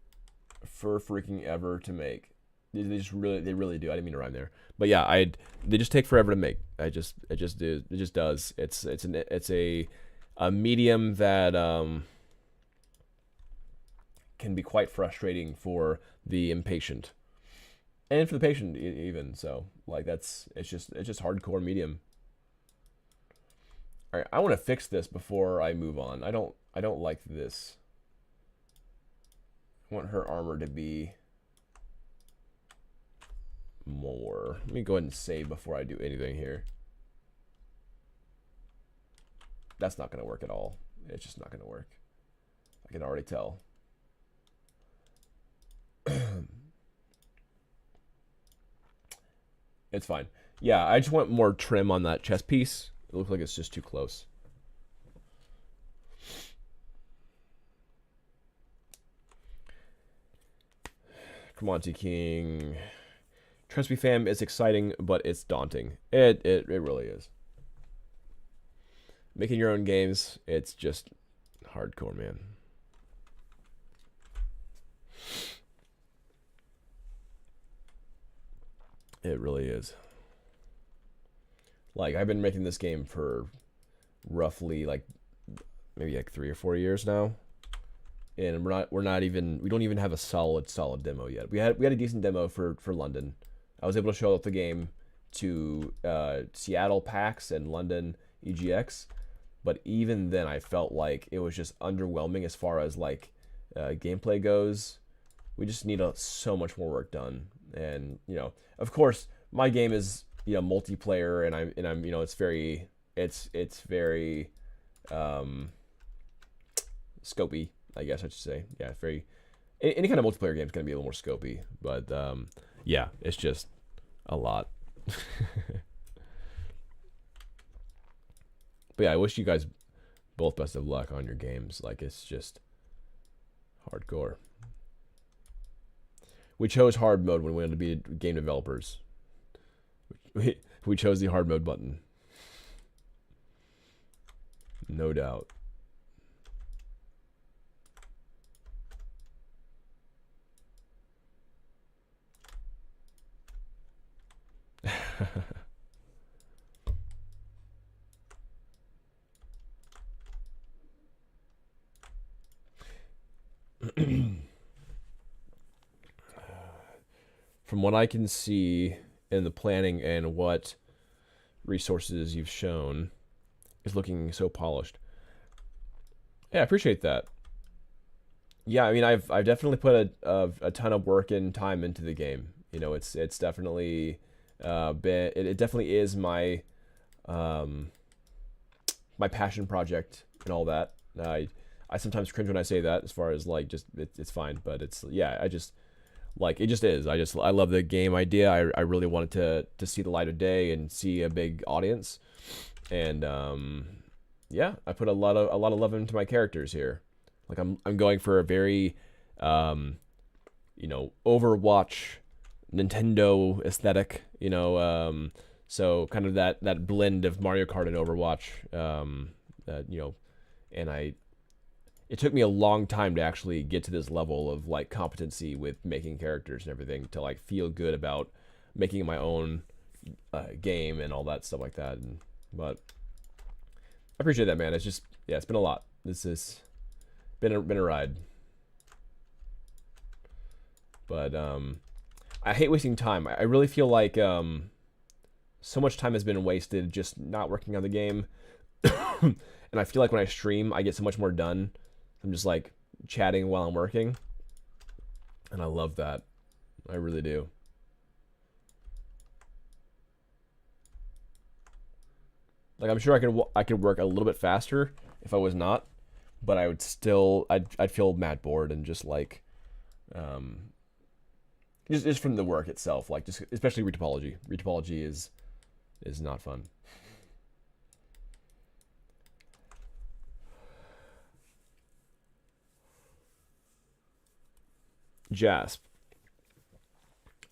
for freaking ever to make. They really do. I didn't mean to rhyme there, but yeah, they just take forever to make. It just does. It's a medium that can be quite frustrating for the impatient and for the patient even. So like it's just hardcore medium. All right, I want to fix this before I move on. I don't like this. I want her armor to be more. Let me go ahead and save before I do anything here. That's not going to work at all. It's just not going to work. I can already tell. It's fine. Yeah, I just want more trim on that chest piece. It looks like it's just too close. Camonte King. Trust me, fam, it's exciting, but it's daunting. It really is. Making your own games, it's just hardcore, man. It really is. Like, I've been making this game for roughly like maybe like 3 or 4 years now, and we don't even have a solid demo yet. We had a decent demo for London. I was able to show off the game to Seattle PAX and London EGX, but even then I felt like it was just underwhelming as far as like gameplay goes. We just need so much more work done, and of course my game is multiplayer, and I'm it's very scopy, I guess I should say. Yeah, it's very, any kind of multiplayer game is going to be a little more scopy, but yeah, it's just a lot. But yeah, I wish you guys both best of luck on your games. Like, it's just hardcore. We chose hard mode when we wanted to be game developers. We chose the hard mode button. No doubt. From what I can see in the planning and what resources you've shown, is looking so polished. Yeah, I appreciate that. Yeah, I mean, I've definitely put a ton of work and time into the game. It's definitely been, it definitely is my my passion project and all that. I sometimes cringe when I say that, as far as like just it's fine, but it's yeah, I just like it just is. I love the game idea. I really wanted to see the light of day and see a big audience, and yeah, I put a lot of love into my characters here. Like I'm going for a very you know, Overwatch, Nintendo aesthetic, you know, so kind of that blend of Mario Kart and Overwatch, you know, and it took me a long time to actually get to this level of like competency with making characters and everything to like feel good about making my own game and all that stuff like that. But I appreciate that, man. It's just, yeah, it's been a lot. This has been a ride. But I hate wasting time. I really feel like so much time has been wasted just not working on the game. And I feel like when I stream, I get so much more done. I'm just like chatting while I'm working. And I love that. I really do. Like I'm sure I could work a little bit faster if I was not, but I would still I'd feel mad bored and just like just from the work itself, like just especially retopology. Retopology is not fun. Jasp.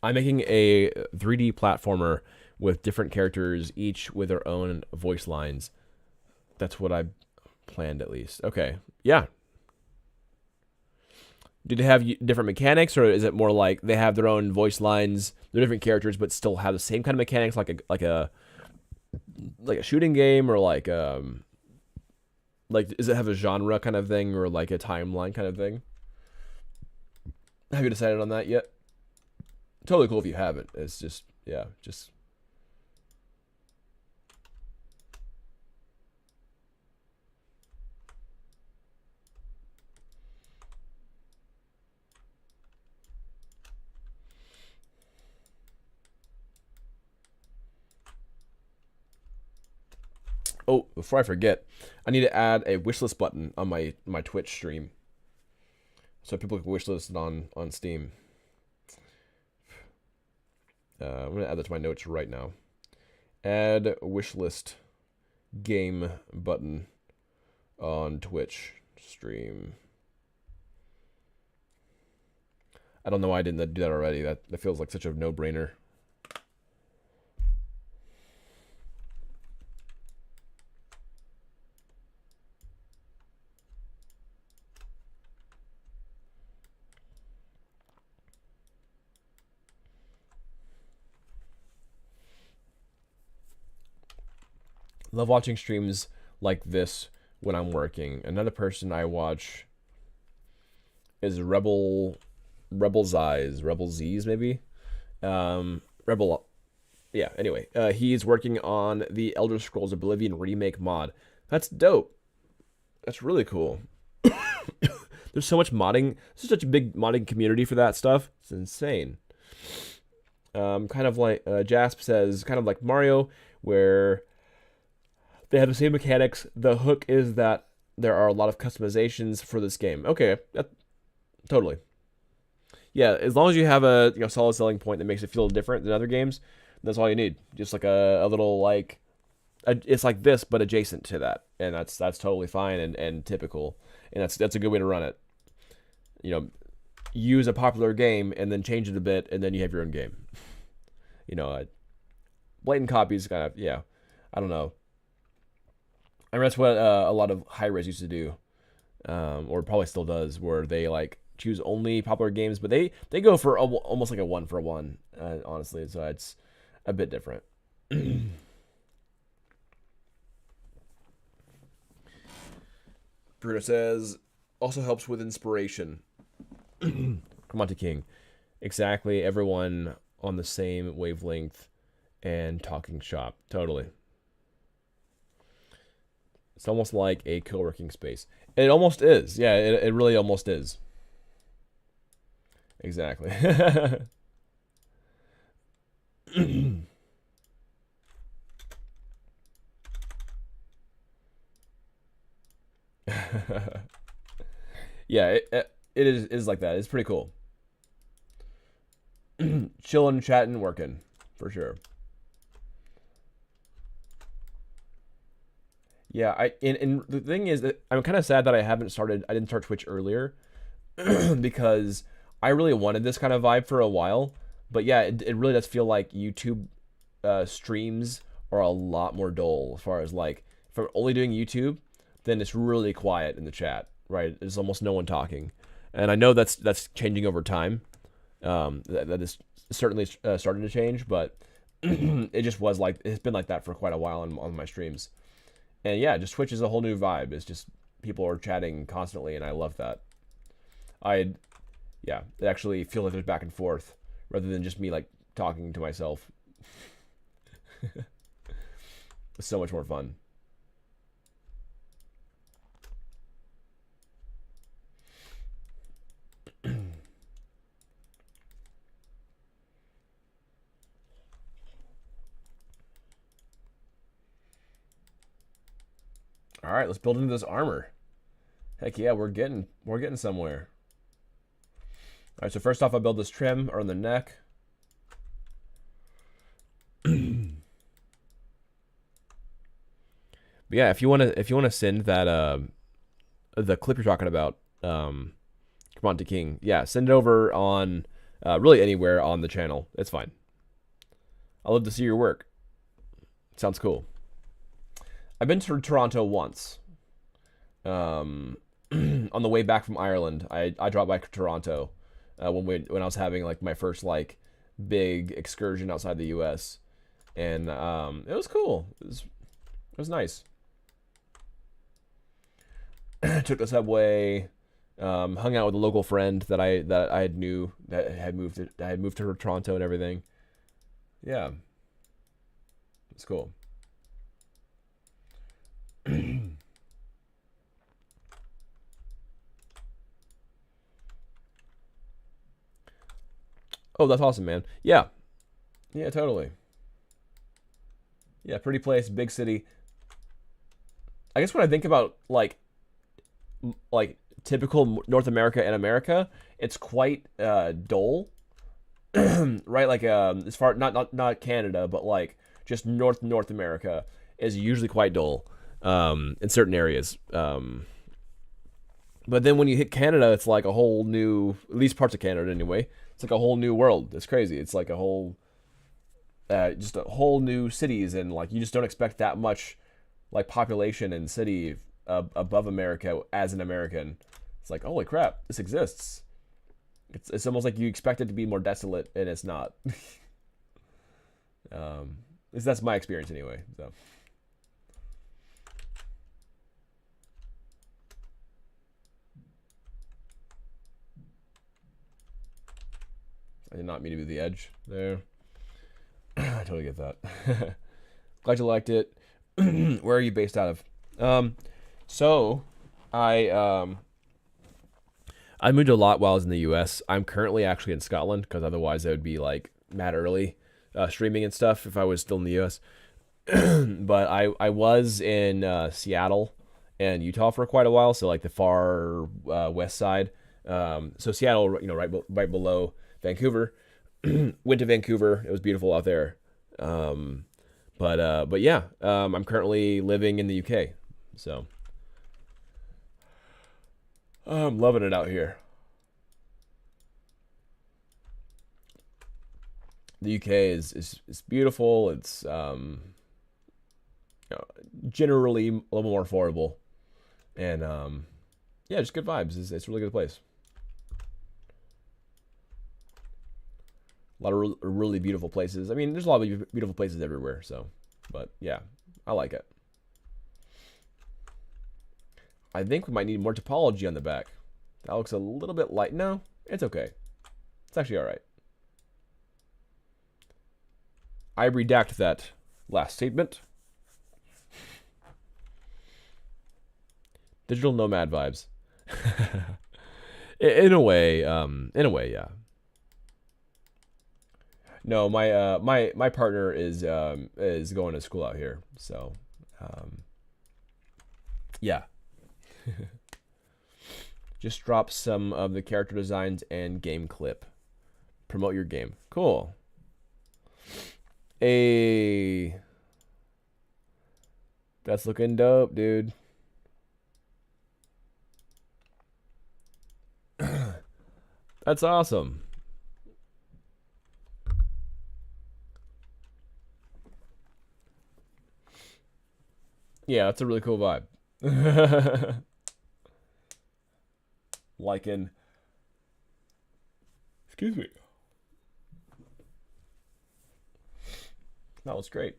I'm making a 3D platformer with different characters, each with their own voice lines. That's what I planned, at least. Okay, yeah. Do they have different mechanics, or is it more like they have their own voice lines, they're different characters, but still have the same kind of mechanics, like a shooting game, or like does it have a genre kind of thing, or like a timeline kind of thing? Have you decided on that yet? Totally cool if you haven't. It's just, yeah, just. Oh, before I forget, I need to add a wishlist button on my Twitch stream, so people can wishlist it on Steam. I'm gonna add that to my notes right now. Add wishlist game button on Twitch stream. I don't know why I didn't do that already. That feels like such a no-brainer. Love watching streams like this when I'm working. Another person I watch is Rebel Z's maybe. Rebel, yeah. Anyway, he's working on the Elder Scrolls Oblivion remake mod. That's dope. That's really cool. There's so much modding. There's such a big modding community for that stuff. It's insane. Kind of like Jasp says, kind of like Mario, where they have the same mechanics. The hook is that there are a lot of customizations for this game. Okay, totally. Yeah, as long as you have a solid selling point that makes it feel different than other games, that's all you need. Just like a little like, it's like this but adjacent to that, and that's totally fine and typical, and that's a good way to run it. You know, use a popular game and then change it a bit, and then you have your own game. You know, blatant copies kind of, yeah. I don't know. I mean, that's what a lot of high-res used to do, or probably still does, where they like choose only popular games, but they go for almost like a one-for-one, honestly. So it's a bit different. Bruno says, also helps with inspiration. Come on to King. Exactly, everyone on the same wavelength and talking shop. Totally. It's almost like a co-working space. It almost is. Yeah, it really almost is. Exactly. Yeah, it is like that. It's pretty cool. Chilling, chatting, working, for sure. Yeah, and the thing is that I'm kind of sad that I didn't start Twitch earlier because I really wanted this kind of vibe for a while. But yeah, it really does feel like YouTube streams are a lot more dull as far as like if I'm only doing YouTube, then it's really quiet in the chat, right? There's almost no one talking, and I know that's changing over time. That is certainly starting to change, but it just was like it's been like that for quite a while on my streams. And yeah, just Twitch is a whole new vibe. It's just people are chatting constantly, and I love that. Yeah, it actually feels like there's back and forth rather than just me like talking to myself. It's so much more fun. All right, let's build into this armor. Heck yeah, we're getting somewhere. All right, so first off, I build this trim around the neck. But yeah, if you wanna send that the clip you're talking about, come on to King, yeah, send it over on really anywhere on the channel. It's fine. I'd love to see your work. Sounds cool. I've been to Toronto once. On the way back from Ireland, I dropped by Toronto when I was having like my first like big excursion outside the U.S. and it was cool. It was nice. Took the subway, hung out with a local friend that I had moved to Toronto and everything. Yeah, it's cool. Oh, that's awesome, man. Yeah, yeah, totally. Yeah, pretty place, big city. I guess when I think about like typical North America and America, it's quite dull, right? Like as far not Canada, but like just North America is usually quite dull in certain areas. But then when you hit Canada, it's like a whole new, at least parts of Canada anyway. It's like a whole new world. It's crazy. It's like a whole, just a whole new cities, and like you just don't expect that much like population and city above America as an American. It's like, holy crap, this exists. It's almost like you expect it to be more desolate, and it's not. That's my experience anyway. So. I did not mean to be the edge there. I totally get that. Glad you liked it. Where are you based out of? So I moved a lot while I was in the U.S. I'm currently actually in Scotland because otherwise I would be like mad early streaming and stuff if I was still in the U.S. But I was in Seattle and Utah for quite a while, so like the far west side. So Seattle, right below Vancouver. Went to Vancouver. It was beautiful out there. But yeah, I'm currently living in the UK, so I'm loving it out here. The UK is beautiful. It's generally a little more affordable, and yeah, just good vibes. It's a really good place. A lot of really beautiful places. I mean, there's a lot of beautiful places everywhere. So, but yeah, I like it. I think we might need more topology on the back. That looks a little bit light. No, it's okay. It's actually all right. I redact that last statement. Digital nomad vibes. In a way, yeah. No, my partner is going to school out here, so yeah. Just drop some of the character designs and game clip. Promote your game. Cool. Hey. That's looking dope, dude. That's awesome. Yeah, that's a really cool vibe. Liking. Excuse me. That was great.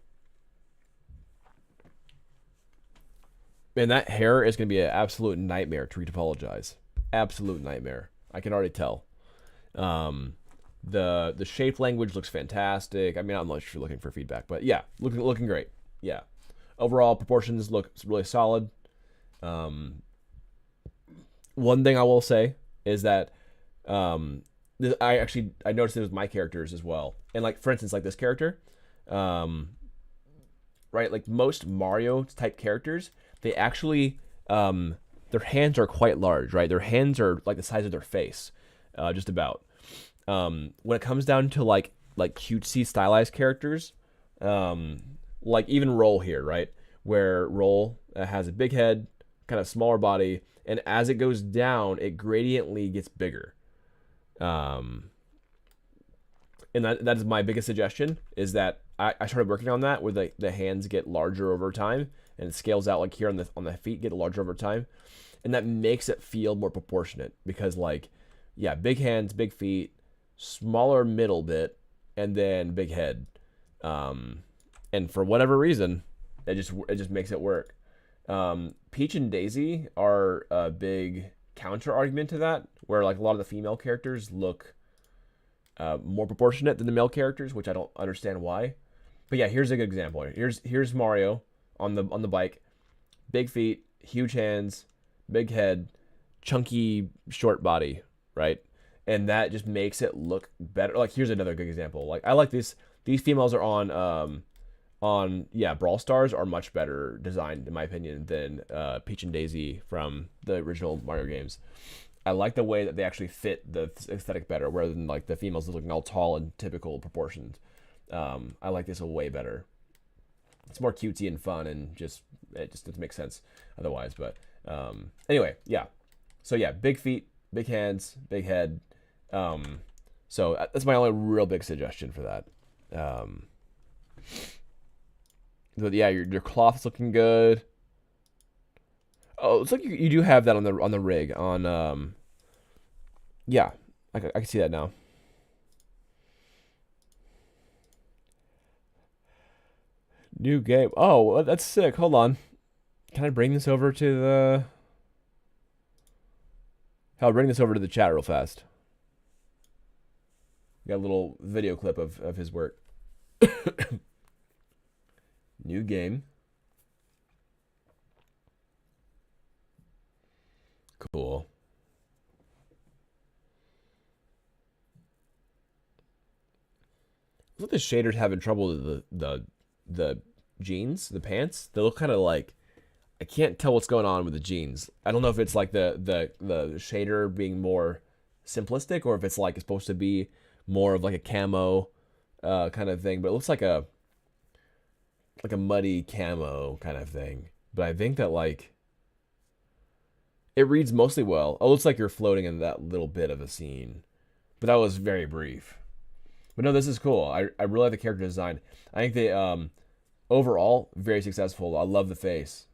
Man, that hair is going to be an absolute nightmare to retopologize. Absolute nightmare. I can already tell. The shape language looks fantastic. I mean, I'm not sure if you're looking for feedback, but yeah, looking great. Yeah. Overall proportions look really solid. One thing I will say is that I noticed it with my characters as well. And like for instance, like this character, right? Like most Mario type characters, they actually their hands are quite large, right? Their hands are like the size of their face, just about. When it comes down to like cutesy stylized characters, like even Roll here, right? Where Roll has a big head, kind of smaller body, and as it goes down, it gradiently gets bigger. And that is my biggest suggestion, is that I started working on that, where the hands get larger over time, and it scales out like here on the feet get larger over time, and that makes it feel more proportionate, because like, yeah, big hands, big feet, smaller middle bit, and then big head. And for whatever reason, it just makes it work. Peach and Daisy are a big counter argument to that, where like a lot of the female characters look more proportionate than the male characters, which I don't understand why. But yeah, here's a good example. Here's Mario on the bike, big feet, huge hands, big head, chunky short body, right? And that just makes it look better. Like here's another good example. Like I like this. These females are on Brawl Stars are much better designed in my opinion than Peach and Daisy from the original Mario games. I like the way that they actually fit the aesthetic better, rather than like the females looking all tall and typical proportions. I like this way better. It's more cutesy and fun, and it just doesn't make sense otherwise. But anyway, yeah. So yeah, big feet, big hands, big head. So that's my only real big suggestion for that. But yeah, your cloth's looking good. Oh, it's like you do have that on the rig on yeah, I can see that now. New game. Oh, that's sick. Hold on. Can I bring this over to the? I'll bring this over to the chat real fast. Got a little video clip of his work. New game. Cool. I thought the shaders having trouble with the jeans, the pants. They look kind of like, I can't tell what's going on with the jeans. I don't know if it's like the shader being more simplistic, or if it's like it's supposed to be more of like a camo kind of thing. But it looks like a muddy camo kind of thing. But I think that like it reads mostly well. It looks like you're floating in that little bit of a scene, but that was very brief. But no, this is cool. I really like the character design. I think they overall very successful. I love the face.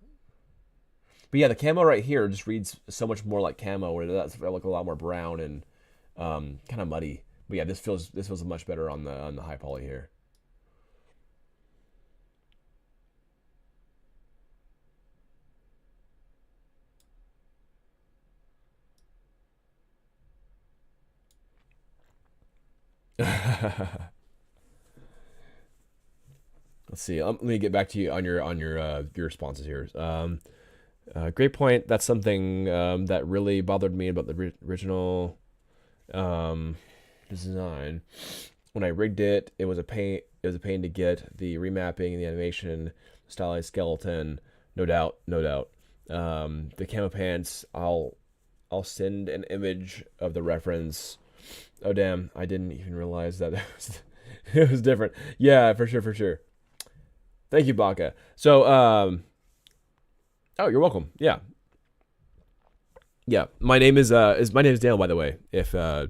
But yeah, the camo right here just reads so much more like camo, where that's look a lot more brown and kind of muddy. But yeah, this feels much better on the high poly here. Let's see. Let me get back to you on your responses here. Great point. That's something that really bothered me about the original design. When I rigged it, it was a pain. It was a pain to get the remapping, the animation, stylized skeleton. No doubt, no doubt. The camo pants, I'll I'll send an image of the reference. Oh damn, I didn't even realize that it was different. Yeah, for sure, for sure. Thank you, Baka. So, oh, you're welcome. Yeah, yeah. My name is my name is Daniel, by the way. If know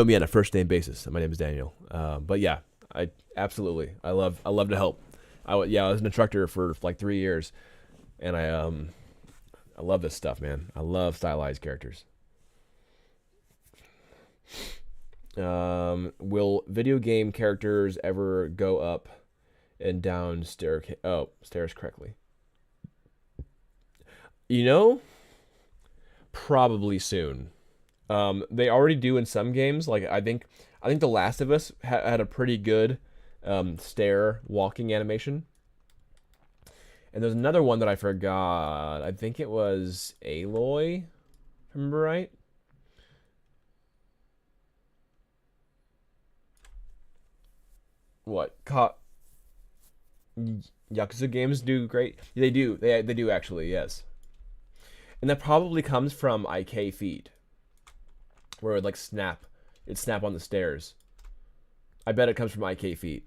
me on a first name basis, my name is Daniel. But yeah, I absolutely I love to help. I was an instructor for like 3 years, and I love this stuff, man. I love stylized characters. Will video game characters ever go up and down stairs correctly? You know, probably soon. They already do in some games. Like I think The Last of Us had a pretty good stair walking animation. And there's another one that I forgot. I think it was Aloy, if I remember right. What? Yakuza games do great. They do. They do actually. Yes. And that probably comes from IK feed, where it would like snap. It'd snap on the stairs. I bet it comes from IK feet.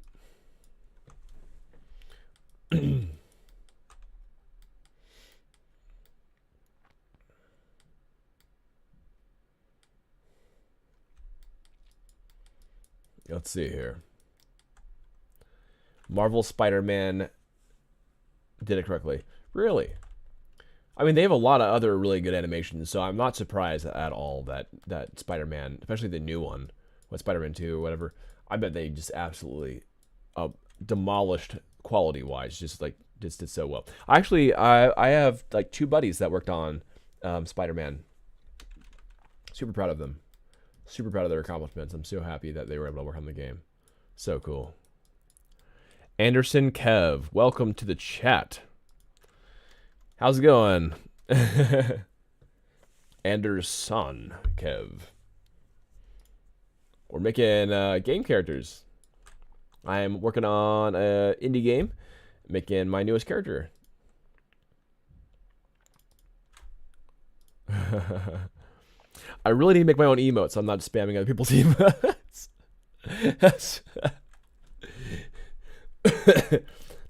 Let's see here. Marvel Spider-Man did it correctly. Really? I mean, they have a lot of other really good animations, so I'm not surprised at all that Spider-Man, especially the new one, what Spider-Man 2 or whatever, I bet they just absolutely demolished quality-wise. Just did so well. Actually, I have like 2 buddies that worked on Spider-Man. Super proud of them. Super proud of their accomplishments. I'm so happy that they were able to work on the game. So cool. Anderson Kev, welcome to the chat. How's it going? Anderson Kev. We're making game characters. I am working on an indie game, making my newest character. I really need to make my own emotes, so I'm not spamming other people's emotes.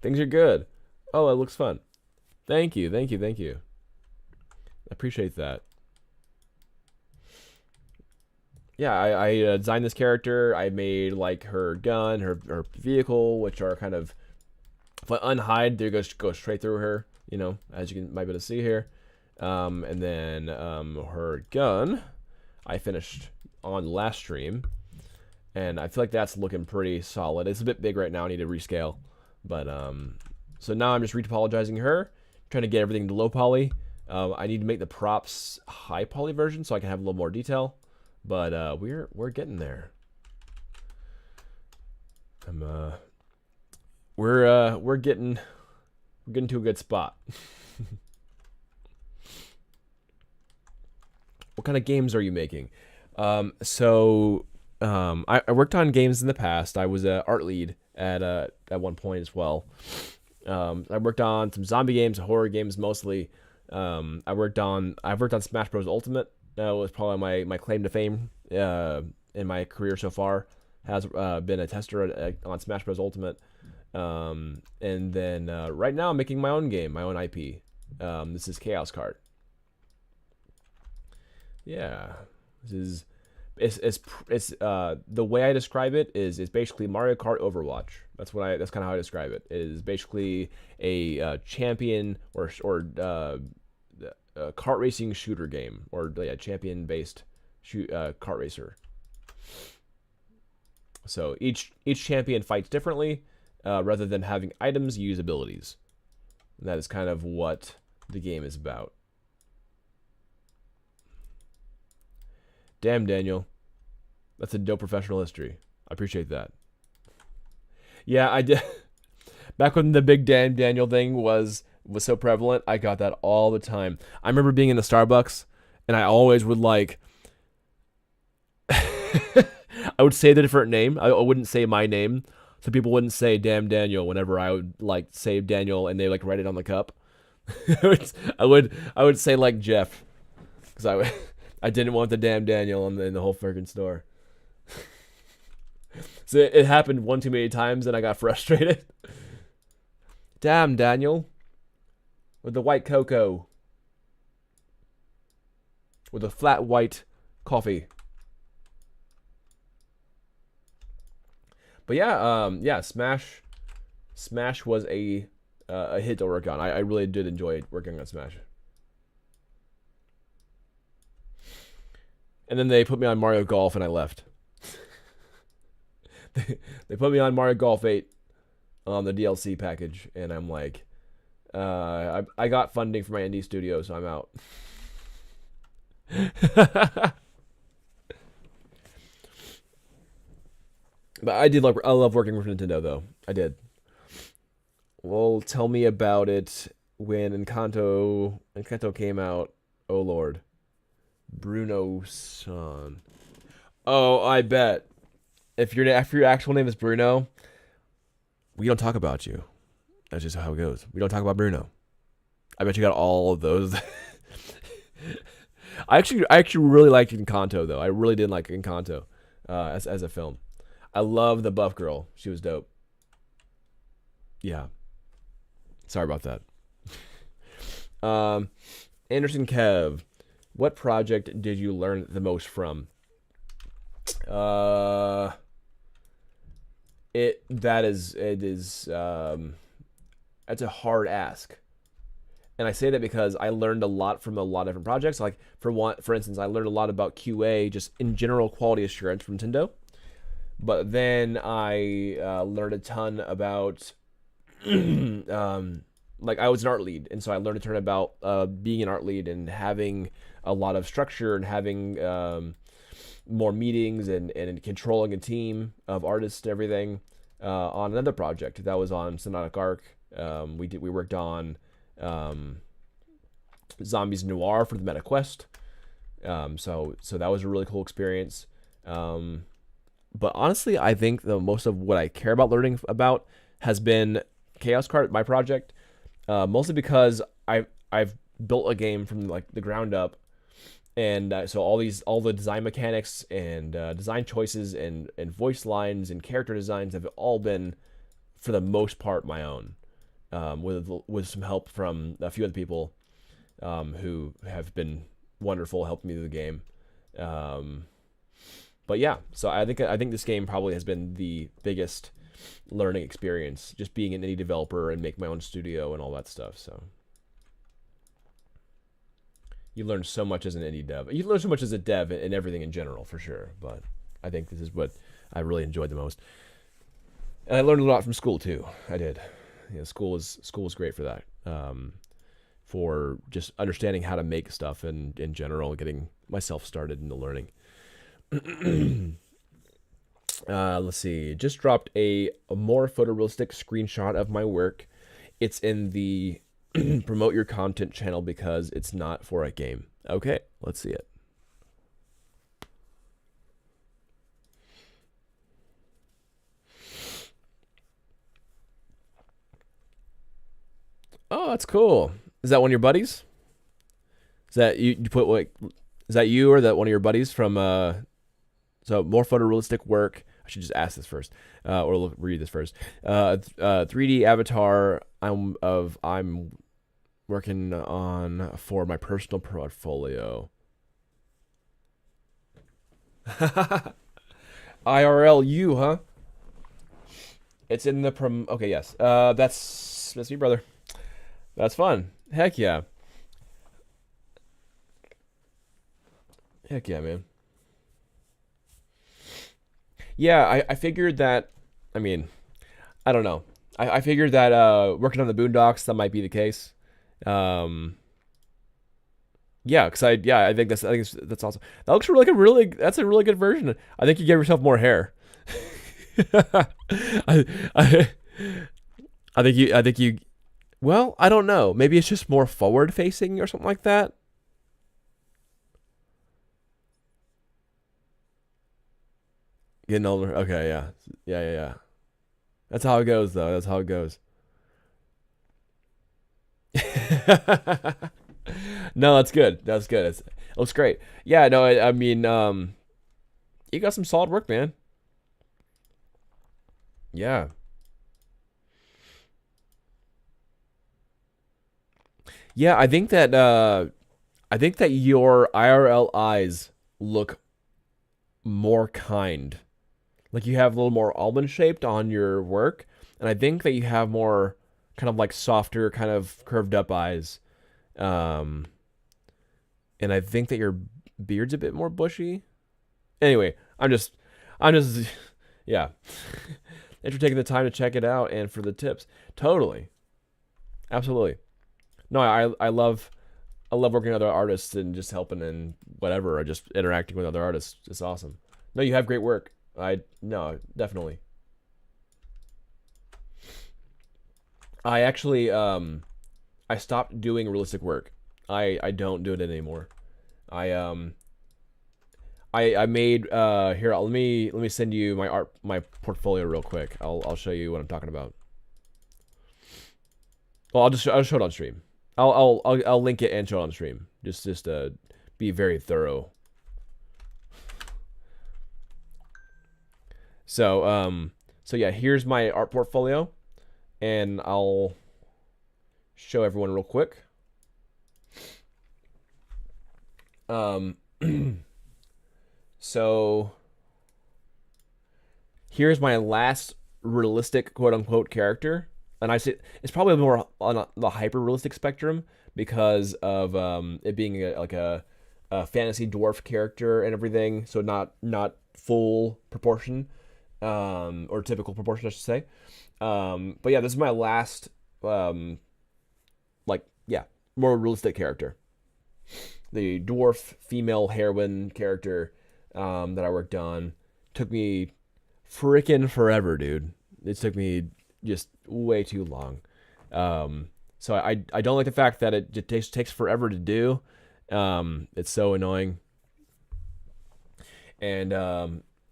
Things are good. Oh, it looks fun. Thank you, thank you, thank you. I appreciate that. Yeah, I designed this character. I made like her gun, her vehicle, which are kind of, if I unhide, they go straight through her. You know, as you might be able to see here. And then her gun, I finished on last stream, and I feel like that's looking pretty solid. It's a bit big right now. I need to rescale, but so now I'm just retopologizing her, trying to get everything to low poly. I need to make the props high poly version so I can have a little more detail, but we're getting there. We're getting to a good spot. What kind of games are you making? I worked on games in the past. I was an art lead at one point as well. I worked on some zombie games, horror games mostly. I've worked on Smash Bros Ultimate. That was probably my claim to fame in my career so far. Has been a tester on Smash Bros Ultimate. And then right now I'm making my own game, my own IP. This is Chaos Kart. Yeah, it's the way I describe it is it's basically Mario Kart Overwatch. That's kind of how I describe it. It is basically a champion or a kart racing shooter game, or champion based kart racer. So each champion fights differently, rather than having items, you use abilities. And that is kind of what the game is about. Damn, Daniel. That's a dope professional history. I appreciate that. Yeah, I did. Back when the big damn Daniel thing was so prevalent, I got that all the time. I remember being in the Starbucks, and I always would like... I would say the different name. I wouldn't say my name, so people wouldn't say damn Daniel whenever I would like say Daniel and they like write it on the cup. I would say like Jeff. because I didn't want the damn Daniel in the whole freaking store. So it happened one too many times, and I got frustrated. Damn, Daniel. With the white cocoa. With a flat white coffee. But yeah, Smash was a hit to work on. I really did enjoy working on Smash. And then they put me on Mario Golf, and I left. They put me on Mario Golf 8 on the DLC package, and I'm like, I got funding for my indie studio, so I'm out. But I love working with Nintendo, though. I did. Well, tell me about it when Encanto came out. Oh Lord, Bruno-san. Oh, I bet. If your actual name is Bruno, we don't talk about you. That's just how it goes. We don't talk about Bruno. I bet you got all of those. I actually really liked Encanto, though. I really did like Encanto as a film. I love the buff girl. She was dope. Yeah. Sorry about that. Anderson Kev, what project did you learn the most from? That's a hard ask. And I say that because I learned a lot from a lot of different projects. Like for instance, I learned a lot about QA, just in general quality assurance from Nintendo. But then I learned a ton about like I was an art lead, and so I learned a ton about being an art lead and having a lot of structure and having more meetings and controlling a team of artists and everything on another project that was on Synodic Arc. We worked on Zombies Noir for the Meta Quest. So that was a really cool experience. But honestly, I think the most of what I care about learning about has been Chaos Cart, my project. Mostly because I've built a game from like the ground up, and so all the design mechanics and design choices and voice lines and character designs have all been, for the most part, my own, with some help from a few other people who have been wonderful, helping me through the game. But yeah, so I think this game probably has been the biggest learning experience, just being an indie developer and make my own studio and all that stuff. So you learn so much as an indie dev. You learn so much as a dev and everything in general, for sure. But I think this is what I really enjoyed the most. And I learned a lot from school too. I did. School was great for that. For just understanding how to make stuff and in general, getting myself started into learning. Let's see. Just dropped a more photorealistic screenshot of my work. It's in the promote your content channel because it's not for a game. Okay, let's see it. Oh, that's cool. Is that one of your buddies? Is that you put like? Is that you or that one of your buddies from So more photorealistic work. I should just ask this first, or read this first. 3D avatar. I'm working on for my personal portfolio. IRL you, huh? It's in the Okay, yes. That's me, brother. That's fun. Heck yeah. Heck yeah, man. Yeah, I figured that, I mean, I don't know. I figured that working on the Boondocks, that might be the case. Yeah, because I think that's awesome. That looks that's a really good version. I think you gave yourself more hair. I, I, I think you, well, I don't know. Maybe it's just more forward facing or something like that. Getting older. Okay, yeah. Yeah. That's how it goes, though. That's how it goes. No, that's good. That's good. looks great. Yeah, no, I mean, you got some solid work, man. Yeah. Yeah, I think that your IRL eyes look more kind. Like you have a little more almond shaped on your work, and I think that you have more kind of like softer, kind of curved up eyes. Um, and I think that your beard's a bit more bushy. Anyway, I'm just, yeah. Thanks for taking the time to check it out and for the tips. Totally, absolutely. No, I love working with other artists and just helping and whatever, or just interacting with other artists. It's awesome. No, you have great work. I no, definitely. I actually I stopped doing realistic work. I don't do it anymore. I I made here let me send you my portfolio real quick. I'll show you what I'm talking about. Well, I'll show it on stream. I'll link it and show it on stream. Just be very thorough. So yeah, here's my art portfolio, and I'll show everyone real quick. So here's my last realistic quote unquote character, and I say it's probably more on the hyper realistic spectrum because of it being like a fantasy dwarf character and everything, so not full proportion, or typical proportion, I should say. But yeah, this is my last like yeah, more realistic character, the dwarf female heroine character that I worked on. Took me freaking forever, dude. It took me just way too long. So I don't like the fact that it just takes forever to do. It's so annoying. And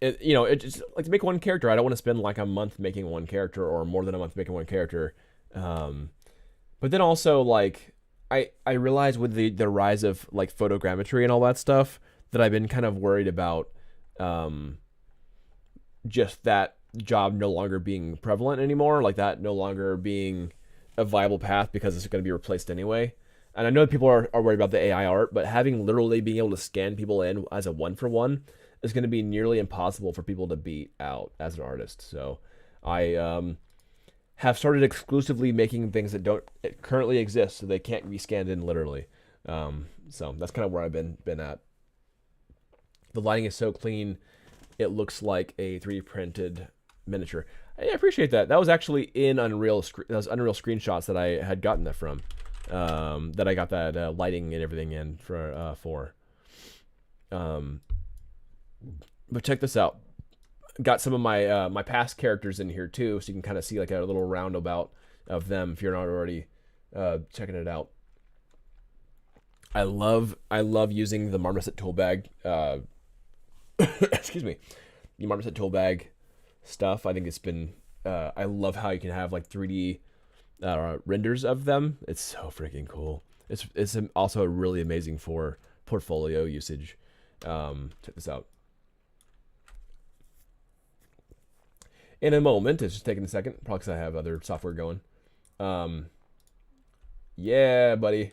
it just like to make one character. I don't want to spend like a month making one character or more than a month making one character. But then also like I realized with the rise of like photogrammetry and all that stuff that I've been kind of worried about just that job no longer being prevalent anymore, like that no longer being a viable path because it's going to be replaced anyway. And I know people are worried about the AI art, but having literally being able to scan people in as a one-for-one is going to be nearly impossible for people to beat out as an artist. So I have started exclusively making things that don't currently exist, so they can't be scanned in literally. So that's kind of where I've been at. The lighting is so clean, it looks like a 3D printed miniature. I appreciate that. That was actually in Unreal. That was Unreal screenshots that I had gotten that from. That I got that lighting and everything in for. But check this out. Got some of my my past characters in here too, so you can kind of see like a little roundabout of them if you're not already checking it out. I love using the Marmoset tool bag. Excuse me, the Marmoset tool bag stuff. I think it's been. I love how you can have like 3D renders of them. It's so freaking cool. It's also really amazing for portfolio usage. Check this out. In a moment, it's just taking a second, probably because I have other software going. Yeah, buddy.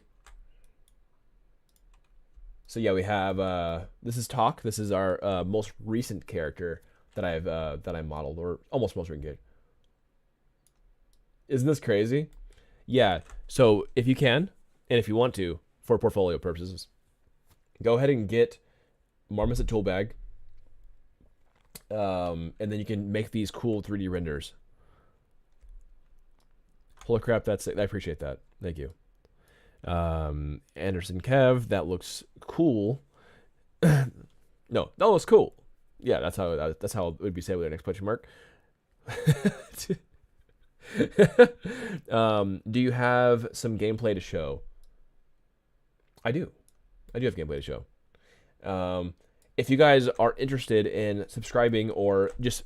So yeah, we have this is Talk. This is our most recent character that I modeled, or almost most recent character. Isn't this crazy? Yeah. So if you can, and if you want to, for portfolio purposes, go ahead and get Marmoset tool bag. And then you can make these cool 3D renders. Holy crap, I appreciate that. Thank you. Anderson Kev, that looks cool. No, that looks cool. Yeah, that's how it would be said with an exclamation mark. Do you have some gameplay to show? I do have gameplay to show. If you guys are interested in subscribing or just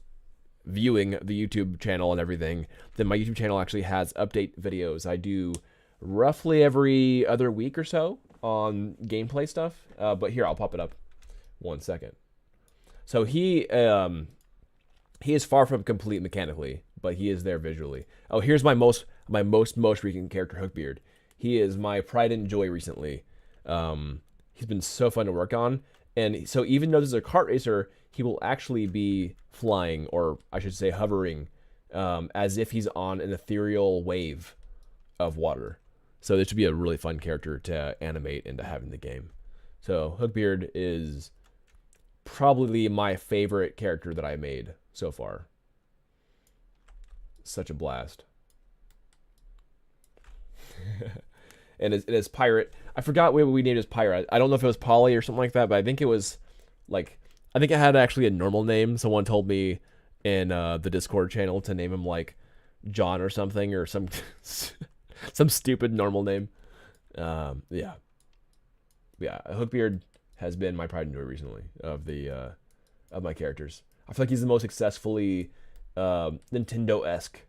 viewing the YouTube channel and everything, then my YouTube channel actually has update videos. I do roughly every other week or so. on gameplay stuff, but here I'll pop it up 1 second. So he is far from complete mechanically, but he is there visually. Oh, here's my most recent character, Hookbeard. He is my pride and joy recently. He's been so fun to work on, and so even though this is a kart racer, he will actually be flying, or I should say hovering, as if he's on an ethereal wave of water. So this should be a really fun character to animate and to have in the game. So Hookbeard is probably my favorite character that I made so far. Such a blast. And it is Pirate. I forgot what we named as Pirate. I don't know if it was Polly or something like that, but I think it was like, I think it had actually a normal name. Someone told me in the Discord channel to name him like John or something, or some some stupid normal name. Yeah. Hookbeard has been my pride and joy recently of my characters. I feel like he's the most successfully Nintendo-esque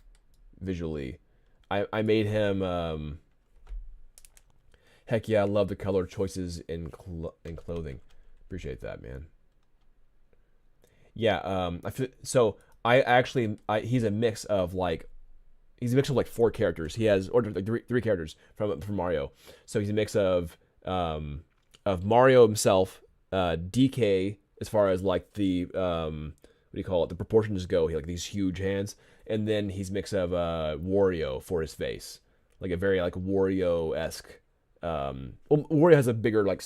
visually. I made him. Heck yeah, I love the color choices in clothing. Appreciate that, man. Yeah, he's a mix of like, four characters. He has, or like three characters from Mario. So he's a mix of Mario himself, DK as far as like the what do you call it? The proportions go. He like these huge hands, and then he's a mix of Wario for his face, like a very like Wario-esque. Wario has a bigger like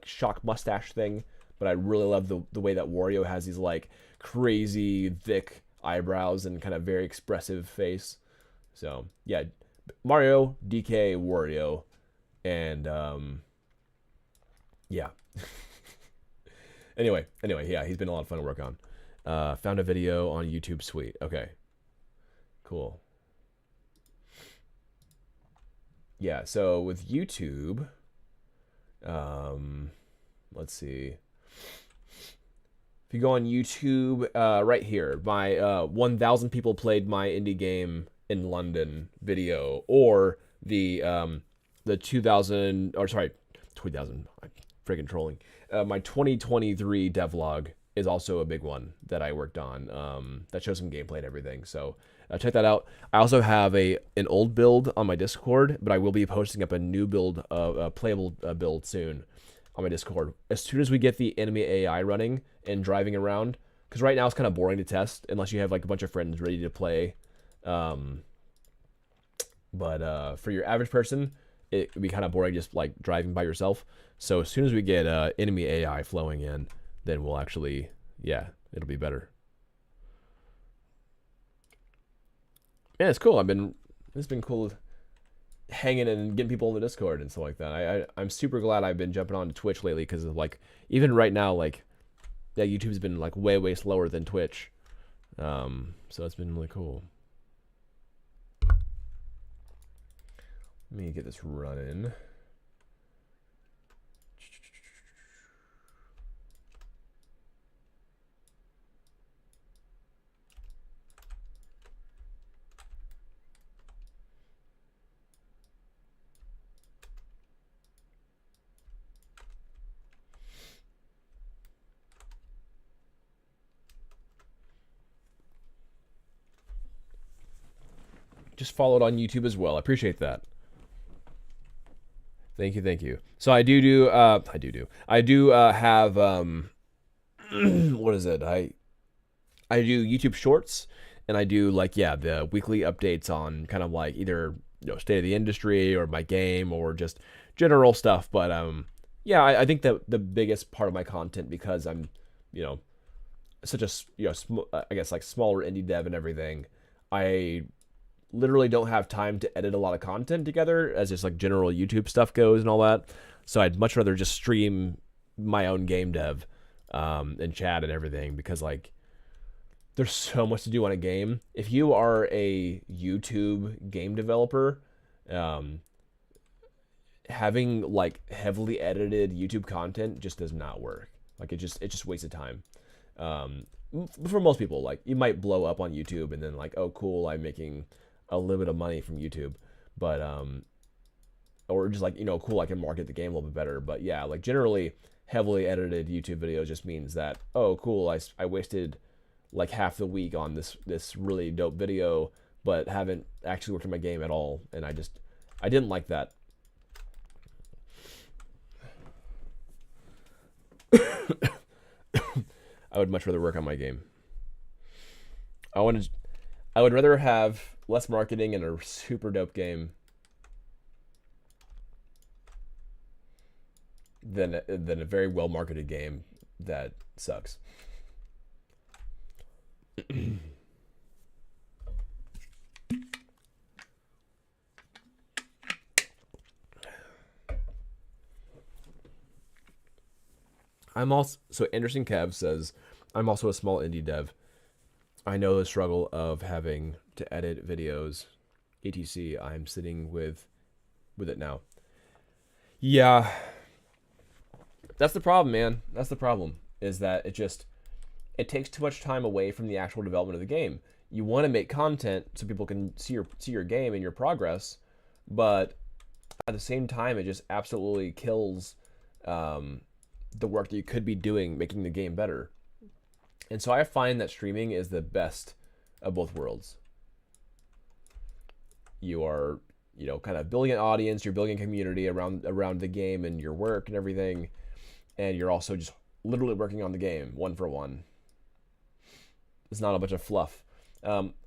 shock mustache thing, but I really love the way that Wario has these like crazy thick eyebrows and kind of very expressive face. So yeah, Mario, DK, Wario, and yeah. anyway, yeah, he's been a lot of fun to work on. Found a video on YouTube. Sweet. Okay, cool. Yeah, so with YouTube, let's see. If you go on YouTube, right here, my 1,000 people played my indie game in London video, or the 2000, or sorry, 2000, I'm freaking trolling. My 2023 devlog is also a big one that I worked on, that shows some gameplay and everything, so check that out. I also have an old build on my Discord, but I will be posting up a new build, a playable build soon on my Discord. As soon as we get the enemy AI running and driving around, because right now it's kind of boring to test unless you have like a bunch of friends ready to play. But for your average person, it would be kind of boring just like driving by yourself. So as soon as we get enemy AI flowing in, then we'll actually, yeah, it'll be better. Yeah, it's cool. It's been cool hanging and getting people in the Discord and stuff like that. I'm super glad I've been jumping on to Twitch lately, because of like, even right now, like, yeah, YouTube's been like way slower than Twitch. So it's been really cool. Let me get this running. Just followed on YouTube as well. I appreciate that. Thank you. So I do have what is it? I do YouTube Shorts, and I do like, yeah, the weekly updates on kind of like either, you know, state of the industry or my game or just general stuff. But yeah, I think that the biggest part of my content, because I'm, you know, such a, you know, I guess like smaller indie dev and everything, I literally don't have time to edit a lot of content together as just like general YouTube stuff goes and all that. So I'd much rather just stream my own game dev and chat and everything, because like there's so much to do on a game. If you are a YouTube game developer, having like heavily edited YouTube content just does not work. Like it just wastes time. For most people, like you might blow up on YouTube and then like, oh cool, I'm making a little bit of money from YouTube, but or just like, cool, I can market the game a little bit better. But yeah, like generally heavily edited YouTube videos just means that, oh cool, I wasted like half the week on this really dope video, but haven't actually worked on my game at all, and I didn't like that. I would much rather work on my game. I would rather have less marketing and a super dope game than a very well marketed game that sucks. So Anderson Kev says, I'm also a small indie dev. I know the struggle of having to edit videos, etc. I'm sitting with it now. Yeah, that's the problem, man. That's the problem, is that it takes too much time away from the actual development of the game. You want to make content so people can see your game and your progress, but at the same time, it just absolutely kills the work that you could be doing making the game better. And so I find that streaming is the best of both worlds. You are, kind of building an audience, you're building a community around the game and your work and everything, and you're also just literally working on the game one for one. It's not a bunch of fluff.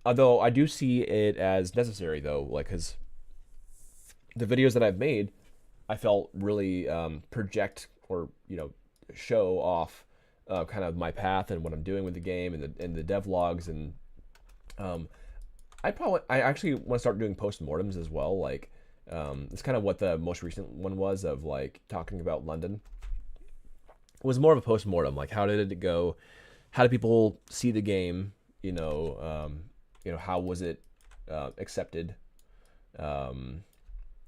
Although I do see it as necessary, though, like, because the videos that I've made, I felt really project or show off kind of my path and what I'm doing with the game and the devlogs, and I actually want to start doing postmortems as well. Like it's kind of what the most recent one was, of like talking about London. It was more of a postmortem, like how did it go? How did people see the game? How was it accepted?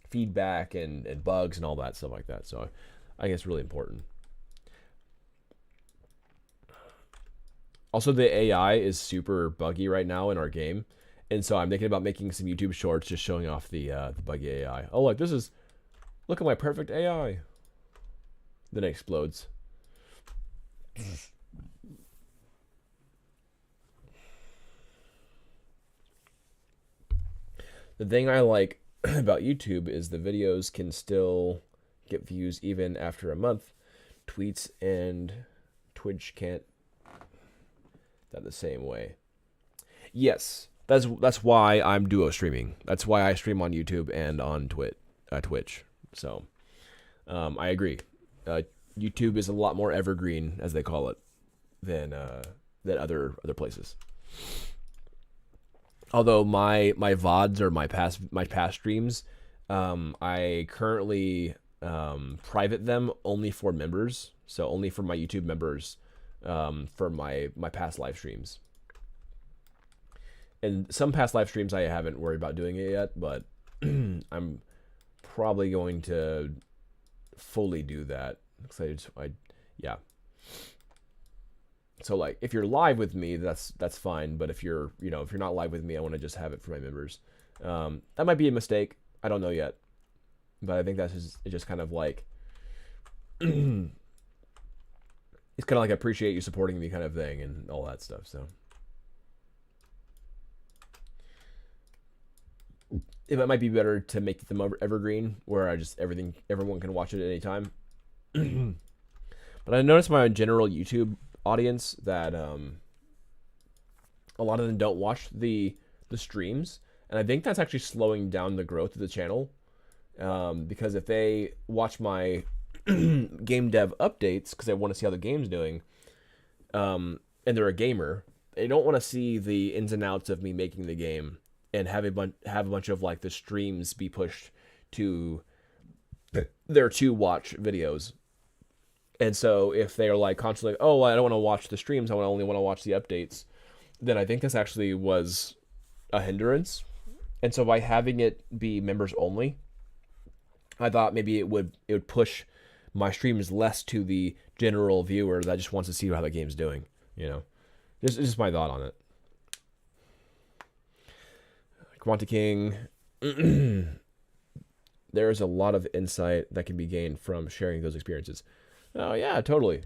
Feedback and bugs and all that stuff like that. So I think it's really important. Also, the AI is super buggy right now in our game, and so I'm thinking about making some YouTube shorts just showing off the buggy AI. Oh, like look at my perfect AI. Then it explodes. The thing I like about YouTube is the videos can still get views even after a month. Tweets and Twitch can't that the same way. Yes, that's why I'm duo streaming. That's why I stream on YouTube and on Twitch. So I agree. YouTube is a lot more evergreen, as they call it, than other places. Although my VODs or my past streams, I currently private them only for members, so only for my YouTube members, for my past live streams. And some past live streams I haven't worried about doing it yet, but I'm probably going to fully do that. Yeah. So like, if you're live with me, that's fine. But if you're not live with me, I want to just have it for my members. That might be a mistake. I don't know yet. But I think it's just kind of like, it's kind of like appreciate you supporting me kind of thing and all that stuff. So it might be better to make them evergreen, where everyone can watch it at any time. But I noticed my general YouTube audience that a lot of them don't watch the streams, and I think that's actually slowing down the growth of the channel, because if they watch my game dev updates because they want to see how the game's doing, and they're a gamer, they don't want to see the ins and outs of me making the game and have a bunch of like the streams be pushed to their to watch videos. And so if they're like constantly, oh, I don't want to watch the streams, I only want to watch the updates, then I think this actually was a hindrance. And so by having it be members only, I thought maybe it would push my streams less to the general viewer that just wants to see how the game's doing. This is just my thought on it. Quanta King there's a lot of insight that can be gained from sharing those experiences. Oh yeah, totally.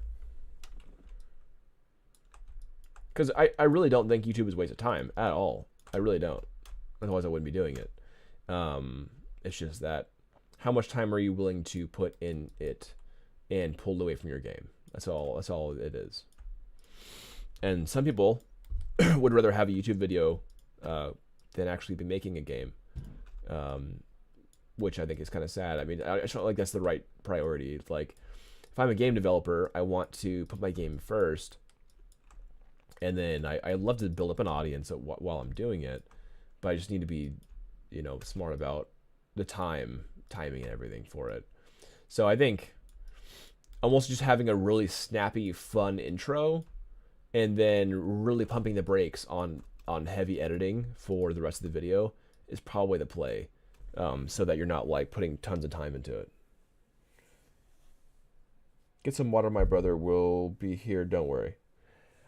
Because I really don't think YouTube is a waste of time at all. I really don't. Otherwise, I wouldn't be doing it. It's just that how much time are you willing to put in it and pulled away from your game? That's all. That's all it is. And some people would rather have a YouTube video than actually be making a game, which I think is kind of sad. I mean, I don't like that's the right priority. It's like if I'm a game developer, I want to put my game first, and then I love to build up an audience while I'm doing it, but I just need to be, smart about the timing and everything for it. So I think almost just having a really snappy, fun intro, and then really pumping the brakes on heavy editing for the rest of the video is probably the play, so that you're not like putting tons of time into it. Get some water, my brother will be here. Don't worry.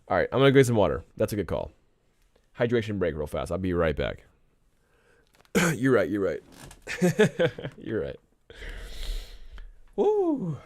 All right, I'm gonna get some water. That's a good call. Hydration break real fast. I'll be right back. You're right. You're right. You're right. Woo.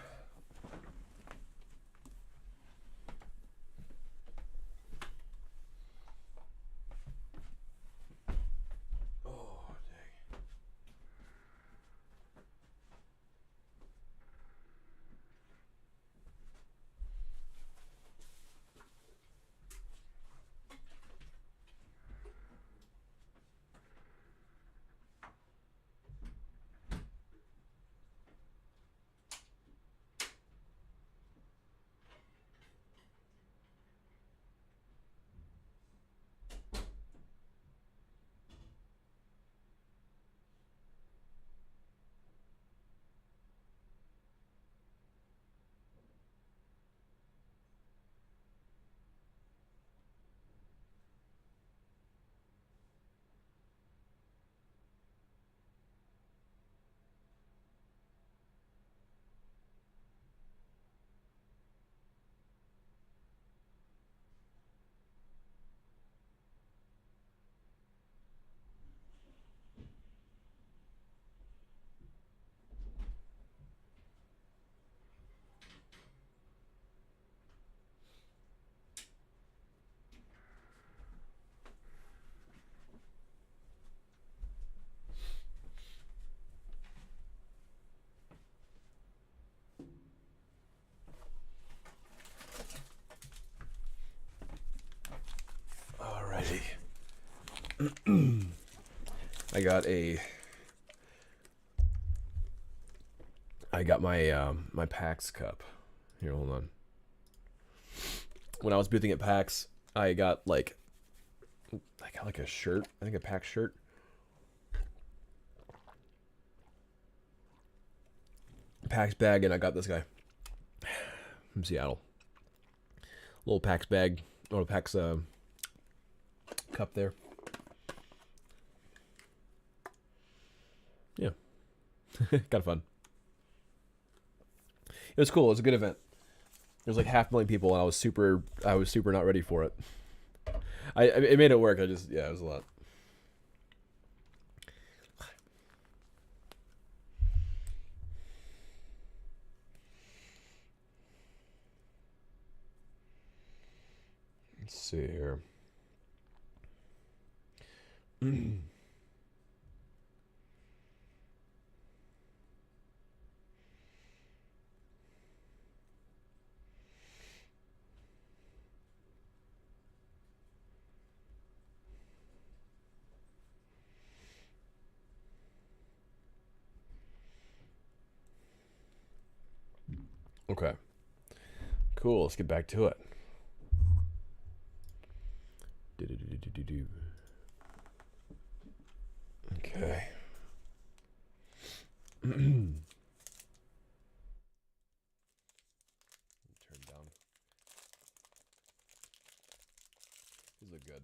I got my PAX cup. Here, hold on. When I was boothing at PAX, I got like a shirt. I think a PAX shirt. PAX bag, and I got this guy from Seattle. Little PAX bag or PAX cup there. Yeah, kind of fun. It was cool. It was a good event. There was like 500,000 people, and I was super not ready for it. It made it work. It was a lot. Let's see here. Okay. Cool. Let's get back to it. Okay. Turn down. These look good.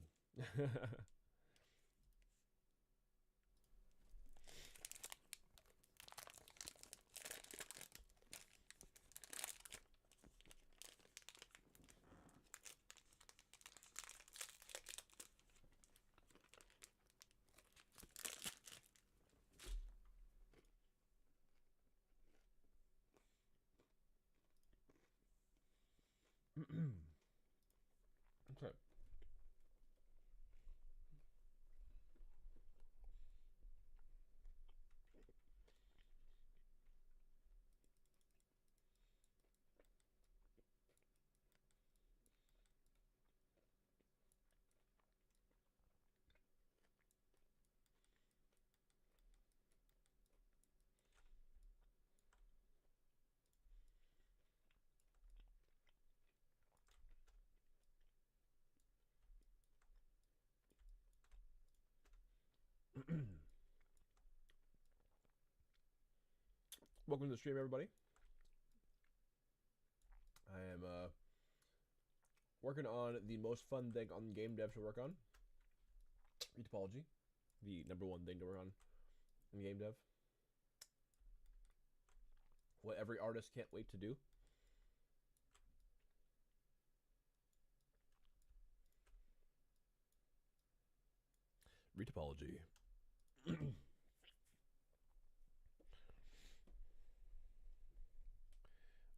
Okay. Welcome to the stream, everybody. I am working on the most fun thing on game dev to work on. Retopology, the #1 thing to work on in game dev. What every artist can't wait to do. Retopology.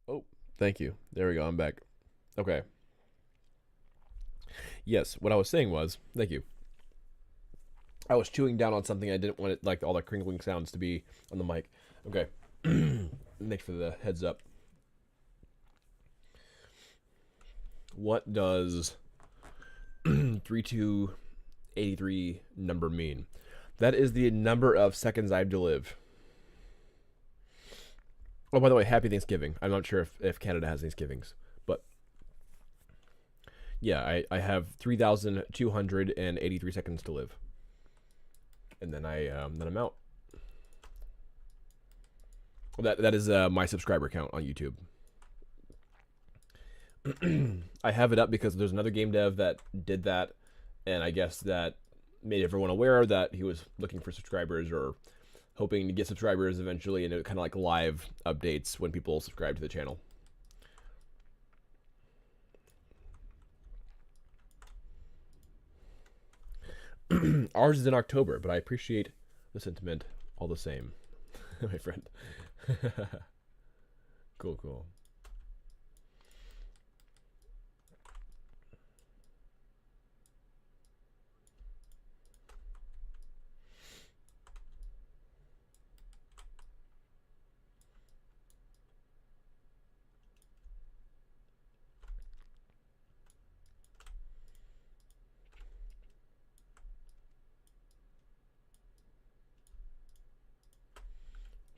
Oh, thank you. There we go. I'm back. Okay. Yes, what I was saying was, thank you. I was chewing down on something. I didn't want it, like all the crinkling sounds to be on the mic. Okay. Thanks for the heads up. What does 3283 number mean? That is the number of seconds I have to live. Oh, by the way, happy Thanksgiving. I'm not sure if Canada has Thanksgivings, but yeah, I have 3,283 seconds to live, and then I'm out. That is my subscriber count on YouTube. I have it up because there's another game dev that did that, and I guess that made everyone aware that he was looking for subscribers or hoping to get subscribers eventually, and it kind of like live updates when people subscribe to the channel. Ours is in October, but I appreciate the sentiment all the same, my friend. Cool, cool.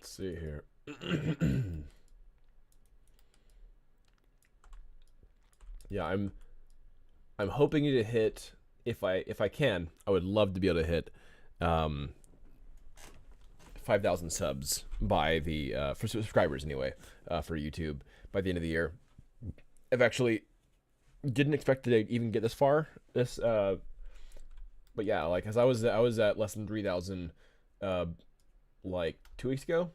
Let's see here. Yeah, I'm hoping to hit, if I can, I would love to be able to hit 5,000 subs by the for subscribers anyway, for YouTube by the end of the year. I've actually didn't expect to even get this far. But yeah, like as I was at less than 3,000 like 2 weeks ago.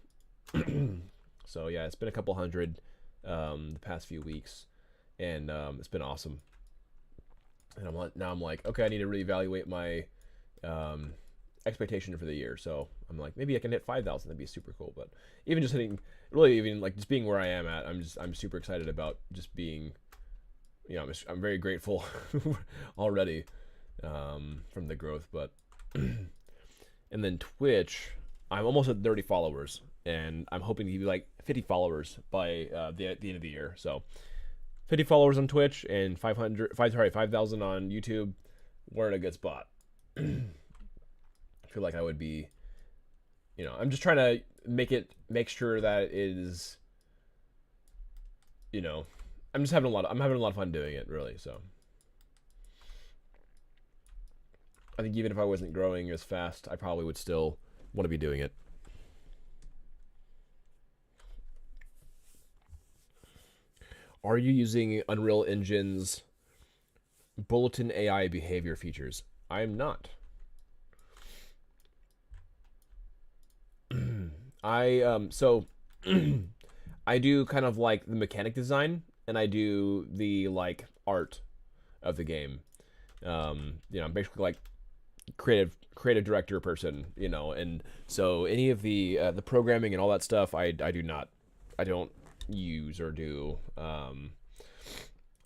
So yeah, it's been a couple hundred the past few weeks, and it's been awesome. And I'm like, okay, I need to reevaluate my expectation for the year. So I'm like, maybe I can hit 5,000. That'd be super cool. But even just hitting, really, even like just being where I am at, I'm super excited about just being. You know, I'm very grateful already from the growth. But and then Twitch, I'm almost at 30 followers, and I'm hoping to be like 50 followers by the end of the year. So 50 followers on Twitch and 5,000 on YouTube. We're in a good spot. I feel like I would be, you know, I'm just trying to make sure that it is, you know, I'm having a lot of fun doing it, really. So I think even if I wasn't growing as fast, I probably would still want to be doing it. Are you using Unreal Engine's Bulletin AI behavior features? I am not. So I do kind of like the mechanic design, and I do the like art of the game. You know, I'm basically like creative director person, you know, and so any of the programming and all that stuff I don't use or do.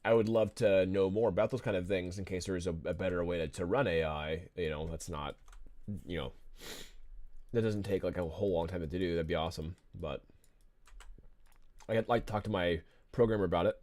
I would love to know more about those kind of things in case there is a better way to run AI. That's not, you know, that doesn't take like a whole long time to do. That'd be awesome. But I'd like to talk to my programmer about it.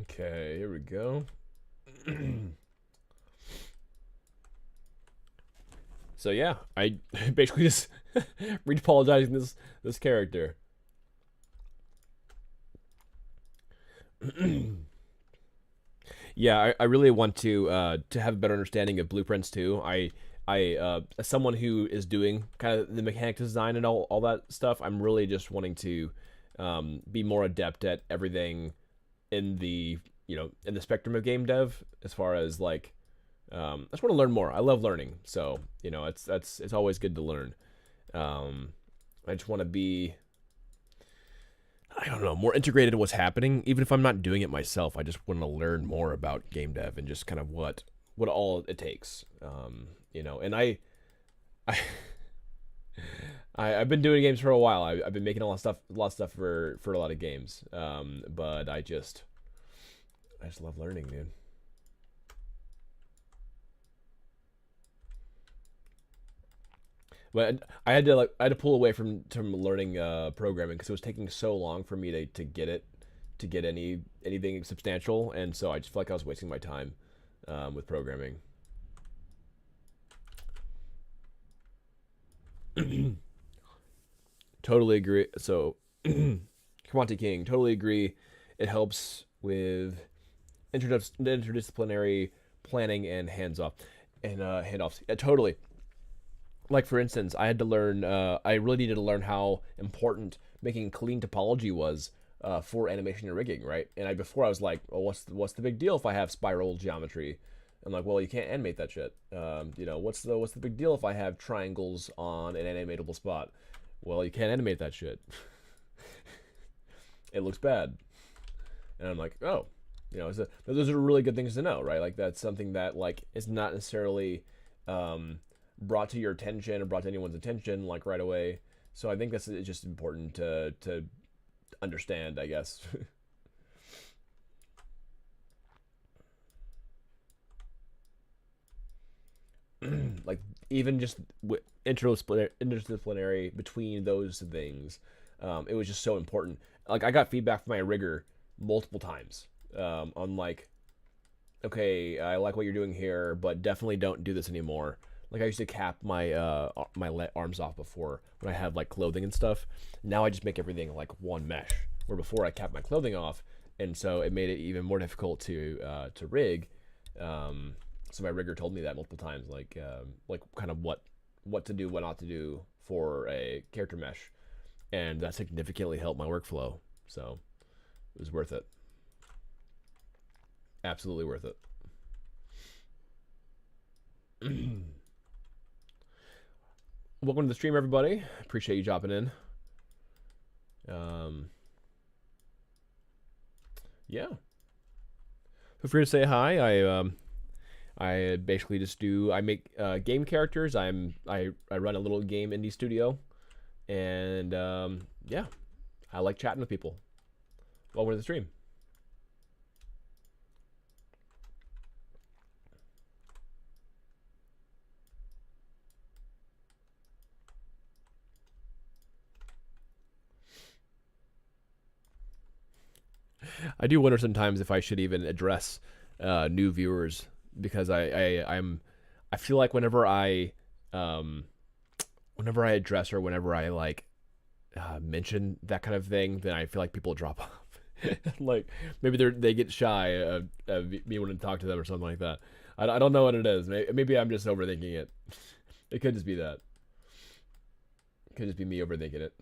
Okay, here we go. So yeah, I basically just re-apologizing this character. Yeah, I really want to have a better understanding of blueprints too. As someone who is doing kind of the mechanic design and all that stuff, I'm really just wanting to be more adept at everything in the in the spectrum of game dev, as far as like I just want to learn more. I love learning, so it's always good to learn. I just want to be, I don't know, more integrated in what's happening. Even if I'm not doing it myself, I just want to learn more about game dev and just kind of what all it takes. And I I've been doing games for a while. I've been making a lot of stuff for a lot of games. But I just love learning, dude. But I had to pull away from learning programming because it was taking so long for me to get anything substantial, and so I just felt like I was wasting my time with programming. Totally agree. So, Quanti King, totally agree. It helps with interdisciplinary planning and handoffs. Yeah, totally. Like for instance, I had to learn. I really needed to learn how important making clean topology was for animation and rigging, right? And before I was like, well, what's the big deal if I have spiral geometry? I'm like, well, you can't animate that shit. What's the big deal if I have triangles on an animatable spot? Well, you can't animate that shit. It looks bad. And I'm like, oh, those are really good things to know, right? Like that's something that like is not necessarily brought to your attention or brought to anyone's attention like right away. So I think that's just important to understand, I guess. Like even just interdisciplinary between those things, it was just so important. Like I got feedback from my rigger multiple times on like, okay, I like what you're doing here, but definitely don't do this anymore. Like I used to cap my arms off before when I have like clothing and stuff. Now I just make everything like one mesh. Where before I capped my clothing off, and so it made it even more difficult to rig. So my rigger told me that multiple times, like kind of what to do, what not to do for a character mesh, and that significantly helped my workflow. So it was worth it. Absolutely worth it. Welcome to the stream, everybody. Appreciate you dropping in. Yeah. Feel free to say hi. I basically just I make game characters. I run a little game indie studio, and yeah, I like chatting with people. Welcome to the stream. I do wonder sometimes if I should even address new viewers, because I feel like whenever I address or whenever I like mention that kind of thing, then I feel like people drop off. Like maybe they get shy of me wanting to talk to them or something like that. I don't know what it is. Maybe I'm just overthinking it. It could just be that. It could just be me overthinking it.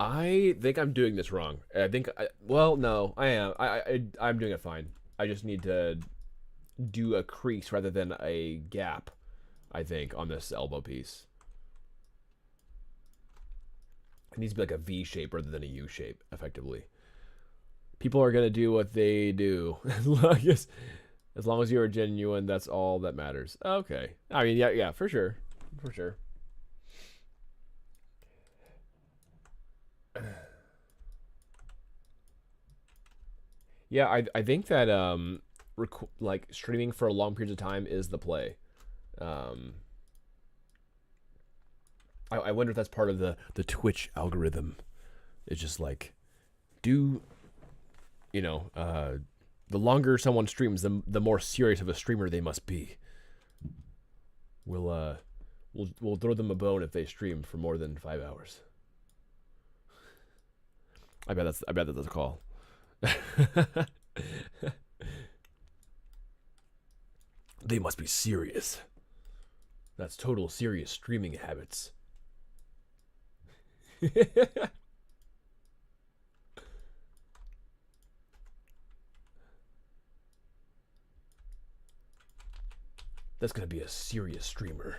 I think I'm doing this wrong. Well, no, I am. I'm doing it fine. I just need to do a crease rather than a gap, I think, on this elbow piece. It needs to be like a V shape rather than a U shape, effectively. People are going to do what they do. As long as you're genuine, that's all that matters. Okay. I mean, yeah, for sure. For sure. Yeah, I think that like streaming for long periods of time is the play. Um, I wonder if that's part of the Twitch algorithm. It's just like, do you know? The longer someone streams, the more serious of a streamer they must be. We'll throw them a bone if they stream for more than 5 hours. I bet that's a call. They must be serious. That's total serious streaming habits. That's gonna be a serious streamer.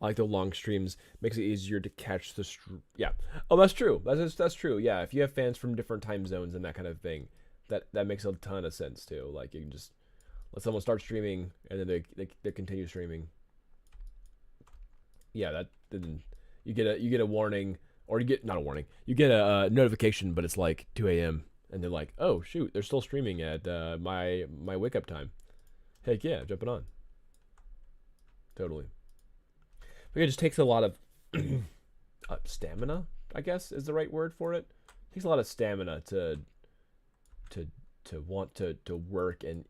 I like the long streams. Makes it easier to catch the yeah. Oh, that's true. That's true. Yeah, if you have fans from different time zones and that kind of thing, that makes a ton of sense too. Like you can just let someone start streaming and then they continue streaming. Yeah, that then you get a warning, or you get not a warning. You get a notification, but it's like 2 a.m. and they're like, oh shoot, they're still streaming at my wake up time. Heck yeah, jumping on. Totally. But it just takes a lot of stamina, I guess is the right word for it. It takes a lot of stamina to want to work and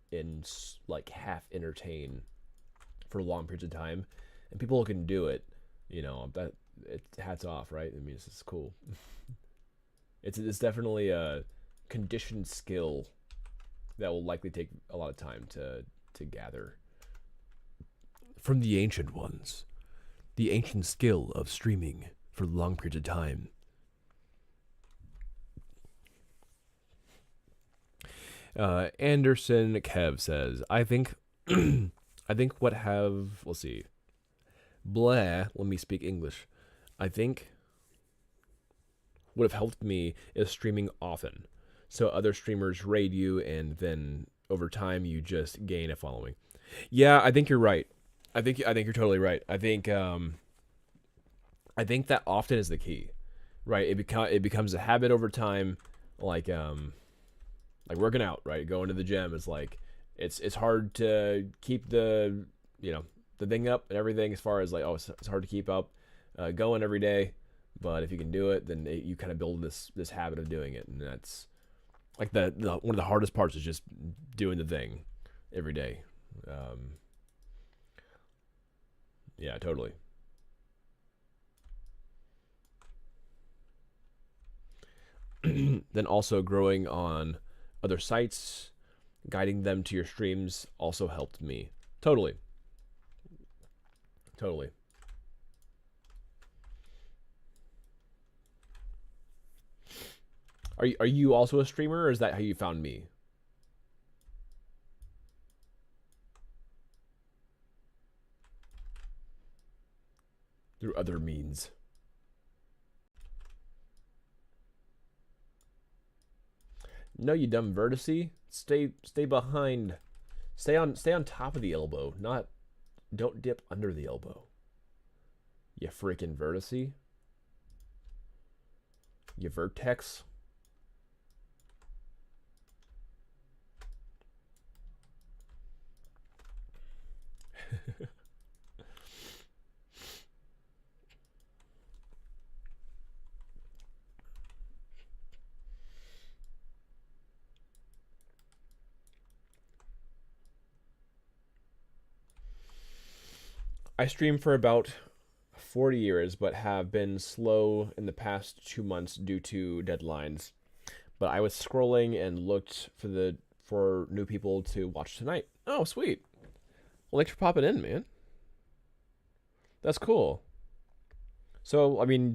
like half entertain for long periods of time, and people who can do it, that it's hats off, right? I mean, it's cool. It's definitely a conditioned skill that will likely take a lot of time to gather from the ancient ones. The ancient skill of streaming for long periods of time. Anderson Kev says, I think let's see. Blah, let me speak English. I think what have helped me is streaming often. So other streamers raid you and then over time you just gain a following. Yeah, I think you're right. I think you're totally right. I think that often is the key, right? It becomes a habit over time, like working out, right? Going to the gym is like it's hard to keep the thing up and everything as far as like it's hard to keep up going every day, but if you can do it, then you kind of build this habit of doing it, and that's like the one of the hardest parts is just doing the thing every day. Yeah, totally. Then also growing on other sites, guiding them to your streams also helped me. Totally. Are you also a streamer, or is that how you found me? Through other means. No, you dumb vertice. Stay behind. Stay on top of the elbow. Don't dip under the elbow. You freaking vertice. You vertex. I stream for about 40 years, but have been slow in the past 2 months due to deadlines. But I was scrolling and looked for new people to watch tonight. Oh, sweet. Well, thanks for popping in, man. That's cool. So I mean,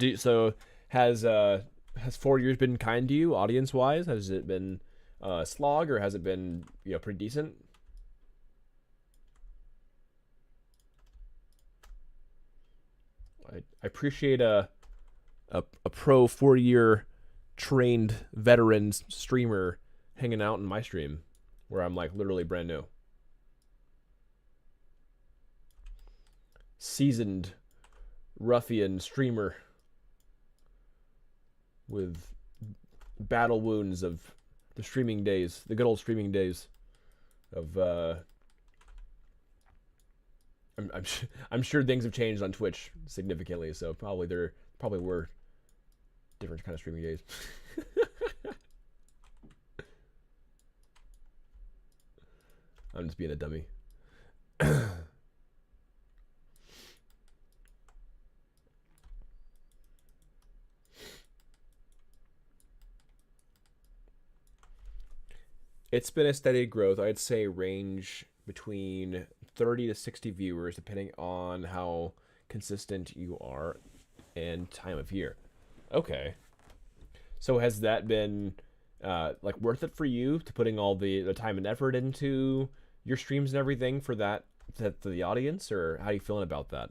has 4 years been kind to you, audience wise? Has it been a slog, or has it been pretty decent? I appreciate a pro 4 year trained veteran streamer hanging out in my stream, where I'm like literally brand new, seasoned ruffian streamer with battle wounds of the streaming days, the good old streaming days of. I'm sure things have changed on Twitch significantly, so probably were different kind of streaming days. I'm just being a dummy. It's been a steady growth. I'd say range between 30 to 60 viewers, depending on how consistent you are and time of year. Okay. So has that been like worth it for you to putting all the time and effort into your streams and everything for that to the audience, or how are you feeling about that?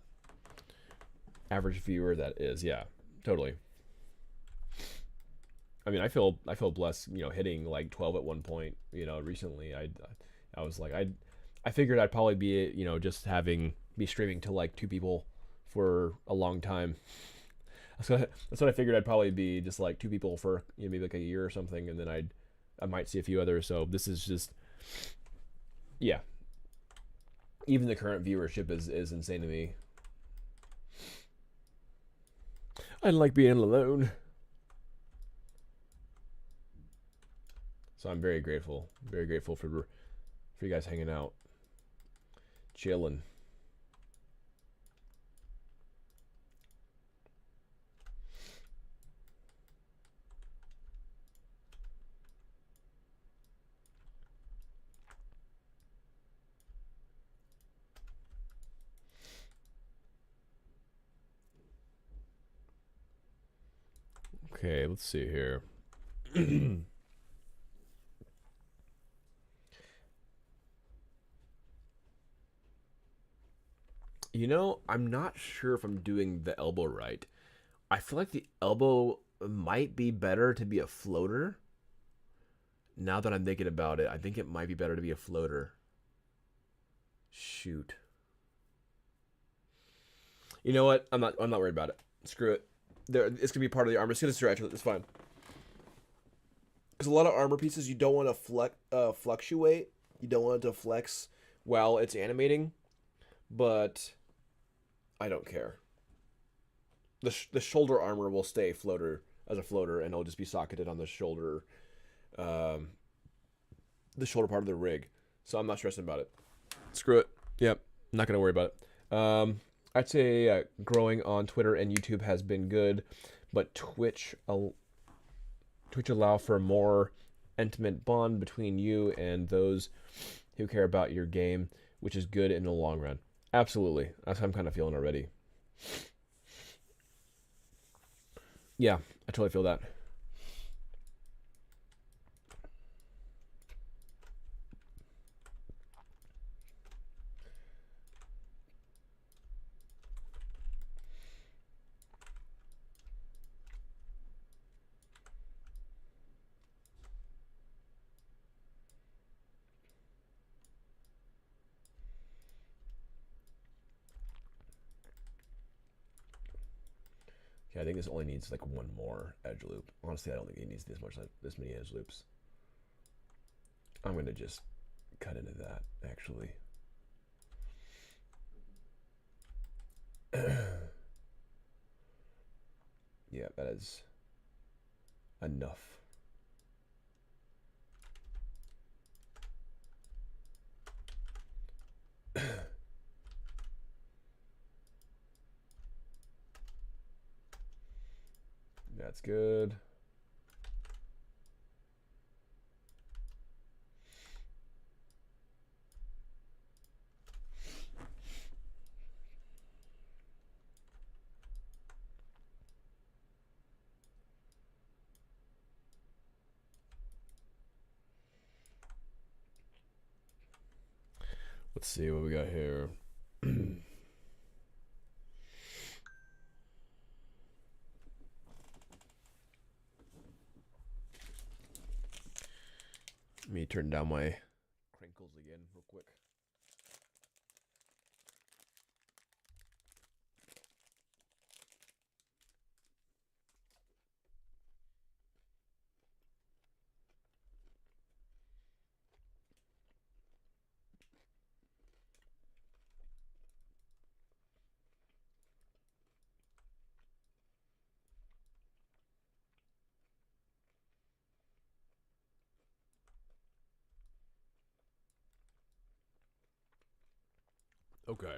Average viewer, that is, yeah, totally. I mean, I feel blessed, hitting like 12 at one point, recently. I was like I figured I'd probably be, just be streaming to like two people for a long time. That's what I figured I'd probably be, just like two people for maybe like a year or something, and then I might see a few others. So this is just, yeah. Even the current viewership is insane to me. I like being alone. So I'm very grateful for you guys hanging out, chilling. Okay, let's see here. I'm not sure if I'm doing the elbow right. I feel like the elbow might be better to be a floater. Now that I'm thinking about it, I think it might be better to be a floater. Shoot. You know what? I'm not worried about it. Screw it. It's gonna be part of the armor. It's gonna stretch it. It's fine. Because a lot of armor pieces, you don't want to fluctuate. You don't want it to flex while it's animating. But I don't care. The shoulder armor will stay as a floater, and it'll just be socketed on the shoulder part of the rig. So I'm not stressing about it. Screw it. Yep, not gonna worry about it. I'd say growing on Twitter and YouTube has been good, but Twitch allow for a more intimate bond between you and those who care about your game, which is good in the long run. Absolutely. That's how I'm kind of feeling already. Yeah, I totally feel that. Okay, I think this only needs like one more edge loop. Honestly, I don't think it needs this many edge loops. I'm gonna just cut into that, actually. Yeah, that is enough. That's good. Let's see what we got here. Let me turn down my crinkles again real quick. Okay.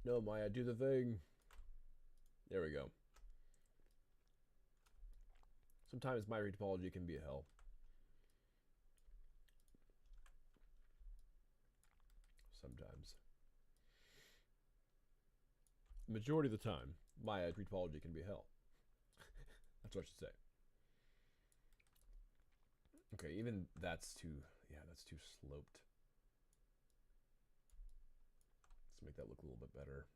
No, Maya, do the thing. There we go. Sometimes my topology can be a hell. Sometimes. Majority of the time, my topology can be hell. That's what I should say. Okay, even that's too, yeah, that's too sloped. Let's make that look a little bit better.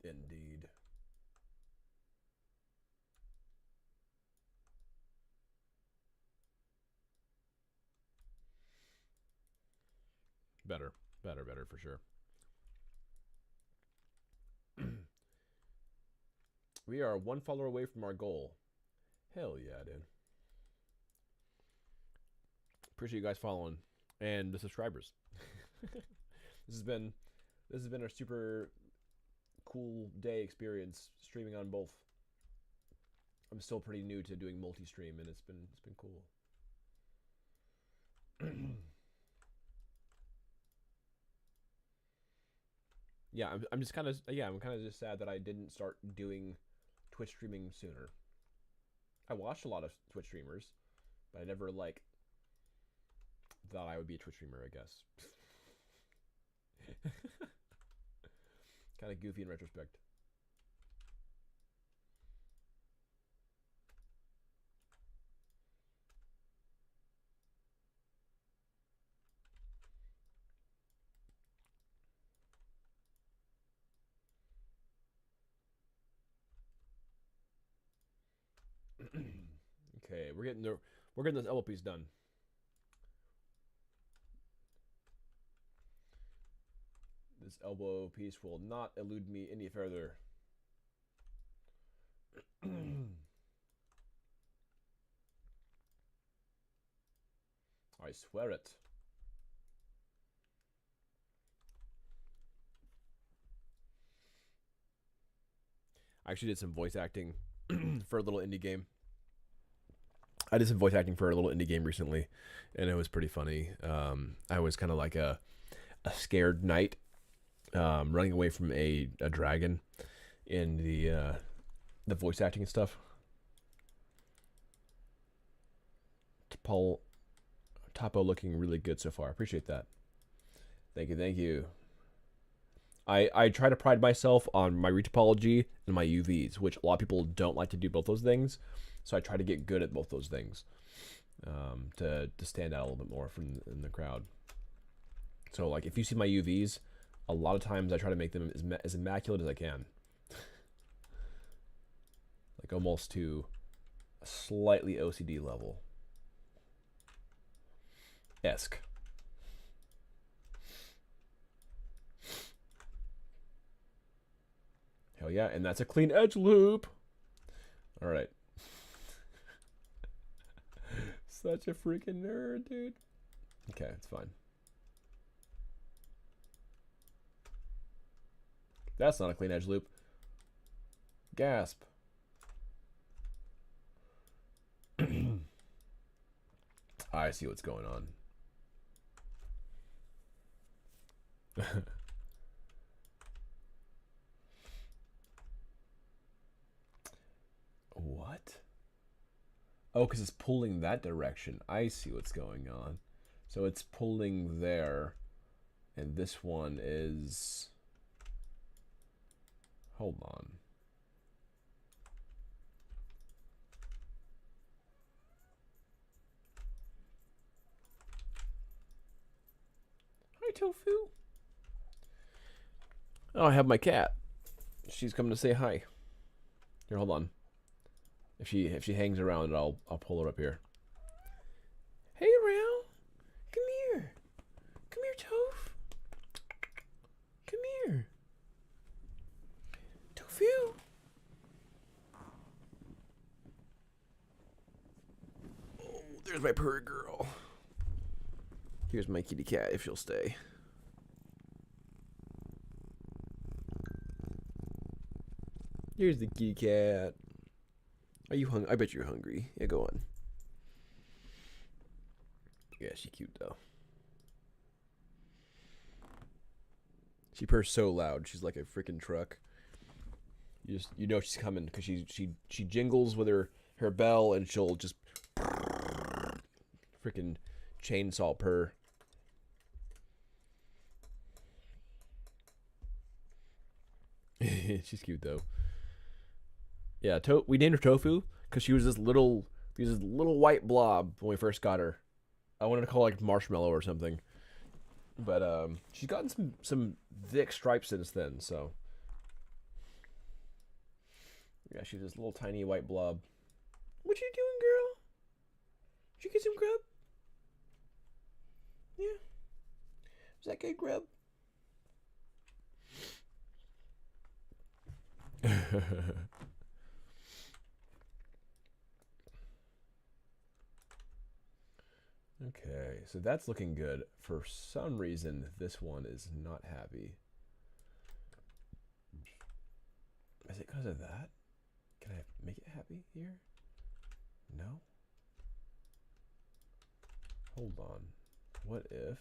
Indeed. Better for sure. We are one follower away from our goal. Hell yeah, dude. Appreciate you guys following and the subscribers. This has been a super cool day experience streaming on both. I'm still pretty new to doing multi-stream, and it's been cool. Yeah, I'm just kind of just sad that I didn't start doing Twitch streaming sooner. I watched a lot of Twitch streamers, but I never like thought I would be a Twitch streamer, I guess. Kind of goofy in retrospect. Okay, we're getting this elbow piece done. This elbow piece will not elude me any further. I swear it. I actually did some voice acting for a little indie game. I did some voice acting for a little indie game recently, and it was pretty funny. I was kind of like a scared knight running away from a dragon in the voice acting and stuff. Topo looking really good so far. Appreciate that. Thank you. I try to pride myself on my retopology and my UVs, which a lot of people don't like to do both those things. So I try to get good at both those things to stand out a little bit more from in the crowd. So like if you see my UVs, a lot of times I try to make them as immaculate as I can. Like almost to a slightly OCD level. Esque. Hell yeah, and that's a clean edge loop. All right. Such a freaking nerd, dude. Okay, it's fine. That's not a clean edge loop. Gasp. I see what's going on. What? Oh, because it's pulling that direction. I see what's going on. So it's pulling there. And this one is... Hold on. Hi, Tofu. Oh, I have my cat. She's coming to say hi. Here, hold on. If she hangs around, I'll pull her up here. Hey, Rail. Come here. Come here, Toph. Come here. Tofu. Oh, there's my purr girl. Here's my kitty cat if she'll stay. Here's the kitty cat. Are you hungry? I bet you're hungry. Yeah, go on. Yeah, she's cute though. She purrs so loud. She's like a freaking truck. You know she's coming because she jingles with her bell and she'll just freaking chainsaw purr. She's cute though. Yeah, we named her Tofu because she was this little white blob when we first got her. I wanted to call her like Marshmallow or something, but she's gotten some thick stripes since then. So yeah, she's this little tiny white blob. What you doing, girl? Did you get some grub? Yeah. Is that good grub? Okay, so that's looking good. For some reason, this one is not happy. Is it because of that? Can I make it happy here? No? Hold on. What if...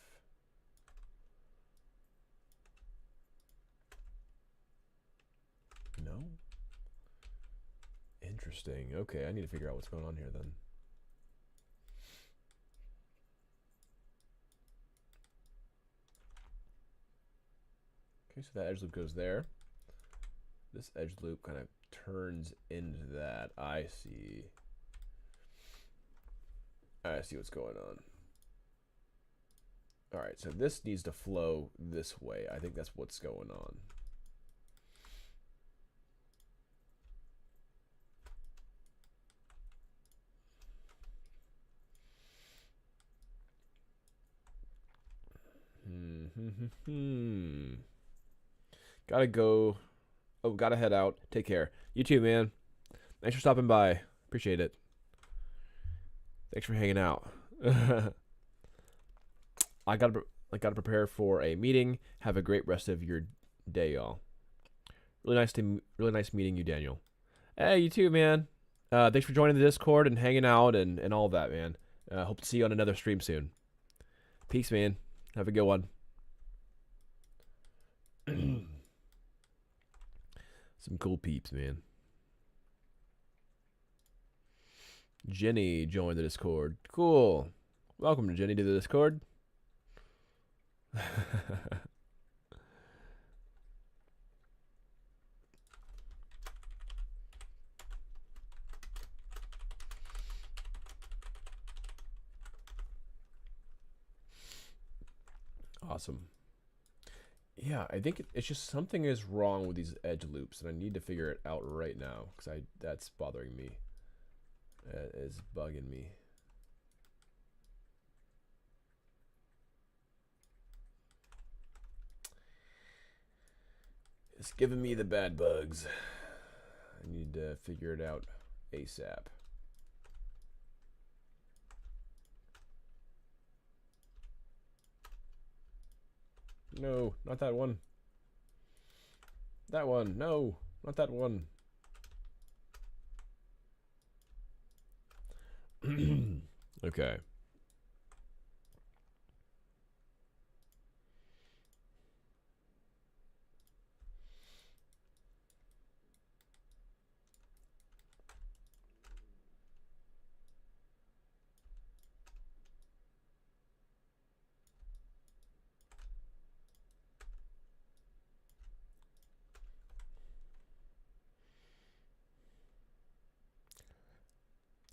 No? Interesting. Okay, I need to figure out what's going on here then. Okay, so that edge loop goes there. This edge loop kind of turns into that. I see. I see what's going on. All right, so this needs to flow this way. I think that's what's going on. Gotta go. Oh, gotta head out. Take care. You too, man. Thanks for stopping by. Appreciate it. Thanks for hanging out. I gotta prepare for a meeting. Have a great rest of your day, y'all. Really nice meeting you, Daniel. Hey, you too, man. Thanks for joining the Discord and hanging out and all that, man. Hope to see you on another stream soon. Peace, man. Have a good one. Some cool peeps, man. Jenny joined the Discord. Cool. Welcome to Jenny to the Discord. Awesome. Yeah, I think it's just something is wrong with these edge loops, and I need to figure it out right now because that's bothering me. That is bugging me. It's giving me the bad bugs. I need to figure it out ASAP. No, not that one. That one. No, not that one. Okay.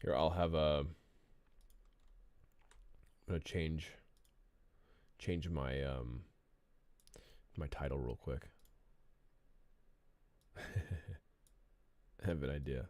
Here, I'll have a. I'm gonna change my my title real quick. I have an idea.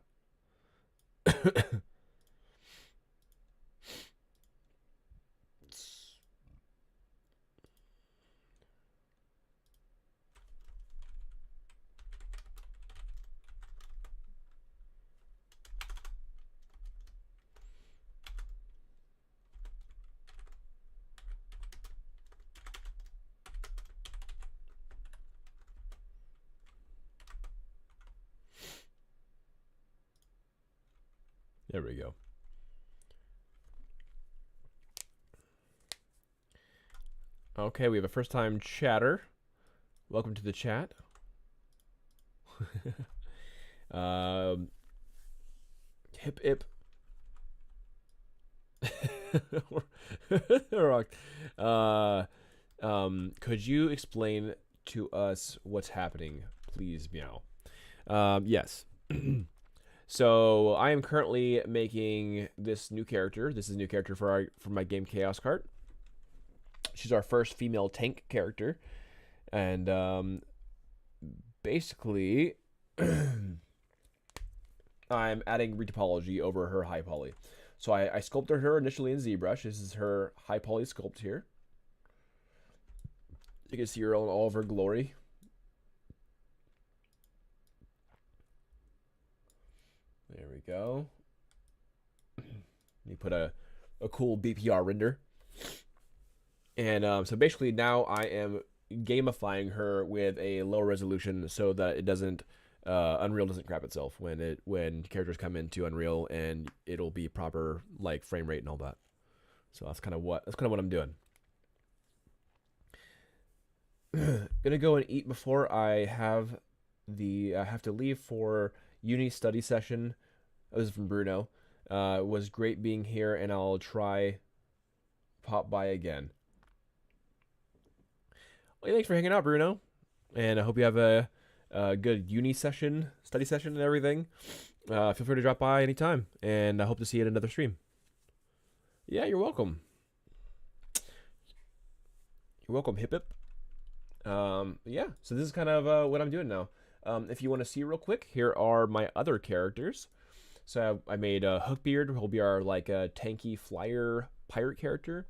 There we go. Okay, we have a first time chatter. Welcome to the chat. Hip hip. Could you explain to us what's happening, please, meow? Yes. So I am currently making this new character. This is a new character for my game Chaos Cart. She's our first female tank character, and basically, I'm adding retopology over her high poly. So I sculpted her initially in ZBrush. This is her high poly sculpt here. You can see her in all of her glory. There we go. You put a cool BPR render. And so basically now I am gamifying her with a lower resolution so that it doesn't Unreal doesn't crap itself when characters come into Unreal, and it'll be proper like frame rate and all that. So that's kind of what I'm doing. Gonna go and eat before I have to leave for uni study session. This is from Bruno. It was great being here, and I'll try pop by again. Well, thanks for hanging out, Bruno, and I hope you have a good uni session, study session, and everything. Feel free to drop by anytime, and I hope to see you at another stream. Yeah, you're welcome. You're welcome, hip hip. Yeah, so this is kind of what I'm doing now. If you want to see real quick, here are my other characters. So I made Hookbeard, who'll be our like tanky flyer pirate character.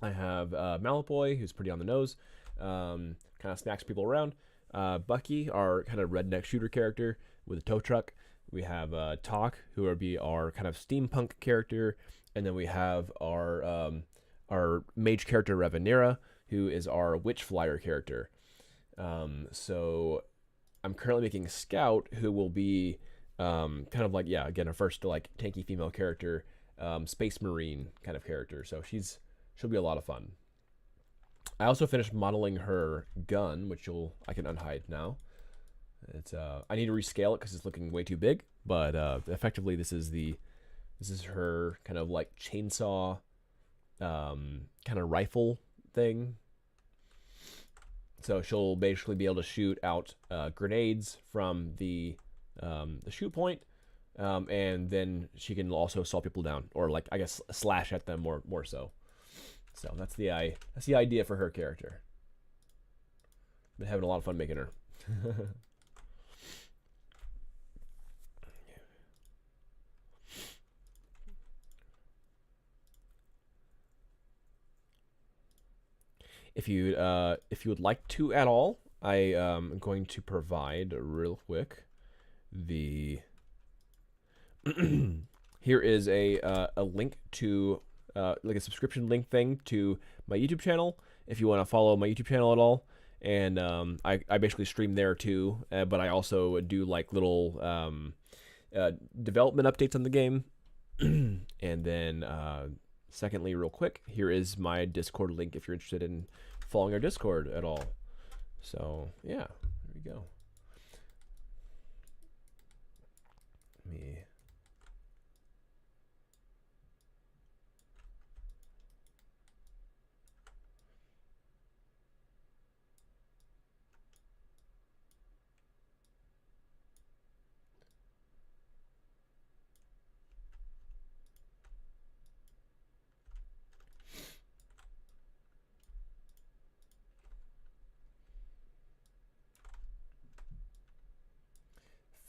I have Malboy, who's pretty on the nose, kind of smacks people around. Bucky, our kind of redneck shooter character with a tow truck. We have Talk, who will be our kind of steampunk character, and then we have our mage character Revenera, who is our witch flyer character. So I'm currently making Scout, who will be kind of like, yeah, again, a first like tanky female character, space marine kind of character. So she'll be a lot of fun. I also finished modeling her gun, which I can unhide now. It's I need to rescale it because it's looking way too big, but effectively this is her kind of like chainsaw kind of rifle thing. So she'll basically be able to shoot out grenades from the shoot point, and then she can also saw people down, or like I guess slash at them more so. So that's the idea for her character. Been having a lot of fun making her. If you would like to at all, I am going to provide real quick the here is a link to like a subscription link thing to my YouTube channel if you want to follow my YouTube channel at all. And I basically stream there too, but I also do like little development updates on the game. And then secondly, real quick, here is my Discord link if you're interested in following our Discord at all. So yeah, there we go. Me.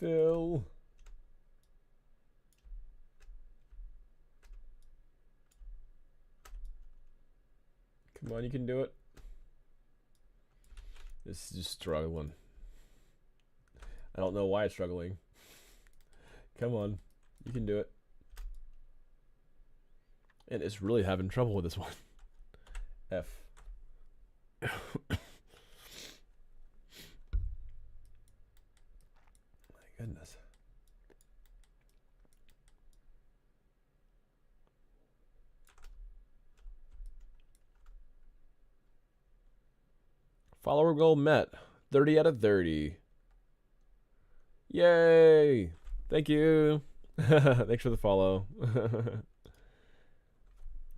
Phil. Come on, you can do it. This is just struggling. I don't know why it's struggling. Come on, you can do it. And it's really having trouble with this one. F. My goodness. Follower goal met. 30 out of 30. Yay! Thank you. Thanks for the follow.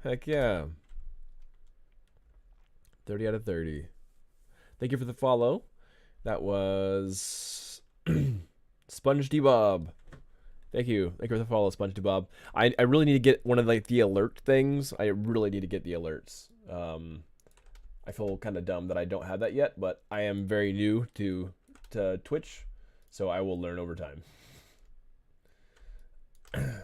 Heck yeah. 30 out of 30. Thank you for the follow. That was Sponge D Bob. Thank you. Thank you for the follow, Sponge D Bob. I really need to get one of like the alert things. I really need to get the alerts. I feel kind of dumb that I don't have that yet, but I am very new to Twitch, so I will learn over time. I'm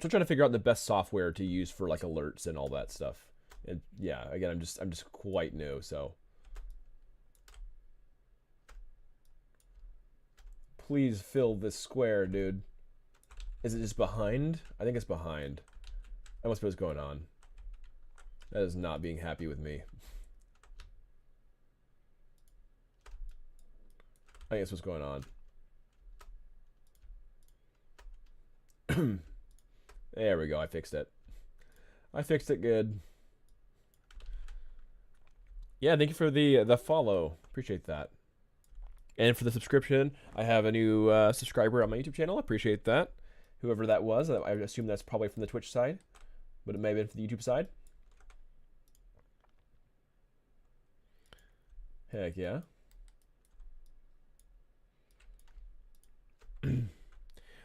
still trying to figure out the best software to use for like alerts and all that stuff. And yeah, again, I'm just quite new, so please fill this square, dude. Is it just behind? I think it's behind. That must be what's going on. That is not being happy with me. I think that's what's going on. There we go. I fixed it. I fixed it good. Yeah, thank you for the follow. Appreciate that. And for the subscription, I have a new subscriber on my YouTube channel. Appreciate that. Whoever that was, I assume that's probably from the Twitch side, but it may have been from the YouTube side. Heck yeah.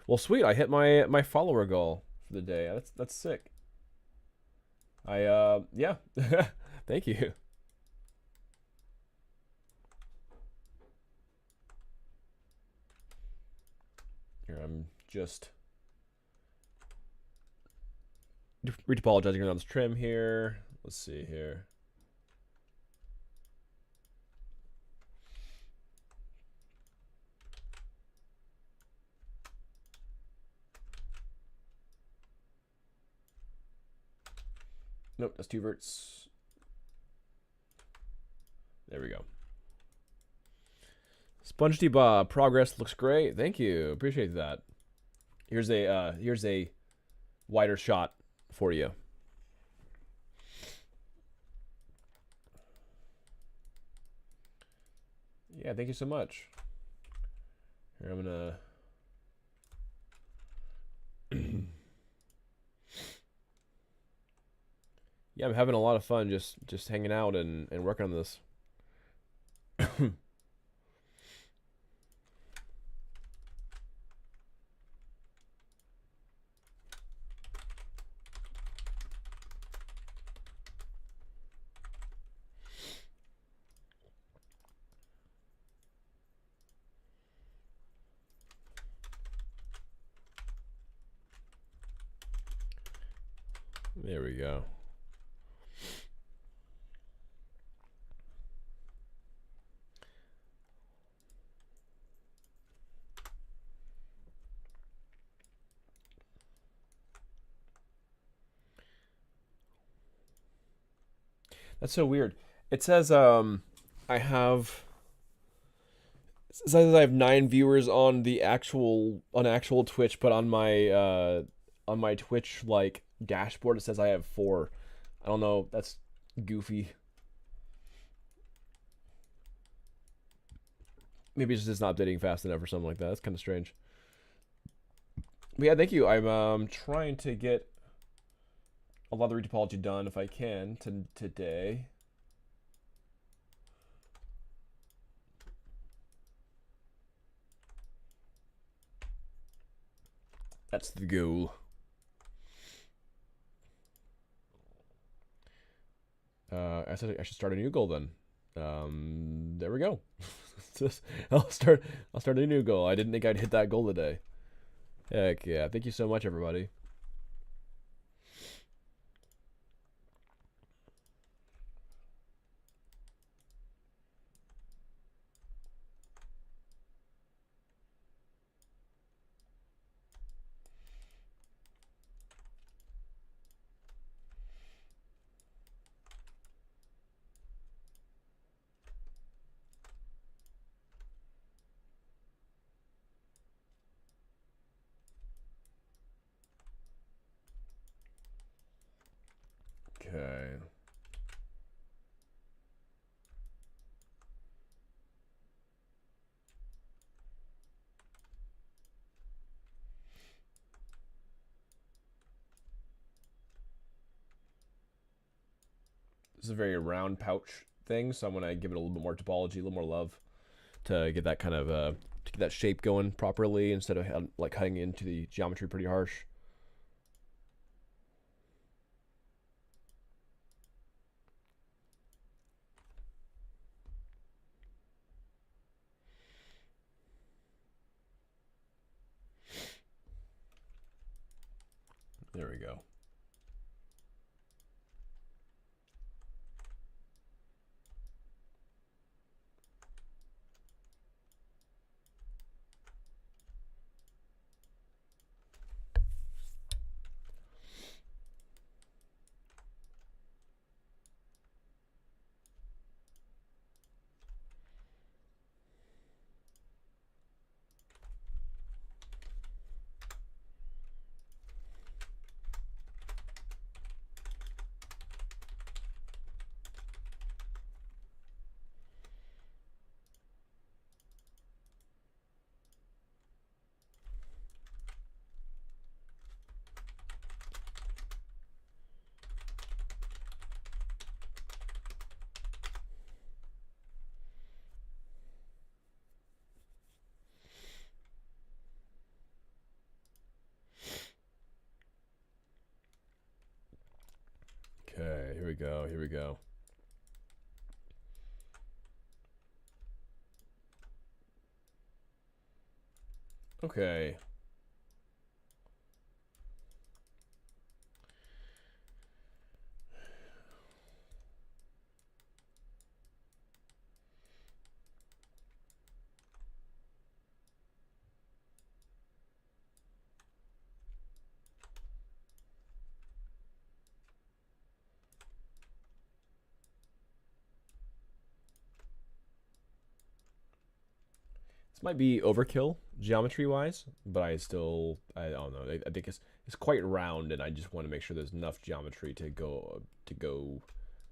Well, sweet. I hit my follower goal for the day. That's sick. Yeah. Thank you. Here, I'm just apologizing on this trim here. Let's see here. Nope, that's 2 verts. There we go. Sponge D Bob, progress looks great. Thank you. Appreciate that. Here's a wider shot for you. Yeah, thank you so much. Here, I'm gonna yeah, I'm having a lot of fun just hanging out and working on this. There we go. That's so weird. It says I have it says I have 9 viewers on the actual Twitch, but on my Twitch like dashboard it says I have 4. I don't know, that's goofy. Maybe it's just not updating fast enough or something like that. That's kind of strange. But yeah, thank you. I'm trying to get a lot of the retopology done if I can today. That's the goal. I said I should start a new goal then. There we go. I'll start a new goal. I didn't think I'd hit that goal today. Heck yeah. Thank you so much, everybody. Okay. This is a very round pouch thing, so I'm gonna give it a little bit more topology, a little more love to get that kind of to get that shape going properly instead of like cutting into the geometry pretty harsh. There we go. Okay, here we go. Here we go. Okay. This might be overkill geometry wise, but I don't know. I think it's quite round, and I just want to make sure there's enough geometry to go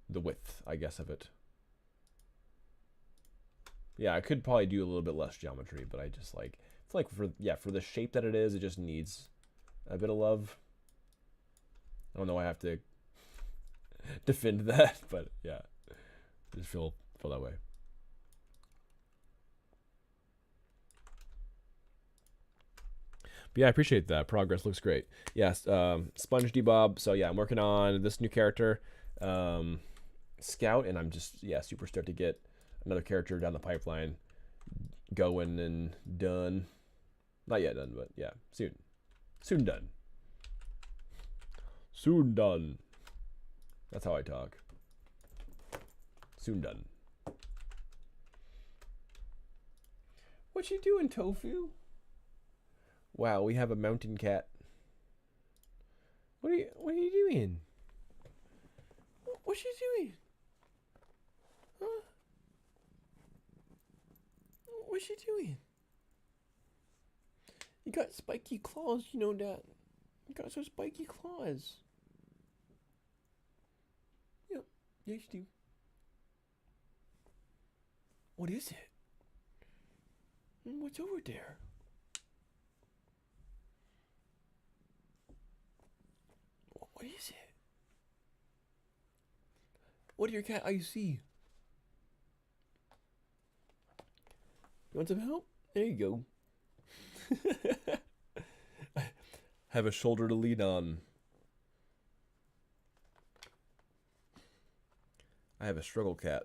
the width, I guess, of it. Yeah, I could probably do a little bit less geometry, but I just like it's like for the shape that it is, it just needs a bit of love. I don't know. I have to defend that, but yeah, I just feel that way. But yeah, I appreciate that. Progress looks great. Yes, Sponge Debob. So yeah, I'm working on this new character, Scout, and I'm just super stoked to get another character down the pipeline, going and done. Not yet done, but yeah, soon done. Soon done. That's how I talk. Soon done. What you doing, Tofu? Wow, we have a mountain cat. What are you doing? What you doing? Huh? What you doing? You got spiky claws, you know that. You got some spiky claws. Yep, yes you do. What is it? What's over there? What is it? What do your cat eyes see? You want some help? There you go. I have a shoulder to lean on. I have a struggle cat.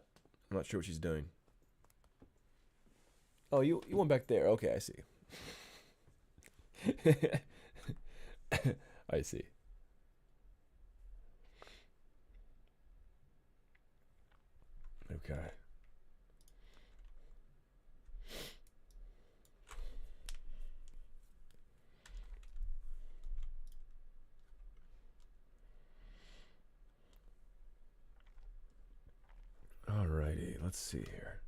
I'm not sure what she's doing. Oh, you went back there. Okay, I see. I see. Okay. Alrighty, let's see here.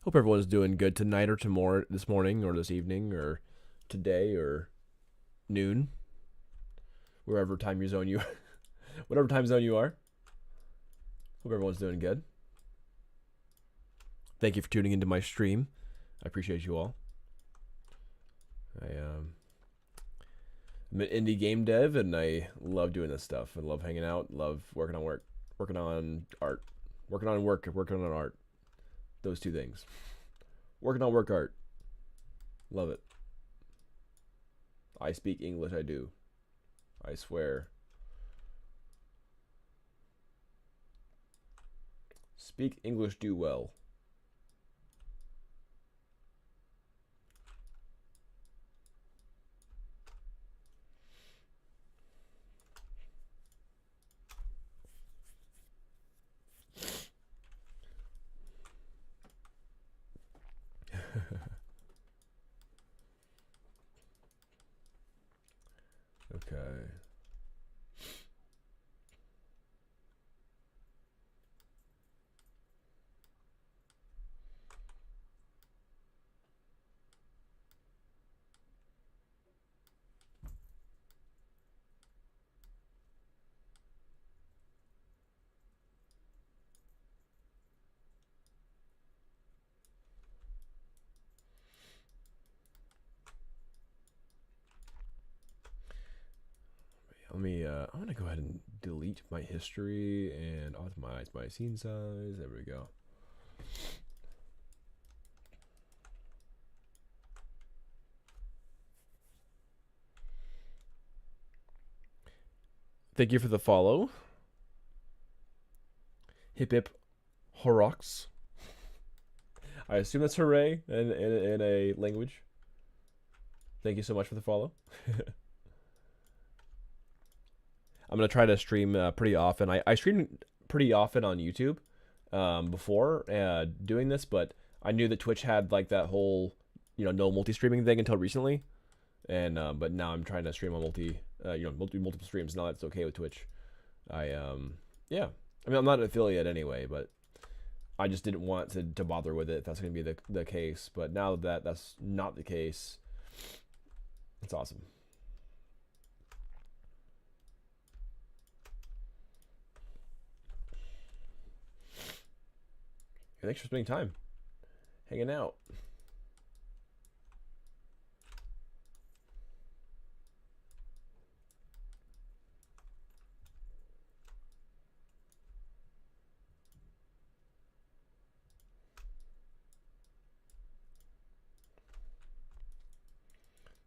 Hope everyone's doing good tonight or tomorrow, this morning or this evening or today or noon, wherever time zone you, whatever time zone you are. Hope everyone's doing good. Thank you for tuning into my stream. I appreciate you all. I'm an indie game dev, and I love doing this stuff. I love hanging out. Love working on art, working on art. Those two things. Working on work art. Love it. I speak English. I do. I swear. Speak English. Do well. Okay. I'm gonna go ahead and delete my history and optimize my scene size. There we go. Thank you for the follow. Hip hip horox. I assume that's hooray in a language. Thank you so much for the follow. I'm going to try to stream pretty often. I streamed pretty often on YouTube before doing this, but I knew that Twitch had like that whole, no multi-streaming thing until recently. And but now I'm trying to stream on multiple streams. Now that's okay with Twitch. Yeah. I mean, I'm not an affiliate anyway, but I just didn't want to bother with it if that's going to be the case. But now that that's not the case, it's awesome. Thanks for spending time hanging out.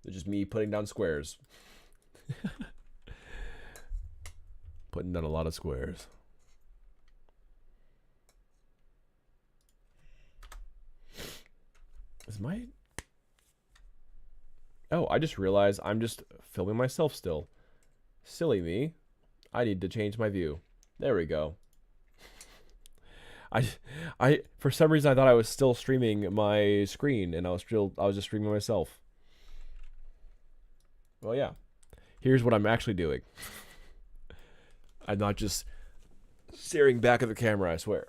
It's just me putting down squares. Putting down a lot of squares. Is my... Oh, I just realized I'm just filming myself still. Silly me. I need to change my view. There we go. I for some reason I thought I was still streaming my screen, and I was just streaming myself. Well, yeah. Here's what I'm actually doing. I'm not just staring back at the camera, I swear.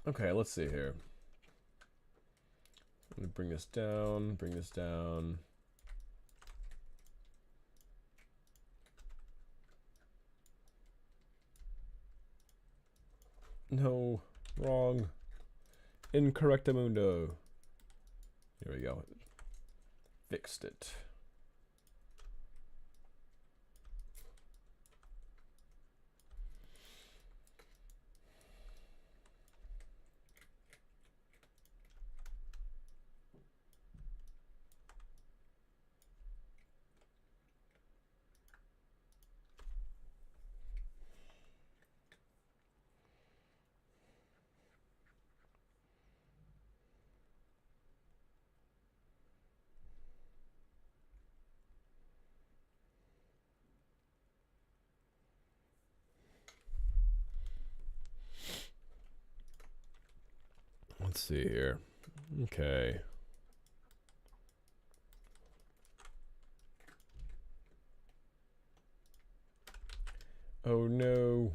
Okay, let's see here. I'm gonna bring this down, bring this down. No, wrong. Incorrectamundo. Here we go. Fixed it. Let's see here. Okay. Oh no.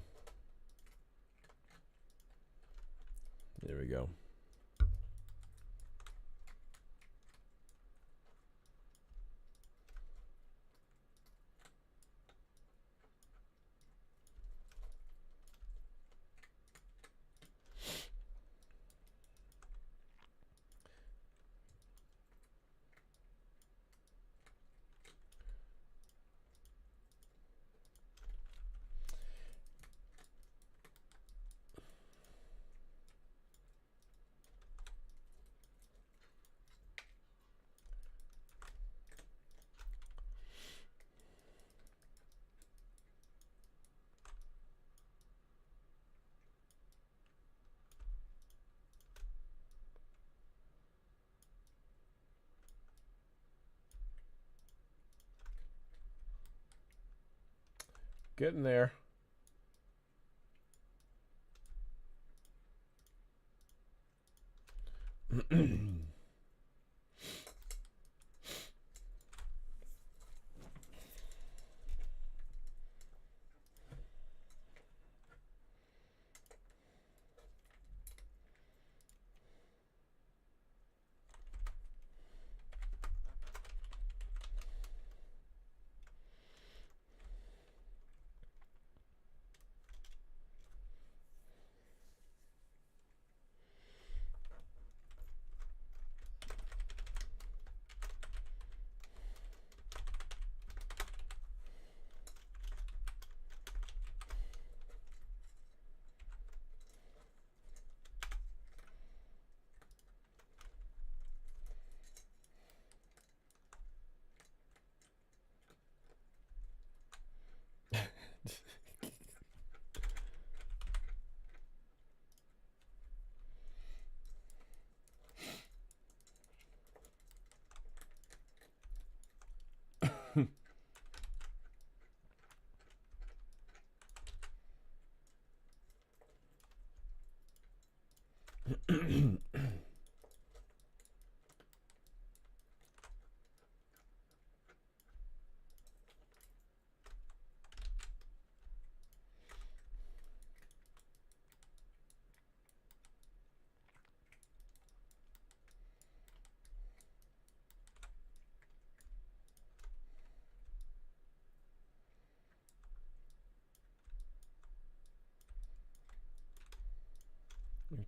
There we go. Getting there.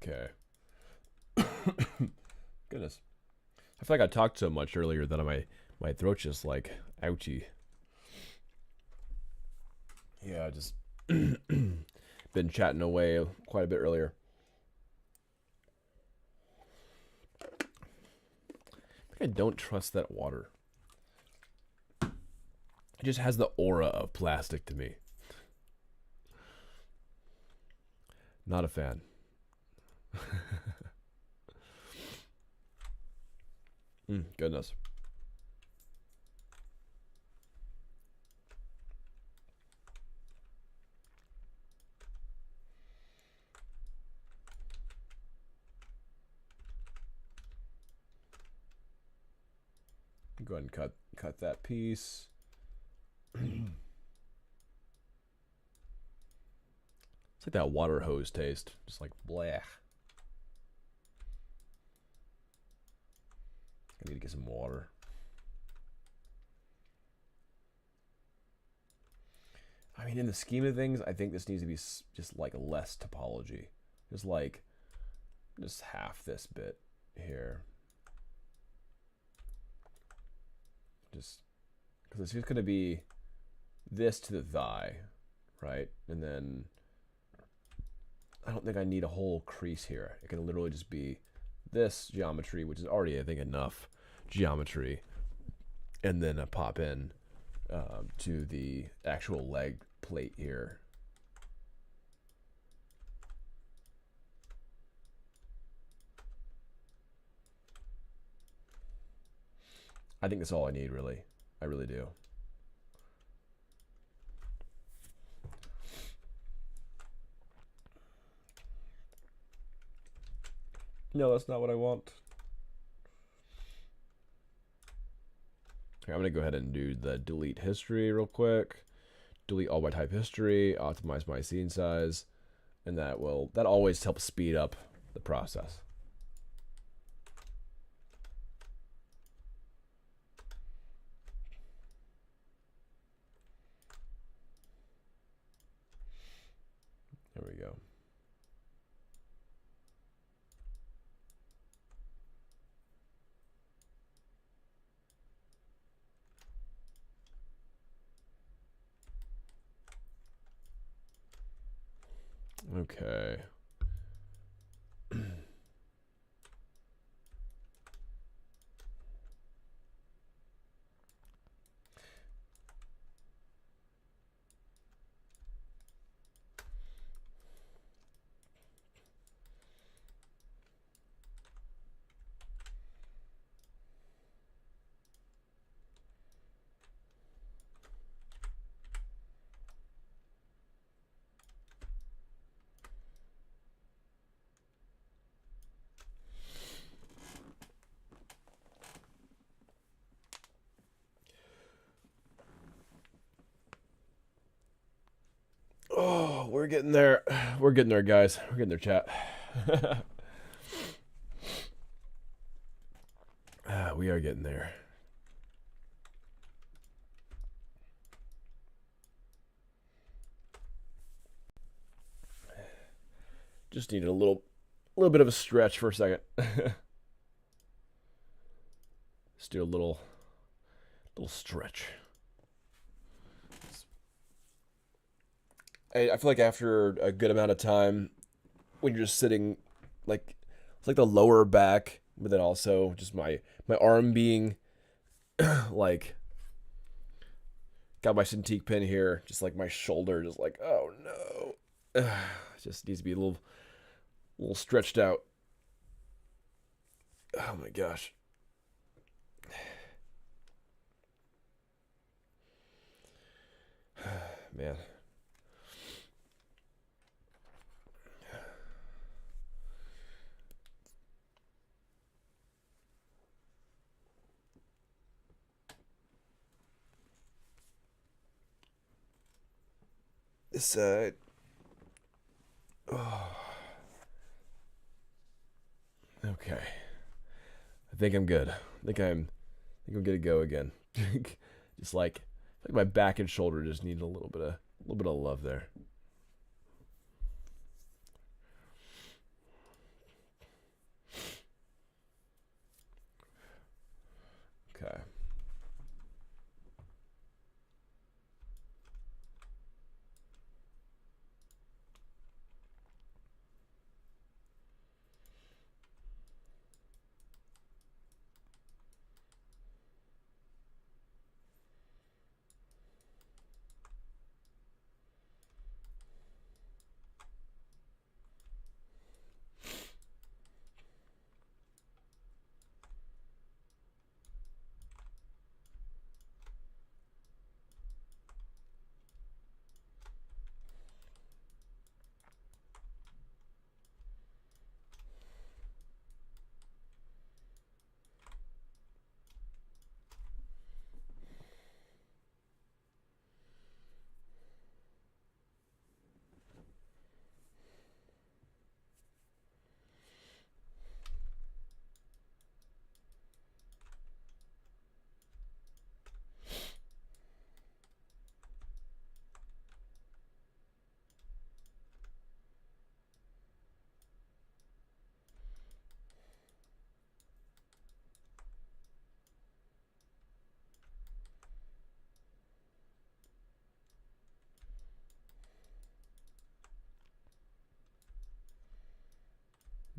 Okay. Goodness. I feel like I talked so much earlier that my throat's just like ouchy. Yeah, just been chatting away quite a bit earlier. I don't trust that water. It just has the aura of plastic to me. Not a fan. Goodness. Go ahead and cut that piece. It's like that water hose taste. Just like bleh. I need to get some water. I mean, in the scheme of things, I think this needs to be just like less topology. Just half this bit here. Just because it's just going to be this to the thigh, right? And then I don't think I need a whole crease here. It can literally just be this geometry, which is already, I think, enough geometry, and then a pop in to the actual leg plate here. I think that's all I need, really. I really do. No, that's not what I want. Okay, I'm going to go ahead and do the delete history real quick. Delete all by type history, optimize my scene size, and that always helps speed up the process. There we go. Okay. Oh, we're getting there. We're getting there, guys. We're getting there, chat. We are getting there. Just needed a little bit of a stretch for a second. Let's do a little stretch. I feel like after a good amount of time, when you're just sitting, like it's like the lower back, but then also just my arm being like got my Cintiq pin here, just like my shoulder, just like, oh no, just needs to be a little stretched out. Oh my gosh. Man. This side. Oh. Okay. I think I'm good. I think I'm good to go again. Just like my back and shoulder just need a little bit of love there. Okay.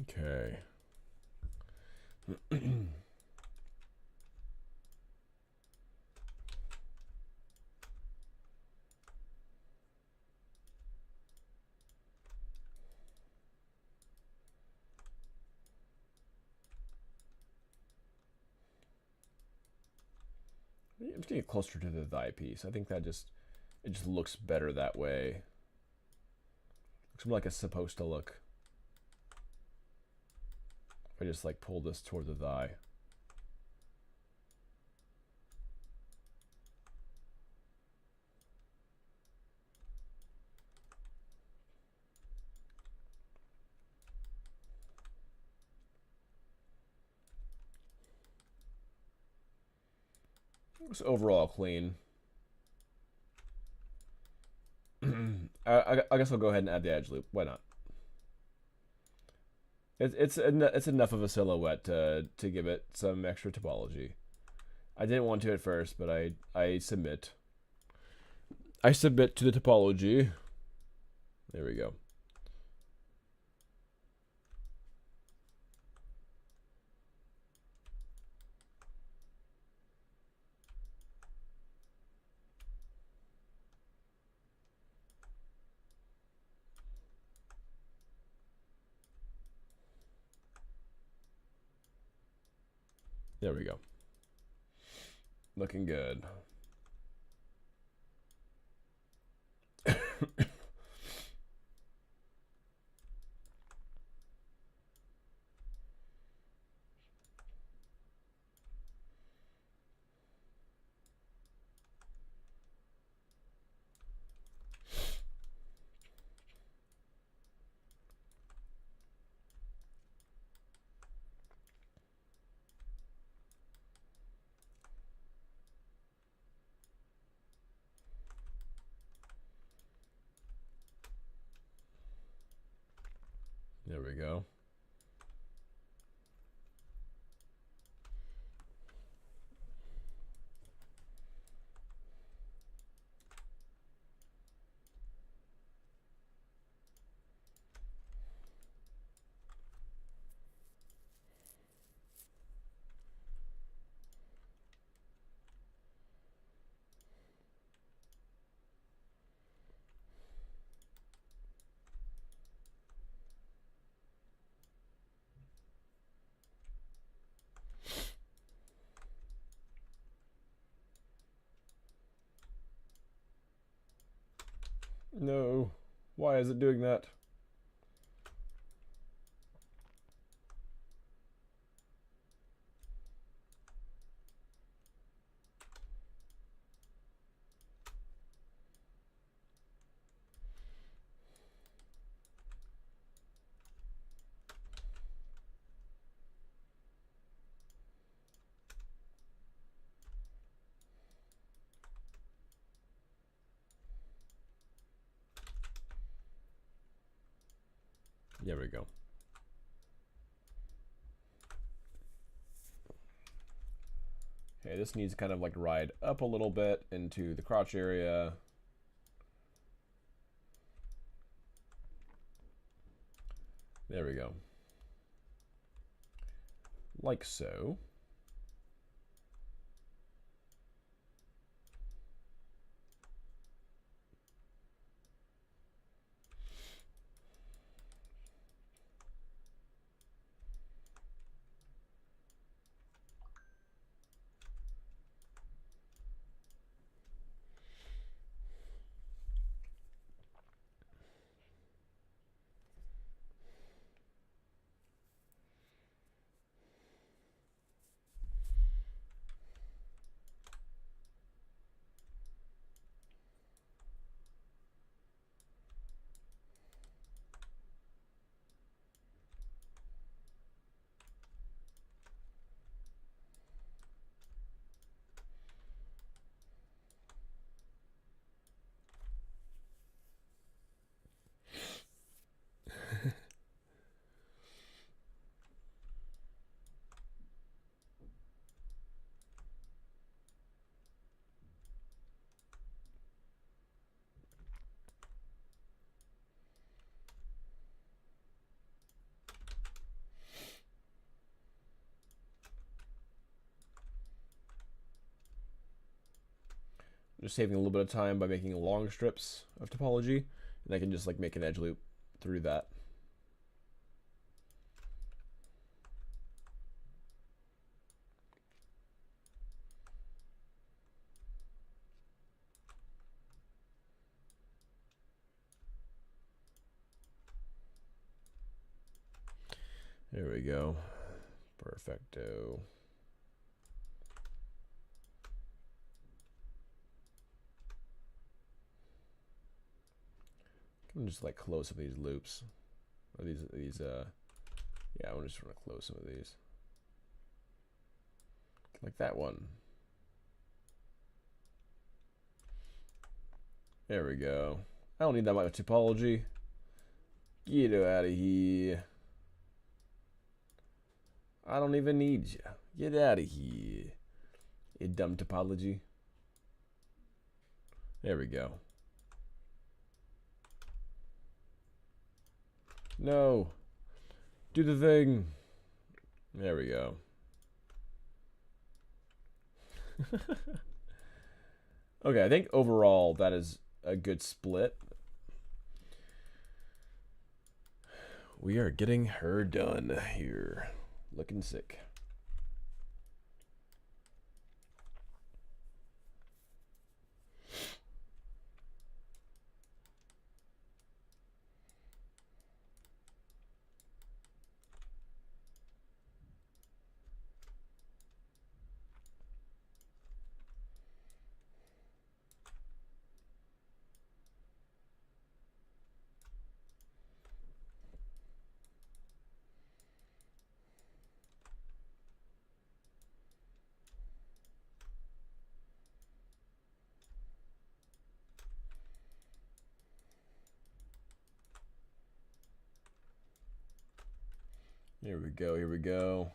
Okay. I'm just getting closer to the thigh piece. I think that it just looks better that way. Looks more like it's supposed to look. If I just like pull this toward the thigh. Looks overall clean. I guess I'll go ahead and add the edge loop. Why not? It's enough of a silhouette to give it some extra topology. I didn't want to at first, but I submit. I submit to the topology. There we go. There we go. Looking good. There we go. No. Why is it doing that? There we go. Okay, this needs to kind of like ride up a little bit into the crotch area. There we go. Like so. just saving a little bit of time by making long strips of topology, and I can just like make an edge loop through that. There we go. Perfecto. I'm just like close some of these loops. Or yeah, I just want to close some of these. Like that one. There we go. I don't need that much topology. Get out of here. I don't even need you. Get out of here. You dumb topology. There we go. No. Do the thing. There we go. Okay, I think overall that is a good split. We are getting her done here. Looking sick. Here we go, here we go.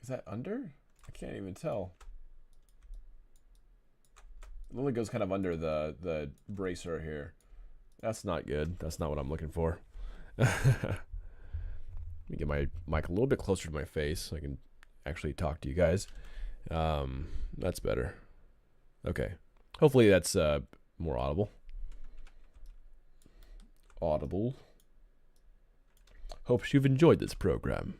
Is that under? I can't even tell. It only goes kind of under the bracer here. That's not good. That's not what I'm looking for. Let me get my mic a little bit closer to my face so I can actually talk to you guys. That's better. Okay. Hopefully that's more audible. Audible. Hopes you've enjoyed this program.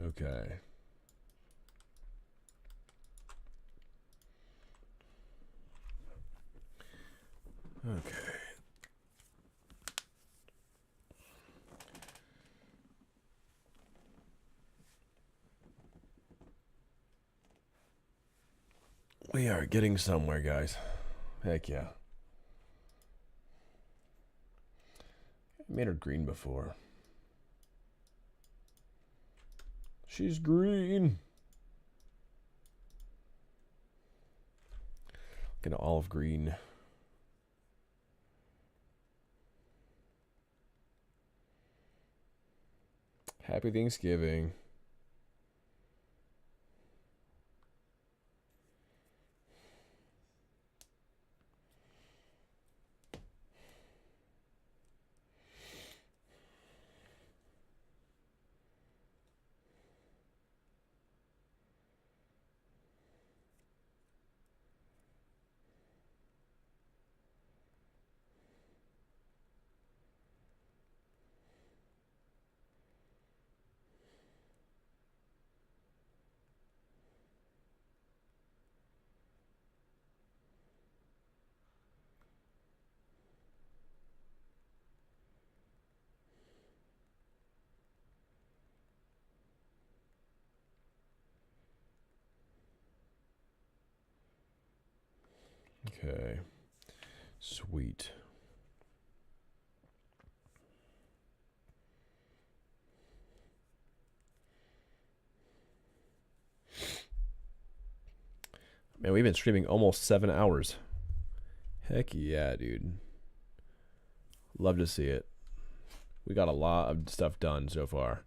Okay. Okay. We are getting somewhere, guys. Heck yeah. I made her green before. She's green. Get an olive green. Happy Thanksgiving. Okay. Sweet. Man, we've been streaming almost 7 hours. Heck yeah, dude. Love to see it. We got a lot of stuff done so far.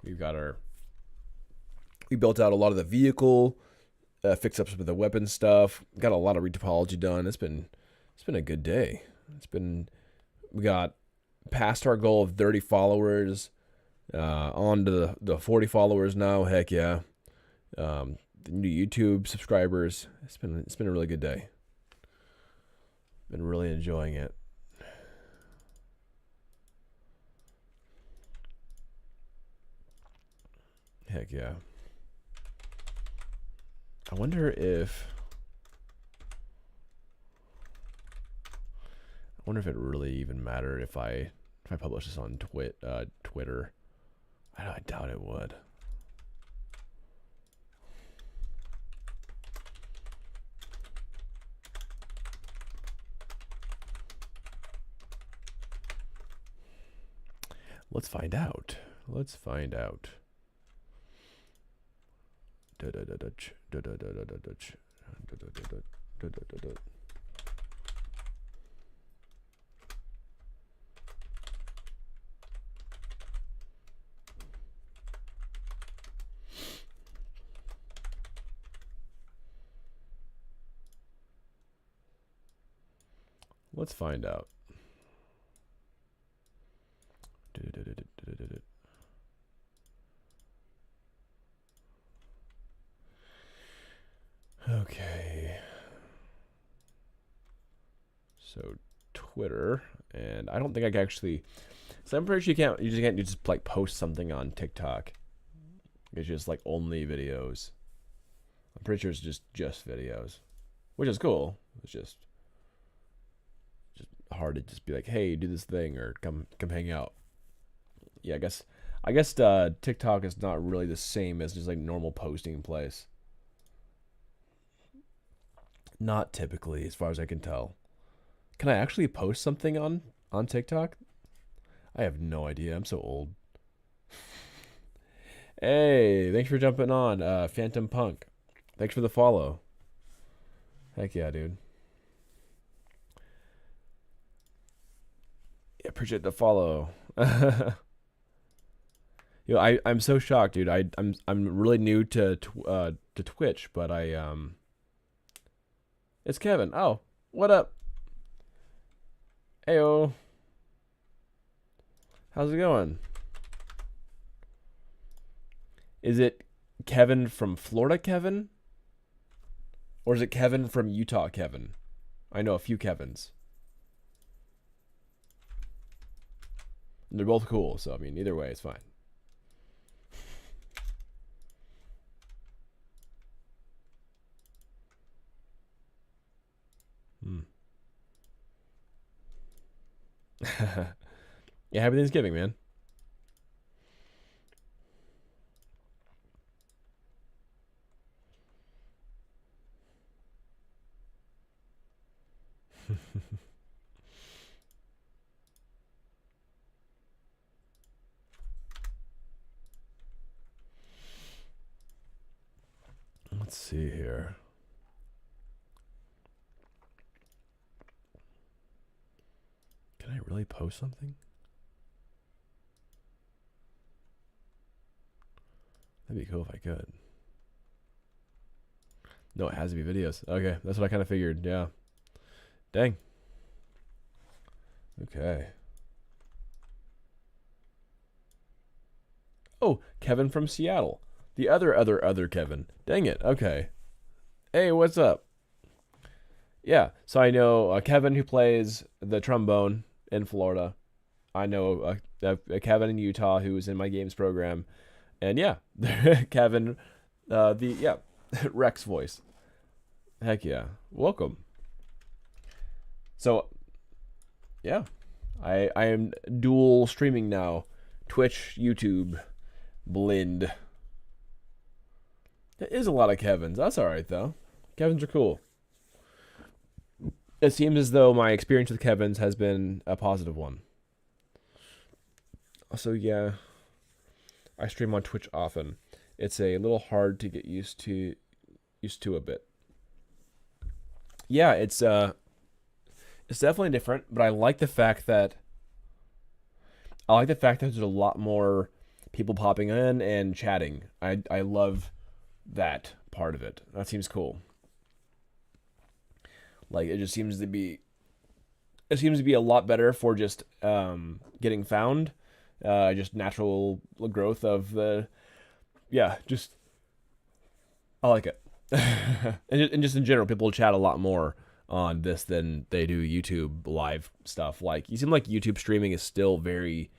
We built out a lot of the vehicle, fixed up some of the weapon stuff, got a lot of retopology done. It's been a good day. We got past our goal of 30 followers, on to the 40 followers now. Heck yeah. The new YouTube subscribers. It's been a really good day. Been really enjoying it. Heck yeah. I wonder if it really even mattered if I publish this on Twitter. I doubt it would. Let's find out. Let's find out. Let's find out. Okay. So Twitter, and I don't think I can actually. So I'm pretty sure you just can't like post something on TikTok. It's just like only videos. I'm pretty sure it's just videos, which is cool. It's just hard to just be like, hey, do this thing or come hang out. Yeah, I guess TikTok is not really the same as just like normal posting place. Not typically, as far as I can tell. Can I actually post something on TikTok? I have no idea. I'm so old. Hey, thanks for jumping on, Phantom Punk. Thanks for the follow. Heck yeah, dude. Yeah, appreciate the follow. You know, I'm so shocked, dude. I'm really new to Twitch, but it's Kevin. Oh, what up? Heyo. How's it going? Is it Kevin from Florida Kevin? Or is it Kevin from Utah Kevin? I know a few Kevins. And they're both cool, so I mean, either way, it's fine. Yeah, happy Thanksgiving, man. Let's see here. Can I really post something? That'd be cool if I could. No, it has to be videos. Okay, that's what I kind of figured. Yeah. Dang. Okay. Oh, Kevin from Seattle. The other Kevin. Dang it. Okay. Hey, what's up? Yeah, so I know Kevin who plays the trombone in Florida. I know a Kevin in Utah who was in my games program. And yeah, Kevin, Rex voice. Heck yeah. Welcome. So, yeah. I am dual streaming now. Twitch, YouTube, blend. There is a lot of Kevins. That's alright, though. Kevins are cool. It seems as though my experience with Kevins has been a positive one. So, yeah. I stream on Twitch often. It's a little hard to get used to used to a bit. Yeah, it's definitely different, but I like the fact that there's a lot more people popping in and chatting. I love that part of it. That seems cool. Like it seems to be a lot better for just getting found, just natural growth of the just I like it. And just in general, people chat a lot more on this than they do YouTube live stuff. Like you seem like YouTube streaming is still very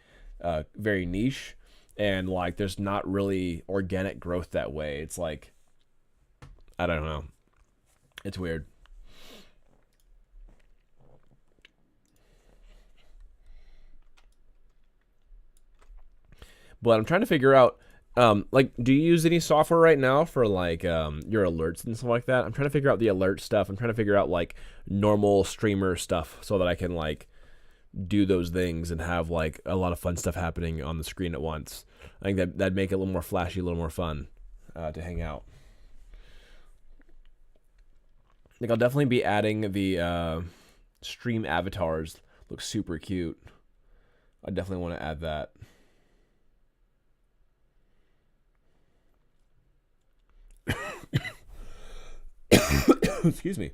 very niche, and like there's not really organic growth that way. It's like I don't know. It's weird. But I'm trying to figure out, like, do you use any software right now for like your alerts and stuff like that? I'm trying to figure out the alert stuff. I'm trying to figure out like normal streamer stuff so that I can like do those things and have like a lot of fun stuff happening on the screen at once. I think that'd make it a little more flashy, a little more fun to hang out. I think I'll definitely be adding the stream avatars. Looks super cute. I definitely want to add that. Excuse me.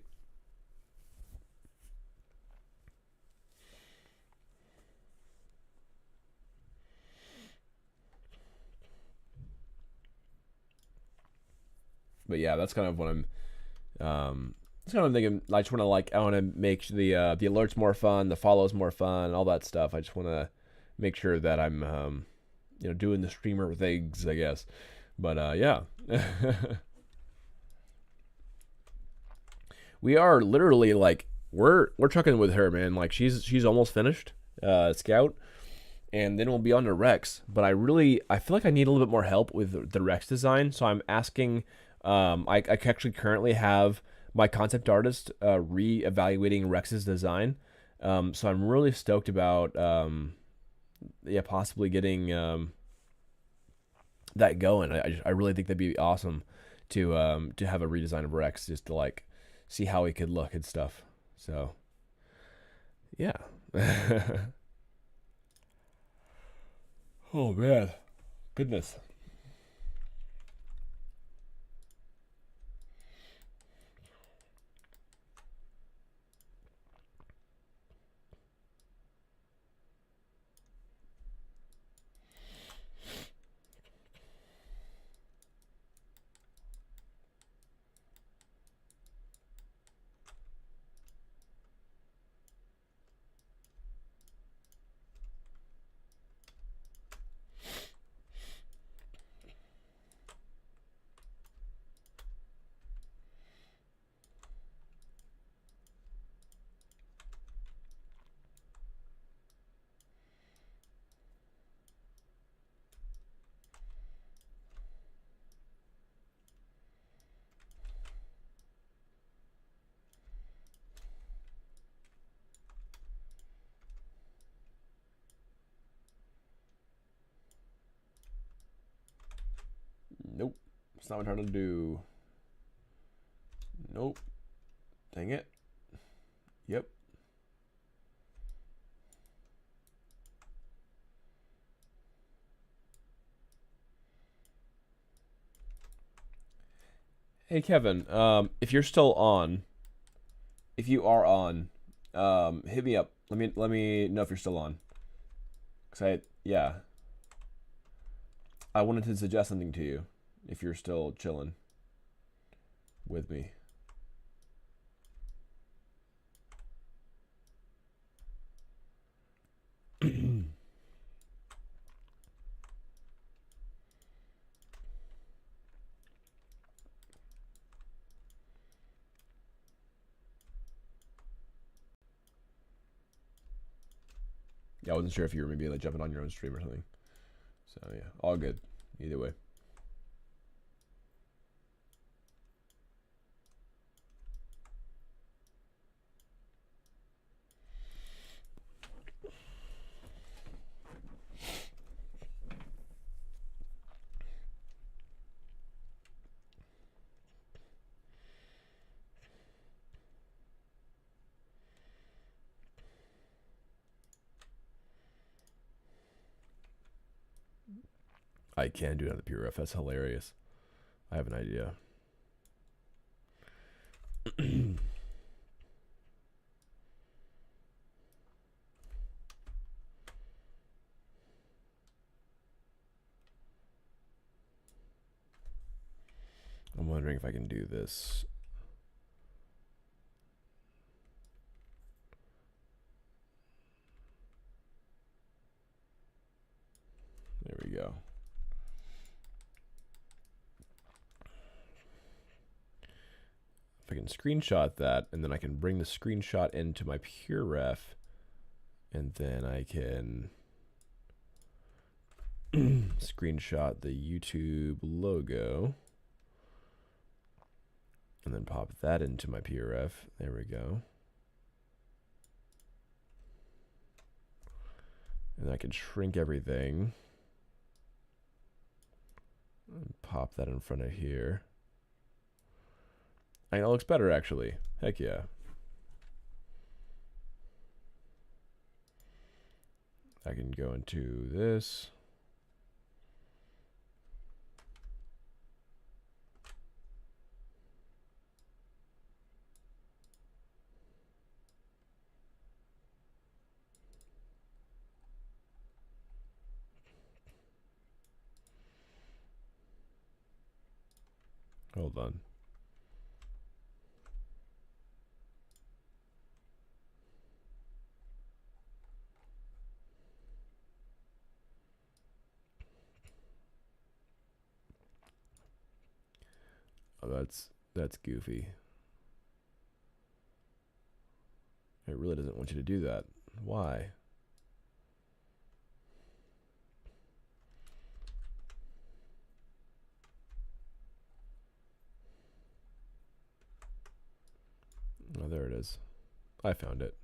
But yeah, that's kind of what I'm. That's kind of thinking. I just want to like. I want to make the alerts more fun, the follows more fun, all that stuff. I just want to make sure that I'm doing the streamer things, I guess. But yeah. We are literally like we're trucking with her, man. Like she's almost finished Scout, and then we'll be on to Rex. But I feel like I need a little bit more help with the Rex design, so I'm asking. I actually currently have my concept artist re-evaluating Rex's design. So I'm really stoked about possibly getting that going. I really think that'd be awesome to have a redesign of Rex just to like see how he could look and stuff. So yeah. Oh man, goodness. Nope. It's not what I'm trying to do. Nope. Dang it. Yep. Hey Kevin, if you're still on, if you are on, hit me up. Let me know if you're still on. Cause I wanted to suggest something to you if you're still chilling with me. Yeah, I wasn't sure if you were maybe like jumping on your own stream or something. So yeah, all good. Either way. I can do another PRF. That's hilarious. I have an idea. I'm wondering if I can do this. There we go. If I can screenshot that, and then I can bring the screenshot into my PureRef, and then I can screenshot the YouTube logo, and then pop that into my PureRef. There we go. And I can shrink everything and pop that in front of here. I know it looks better, actually. Heck yeah. I can go into this. Hold on. Oh, that's goofy. It really doesn't want you to do that. Why? Oh, there it is. I found it.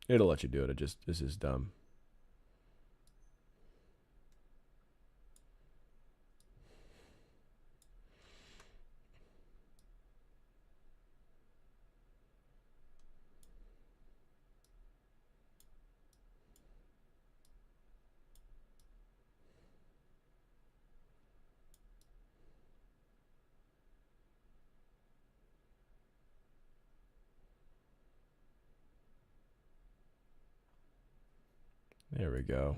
It'll let you do it. This is dumb. There we go.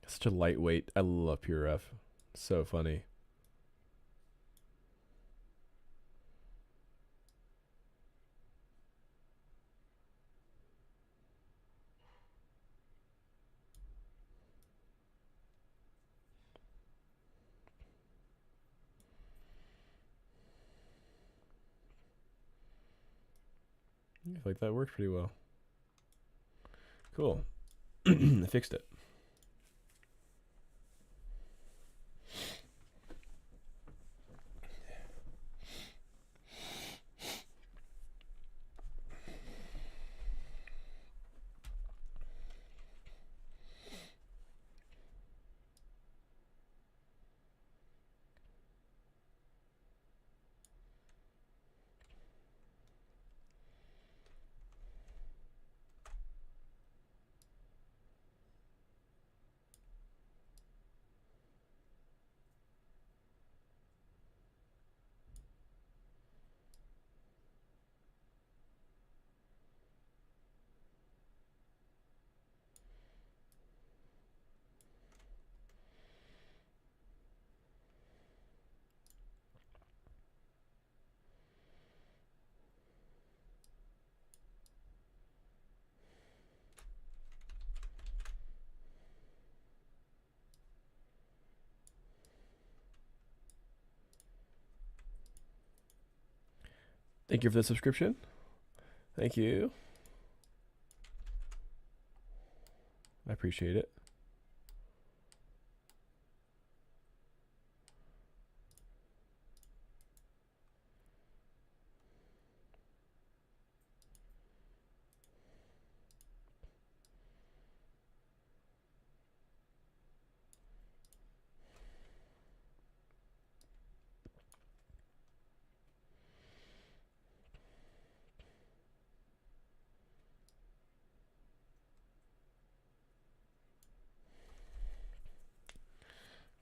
Such a lightweight. I love PureRef. So funny. I feel like that worked pretty well. Cool. I fixed it. Thank you for the subscription. Thank you. I appreciate it.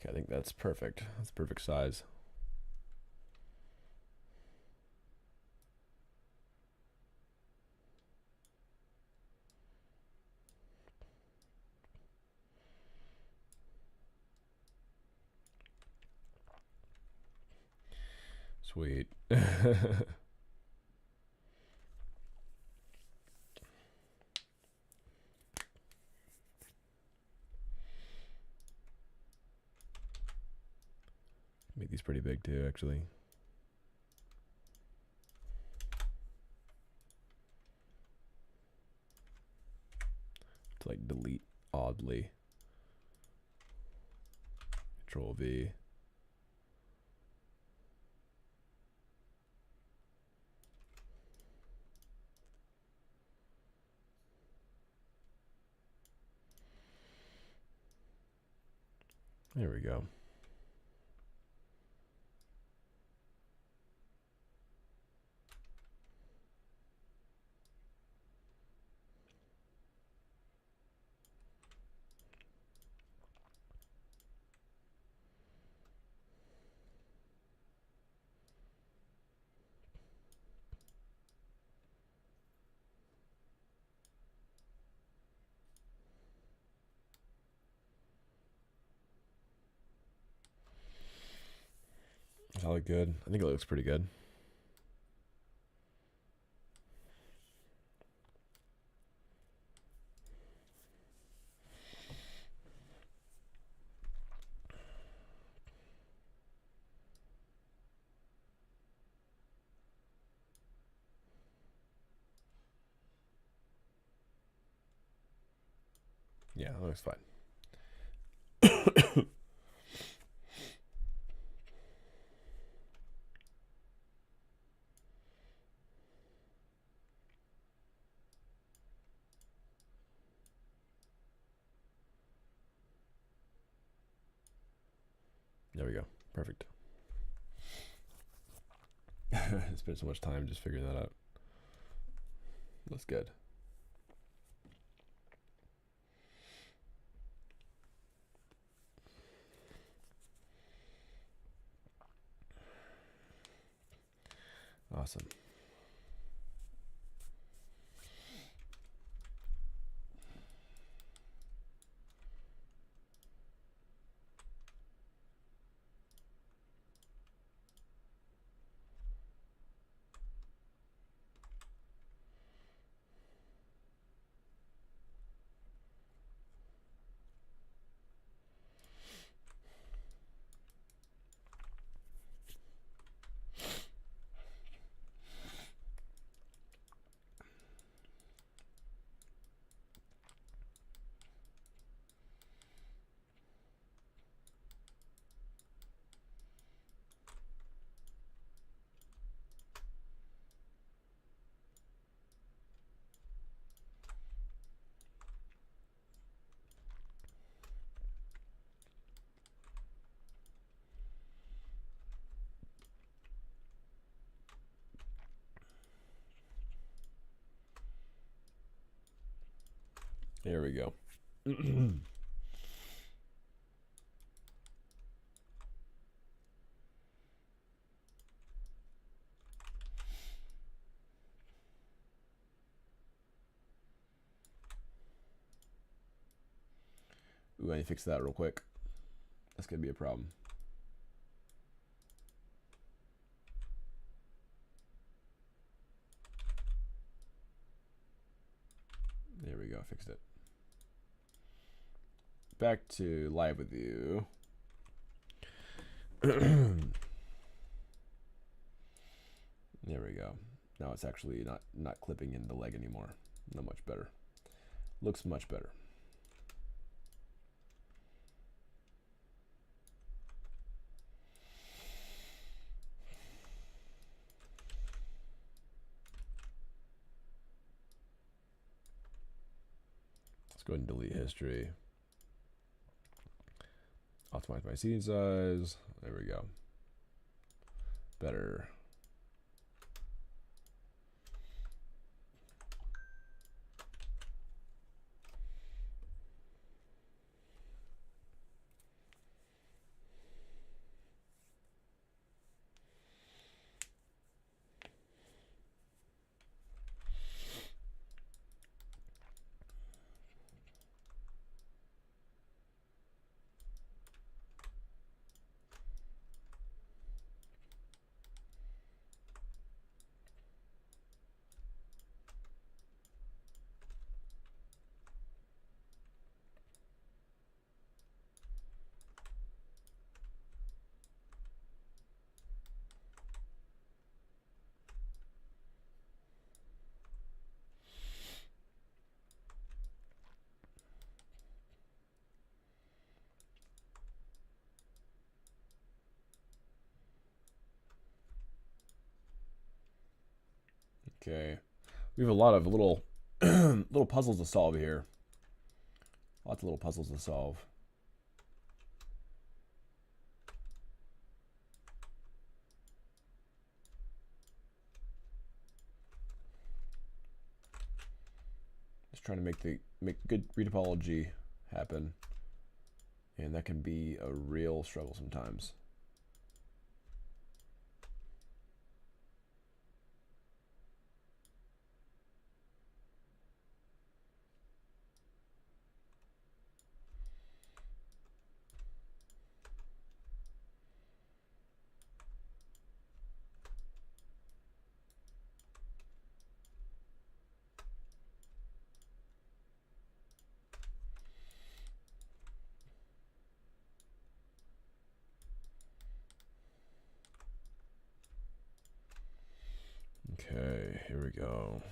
Okay, I think that's perfect. That's perfect size. Sweet. Make these pretty big too, actually. To like delete oddly. Control V. There we go. Does that look good? I think it looks pretty good. Yeah, that looks fine. There we go. Perfect. Spent so much time just figuring that out. That's good. Awesome. There we go. Ooh, I need to fix that real quick. That's gonna be a problem. There we go, fixed it. Back to live with you. There we go. Now it's actually not clipping in the leg anymore. Not much better. Looks much better. Let's go ahead and delete history. Optimize my scene size. There we go. Better. Okay. We have a lot of little little puzzles to solve here. Lots of little puzzles to solve. Just trying to make good retopology happen. And that can be a real struggle sometimes. Okay, here we go.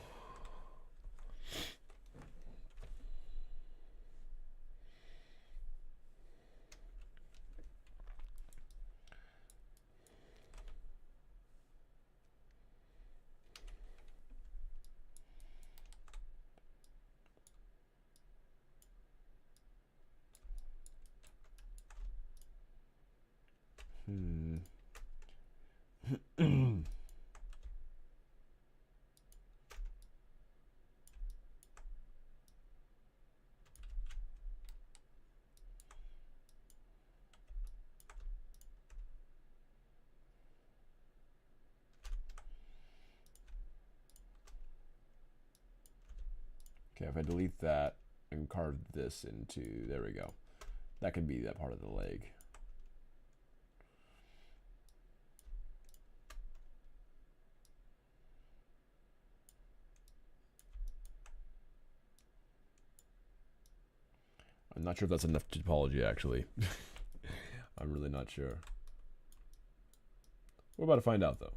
Okay, if I delete that and carve this into, there we go. That can be that part of the leg. I'm not sure if that's enough topology, actually. I'm really not sure. We're about to find out, though.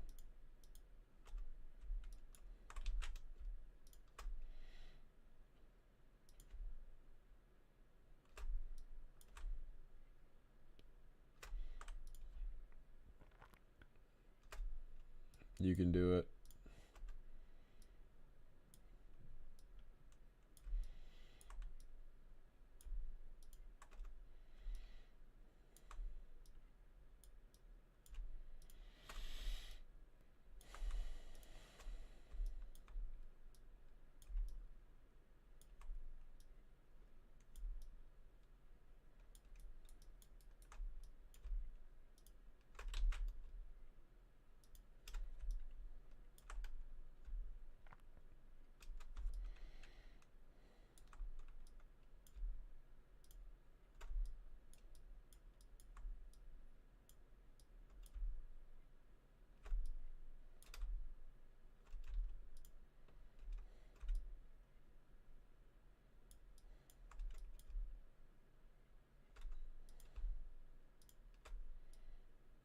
You can do it.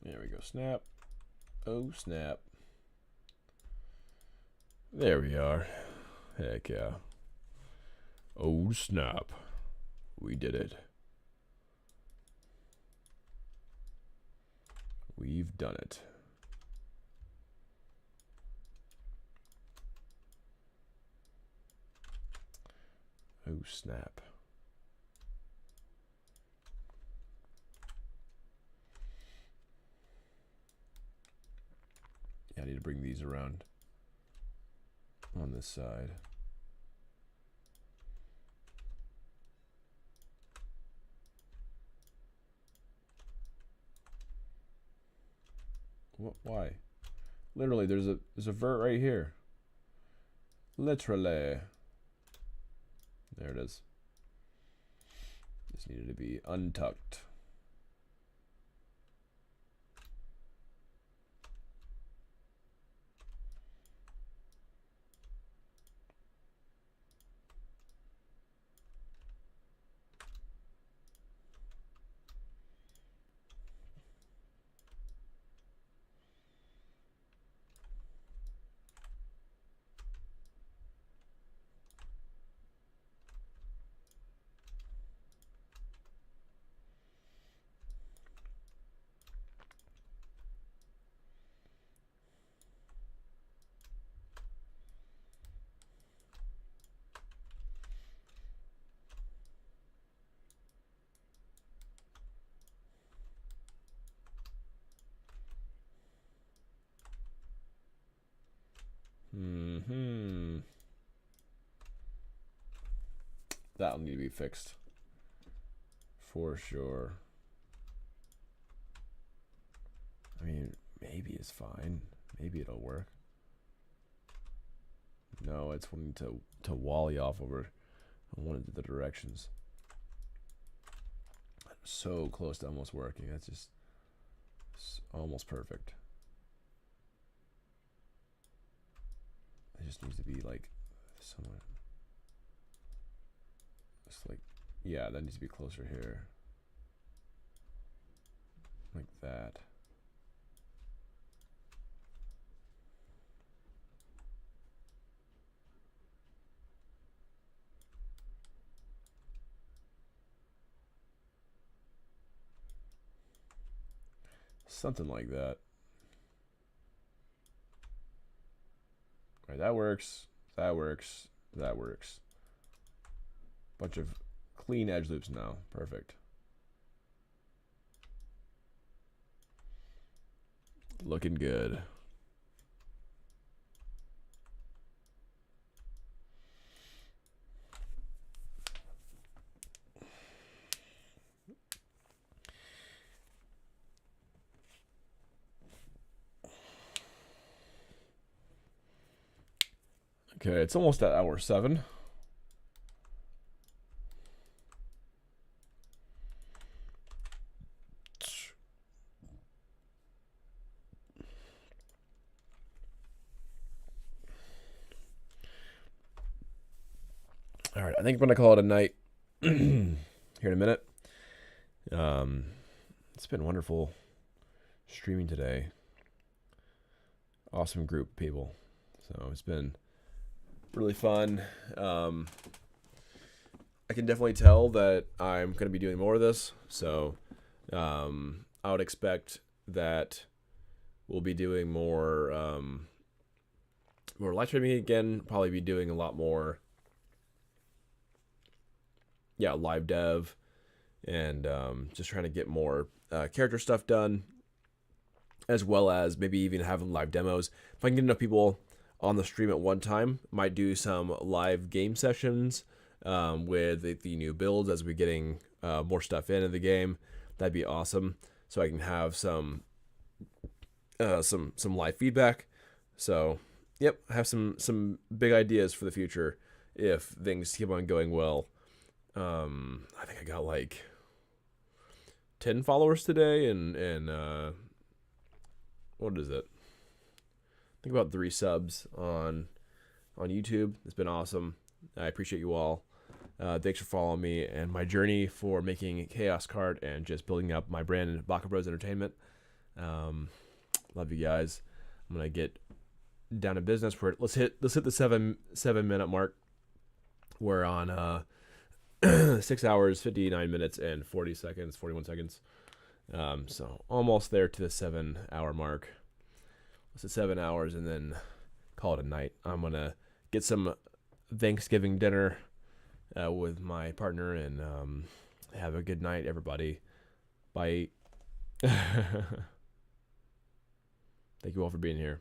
There we go. Snap. Oh, snap. There we are. Heck yeah. Oh, snap. We did it. We've done it. Oh, snap. Yeah, I need to bring these around on this side. What? Why? Literally, there's a vert right here. Literally. There it is. This needed to be untucked. that'll need to be fixed for sure. I mean, maybe it's fine. Maybe it'll work. No, it's wanting to wally off over one of the directions. So close to almost working. That's just almost perfect. It just needs to be like somewhere. It's like, yeah, that needs to be closer here. Like that. Something like that. All right, that works. That works. That works. Bunch of clean edge loops now. Perfect. Looking good. Okay, it's almost at hour 7. All right, I think I'm gonna call it a night here in a minute. It's been wonderful streaming today. Awesome group of people. So it's been really fun. I can definitely tell that I'm going to be doing more of this. So I would expect that we'll be doing more live streaming again. Probably be doing a lot more, live dev, and just trying to get more character stuff done, as well as maybe even having live demos. If I can get enough people on the stream at one time, might do some live game sessions with the new builds as we're getting more stuff into the game. That'd be awesome. So I can have some live feedback. So yep, I have some big ideas for the future if things keep on going well. I think I got like 10 followers today, and what is it? I think about 3 subs on YouTube. It's been awesome. I appreciate you all. Thanks for following me and my journey for making Chaos Card and just building up my brand in Baka Bros Entertainment. Love you guys. I'm gonna get down to business. Let's hit the 7-minute mark. We're on 6 hours, 59 minutes, and 41 seconds. So almost there to the 7-hour mark. Let's hit 7 hours and then call it a night. I'm gonna get some Thanksgiving dinner with my partner, and have a good night, everybody. Bye. Thank you all for being here.